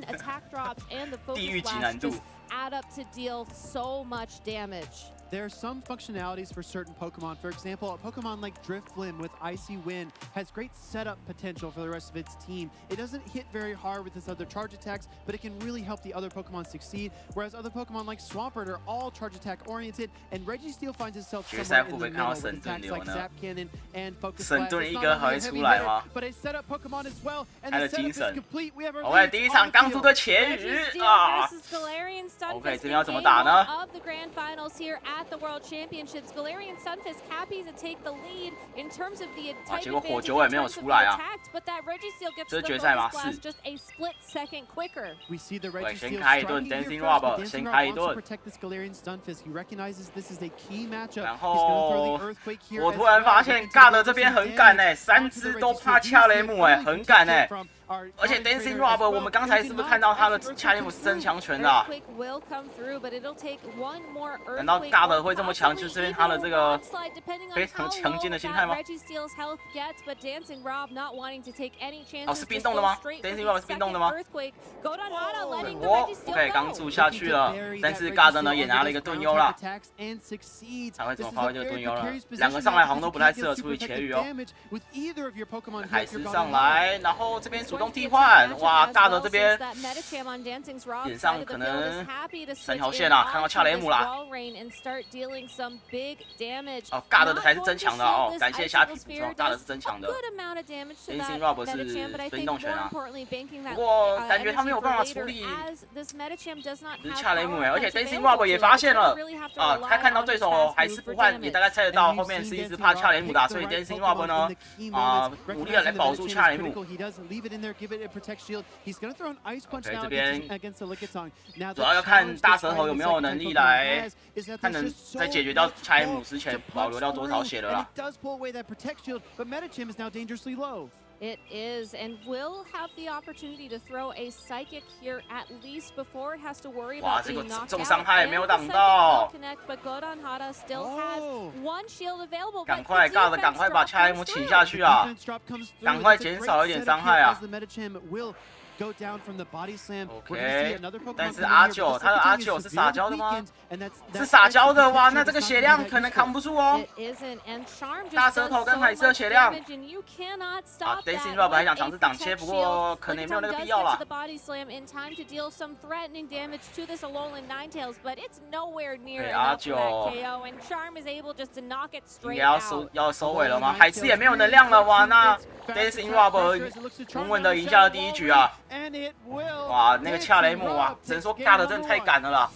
地狱级难度。 add up to deal so much damage. There are some functionalities for certain Pokemon. For example, a Pokemon like Drifblim with Icy Wind has great setup potential for the rest of its team. It doesn't hit very hard with its other charge attacks, but it can really help the other Pokemon succeed. Whereas other Pokemon like Swampert are all charge attack oriented, and Registeel finds itself somewhere in the middle with attacks like Zap Cannon and Focus Blast. It's not only a heavy hitter, but a setup Pokemon as well. And the setup is complete. We have our lead on field. Registeel versus Galarian Stunfisk 这边要怎么打呢 of the grand finals here at the World Championships. Galarian Stunfisk happy to take the lead in terms of the type 结果 advantage 火九也 in 没有 terms of 出 the 来啊 attacks, but that Registeel gets 这是 the 决赛吗？ focus blast 是。 just a split second quicker. We see the 对， Registeel 先开一顿 striking here DancingRob， first, but 先 DancingRob 开一 wants to 顿。 protect this Galarian Stunfisk. He recognizes this is a key matchup. 然 He's gonna throw 后 the Earthquake here 我 as 突然 well, 发现 looking to 尬的 deliver 这边 some 很赶 damage 3 onto the 只都 Registeel. 怕 We 恰 see 雷 a 姆 really 很 good 赶 protection from our 而且 Orange trainer as DancingRob well, 我们刚 but 才 he 是 did 不是 not 看到 let 他的 the 恰雷姆 Earthquake 是真 through. 强权的啊？ Earthquake will come through, but it'll take one more 难道 earthquake 尬的 or 会这么强，就 possibly 是因为他的 even 这个 mudslide, depending on 非常 how 强劲 low 的心态 that 吗？ Registeel's health gets, but DancingRob not wanting to take any chances. 哦，是冰冻的吗 just go straight for the DancingRob 是冰冻的吗 second earthquake. Godonhada letting the 我 Registeel OK 刚 go. 住下去了，但是尬的呢也拿了一个盾优啦。他会怎么发挥这个盾优了？两个上来好像都不太适合处理茄雨哦。海狮上来，然后这边主动替换，哇，尬的这边脸上可能3条线啊，看到恰雷姆啦。哦，尬的才是真强的哦，感谢虾皮补充，尬的是真强的。DancingRob 是冰冻拳啊，不过感觉他没有办法处理，只是恰雷姆哎，而且 DancingRob 也发现了啊，他看到对手还是不换，也大概猜得到后面是一直怕恰雷姆打，所以 DancingRob 呢努力的来保住恰雷姆。OK 这边主要要看大舌头有没有能力来，看能在解决掉恰雷姆之前保留掉多少血了啦。It is, and will have the opportunity to throw a psychic here at least before it has to worry about being knocked out. 重伤害没有挡到。But Godonhada still has one shield available. 赶快尬的，赶快把恰雷姆请下去啊！赶快减少一点伤害啊！ OK， 但是阿9他的阿9是撒娇的吗？是撒娇的哇，那这个血量可能扛不住哦。大舌头跟海狮的血量。啊 ，DancingRob 还想尝试挡切，不过可能也没有那个必要啦。阿9应该要收尾了吗？海狮也没有能量了哇，那 DancingRob 稳稳的赢下了第一局啊。哇，那个恰雷姆啊，只能说尬的真的太赶了啦。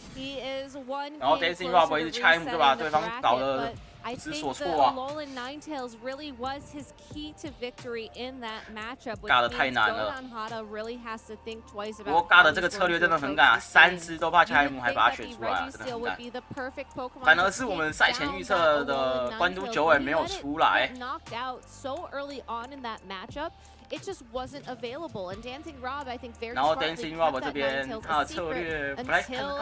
然后 DancingRob 一直恰雷姆就把对方搞得不知所措啊。尬的太难了。不过尬的这个策略真的很赶啊，3只都怕恰雷姆，还把他选出来啊，真的很赶。反而是我们赛前预测的关都9尾没有出来。It just wasn't available, and DancingRob, I think, very 然后 smartly DancingRob kept 这 that 边 Ninetales 他 a 的策 secret 略看不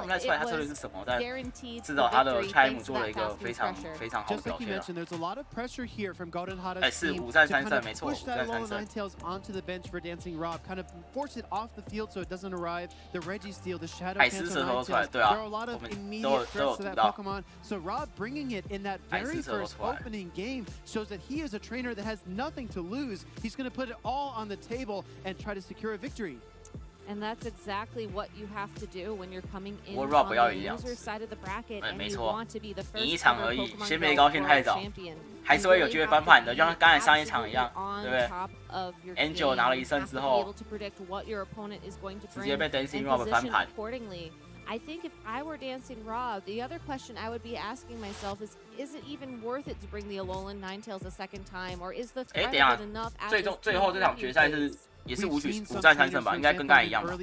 太出来他策略是什么，但 guaranteed 至少他的 victory 恰雷姆 thanks to 做了 that 一个 fast 非 move 常 pressure. 非常好的 Just 表 like you 现啊。 mentioned, there's a lot of pressure here from Godonhada's 是 team 5 to 战 kind 3 of 没错 push ，5 that 战 Alolan 3胜。 Ninetales onto the bench for DancingRob, kind of force it off the field so it doesn't arrive. The Registeel, the Shadow 海狮 Canto 舌头出 Ninetales, 来，对 there 啊， are a lot 我 of 们 immediate 都有 threats to 读 that 到。 Pokemon. So Rob bringing it in that 海狮 very 舌头 first 出来。 opening game shows that he is a trainer that has nothing to lose. He's going to put it all on the table and try to secure a victory. And that's exactly what you have to do when you're coming in on Rob 要 the 一样 loser side of the bracket and 没 you 错 want to be the 赢一 first 场 ever 而已， Pokemon 先别 World 高兴太早， Champion. 还是会有机会翻盘的，就像刚才上一场一样，对不对 Angel 拿了1胜之后，直接被 DancingRob 翻盘。 I think if I were DancingRob, the other question I would be asking myself is it even worth it to bring the Alolan Ninetales a second time, or is the threat of it enough at this 最后这场决赛是 也是5战3胜吧，应该跟刚才一样吧。We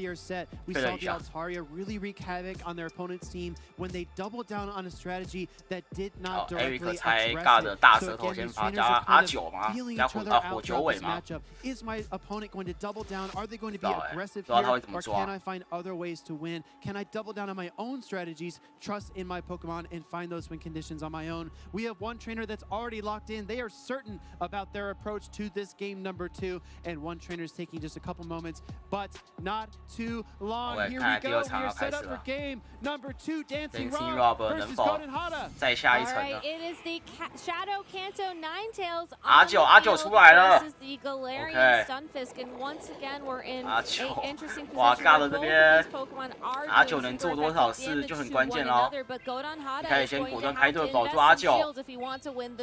saw the Altaria really wreak havoc on their opponent's team when they doubled down on a strategy that did not directly address it. 尬的大舌头先发加阿9吗？加火9尾吗？ Is my opponent going to double down? Are they going to be aggressive 不知道他 here, 会怎么 or 抓。 can I find other ways to win? Can I double down on my own strategies, trust in my Pokemon, and find those win conditions on my own? We have one trainer that's already locked in. They are certain about their approach to this game number 2, and one trainer is taking just a couple moments, but not too long. Here we go. We are set up for game number 2. DancingRob versus Godonhada. 再下一层了。 It is the Shadow Canto Ninetales 阿9出来了。 versus the Galarian Stunfisk, and once again we're in an interesting position. 哇，尬的这边 Pokemon are 阿9能做多少事就很关键哦。一开始先果断开队保住阿9，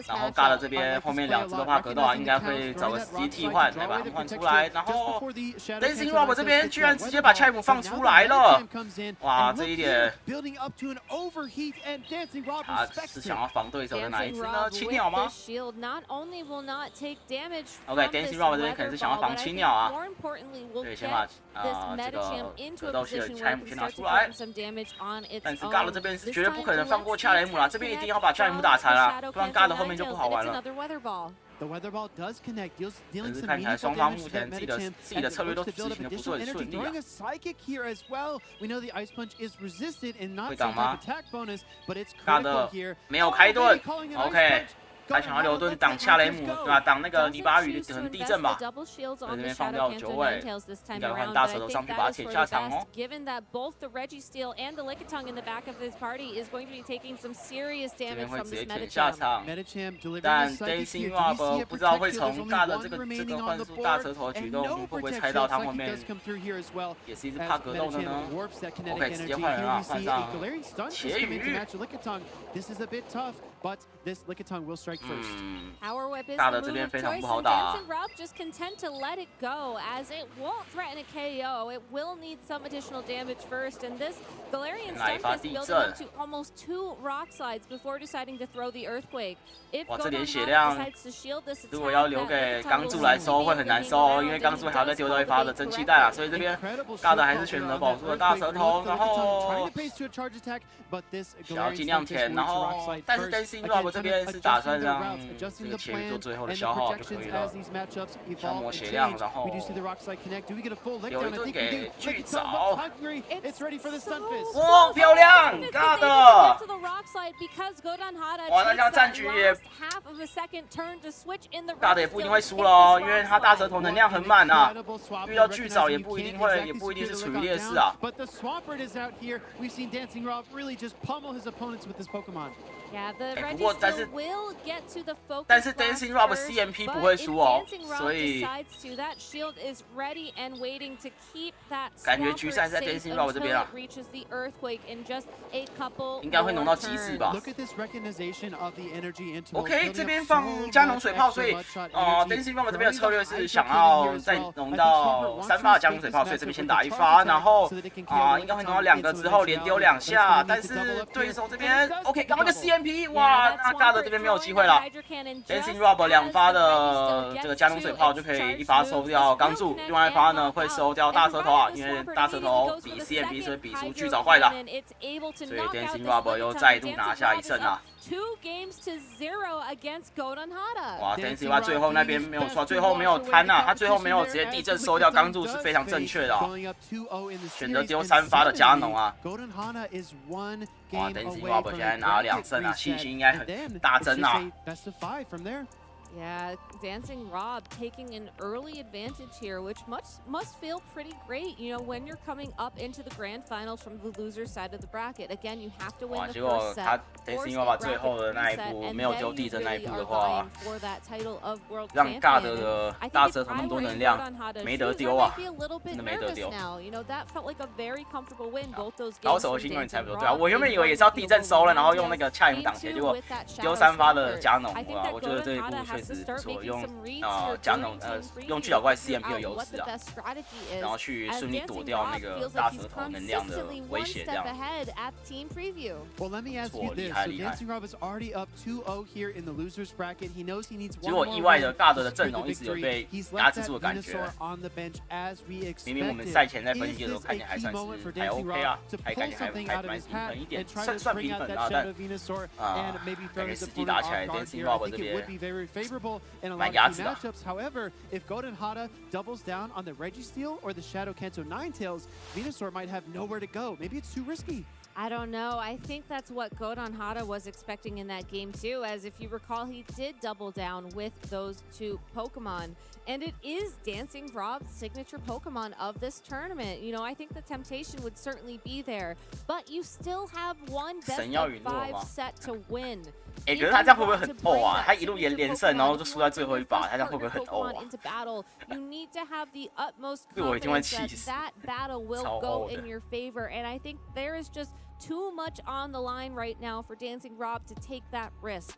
然后尬的这边后面2只都怕格斗啊，应该会找个时机替换来把他们换出来，然后哦 ，DancingRob 这边居然直接把恰伊姆放出来了，哇，这一点，他是想要防对手的哪一只呢？青鸟吗 ？OK，DancingRob 这边可能是想要防青鸟啊，对，先把这个格斗系的恰伊姆先拿出来，但是尬的这边是绝对不可能放过恰雷姆啦，这边一定要把恰雷姆打残啦，不然尬的后面就不好玩了。 但是看起来双方目前自己的策略都执行的不是很顺利啊。会挡吗？尬的没有开盾 ，OK。 他想要留盾挡恰雷姆，对吧？挡那个泥巴雨可能地震吧。在这边放掉9位，应该换大舌头上去把他铁下场哦。这边会直接舔下场，但 DancingRob 不知道会从大的这个换出大舌头的举动，会不会猜到他后面也是一直怕格斗的呢 ？OK， 直接换人啊，换上茄雨。 But this Lickitung will strike first. Power Whip is 大的这边非常不好打。DancingRob just content to let it go as it won't threaten a KO. It will need some additional damage first, and this Galarian Stunfisk building up to almost 2 rock slides before deciding to throw the Earthquake. If Godon decides to shield this attack, 如果要留给钢柱来收会很难收哦，因为钢柱还要再丢到一发的蒸汽弹啊，所以这边大的还是选择保住了大舌头，然后想要尽量舔，然后但是 DancingRob 这边是打算让这个茄雨做最后的消耗就可以了，消磨血量，然后留一盾给巨藻。哇，漂亮，尬的！哇，那这样战局也尬的也不一定会输了哦，因为他大舌头能量很满啊，遇到巨藻也不一定是处于劣势啊。 不过，但是 DancingRob CMP 不会输哦，所以感觉局赛在 DancingRob 这边啊，应该会弄到极致吧。OK， 这边放加农水炮，所以DancingRob 这边的策略是想要再弄到3发的加农水炮，所以这边先打1发，然后应该会弄到2个之后连丢2下，但是对手这边 OK 搞个 CMP， 哇！ 那尬的这边没有机会了 ，DancingRob 2发的这个加农水炮就可以1发收掉钢柱，另外1发呢会收掉大舌头啊，因为大舌头比 CMP 是比出巨藻怪的，所以 DancingRob 又再度拿下1胜啊。 哇 ，DancingRob 最后那边没有错，最后没有贪啊，他最后没有直接地震收掉钢柱是非常正确的哦，选择丢3发的加农啊。哇 ，DancingRob 现在拿了2胜啊，信心应该很大增啊。 Yeah, DancingRob taking an early advantage here, which must feel pretty great. You know, when you're coming up into the grand finals from the loser side of the bracket. Again, you have to win the first set. DancingRob 最后的那一步没有丢地震那一步的话，让尬的大舌头那么多能量没得丢啊，真的没得丢。高手心有点猜不透，对啊，我原本以为也是要地震收了，然后用那个恰伊姆挡截，结果丢3发的加农，哇，我觉得这一步确实不错，用加农用巨角怪 CMP 的优势啊，然后去顺利躲掉那个大舌头能量的威胁，这样。错，厉害厉害。结果意外的尬的阵容一直有被压制住的感觉。明明我们赛前在分析的时候看起来还算是还 OK 啊，还感觉还蛮平衡一点，算平衡啊，但感觉实际打起来 DancingRob 这边。 蛮压制的。However, if Godon Hada doubles down on the Registeel or the Shadow Kanto Ninetales, Venusaur might have nowhere to go. Maybe it's too risky. I don't know. I think that's what Godon Hada was expecting in that game too, as if you recall, he did double down with those 2 Pokemon. And it is DancingRob's signature Pokemon of this tournament. You know, I think the temptation would certainly be there, but you still have one best of 5 set to win. 可是他这样会不会很怄啊？他一路连胜，然后就输在最后一把，他这样会不会很怄啊？这我一定会气死。超怄的。 And I think there is just too much on the line right now for DancingRob to take that risk.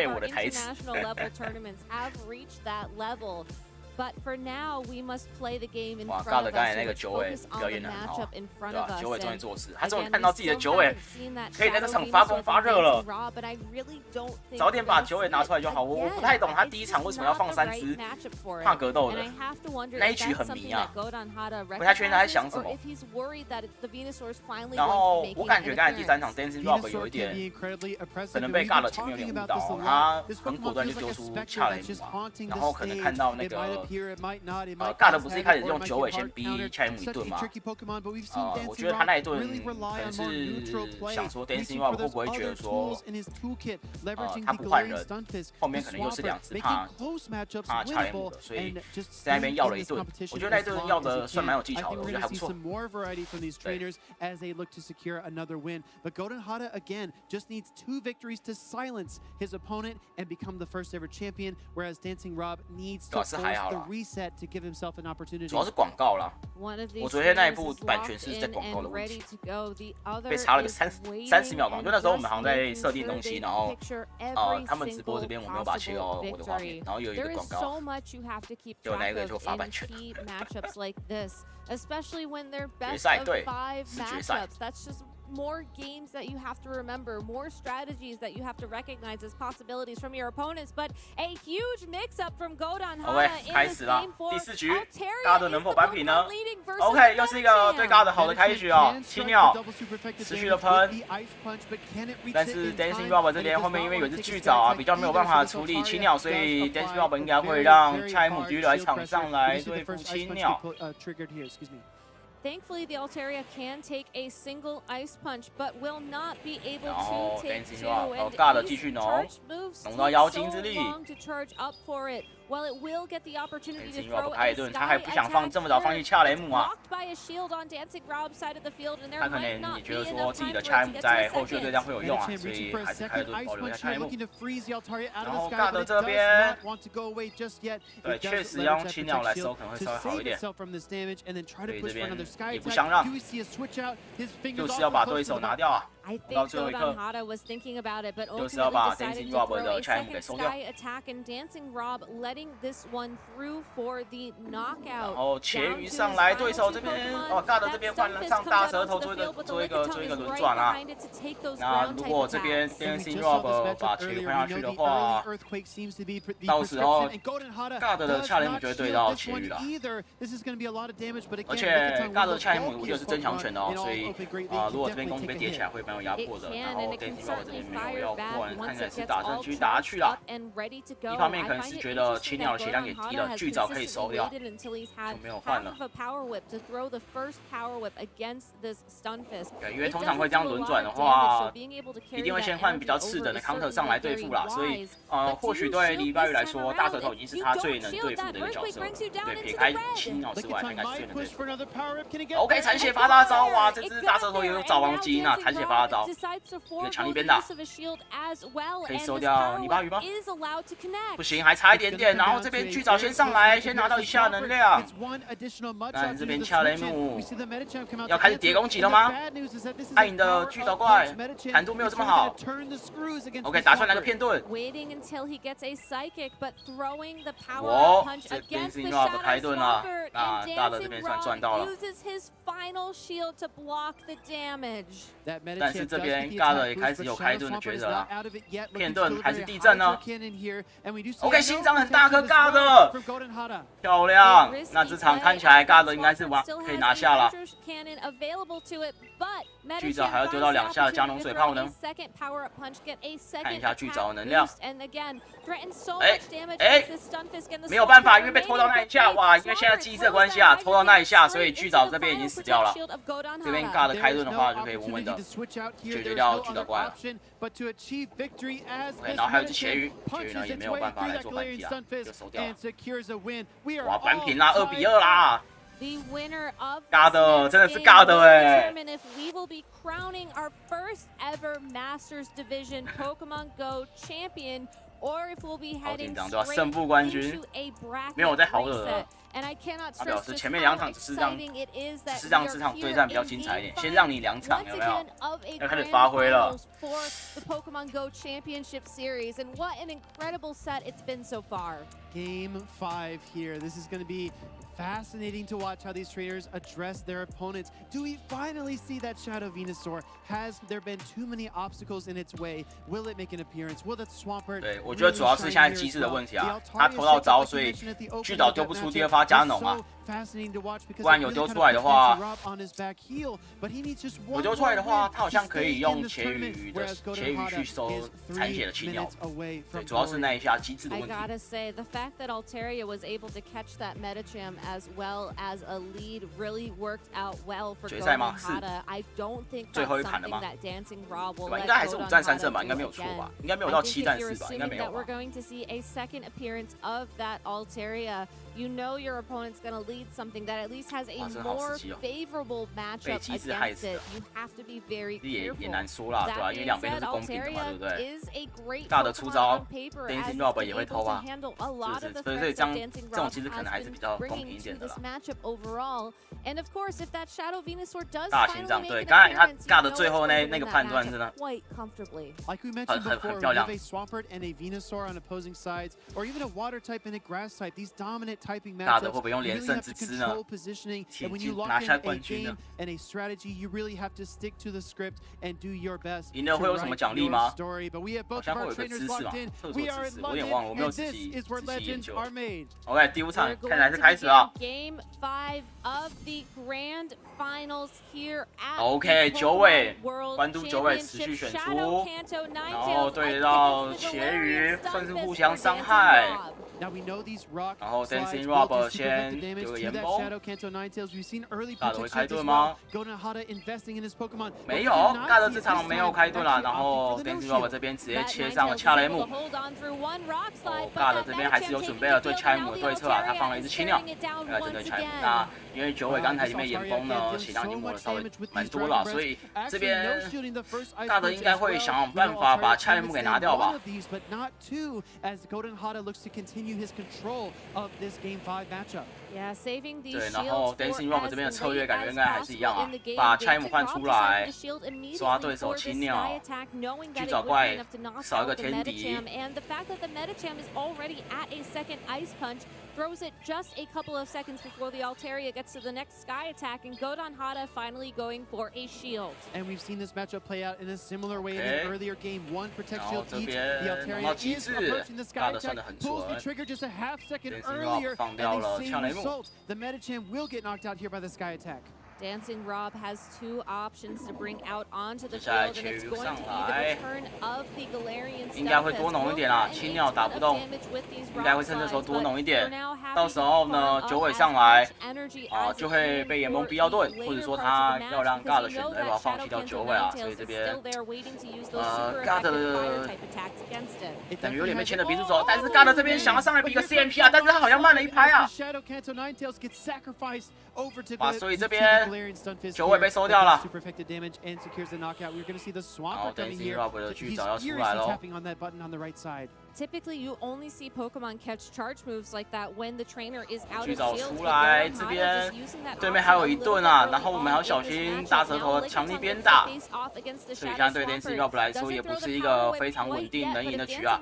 配 of 我 our 的台词。 international level tournaments have reached that level. But for now, we must play the game in 哇 front ，God of 刚才 us 那个 and 九尾 focus on 表 the 演得很好 matchup 啊， in 对 front 吧？ of us. 九尾终于 And 做事，他终于 again, 看 we 到自己的 still 九尾 haven't seen that 可以在这 shadow 场发光发 Venusaur 热了。 from DancingRob, but I really don't think 早点把 we're 九尾 gonna 拿 see 出来就好。it 我 again. 不太懂他 It's 第一场 just 为什么要 not 放 the 三 right 只 matchup for 怕 it. 格斗 And 的 I have to wonder 那一 if 局 that's 很 something 迷啊 that Godon Hada 不太确定他在 recognizes 想什 or 么。 if he's worried that the Venusaur is finally 然 going to 后 be 我 making 感 an 觉刚才第三场 appearance. DancingRob 有 Venusaur 一 can be 点 incredibly oppressive, 可能 and 被 we've 尬 been 了前面有 talking 点误 about this 导， a 他 lot. This 很果 Pokemon 断就 feels 丢 like a 出 specter 恰雷 that's 姆 just 啊， haunting 然 the 后可能看 stage. 到那 It might 个尬的不是一开始用九尾先逼恰雷姆一顿吗？我觉得他那一顿可能是想说 DancingRob 会不会觉得说，他不换人，后面可能又是2次怕恰雷姆的，所以在那边要了一顿。我觉得那一顿要的算蛮有技巧的，我觉得还不错。But Golden Hada again just needs 2 victories to silence his opponent and become the first ever champion, whereas DancingRob needs to force the reset to give himself an opportunity. 主要是广告啦，我昨天那一部版权是在广告的问题，被查了个30秒广告。就那时候我们好像在设定东西，然后他们直播这边我没有把它切到我的画面，然后有一个广告，就那个就罚版权。Especially when they're 决 best 赛 of 对， 5是决赛。 matchups. That's just more games that you have to remember, more strategies that you have to recognize as possibilities from your opponents. But a huge mix-up from Golden Hada in this game for 第4局 Altaria 尬的能否扳平呢 leading versus ？OK， 又是一个对尬的好的开局哦，7秒，持续的喷，但是 DancingRob 这边后面因为有一只巨藻啊，比较没有办法处理7秒，所以 DancingRob 应该会让恰雷姆继续来场上来对付7秒。 Thankfully, the Altaria can take a single ice punch, but will not be able to take 2. And these charge moves take so long to charge up for it. While it will get the opportunity to throw a sky attack here, blocked by a shield on DancingRob's side of the field, and there might not be enough time for it to get to the second. 然后尬的这边，对，确实要用7秒来收可能会稍微好一点。所以这边也不相让，就是要把对手拿掉啊。 I think Golden Hada was thinking about it, but ultimately decided to throw a second sky attack, and DancingRob letting this one through for the knockout. 然后茄鱼上来，对手这边尬的这边换上大舌头做一个轮转啊。那如果这边 DancingRob 把茄鱼换下去的话，到时候尬的恰雷姆就会对到茄鱼了。而且尬的恰雷姆我觉得是增强拳的哦，所以如果这边攻击被叠起来会蛮有压迫的。然后 DancingRob 这边没有要过，看起来是打算继续打下去了。一方面可能是觉得7秒的血量也低了，巨藻可以收掉，就没有换了。对，因为通常会这样轮转的话，一定会先换比较次等的 counter 上来对付啦。所以或许对李拜宇来说，大舌头已经是他最能对付的一个角色了。对，撇开7秒之外，他应该是最能对付的。OK， 残血发大招，哇，这只大舌头也有早王基因啊，残血发大招。 一个强力鞭打，可以收掉泥巴鱼吗？不行，还差一点点。然后这边巨藻先上来，先拿到1下能量。但这边恰雷姆要开始叠攻击了吗？暗影的巨藻怪坦度没有这么好。OK， 打出来来个片盾。这 DancingRob 开盾了，那大的这边算赚到了。 但是这边尬的也开始有开盾的抉择了，片盾还是地震呢 ？OK， 心脏很大颗，尬的漂亮。那这场看起来尬的应该是可以拿下了。巨藻还要丢到2下的加农水炮呢。看一下巨藻的能量。没有办法，因为被拖到那一下，哇！因为现在机制的关系啊，拖到那一下，所以巨藻这边已经死掉了。这边尬的开盾的话，就可以稳稳的解决掉巨藻怪了。OK， 然后还有一只茄鱼，茄鱼呢也没有办法来做反击啊，就收掉了。哇，扳平啦，2比2啦。 尬的，真的是尬的哎！ 好紧张，对吧？胜负冠军没有在好惹了。他表示前面2场只是让这场对战比较精彩一点，先让你2场，有没有？要开始发挥了。Game 5 here. This is going to be fascinating to watch how these trainers address their opponents. Do we finally see that Shadow Venusaur? Has there been too many obstacles in its way? Will it make an appearance? Will that Swampert? 对，我觉得主要是现在机制的问题啊，他投到招，所以巨岛丢不出第2发加农啊。不然有丢出来的话，有丢出来的话，他好像可以用茄鱼去收残血的气鸟。对，主要是那一下机制的问题。I gotta say, the fact that Altaria was able to catch that Medicham as well as a lead really worked out well for Golden Hada. I don't think that's something that DancingRob will let 应该还是5战3胜吧， Golden Hada 应该没有错吧？应该没有到7战4吧？应该没有吧。 That we're going to see a second appearance of that Altaria. You know your opponent's going to lead something that at least has a more favorable matchup against it. You have to be very careful. 也难说啦，对吧？因为两边都是公平的嘛，对不对？ is a great 大的出招 ，DancingRob 也会偷啊，所以这种其实可能还是比较公平一点的啦。 And of course, if that Shadow Venusaur does 大心脏，对，刚才他尬的最后那个判断真的 Like we mentioned before, we have a Swampert and a Venusaur on opposing sides, or even a Water type and a Grass type. These dominant typing matchups really have to control positioning. And when you lock in a game and a strategy, you really have to stick to the script and do your best to write your story. But we have both of our trainers locked in. We are in London, and this is where legends are made. OK， 第5场看来是开始了。 Game 5 of the Grand Finals here at OK， 9位， World 关渡9位持续选出， 然然后对到茄鱼，算是互相伤害。 然后 DancingRob 先丢个岩崩，大的会开盾吗？没有，大的这场没有开盾啦。然后 DancingRob 这边直接切上了恰雷姆。大的这边还是有准备了对恰雷姆的对策啊，他放了一只青鸟来针对恰雷姆。那因为9尾刚才里面岩崩呢，血量已经抹的稍微蛮多了，所以这边大的应该会想办法把恰雷姆给拿掉吧。 his control of this Game 5 matchup. Yeah, saving these 对，然后 DancingRob 这边的策略感觉应该还是一样啊，把恰雷姆换出来，刷对手青鸟，去找怪，少一个天敌。 And the fact that the Medicham is already at a second Ice Punch throws it just a couple of seconds before the Altaria gets to the next Sky Attack, and Golden Hada finally going for a shield. And we've seen this matchup play out in a similar way in an earlier game. One protect shield each. The Altaria is approaching the Sky Attack, pulls the trigger just a half second earlier, and they save the result. The Medicham will get knocked out here by the Sky Attack. DancingRob has 2 options to bring out onto the field, and it's going to be the return of the Galarian 应该会多弄一点啦，青鸟打不动，应该会趁这时候多弄一点。到时候呢，9尾上来，就会被岩崩逼要盾，或者说他要让 God 选择要不要放弃掉9尾啊，所以这边God 的感觉有点被牵着鼻子走，但是 God 这边想要上来比个 CMP 啊，但是他好像慢了一拍啊。所以这边。 9尾被收掉了，然后 DancingRob 的巨爪要出来喽。 Typically, you only see Pokemon catch charge moves like that when the trainer is out of 巨爪 shield. 出来，这边对面还有一盾啊，然后我们还要小心大舌头的强力鞭打，所以现在对 DancingRob 来说也不是一个非常稳定能赢的局啊。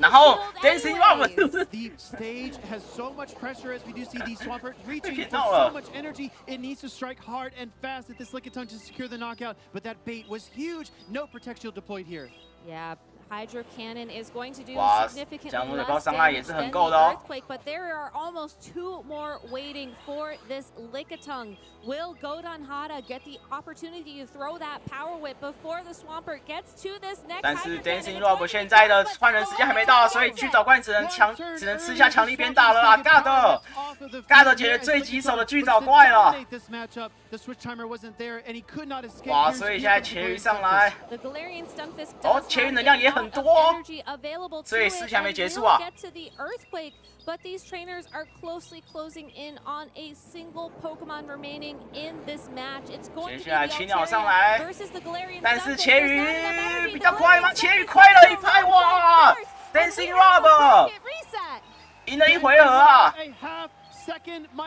然后 DancingRob The stage has so much pressure as we do see the Swampert reaching for 到了 so much energy. It needs to strike hard and fast at this Lickitung to secure the knockout, but that bait was huge. No protect shield deployed here. Yeah. Hydro Cannon is going to do 哇， significantly 降落的 less 高伤害也 damage 是 than 很 the 够的哦。 Earthquake, but there are almost 2 more waiting for this Lickitung. Will Golden Hada get the opportunity to throw that Power Whip before the Swampert gets to this next 但是 Hydro Cannon? DancingRob 现在的换人时间还没到，所以巨爪怪只能吃下强力鞭打了啊 ！God 解决最棘手的巨爪怪了。哇，所以现在茄鱼上来，哦，茄鱼能量也很多。 所以事情还没结束啊！ But these trainers are closely closing in on a single Pokemon remaining in this match. It's going to be the Altaria versus the Galarian. 但是茄鱼比较快吗？茄鱼快了一拍哇 ！DancingRob 赢了一回合啊！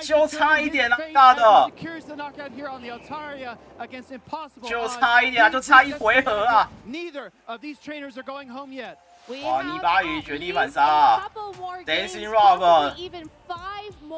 就差一点了，大的，就差一点啊，就差一回合啊！哇，泥巴鱼绝地反杀啊 ！DancingRob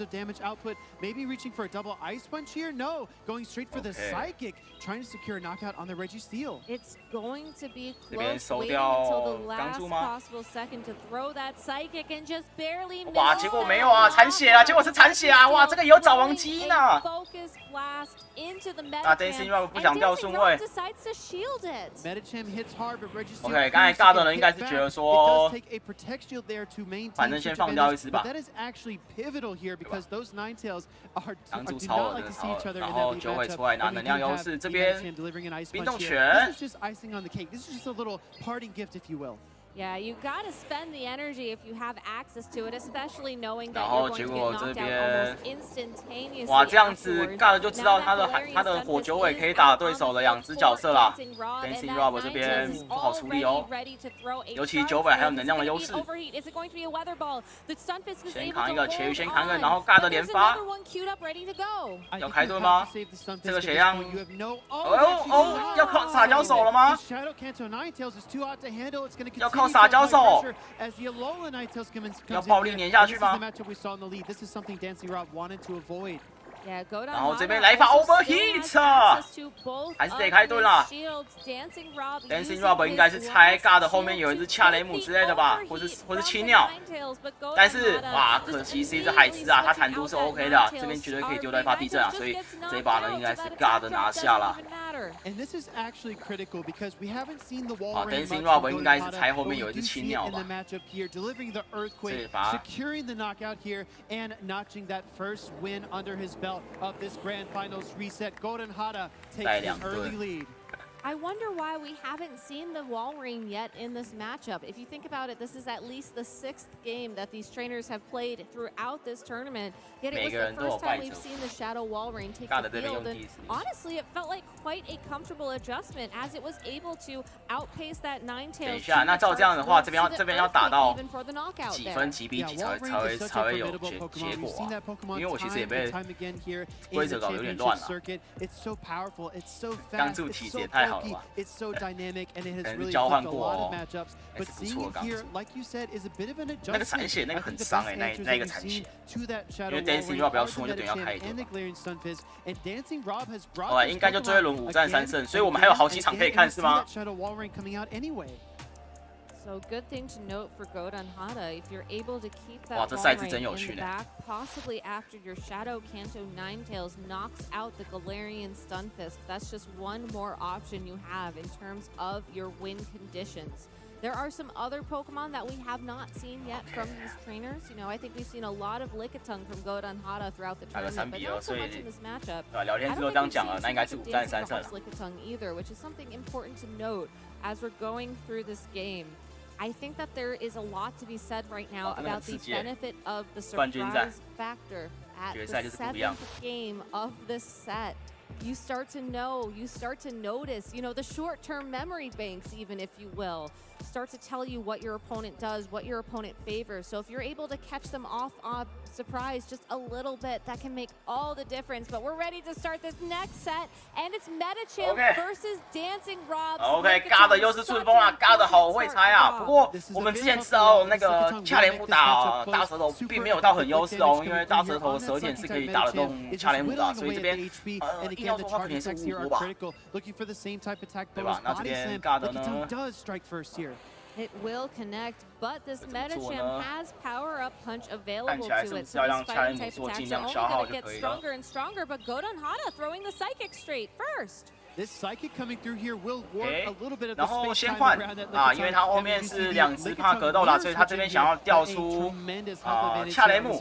terms of damage output, maybe reaching for a double ice punch here? No, going straight for the psychic, trying to secure a knockout on the Registeel. It's going to be 这边 close, 收 waiting 掉 until the 钢 last 柱吗？ possible second to throw that psychic and just barely 哇， miss 结果 it. 没有啊，残血啊，结果是残血啊！哇，这个也有早亡机呢。 Focus blast into the 啊 Medicham, DancingRob 不 and 想掉顺 DancingRob 位。 decides to shield it. Medicham hits hard, but Registeel OK， 刚才尬的人应该是觉得说， it does take a protect shield there to maintain 反正先 such 放掉一 advantage, 只吧。 but that is actually pivotal here because those Ninetales are 挡住 do 超 not 额 like 的 to 超 see 额 each other，然 in 后 that 九尾 matchup. 出来拿 But we 能量 do 优 have 势，这 the 边 Medicham delivering an ice 冰 punch 冻 here. 拳 This is just icing on the cake. This is just a little parting gift, if you will. Yeah, you gotta spend the energy if you have access to it, especially knowing that 然后 you're 结 going to 果 get 这 knocked out 边 almost instantaneously. 哇，这样子 afterwards. 尬的就知道 Now 他 that 的 Galarian 他的 Stunfisk 火九尾 is 可以打 out 对 on 手 the 的两只 field 角 for 色啦。 DancingRob, and that DancingRob 这边 Ninetales is 不好处理哦 already ready to throw a 尤其 charge 九尾还有 move. 能 It's 量的 gonna 优 be 势。 overheat. Is it going to be a weather ball? The Stunfisk is 先 able 扛一 to 个茄鱼， hold 先扛一个， on, 然后尬 but 的 there's 连发。 another one queued up ready to go. I 要 think 开 you 盾 have 吗 to save the Stunfisk 这个 at 血 this 量 point. You have no- 哦 Oh, actually 哦， not. 要靠撒娇手了吗 The Shadow Kanto Ninetales is too hot to handle. It's going to 要 continue 靠 to 撒娇 apply 手 pressure as the Alola Ninetales comes 要 in 暴力 here. 碾下 And 去 this is the 吗？ matchup we saw in the lead. This is something DancingRob wanted to avoid. Yeah, go down 然后这边 Hada 来一发 also still overheat has access to both 还是得 of 开盾 his 啦 shields. DancingRob DancingRob using 应该是 his 猜 last 尬的后面有一只 shield 恰 to 雷姆 defeat 之类的吧， overheat 或是 from 青 the 鸟。 Ninetales, but go 但 down 是 Hada 哇， just 可惜是一只 immediately 海狮啊，它 switching 弹出 out 是 that OK 的，这 Ninetales 边绝对可以 RP. 丢在发地震啊， Ninetales 所以 just gets 这一把 knocked 呢 out, 应该 so 是 that 尬 attack 的 drop 拿 doesn't 下啦。 even matter. And this is actually critical because we haven't seen the wall 好 rain much from DancingRob 应该是 Golden 猜 Hada, 后 but 面 we 有一 do 只 see 青 it 鸟 in the 吧。 matchup here, delivering the 这 Earthquake, 一把 securing the knockout here, and notching that first win under his belt of this Grand Finals reset. Golden Hada 带 takes 两 an 盾 early lead. I wonder why we haven't seen the wall ring yet in this matchup. If you think about it, this is at least the 6th game that these trainers have played throughout this tournament. Yet it was the first time we've seen the Shadow Wall Ring take the field. And honestly, it felt like quite a comfortable adjustment as it was able to outpace that Ninetales. 等一下，那照这样的话，这边要打到 even for the knockout 几 there. 分几比几 Yeah, 才 Wall 会 Ring is such 才 a 会有 formidable 结 Pokemon. 结 We've 果 seen 啊 that？Pokemon 因为我其实也 time 被 and time again here 规 in 则 the 搞得有点 championship 乱了。 circuit. It's so powerful. It's so 刚 fast. 柱 It's 体 so 也太好了 bulky. 吧 It's so dynamic, and it 可 has 能是 really 交换 flipped a 过 lot 哦 of matchups. 还 But 是不 seeing 错 it 刚 here, 柱 like you said, is a bit of an 那个 adjustment. 残血那 I 个 think 很 the 伤 best 哎，那 answers 那 that 个 we've 残 seen 血。 to that Shadow 因为 Wall Ring DancingRob 要 are 出 the 就等于要 Medicham 开一个 and the 吧。 Galarian Stunfisk, and DancingRob has 好 brought 了， those 应该就最后一轮 Pokemon 5战 again 3胜， and 所以我们还有 again 好几 and 场可以 again, 看 and 是 see 吗 that？ Shadow Wall Ring coming out anyway. So good thing to note for Godon Hada, if you're able to keep that 哇，这 wall 赛制 ring 真 in 有 the 趣呢。 back, possibly after your Shadow Kanto Ninetales knocks out the Galarian Stunfisk, that's just one more option you have in terms of your win conditions. There are some other Pokemon that we have not seen yet from these trainers. You know, I think we've seen a lot of Lickitung from Godon Hada throughout the 打个 tournament, but 3-2 not so 所以 much in this matchup. 对吧？聊 I 天室 don't 都 think 这样 we've 讲了， seen 那应该是 too 5 much 战 of 3胜 DancingRob's 了。 Lickitung either, which is something important to note as we're going through this game. I think that there is a lot to be said right now 真的很 about the 刺激耶。 benefit of the 冠军战。 surprise factor at 决 the 赛就是不一样。 7th game of this set. You start to know, you start to notice, you know, the short-term memory banks, even if you will, start to tell you what your opponent does, what your opponent favors. So if you're able to catch them off on surprise just a little bit, that can make all the difference. But we're ready to start this next set, and it's Medicham versus DancingRob. OK，尬的又是顺风啊，尬的好会猜啊。不过我们之前知道那个恰雷姆打大舌头并没有到很优势哦，因为大舌头的舌舔是可以打得动恰雷姆的，所以这边硬要说话肯定是无国吧，对吧？那这边尬的呢？ It will connect, but this Medicham has power-up punch available 看起来 to 是不 it. 是 So 要 these 让恰雷 fighting 姆 type 做尽 attacks 量 are 消 only 耗 going to 就 get 可以了。 stronger and stronger, but Godon Hada throwing the psychic straight first. This psychic coming through here will warp a little bit of the 然后 space 先 time 换 around that 啊，因为 Lickitung, 他后 and 面 we 是 see 2只怕格斗啦，所以他这边想要调出恰雷姆，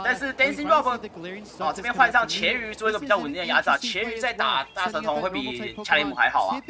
但是 DancingRob 这边换上茄鱼做一个比较稳定的压榨，茄鱼在打大舌头会比恰雷姆还好啊，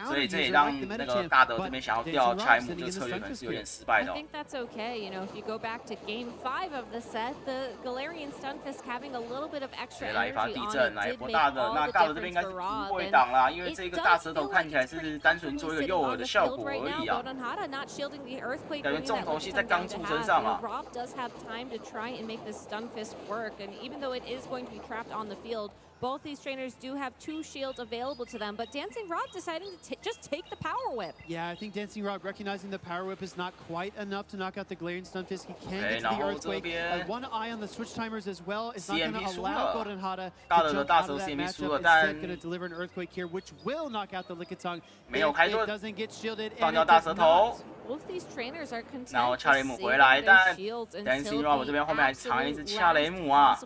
所以这也让那个大德这边想要调恰雷姆这个策略可能是有点失败的 I think that's okay. You know, if you go back to Game 5 of the set, the Galarian Stunfisk having a little bit of extra 来一发 energy 地 on 震， it 来一 did 波 make 大的， all 那 the 大的这边 difference 应该是 for 不 Rob. 会 And 挡啦，因为 it 这个 does 大舌头 feel 看 like 起来 it's pretty 是单纯 cleanly 做一个 sitting 诱 on 饵 the 的效 field 果 right 而 now. 已啊。 Godon Hada not shielding the earthquake 感觉 bringing 重 that 头戏在 Lickitung 钢 down to 柱 half. 身 You 上 know, 啊。 Rob does have time to try and make this Stunfisk work, and even though it is going to be trapped on the field Both these trainers do have 2 shields available to them, but DancingRob deciding to just take the Power Whip. Yeah, I think DancingRob recognizing the Power Whip is not quite enough to knock out the Glaring Stunfisk. He can get to the Earthquake. One eye on the switch timers as well. It's not going to allow GoldenHada to jump out of that matchup. Instead, going to deliver an Earthquake here, which will knock out the Lickitung. It doesn't get shielded, and it does not. Both these trainers are content 然后恰雷姆回来，但 DancingRob 这边后面还藏一只恰雷姆啊，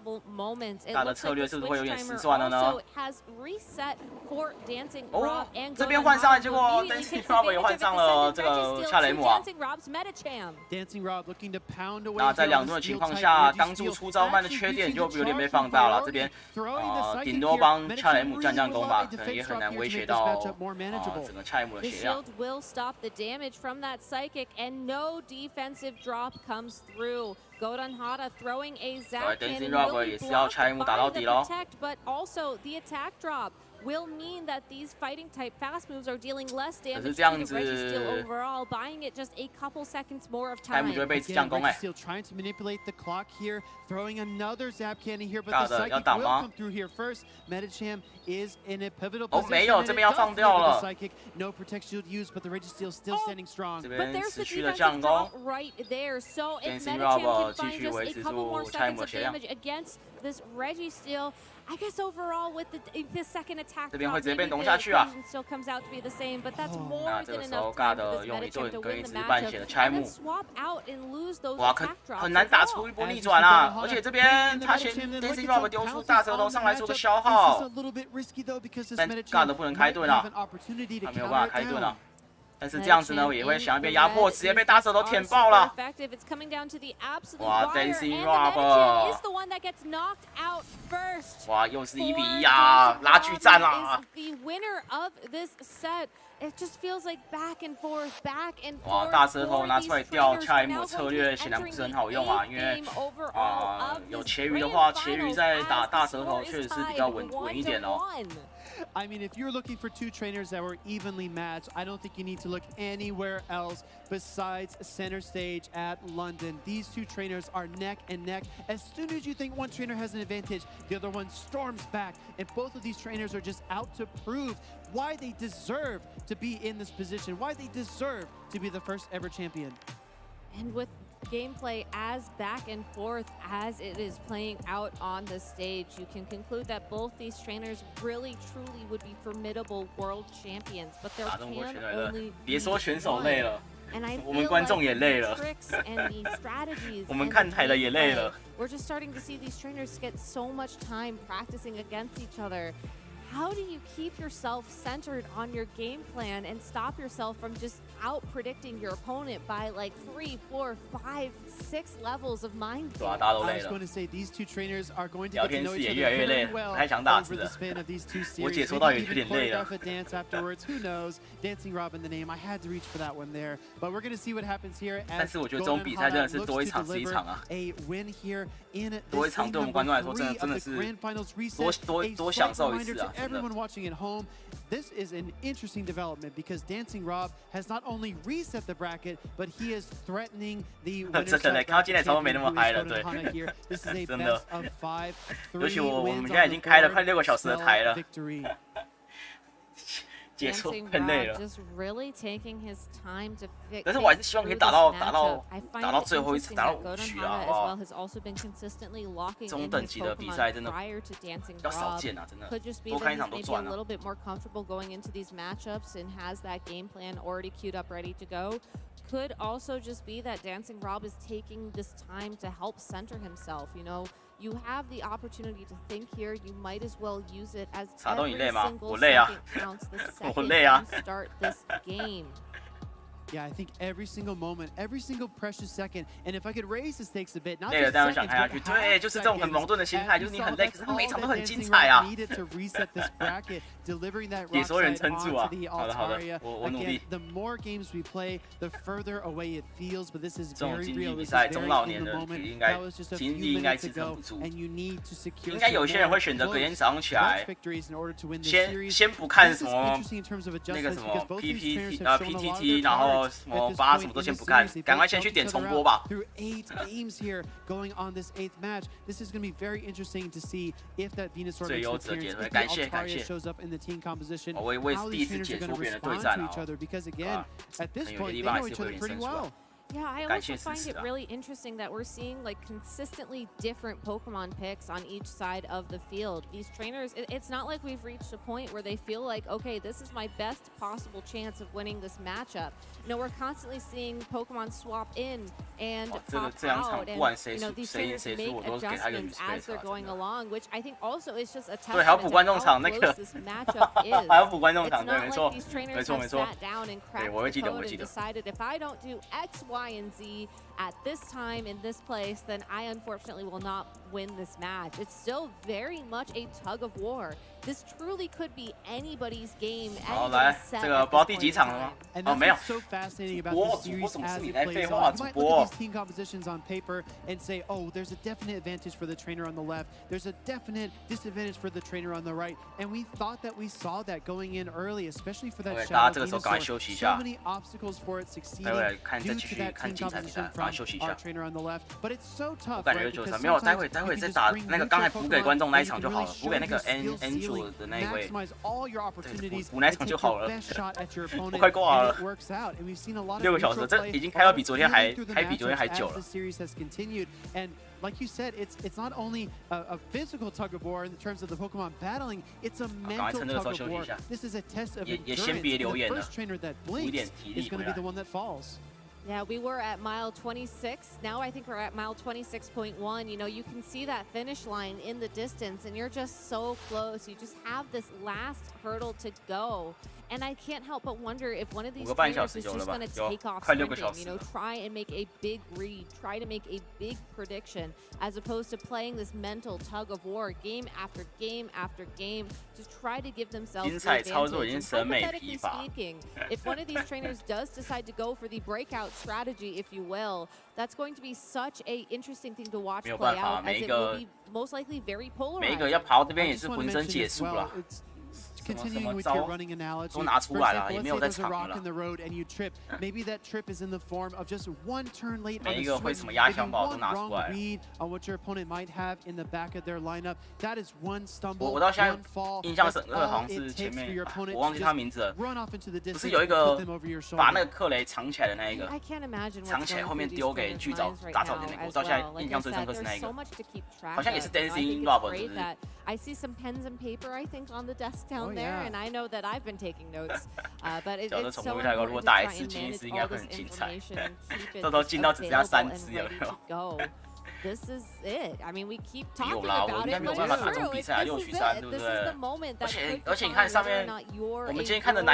大的策略是不是会有点失算了呢？哦，这边换上来，结果 DancingRob 也换上了这个恰雷姆啊。那在2盾的情况下，当初出招慢的缺点就有点被放大了。这边顶多帮恰雷姆降攻吧，可能也很难威胁到整个恰雷姆的血量。Psychic and no defensive drop comes through. GoldenHada throwing a Zap Cannon will be blocked by the protect, but also the attack drop will mean that these fighting type fast moves are dealing less damage to the Registeel overall, buying it just a couple seconds more of time. Registeel trying to manipulate the clock here, throwing another Zap Cannon here, but the Psychic will come through here first. Medicham is in a pivotal position. 没有，这边要放掉了。 No protect shield used, but the Registeel still standing strong. 这边持续的降攻 ，DancingRob 继续维持住恰雷姆的血量。 This Registeel, I guess overall with the second attack, 这边会直接被农下去啊。 still comes out to be the same, but that's more 那这 than 个时候 enough 尬 time 的 for 用 this 一盾 Medicham to 跟 win 一 the 只半血 matchup, 的恰雷 and then 姆， swap out and lose those 哇， attack drops. 很难打出一波逆转啊！而且这边他先 DancingRob 丢出大舌头上来做个消耗，但尬的不能开盾啊，他没有办法开盾啊。 但是这样子呢，也会想要被压迫，直接被大舌头舔爆了。哇 ，DancingRob， 哇，又是1-1啊，拉锯战啊！ It just feels like back and forth. 哇，大舌头拿出来吊恰雷姆策略显然不是很好用啊，因为有茄鱼的话，茄鱼在打大舌头确实是比较稳一点哦。 I mean, if you're looking for 2 trainers that were evenly matched, I don't think you need to look anywhere else besides center stage at London. These 2 trainers are neck and neck. As soon as you think one trainer has an advantage, the other one storms back. And both of these trainers are just out to prove why they deserve to be in this position, why they deserve to be the first ever champion. And with gameplay as back and forth as it is playing out on the stage, you can conclude that both these trainers really truly would be formidable world champions, but there can only be one. And I feel like the tricks and the strategies we're just starting to see these trainers get so much time practicing against each other. How do you keep yourself centered on your game plan and stop yourself from just out predicting your opponent by like 3, 4, 5, 6 levels of mind games? I was going to say these 2 trainers are going to get to know each other very well over the span of these 2 series. Maybe even choreograph a dance afterwards. Who knows? DancingRob in the name. I had to reach for that one there, but we're going to see what happens here as GoldenHada looks to deliver a win here in this number 3 of the Grand Finals reset. A slight reminder to everyone watching at home, this is an interesting development because DancingRob has not only reset the bracket, but he is threatening the winner's here. This is a best of 5, 3 wins on victory. 解说很累了。 just really taking his time to fix. 但是我还是希望可以打到最后一次，打到5局啊，好不好？中等级的比赛真的比较少见啊，真的。多看一场都赚了。 A little bit more comfortable going into these matchups and has that game plan already queued up, ready to go. Could also just be that DancingRob is taking this time to help center himself. You know, you have the opportunity to think here. You might as well use it as every single second counts the second you start this game. Yeah, I think every single moment, every single precious second, and if I could raise the stakes a bit, not 累了 just 当然想 seconds, 看下 but 去。 half 对，就是这种很 seconds. 矛盾的心态，就是你很累，可是它每场都很精 All 彩 that 啊。 needed to reset this bracket, delivering that 解 rock 说人 side 撑住啊。 onto the 好的好的， Altaria. 我努 Again, 力。 the more games we play, the further away it feels, but this is 这种 very 竞技 real. 比 This 赛 is 中 very 老 in 年 the 的 moment. 应该 That was just a 经 few 济应该 minutes 支撑 ago, 不住。 and you need to secure 应该有些人会选择 some 隔天早上起来， victories in order to win this 先 series. 先不看 This 什 is 么 interesting in terms of 那个 adjustments 什 because 么 both these trainers PPT have shown a lot of their PTT，然后后什么8什么都先不看，赶快先去点重播吧。Through 8 games here going on this 8th match, this is going to be very interesting to see if that Venusaur 最优质的点位，感谢。 shows up in the team composition. 我也是第一次解说别人的对战啊。 Because again, at this point, they know each other pretty well. Yeah, I also find it really interesting that we're seeing like consistently different Pokemon picks on each side of the field. These trainers, it's not like we've reached a point where they feel like, okay, this is my best possible chance of winning this matchup. No, we're constantly seeing Pokemon swap in and pop out, and these trainers make adjustments as they're going along, which I think also is just a testament to how close this matchup is. It's not like these trainers have sat down and cracked the code and decided if I don't do X, Y, and Z at this time in this place, then I unfortunately will not win this match. It's still very much a tug of war. This truly could be anybody's game. 好，来，这个不知道第几场了吗？哦，没有。主播怎么是你来废话？主播。Team compositions on paper and say, oh, there's a definite advantage for the trainer on the left. There's a definite disadvantage for the trainer on the right. And we thought that we saw that going in early, especially for that Shadow Venusaur. So many obstacles for it succeeding due to that team composition from our trainer on the left. But it's so tough, right? Because 没有，待会再打那个刚才补给观众那一场就好了，补给那个 Andrew 的那一位，对，补那一场就好了。我快挂了，6个小时，这已经开到比昨天还久了。 Like you said, it's not only a physical tug of war in terms of the Pokemon battling, it's a mental tug of war. This is a test of endurance. The first trainer that blinks is going to be the one that falls. Yeah, we were at mile 26. Now I think we're at mile 26.1. You know, you can see that finish line in the distance, and you're just so close. You just have this last hurdle to go. And I can't help but wonder if one of these trainers is just going to take off sprinting, you know, try and make a big read, try to make a big prediction, as opposed to playing this mental tug of war game after game after game to try to give themselves the advantage. And hypothetically speaking, if one of these trainers does decide to go for the breakout strategy, if you will, that's going to be such a interesting thing to watch play out, as it will be most likely very polarized. 每一个要跑到这边也是浑身解数了。 Continuing with your running analogy, for example, let's say there's a rock in the road and you trip. Maybe that trip is in the form of just one turn late on the switch, maybe one wrong read on what your opponent might have in the back of their lineup. That is one stumble, one fall. That's all it takes for your opponent to just run off into the distance, put them over your shoulder. 把那个克雷藏起来的那一个， I can't imagine 藏起来后面丢给巨藻打草的那个，我到现在印象最深刻是那一个，好像也是 DancingRob 是不是？ I see some pens and paper, I think, on the desk down there, and I know that I've been taking notes. But it's so important to try and manage all this information and keep it available and go. This is it. I mean, we keep talking about it, but it's true. This is the moment that could define whether or not you're a champion.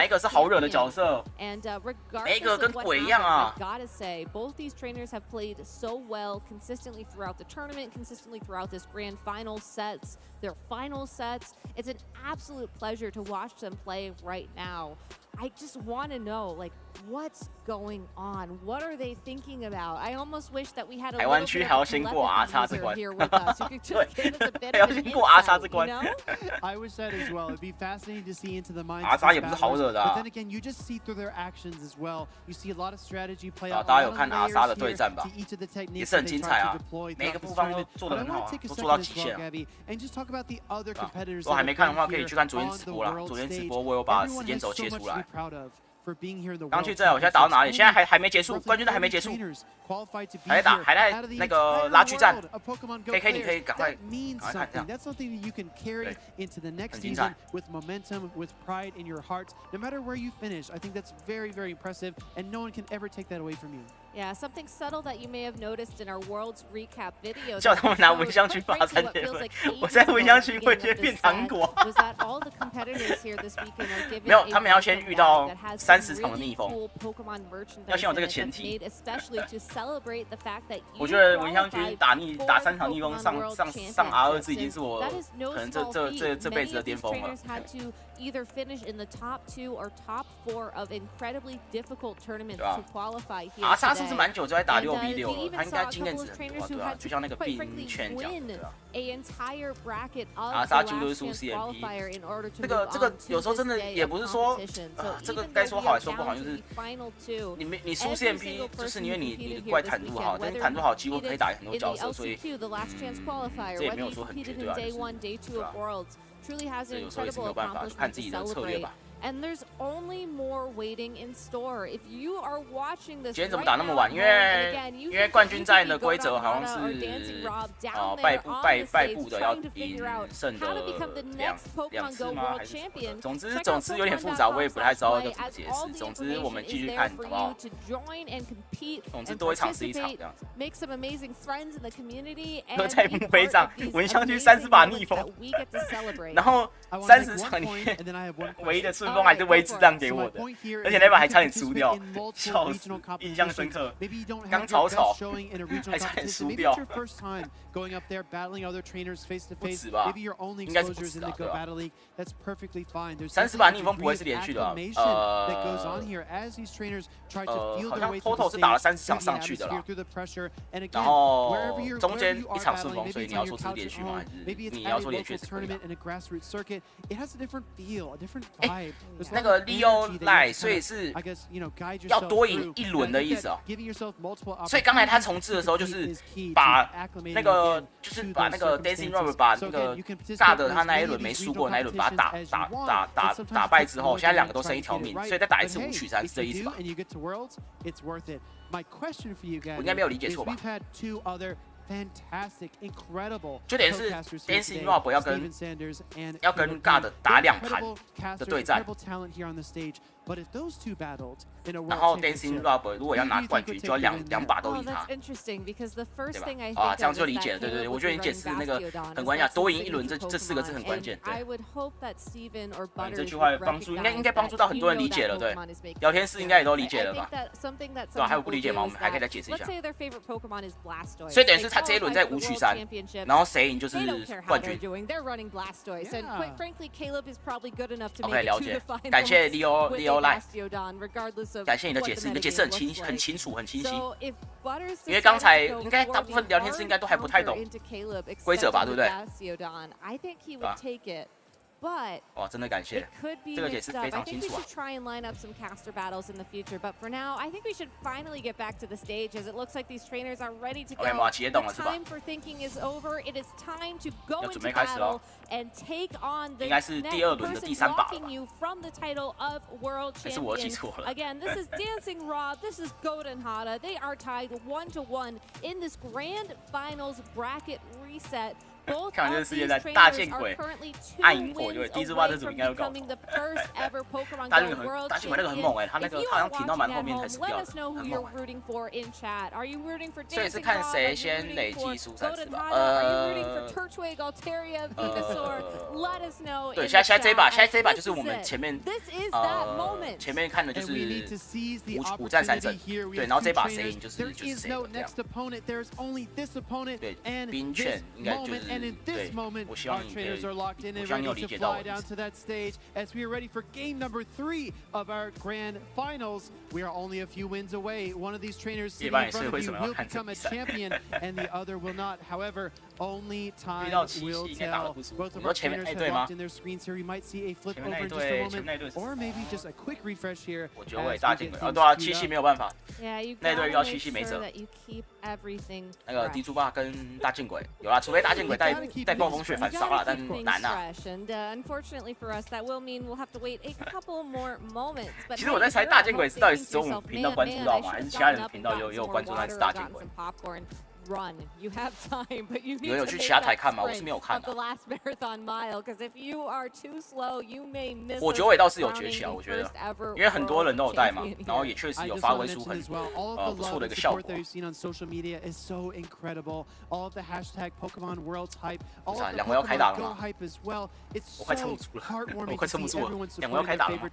And regardless of what happens, I gotta say, both these trainers have played so well consistently throughout the tournament, consistently throughout this grand final sets, their final sets. It's an absolute pleasure to watch them play right now. I just want to know, like, what's going on? What are they thinking about? I almost wish that we had a little bit of telepathy user here with us who could just give us a bit of an insight, you know? I wish that as well. It'd be fascinating to see into the minds of these battlers. But then again, you just see through their actions as well. You see a lot of strategy play out. A lot of layers here to each of the techniques that they try to deploy throughout this tournament. But I want to take a second as well, Gabby, and just talk about the other competitors that are here on the world stage. Everyone has so much to be proud of. 刚去这，我现在打到哪里？现在还没结束，冠军赛还没结束，还在打，还在那个拉锯战。KK， 你可以赶快看这样。对，很精彩。With momentum, with pride in your heart, no matter where you finish, I think that's very, very impressive, and no one can ever take that away from you. Yeah, something subtle that you may have noticed in our World's Recap video. 叫他们拿蚊香去发3结分，我在蚊香区会先变糖果。Was that all the competitors here this weekend are given 没有，他们要先遇到30场的逆风，要先有这个前提。我觉得蚊香区打3场逆风上 R2字已经是我可能这辈子的巅峰了。Either finish in the top 2 or top 4 of incredibly difficult tournaments to qualify here. 阿莎是不是蛮久就在打6v6了？他应该经验值很多，对啊，就像那个冰圈这样，对啊。杀猪都是输 CMP， 这个有时候真的也不是说，这个该说好还说不好，就是你输 CMP， 就是因为你的怪坦度好，但是坦度好几乎可以打很多角色，所以这也没有说很绝对啊，对啊。这有时候也是没有办法，看自己的策略吧。And there's only more waiting in store. If you are watching this 今天怎么打那么晚？因为冠军战的规则好像是败部的要赢胜的两次吗？还是什么的？总之有点复杂，我也不太知道要怎么解释。总之我们继续看，好不好？总之多一场是一场这样子。喝在墓碑上，闻香区30把逆风，然后30场里面唯一的顺风还是威智让给我的，而且那把还差点输掉，笑死，印象深刻。刚草还差点输掉，不止吧？应该是不止的，对吧？30把逆风不会是连续的吧？好像 total 是打了30场上去的啦，然后中间一场顺风，所以你要说是连续吗？还是你要说连续是可以的？那个 Leo 来，所以是要多赢1轮的意思哦。所以刚才他重置的时候，就是把那个 DancingRob 把那个大的他那一轮没输过那一轮把他打败之后，现在两个都剩1条命，所以再打一次5取3是这意思吧？我应该没有理解错吧？就等于是 DancingRob 要跟 God 打2盘的对战。然后 DancingRob 如果要拿冠军，就要两把都赢他，对吧？啊，这样就理解了。对对对，我觉得你解释那个很关键，多赢1轮这4个字很关键。对，这句话帮助应该帮助到很多人理解了。对，聊天室应该也都理解了吧？对吧？还有不理解吗？我们还可以再解释一下。所以等于是他这一轮在5取3，然后谁赢就是冠军。OK， 了解，感谢 Leo 来。感谢你的解释，你的解释很清楚，很清晰。因为刚才应该大部分聊天室应该都还不太懂规则吧，对不对？哇，真的感谢，这个解释非常清楚啊。OK， 马奇也懂了是吧？要准备开始喽。应该是第2轮的第3把了吧？还是我记错了？ Again, this is DancingRob, this is Goldenhada. They are tied 1-1 in this grand finals bracket reset. 看完这个世界赛，大剑鬼、暗萤火对，第一支吧这组应该都搞。大剑鬼那个很猛哎，他好像挺到蛮后面才死掉的，很猛。所以是看谁先累计输3次吧。对，现在这一把就是我们前面看的就是5战3胜，对，然后这把谁赢就是谁这样。对，冰券应该就是。对，我希望你有理解到我的意思。夜班也是为什么要看这比赛？遇到七夕应该打得不输。你说前面那队吗？前面那队我9尾大剑鬼，对啊，七夕没有办法，那队遇到七夕没辙。那个低猪爸跟大剑鬼有啦，除非大剑鬼带暴风雪反杀了，但难啊。其实我在猜大剑鬼到底是只有我们频道关注到吗？还是其他人的频道也有关注那只大剑鬼？你们有去其他台看吗？我是没有看的。我9尾倒是有崛起啊，我觉得，因为很多人都有带嘛，然后也确实有发挥出很不错的一个效果。啥？2回要开打了吗？我快撑不住了，我快撑不住了，2回要开打了吗？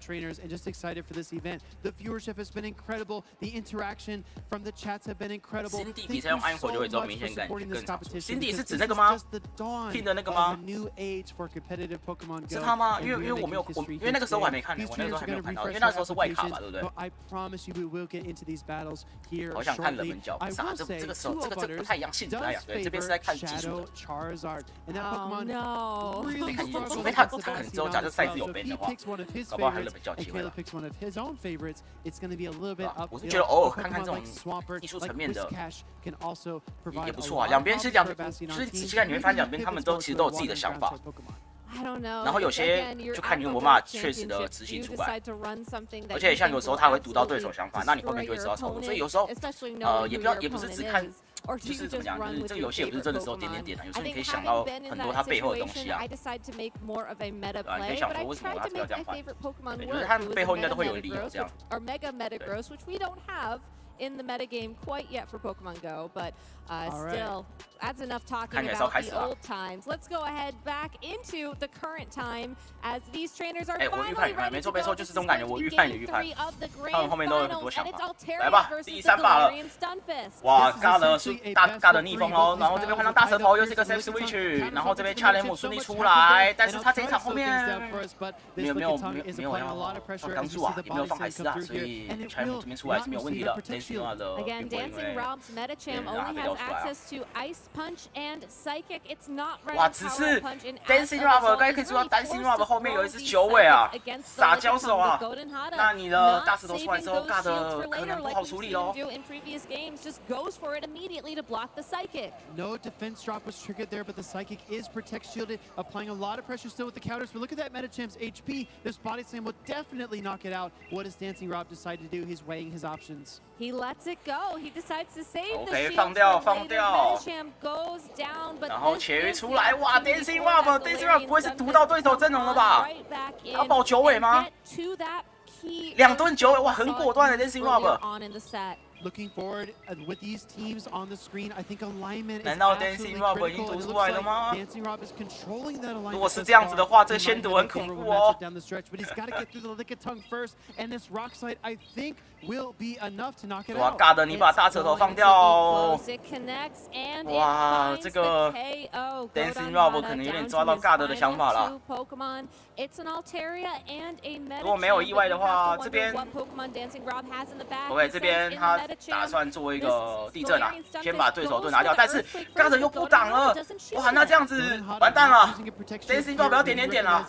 新地比赛用暗火就位之后明显感更长出。Cindy 是指那个吗？King 的那个吗？是他吗？因为我没有因为那个时候我还没看呢，我那个时候还没有看到，因为那时候是外卡嘛，对不对？好想看冷门角，不是啊，这个时候这个不太一样，性质不太一样，对，这边是在看技术的。Oh no！ 除非他可能之后假设赛制有 ban 的话，搞不好还有冷门角机会吧。我是觉得偶尔看看这种艺术层面的也不错啊。两边其实就是仔细看你会发现两边他们都其实都有自己的想法。然后有些就看你有没有办法确实的执行出来，而且像有时候他会读到对手想法，那你后面就会知道操作。所以有时候也不是只看，就是怎么讲，就是这个游戏也不是真的只有点啊，有时候你可以想到很多它背后的东西啊。你可以想说为什么他要这样换，就是他们背后应该都会有理由这样。In the metagame quite yet for Pokemon Go, but still, that's enough talking about the old times. Let's go ahead back into the current time as these trainers are finally ready to go. 没错，就是这种感觉，我预判也预判。他们后面都有很多想法。来吧，第3把了。哇，尬的逆风哦，然后这边换上大舌头，又是一个 safe switch， 然后这边恰雷姆顺利出来，但是他这一场后面没有要刚住啊，也没有放海斯啊，所以恰雷姆这边出来是没有问题的。Again, DancingRob's Metacham only has access to Ice Punch and Psychic. It's not running Power Punch in DancingRob 刚才可以知道 DancingRob 后面有一只九尾啊，撒娇手啊，那你的大石头出来之后，尬的可能不好处理哦。No defense drop was triggered there, but the Psychic is protect shielded, applying a lot of pressure still with the counters. But look at that Metacham's HP. This body slam will definitely knock it out. What does DancingRob decide to do? He's weighing his options. He lets it go. He decides to save the shield. 放掉。Metacham goes down, but 然后茄鱼出来，哇 ！DancingRob 不会是读到对手阵容了吧？要保九尾吗？2吨9尾，哇，很果断的 DancingRob。Looking forward with these teams on the screen, I think alignment is 难道 absolutely DancingRob 已经 critical. 读 It 出 looks 来了 like 吗？ DancingRob is controlling that alignment. 如果是这样子的话，这先读很恐怖哦。 Down the stretch, but he's got to get through the lick of tongue first, and this rock slide, I think, will be enough to knock it 哇， out. 尬的，你把大舌头放掉哦。 哇，这个 DancingRob 可能有点抓到尬的想法了。如果没有意外的话，这边 OK， 这边他打算做一个地震啊，先把对手盾拿掉，但是尬的又不挡了，哇，那这样子完蛋了 ，DancingRob 要点了，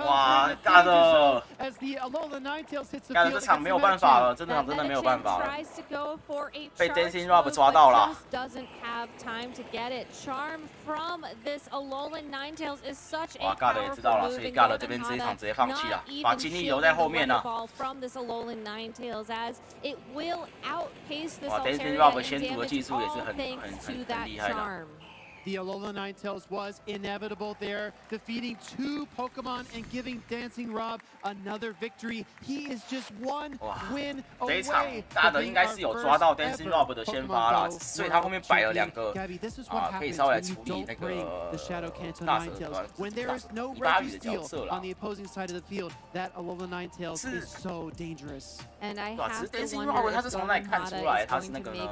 哇，尬的这场没有办法了，这场真的没有办法了，被 DancingRob 抓到了。哇，尬的也知道了，所以尬的这边这一场直接放弃了，把精力留在后面了。哇 ，DancingRob 先读的技术也是很厉害的。 The Alola Ninetales was inevitable there, defeating 2 Pokemon and giving DancingRob another victory. He is just one win away. 这一场大的应该是有抓到 DancingRob 的先发啦，所以他后面摆了2个可以稍微来处理那个大蛇团伊巴语的角色啦。哇，只是 DancingRob 他是从哪里看出来他是那个呢？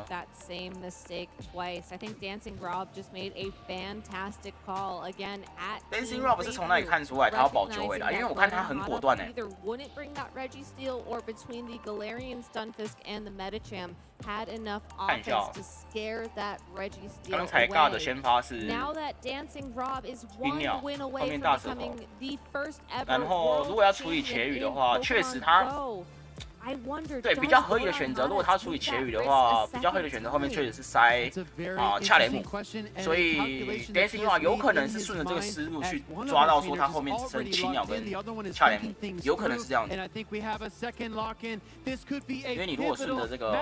A fantastic call again at DancingRob 是从哪里看出来他要保9尾的？因为我看他很果断哎。 Either wouldn't bring that Registeel or between the Galarian Stunfisk and the Metacham had enough offense to scare that Registeel away. Now that DancingRob is one win away from becoming the first ever 然后如果要处理茄语的话，确实他。 对，比较合理的选择。如果他处理茄语的话，比较合理的选择后面确实是塞恰雷姆，所以 DancingRob 有可能是顺着这个思路去抓到说他后面只剩青鸟跟恰雷姆，有可能是这样子。因为你如果顺着这个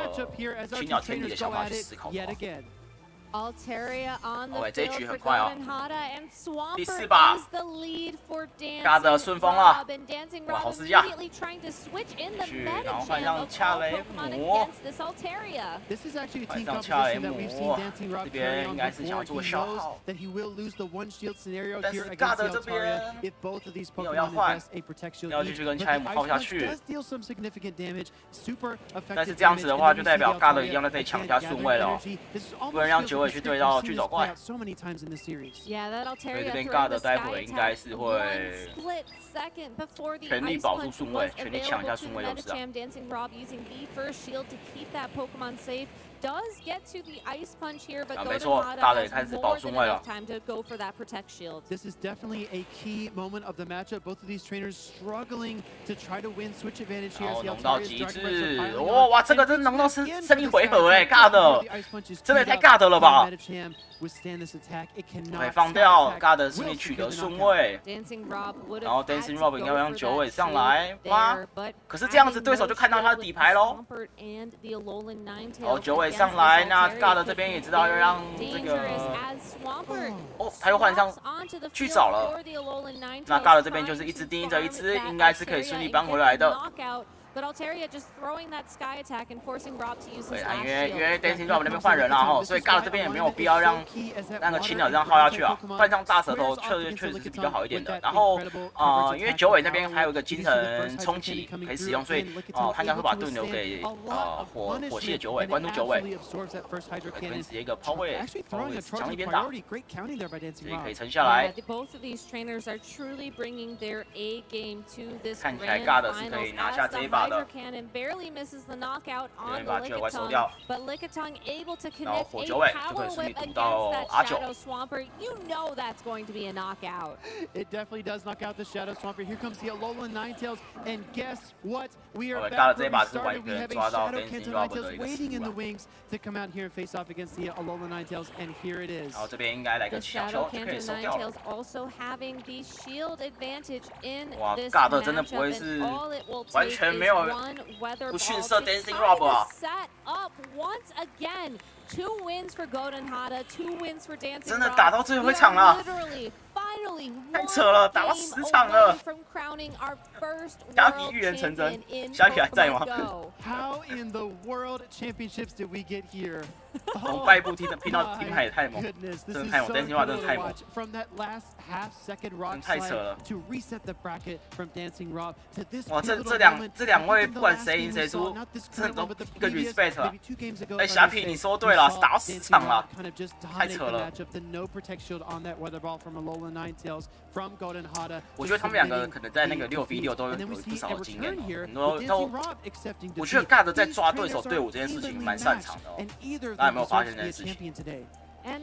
青鸟天敌的想法去思考的话。Altaria on the OK， 这一 field 局 for 很快哦。 Goldenhada and Swampert 第4把 is the lead for God， 顺风了 DancingRob and DancingRob 哇好试驾 immediately trying to switch in the 去 meta 然后换 champ 上 of 恰 all 雷 Pokemon 姆 against this Altaria. This is actually a team 换上恰雷 composition that 姆 we've seen DancingRob 这 carry 边 on 应该是想要 before. 做 He 消 knows 耗， that he will lose the one shield scenario 但 here 是 against God the 这 Altaria 边 if both of these 没有要 Pokemon 换 invest a protect shield 要 each. 继续跟 But 恰雷 the 姆 Ice 耗下 Punch 去。 does deal some significant damage, super 但 effective 是这样子 damage. 的 And 话， then 就 we 代 see 表 the God 一 Altaria 定要再得抢一 again 下 gathering 顺位了哦， energy. This is 不能让 almost 九 feels 尾 like 去 a 对 script 到 we've 巨 seen 爪 this play 怪 out。so many times in this series. Yeah, that 所以 Altaria 这边 throwing God the 待 sky 会应该 attack 是 one 会 split second before the 全力 Ice 保住 Punch 顺位， was 全力抢一下 available to 顺 the 位就 meta 是啊。 champ. DancingRob using the first shield to keep that Pokemon safe. Does get to the Ice Punch here, but 没错 Goldenhada 大的也开 has 始保 more 顺 than 位了 enough time to go for that protect shield. This is definitely a key moment of the matchup. Both of these trainers struggling to try to win switch advantage here. 然 as 后 the 浓到 Altaria's 极 Dragon 致 Breaths are piling 哦， on. 哇，这个 And 真能到 again 胜 for 利 the 回 Sky 合哎 Attack. ，God Before the Ice Punch is 真的也 teed 太 up, God 了 can 吧 Metacham withstand this attack? It 可以 cannot. 放 Sky 掉 Attack God 顺利 will 取 secure 得 the 顺 knockout. 位， DancingRob would 然后 have had to DancingRob 应该 go 会让 for 九尾 that 上 shield 来吗 there,？but 可是这样子 having 对手 no 就看到他的 shield 底 with 牌喽。 Swampert and the Alolan Ninetales 哦，九尾 against 上来， this 那 Altaria God could 这边 be 也知道要让 very 这 dangerous 个 as Swampert 哦，他又换上 swaps onto the 巨 field 藻了 for the Alolan Ninetales, 那 God 这边就是 trying 一只 to 盯着一 farm 只， that 应该是可以 Altaria 顺利 and 扳 get 回来 the 的。 knockout, but Altaria just throwing that sky attack and forcing Rob to use 对 his 啊， last 因为 shield. DancingRob 那边换人了哈，所以 God 这边也没有必要让那个青鸟这样耗下去啊，换上大舌头确实是比较好一点的。然后因为九尾那边还有一个精神冲击可以使用，所以他应该会把盾留给火系的九尾，关注九尾，这边直接一个抛位，强力鞭打，所以可以沉下来。 Yeah, both of these trainers are truly bringing their A game to this 看起来 grand God 是可 finals 以拿下 as 这 the 一把的。 Hydro Cannon barely misses the knockout on 把九尾收 Lickitung, 掉， but Lickitung able to 然后 connect 火 a 九尾就 power 可以顺利 whip 堵到 against that 阿九。 Shadow Swampert. You know that's going to be a knockout. It definitely does knock out the Shadow Swampert. Here comes the Alolan Ninetales, and guess what? We are Oh, back God, where we 这把是 started. 完 We 全 have a 抓到 Shadow DancingRob Canto 的一 Ninetales 个 waiting in 失 the 误啊。 wings to come out here and face off against the Alolan Ninetales, and here it is. 然后这边应该来 The 个抢 Shadow 球就可 Canto 以收掉了 Ninetales。also having the shield advantage in 哇 this ，God 真的不 matchup, 会 and 是 all it will 完 take 全 is 没有 one weather 不 ball 逊 to 色 kind DancingRob 啊 of set up once again. 2 wins for Goldenhada, 2 wins for DancingRob. 真的打到最后一 We 场 are 了。 literally, finally, 太 one 扯了，打到 game 10场了。 away from crowning our first 虾皮 world 预言成真 champion in 虾皮还在吗 Pokemon Go. How in the World Championships did we get here? 从败部拼到拼牌也太猛， Goodness, this 真的 is 太猛 so ，DancingRob 真 cool 的 to 太猛。 watch. From that last half-second rock 太扯 slide 了。 to reset the bracket from DancingRob to this 哇，这 pivotal 两 moment. 这两位 Not 不管 from the 谁 last 赢 game 谁 we saw, 输 not this， 真的 current 都 one, but the 一个 previous, respect 了 maybe 2 games ago, 哎， if 虾 I'm 皮 not 你 mistaken, 说对了， we 打到 saw 10场了 DancingRob kind of just 太 dominate 扯 the 了。 matchup. The no protect shield on that weather ball from Alolan Ninetales from Goldenhada. 我觉得他们两个可能在那个6v6都有 And then we 不 see 少 a 的经验 return 哦， here 很多 with 都。 DancingRob accepting 我觉得 defeat. God 在 These 抓对手 trainers 队 are 伍这件事情 evenly 蛮擅 matched, 长的哦。 and either of 大家有 them 没有发 deserves 现 to 这 be a 件事情？ champion today. And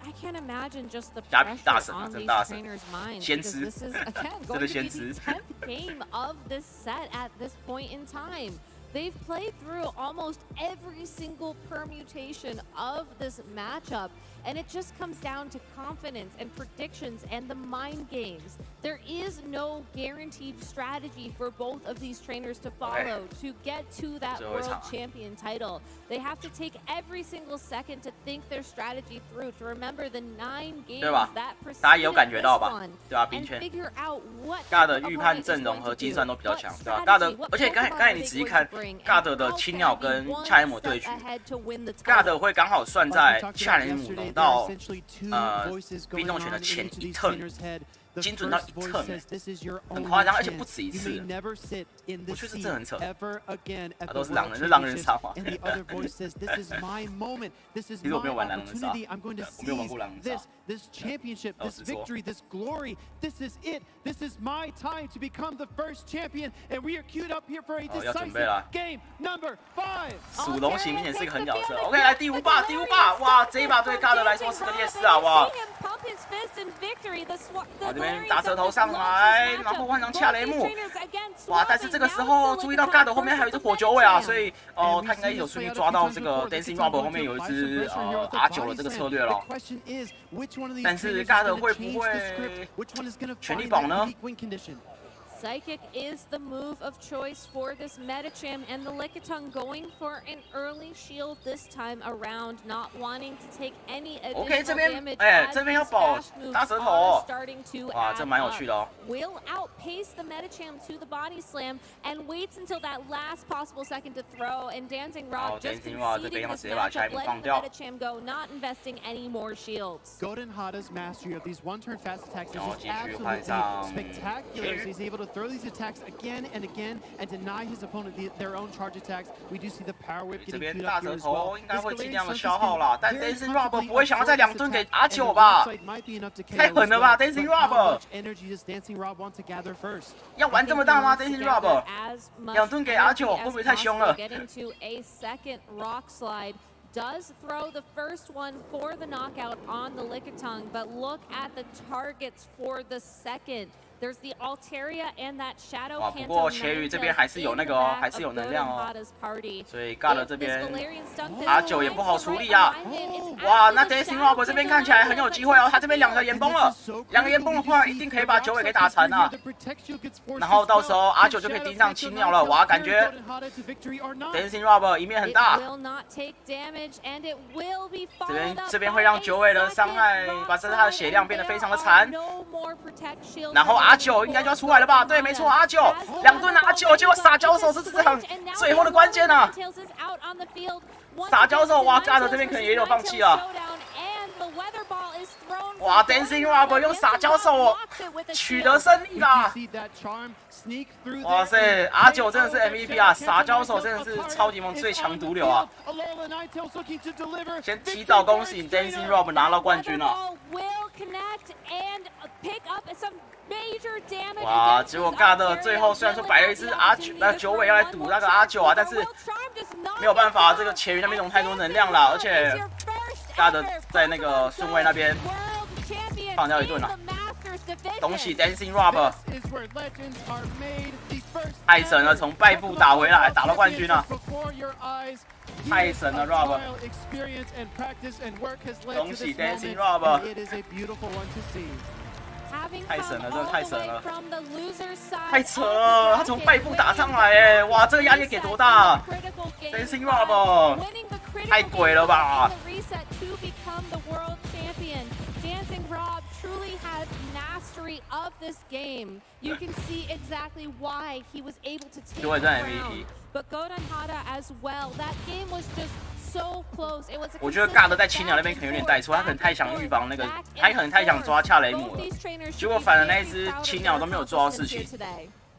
I can't imagine just the 虾皮大 pressure 神啊， on 真 these 大神， trainers' minds 先 because 知， this is again 真 going 的 to be 先 the 知。 10th game of this set at this point in time. They've played through almost every single permutation of this matchup, and it just comes down to confidence and predictions and the mind games. There is no guaranteed strategy for both of these trainers to follow to get to that world champion title. They have to take every single second to think their strategy through, to remember the 9 games that preceded this one, and figure out what God 的预判阵容和精算都比较强，对吧 ？God 而且刚才你仔细看 God 的青鸟跟恰雷姆对局 ，God 会刚好算在恰雷姆龙到冰冻泉的前一 turn。精准到1 turn，很夸张，而且不止一次。我觉得这很扯，都是狼人，是狼人杀嘛。其实我没有玩狼人杀，我没有玩过狼人杀。 This championship, this victory, this glory, this is it. This is my time to become the first champion, and we are queued up here for a decisive game number 5. 属龙型明显是一个狠角色。OK， 来第5把，第5把，哇，这一把对 God 来说是个劣势啊，哇！这边打舌头上来，然后换上恰雷姆，哇！但是这个时候注意到 God 后面还有一只火九尾啊，所以他应该有顺利抓到这个 DancingRob 后面有一只R9的这个策略了。 但是 God 会不会全力保呢？ Psychic is the move of choice for this Medicham, and the Lickitung going for an early shield this time around, not wanting to take any additional damage. 这边要保大舌头 starting to 哇，这蛮有趣的哦。 will outpace the Medicham to the body slam and waits until that last possible second to throw, and DancingRob just conceding this matchup, letting the Medicham go, not investing any more shields. Golden Hada's mastery of these one-turn fast attacks is just absolutely spectacular. So he's able to throw these attacks again and again and deny his opponent their own charge attacks. We do see the power whip 这 getting 边 queued 大 up 舌 here as 头 well. 应该会 This 尽量的 Galarian 消耗啦，但 Sunfish DancingRob can 不会想要再2吨给阿九 and 吧？ the outside might be enough to KO 太狠了吧 as well. But DancingRob how much energy does DancingRob want to gather first? 要玩这么大吗 DancingRob？ 2吨给阿九会不会太凶了？ Getting to a second rock slide. Does throw the first one for the knockout on the Lickitung, but look at the targets for the second. There's the Altaria and that Shadow 哇，不过茄鱼这边还是有那个哦，还是有能量哦。所以 God 这边阿九也不好处理啊。哇，那 DancingRob 这边看起来很有机会哦，他这边2个岩崩了，2个岩崩的话一定可以把九尾给打残啊。然后到时候阿九就可以盯上青鸟了，哇，感觉 DancingRob 一面很大。这边会让九尾的伤害，把他的血量变得非常的残。然后阿九应该就要出来了吧？对，没错，阿九2吨阿九，结果撒娇手是这场最后的关键啊！撒娇手，哇 ，God 这边可能也有放弃了。哇 ，DancingRob 用撒娇手取得胜利啦！哇塞，阿九真的是 MVP 啊！撒娇手真的是超级盟最强毒瘤啊！先提早恭喜 DancingRob 拿到冠军了。哇！结果 God 最后虽然说摆了一只九尾要来赌那个阿九啊，但是没有办法，这个茄鱼那边用太多能量了，而且 God 在那个顺位那边放掉一顿了。恭喜 DancingRob， 太神了，从败部打回来，打到冠军了，太神了 Rob！ 恭喜 DancingRob！ 太神了，真的太神了，太扯了！他从败部打上来，哎，哇，这个压力给多大 ？DancingRob， 太鬼了吧！ DancingRob truly has mastery of this game. You can see exactly why he was able to take the round. But Golden Hada as well. That game was just so close. It was. 我觉得 God 在青鸟那边可能有点带错，他可能太想预防那个，他可能太想抓恰雷姆了，结果反而那一只青鸟都没有做到事情。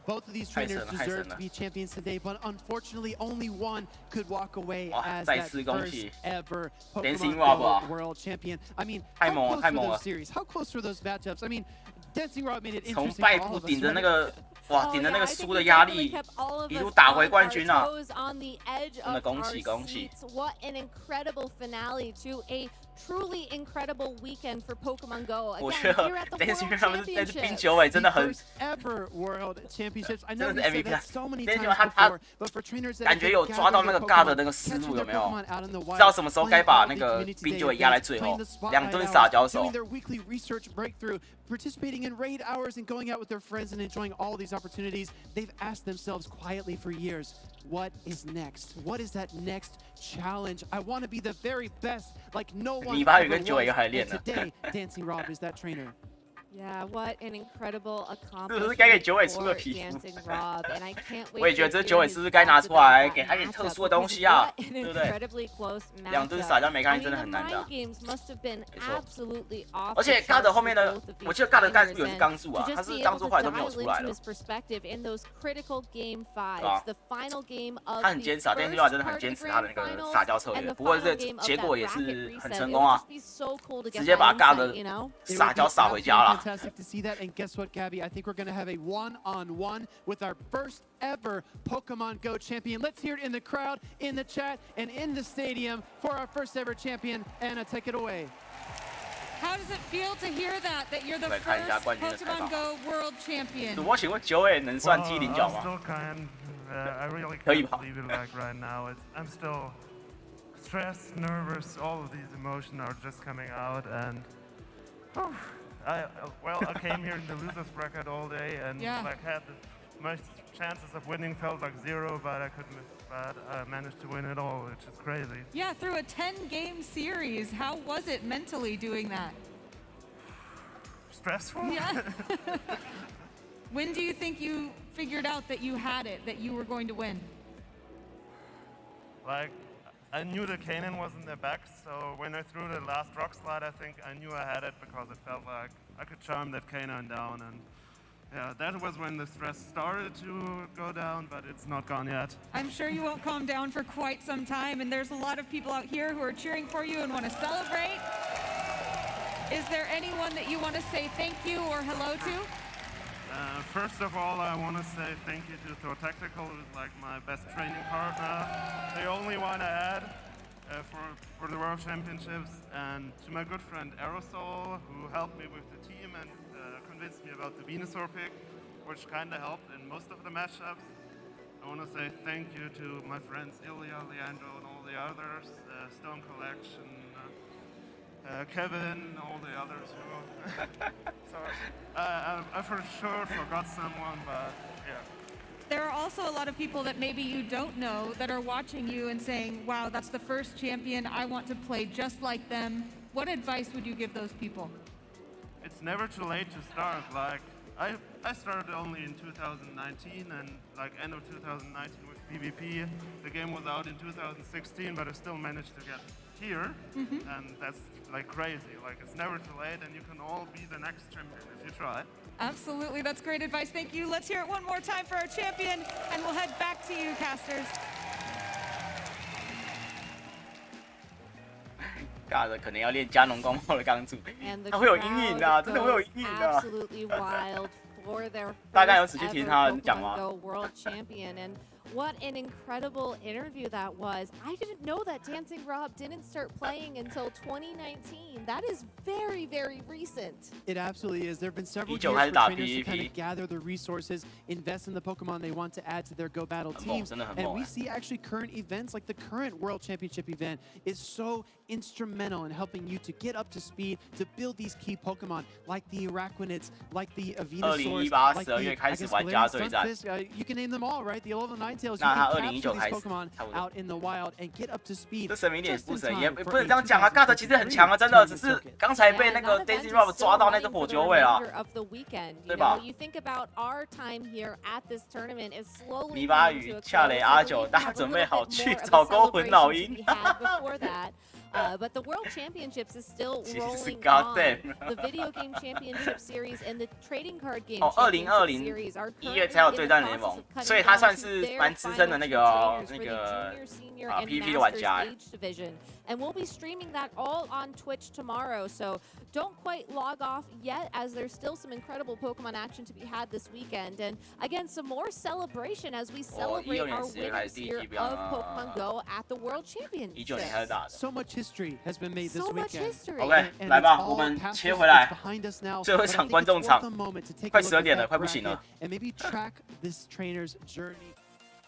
Both of these trainers deserve to be champions today, but unfortunately, only one could walk away as that first ever Pokémon World Champion. I mean, how close were those series? How close were those matchups? I mean, DancingRob made it interesting. 从败部顶着那个，哇，顶着那个输的压力，一路打回冠军啊！真的恭喜恭喜！ What an incredible finale to a truly incredible weekend for Pokemon Go. 我觉得 DancingRob 那只冰九尾真的很，真的是 MVP 啊 ！DancingRob 他感觉有抓到那个 God 的那个思路，有没有？知道什么时候该把那个冰九尾压在最后，2吨撒娇手。 Participating in raid hours and going out with their friends and enjoying all these opportunities, they've asked themselves quietly for years, what is next? What is that next challenge? I want to be the very best, like no one ever was. And today, DancingRob is that trainer. Yeah, what an incredible 是不是该给九尾出个皮肤？我也觉得这九尾是不是该拿出来给他一点特殊的东西啊？对不对？2吨撒娇没干真的很难的。没错。而且 God 后面的，我记得 God 干有是钢柱啊，他是钢柱后来都没有出来了。他很坚持啊，DancingRob真的很坚持他的那个撒娇策略。不过这结果也是很成功啊，直接把 God 的撒娇撒回家了。 Fantastic to see that, and guess what, Gabby? I think we're going to have a one-on-one with our first ever Pokemon Go champion. Let's hear it in the crowd, in the chat, and in the stadium for our first ever champion. Anna, take it away. How does it feel to hear that you're the first Pokemon Go World Champion? 主播，请问九尾能算 T 菱角吗？ I really can't believe it like right now. I'm still stressed, nervous. All of these emotions are just coming out, and I came here in the losers bracket all day and like had the most chances of winning felt like 0, but I managed to win it all, which is crazy. Yeah, through a 10-game series, how was it mentally doing that? Stressful? Yeah. When do you think you figured out that you had it, that you were going to win? Like, I knew the Kanan was in their back, so when I threw the last rock slide, I think I knew I had it because it felt like I could charm that Kanan down, and yeah, that was when the stress started to go down, but it's not gone yet. I'm sure you won't calm down for quite some time, and there's a lot of people out here who are cheering for you and want to celebrate. Is there anyone that you want to say thank you or hello to? First of all, I want to say thank you to Thor Tactical, who's like my best training partner, the only one I had for the World Championships, and to my good friend Aerosol, who helped me with the team and convinced me about the Venusaur pick, which kind of helped in most of the matchups. I want to say thank you to my friends Ilya, Leandro, and all the others, Stone Collection, Kevin, all the others who. So I for sure forgot someone, but yeah. There are also a lot of people that maybe you don't know that are watching you and saying, wow, that's the first champion. I want to play just like them. What advice would you give those people? It's never too late to start. Like, I started only in 2019 and like end of 2019 with PvP. The game was out in 2016, but I still managed to get here, and that's like crazy. Like, it's never too late, and you can all be the next champion if you try. Absolutely, that's great advice. Thank you. Let's hear it one more time for our champion, and we'll head back to you, casters. 尬的可能要练加农光炮的钢柱，他会有阴影啊，真的会有阴影啊。Absolutely wild for their 大概有仔细听他讲吗？ World Champion and what an incredible interview that was. I didn't know that DancingRob didn't start playing until 2019. That is very, very recent. It absolutely is. There have been several years 19 for开始打 trainers to kind PvP of gather the resources, invest in the Pokemon they want to add to their Go Battle 很猛， teams. 真的很 And 猛 we 哎。 see actually current events like the current World Championship event is so instrumental in helping you to get up to speed, to build these key Pokemon like the Araquanids, like the Venusaurs, 2018 like 12月 the 开始玩家对战。 you can name them all, right? The Level 9 Tails. You 那他 can capture 2019 these 开始 Pokemon 差不多。 out in the wild and get up to speed. 这神明脸 just 不 in 神 time 也 for 不能这样讲啊 a ，God 其实很强啊，真的，只是刚才被 Yeah, 那个 that event is DancingRob still 抓到那个 running 火 for the 球位啊。 remainder of the weekend. You 对吧？ know, you think about our time here at this tournament is slowly 泥巴 coming to 雨 a 恰雷 close. 阿 I 九， believe we 大 have 家 a 准 little 备 bit 好 more 去 of a 找勾魂老 celebration 鹰 to。be had before that. But the World Championships is still 其实 rolling God on. damn The Video Game Championship Series and the Trading Card Game 哦 Championship ，2020 Series are 1月 currently 才有 in 对 the 战联 process 盟 of，cutting 所以他 down 算 to 是 their 蛮资深的 final 那 two 个哦 trainers 那 for the 个 Junior, Senior, 啊 and PVP 的玩 Masters 家哎。 Age Division. And we'll be streaming that all on Twitch tomorrow. So don't quite log off yet, as there's still some incredible Pokemon action to be had this weekend. And again, some more celebration as we celebrate our winners here of Pokemon Go at the World 19年开始 Championships. 打的。 So much history has been made this So much weekend. history. OK， And 来 it's 吧， all 我们 past 切 us, 回来 it's，behind us now, 最后一 but I 场 think 观 it's 众 worth 场 a moment to take a 快 look 12 at 点了， that 快不行 bracket 了。 and maybe track this trainer's journey.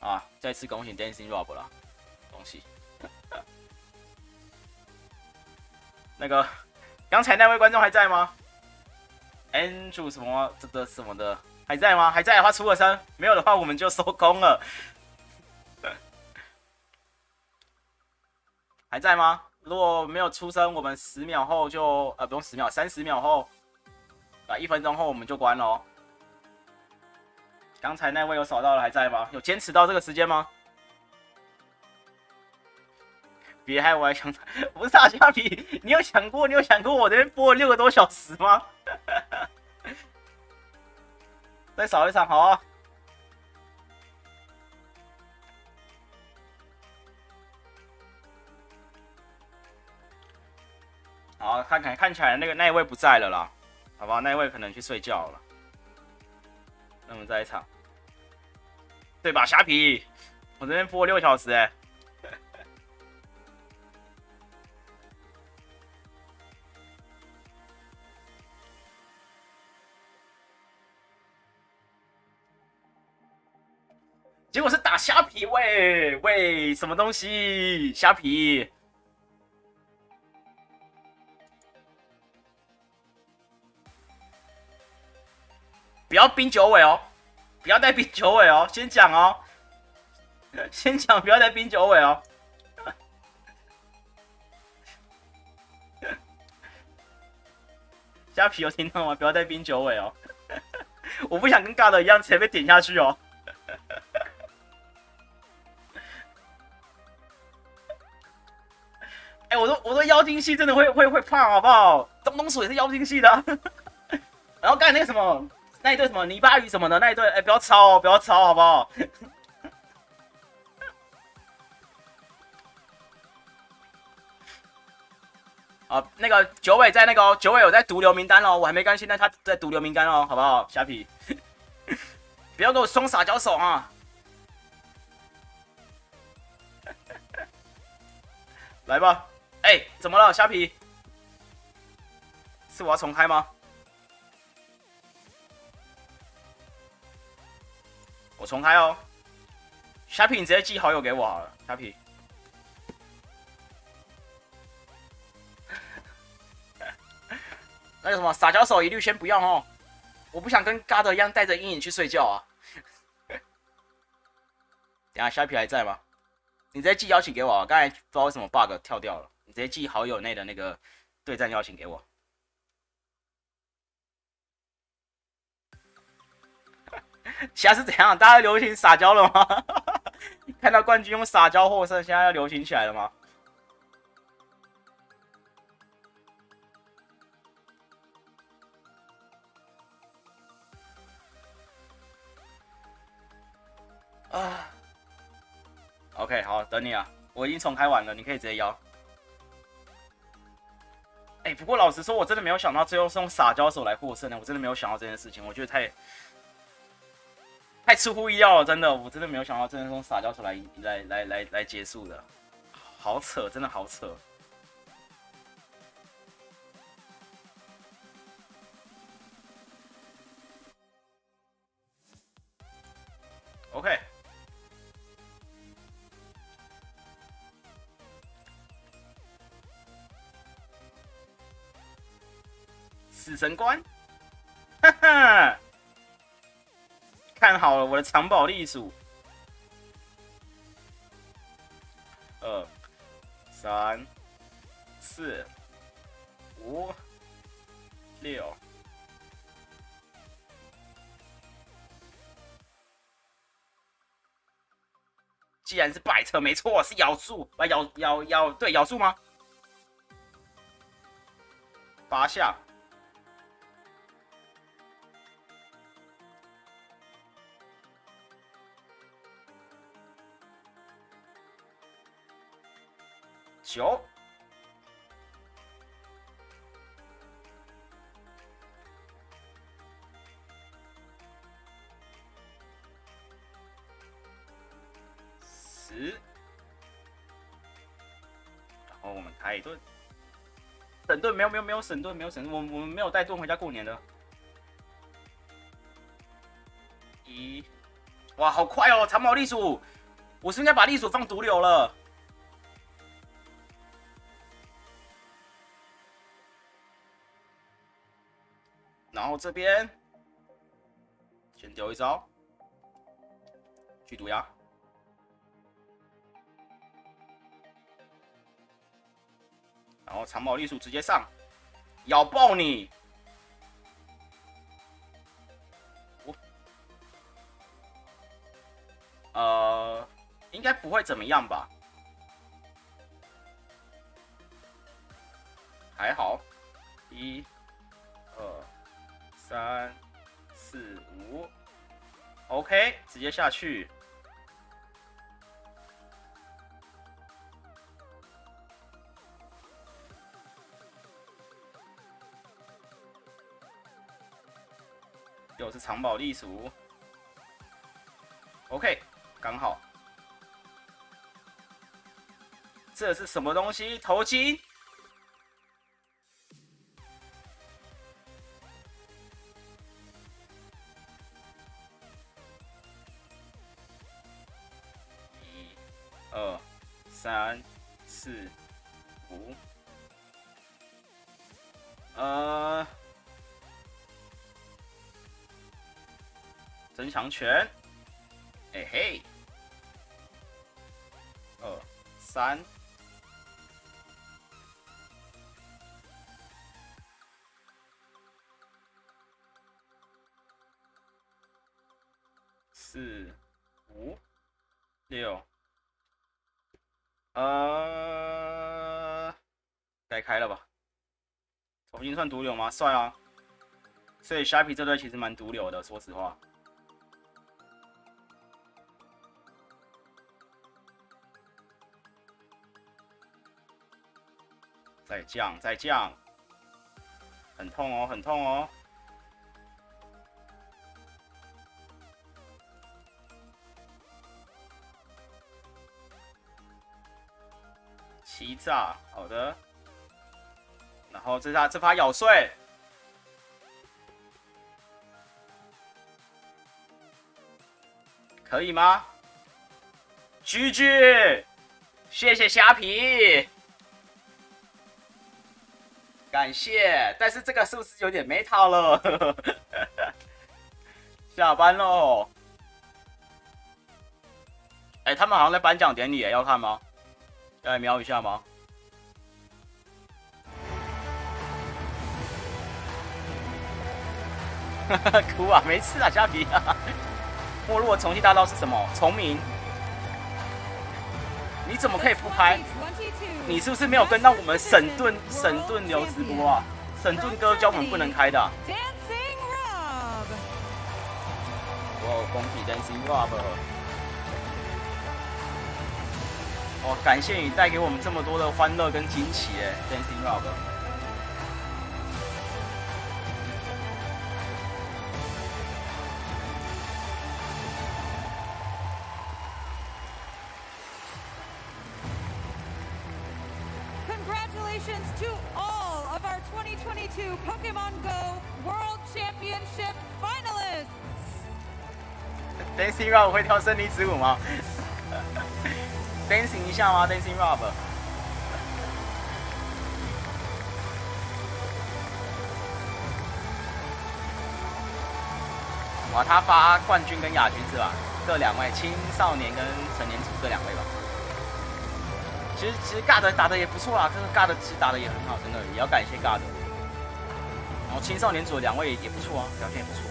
啊，再次恭喜 DancingRob 了，恭喜。那个，刚才那位观众还在吗 ？Andrew 什么的什么的还在吗？还在的话出个声，没有的话我们就收工了。还在吗？如果没有出声，我们10秒后就不用10秒，30秒后，1分钟后我们就关了哦。刚才那位有扫到了，还在吗？有坚持到这个时间吗？别害我还想，不是大虾皮，你有想过我这边播了6个多小时吗？再扫一场好啊。好，看起来那一位不在了啦，好吧，那一位可能去睡觉了。那我们再一场，对吧？虾皮，我这边播6小时哎、结果是打虾皮喂，什么东西？虾皮。要冰九尾哦，不要带冰九尾哦，先讲哦，先讲不要带冰九尾哦。虾皮有听到吗？不要带冰九尾哦，我不想跟尬的一样直接被点下去哦。哎、我说妖精系真的会胖好不好？东鼠也是妖精系的、啊。然后刚才那个什么那一队什么泥巴鱼什么的那一队，哎、不要抄哦，不要抄好不好？啊，那个九尾在那个、哦、九尾有在毒瘤名单哦，我还没更新，但他在毒瘤名单哦，好不好？虾皮，不要给我双撒娇手啊！来吧，哎、怎么了，虾皮？是我要重开吗？我重开哦。虾皮，你直接寄好友给我好了，虾皮。那个什么撒娇手一律先不要哦，我不想跟嘎德一样带着阴影去睡觉啊。等一下虾皮还在吗？你直接寄邀请给我啊，刚才不知道为什么 bug 跳掉了，你直接寄好友内的那个对战邀请给我。现在是怎样？大家流行撒娇了吗？看到冠军用撒娇获胜，现在要流行起来了吗？啊 ，OK， 好，等你啊，我已经重开完了，你可以直接邀。哎、不过老实说，我真的没有想到最后是用撒娇手来获胜的，我真的没有想到这件事情，我觉得太出乎意料了，真的，我真的没有想到真的是用撒娇手来结束的，好扯，真的好扯。OK。死神关，哈哈，看好了我的藏宝栗鼠。2、3、4、5、6。既然是百车，没错，是咬树啊，对，咬树吗？8下。9。10。然后我们开一顿。省盾没有省盾，没有省盾，我们没有带盾回家过年的。1。哇，好快哦！长毛栗鼠，我是应该把栗鼠放毒瘤了。然后这边先丢一招，去毒牙，然后长毛栗鼠直接上，咬爆你！应该不会怎么样吧？还好，1、2、3、4、5 ，OK， 直接下去。又是藏宝栗鼠 ，OK， 刚好。这是什么东西？头巾。1、2、3、4、5。增强拳，哎嘿，2、3。4、5、6，该开了吧？重新算毒瘤吗？算啊。所以虾皮这队其实蛮毒瘤的，说实话。再降，再降，很痛哦，很痛哦。欺诈，好的。然后这发咬碎，可以吗 ？GG， 谢谢虾皮，感谢。但是这个是不是有点 meta 了？下班喽。哎，他们好像在颁奖典礼，要看吗？要来瞄一下吗？哭啊！没事啊，虾皮啊。没落重庆大道是什么？崇明。你怎么可以不拍？你是不是没有跟到我们沈顿流直播啊？沈顿哥教我们不能开的、啊。哇，恭喜 DancingRob！ 哇，感谢你带给我们这么多的欢乐跟惊喜耶 ，DancingRob。Congratulations to all of our 2022 Pokémon Go World Championship finalists. DancingRob 会跳生离之舞吗？Dancing 一下吗 ？DancingRob。哇，他发冠军跟亚军是吧？各2位，青少年跟成年组各2位吧。其实尬的打的也不错啦，这个尬的其实打的也很好，真的也要感谢尬的。然后青少年组的2位也不错啊，表现也不错。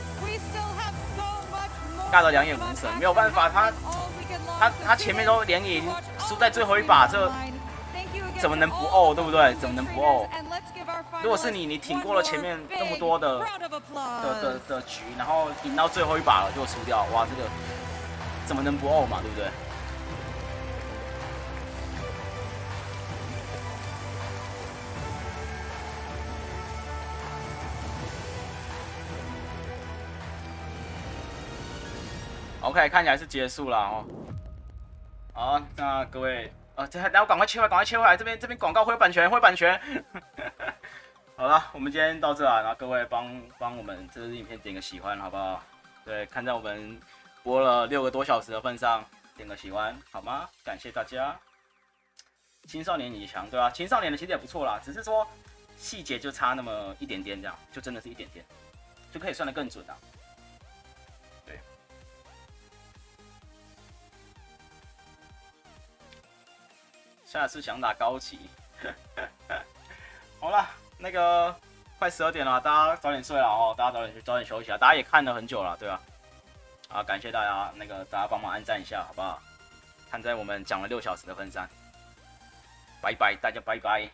尬的两眼无神，没有办法，他前面都连赢，输在最后一把，这怎么能不哦，对不对？怎么能不哦？如果是你挺过了前面那么多的局，然后赢到最后一把了就输掉，哇，这个怎么能不哦嘛，对不对？OK， 看起来是结束了哦。好，那各位，然后赶快切回来，这边广告会有版权。好了，我们今天到这了，然后各位帮我们这支影片点个喜欢，好不好？对，看在我们播了6个多小时的份上，点个喜欢好吗？感谢大家。青少年女强，对吧、青少年的其实也不错啦，只是说细节就差那么一点点，这样就真的是一点点，就可以算得更准啊。对。下次想打高级。好了，那个快12点了，大家早点睡了哦，大家早点休息啊。大家也看了很久了，对吧？啊，感谢大家，大家帮忙按赞一下，好不好？看在我们讲了6小时的份上，拜拜，大家拜拜。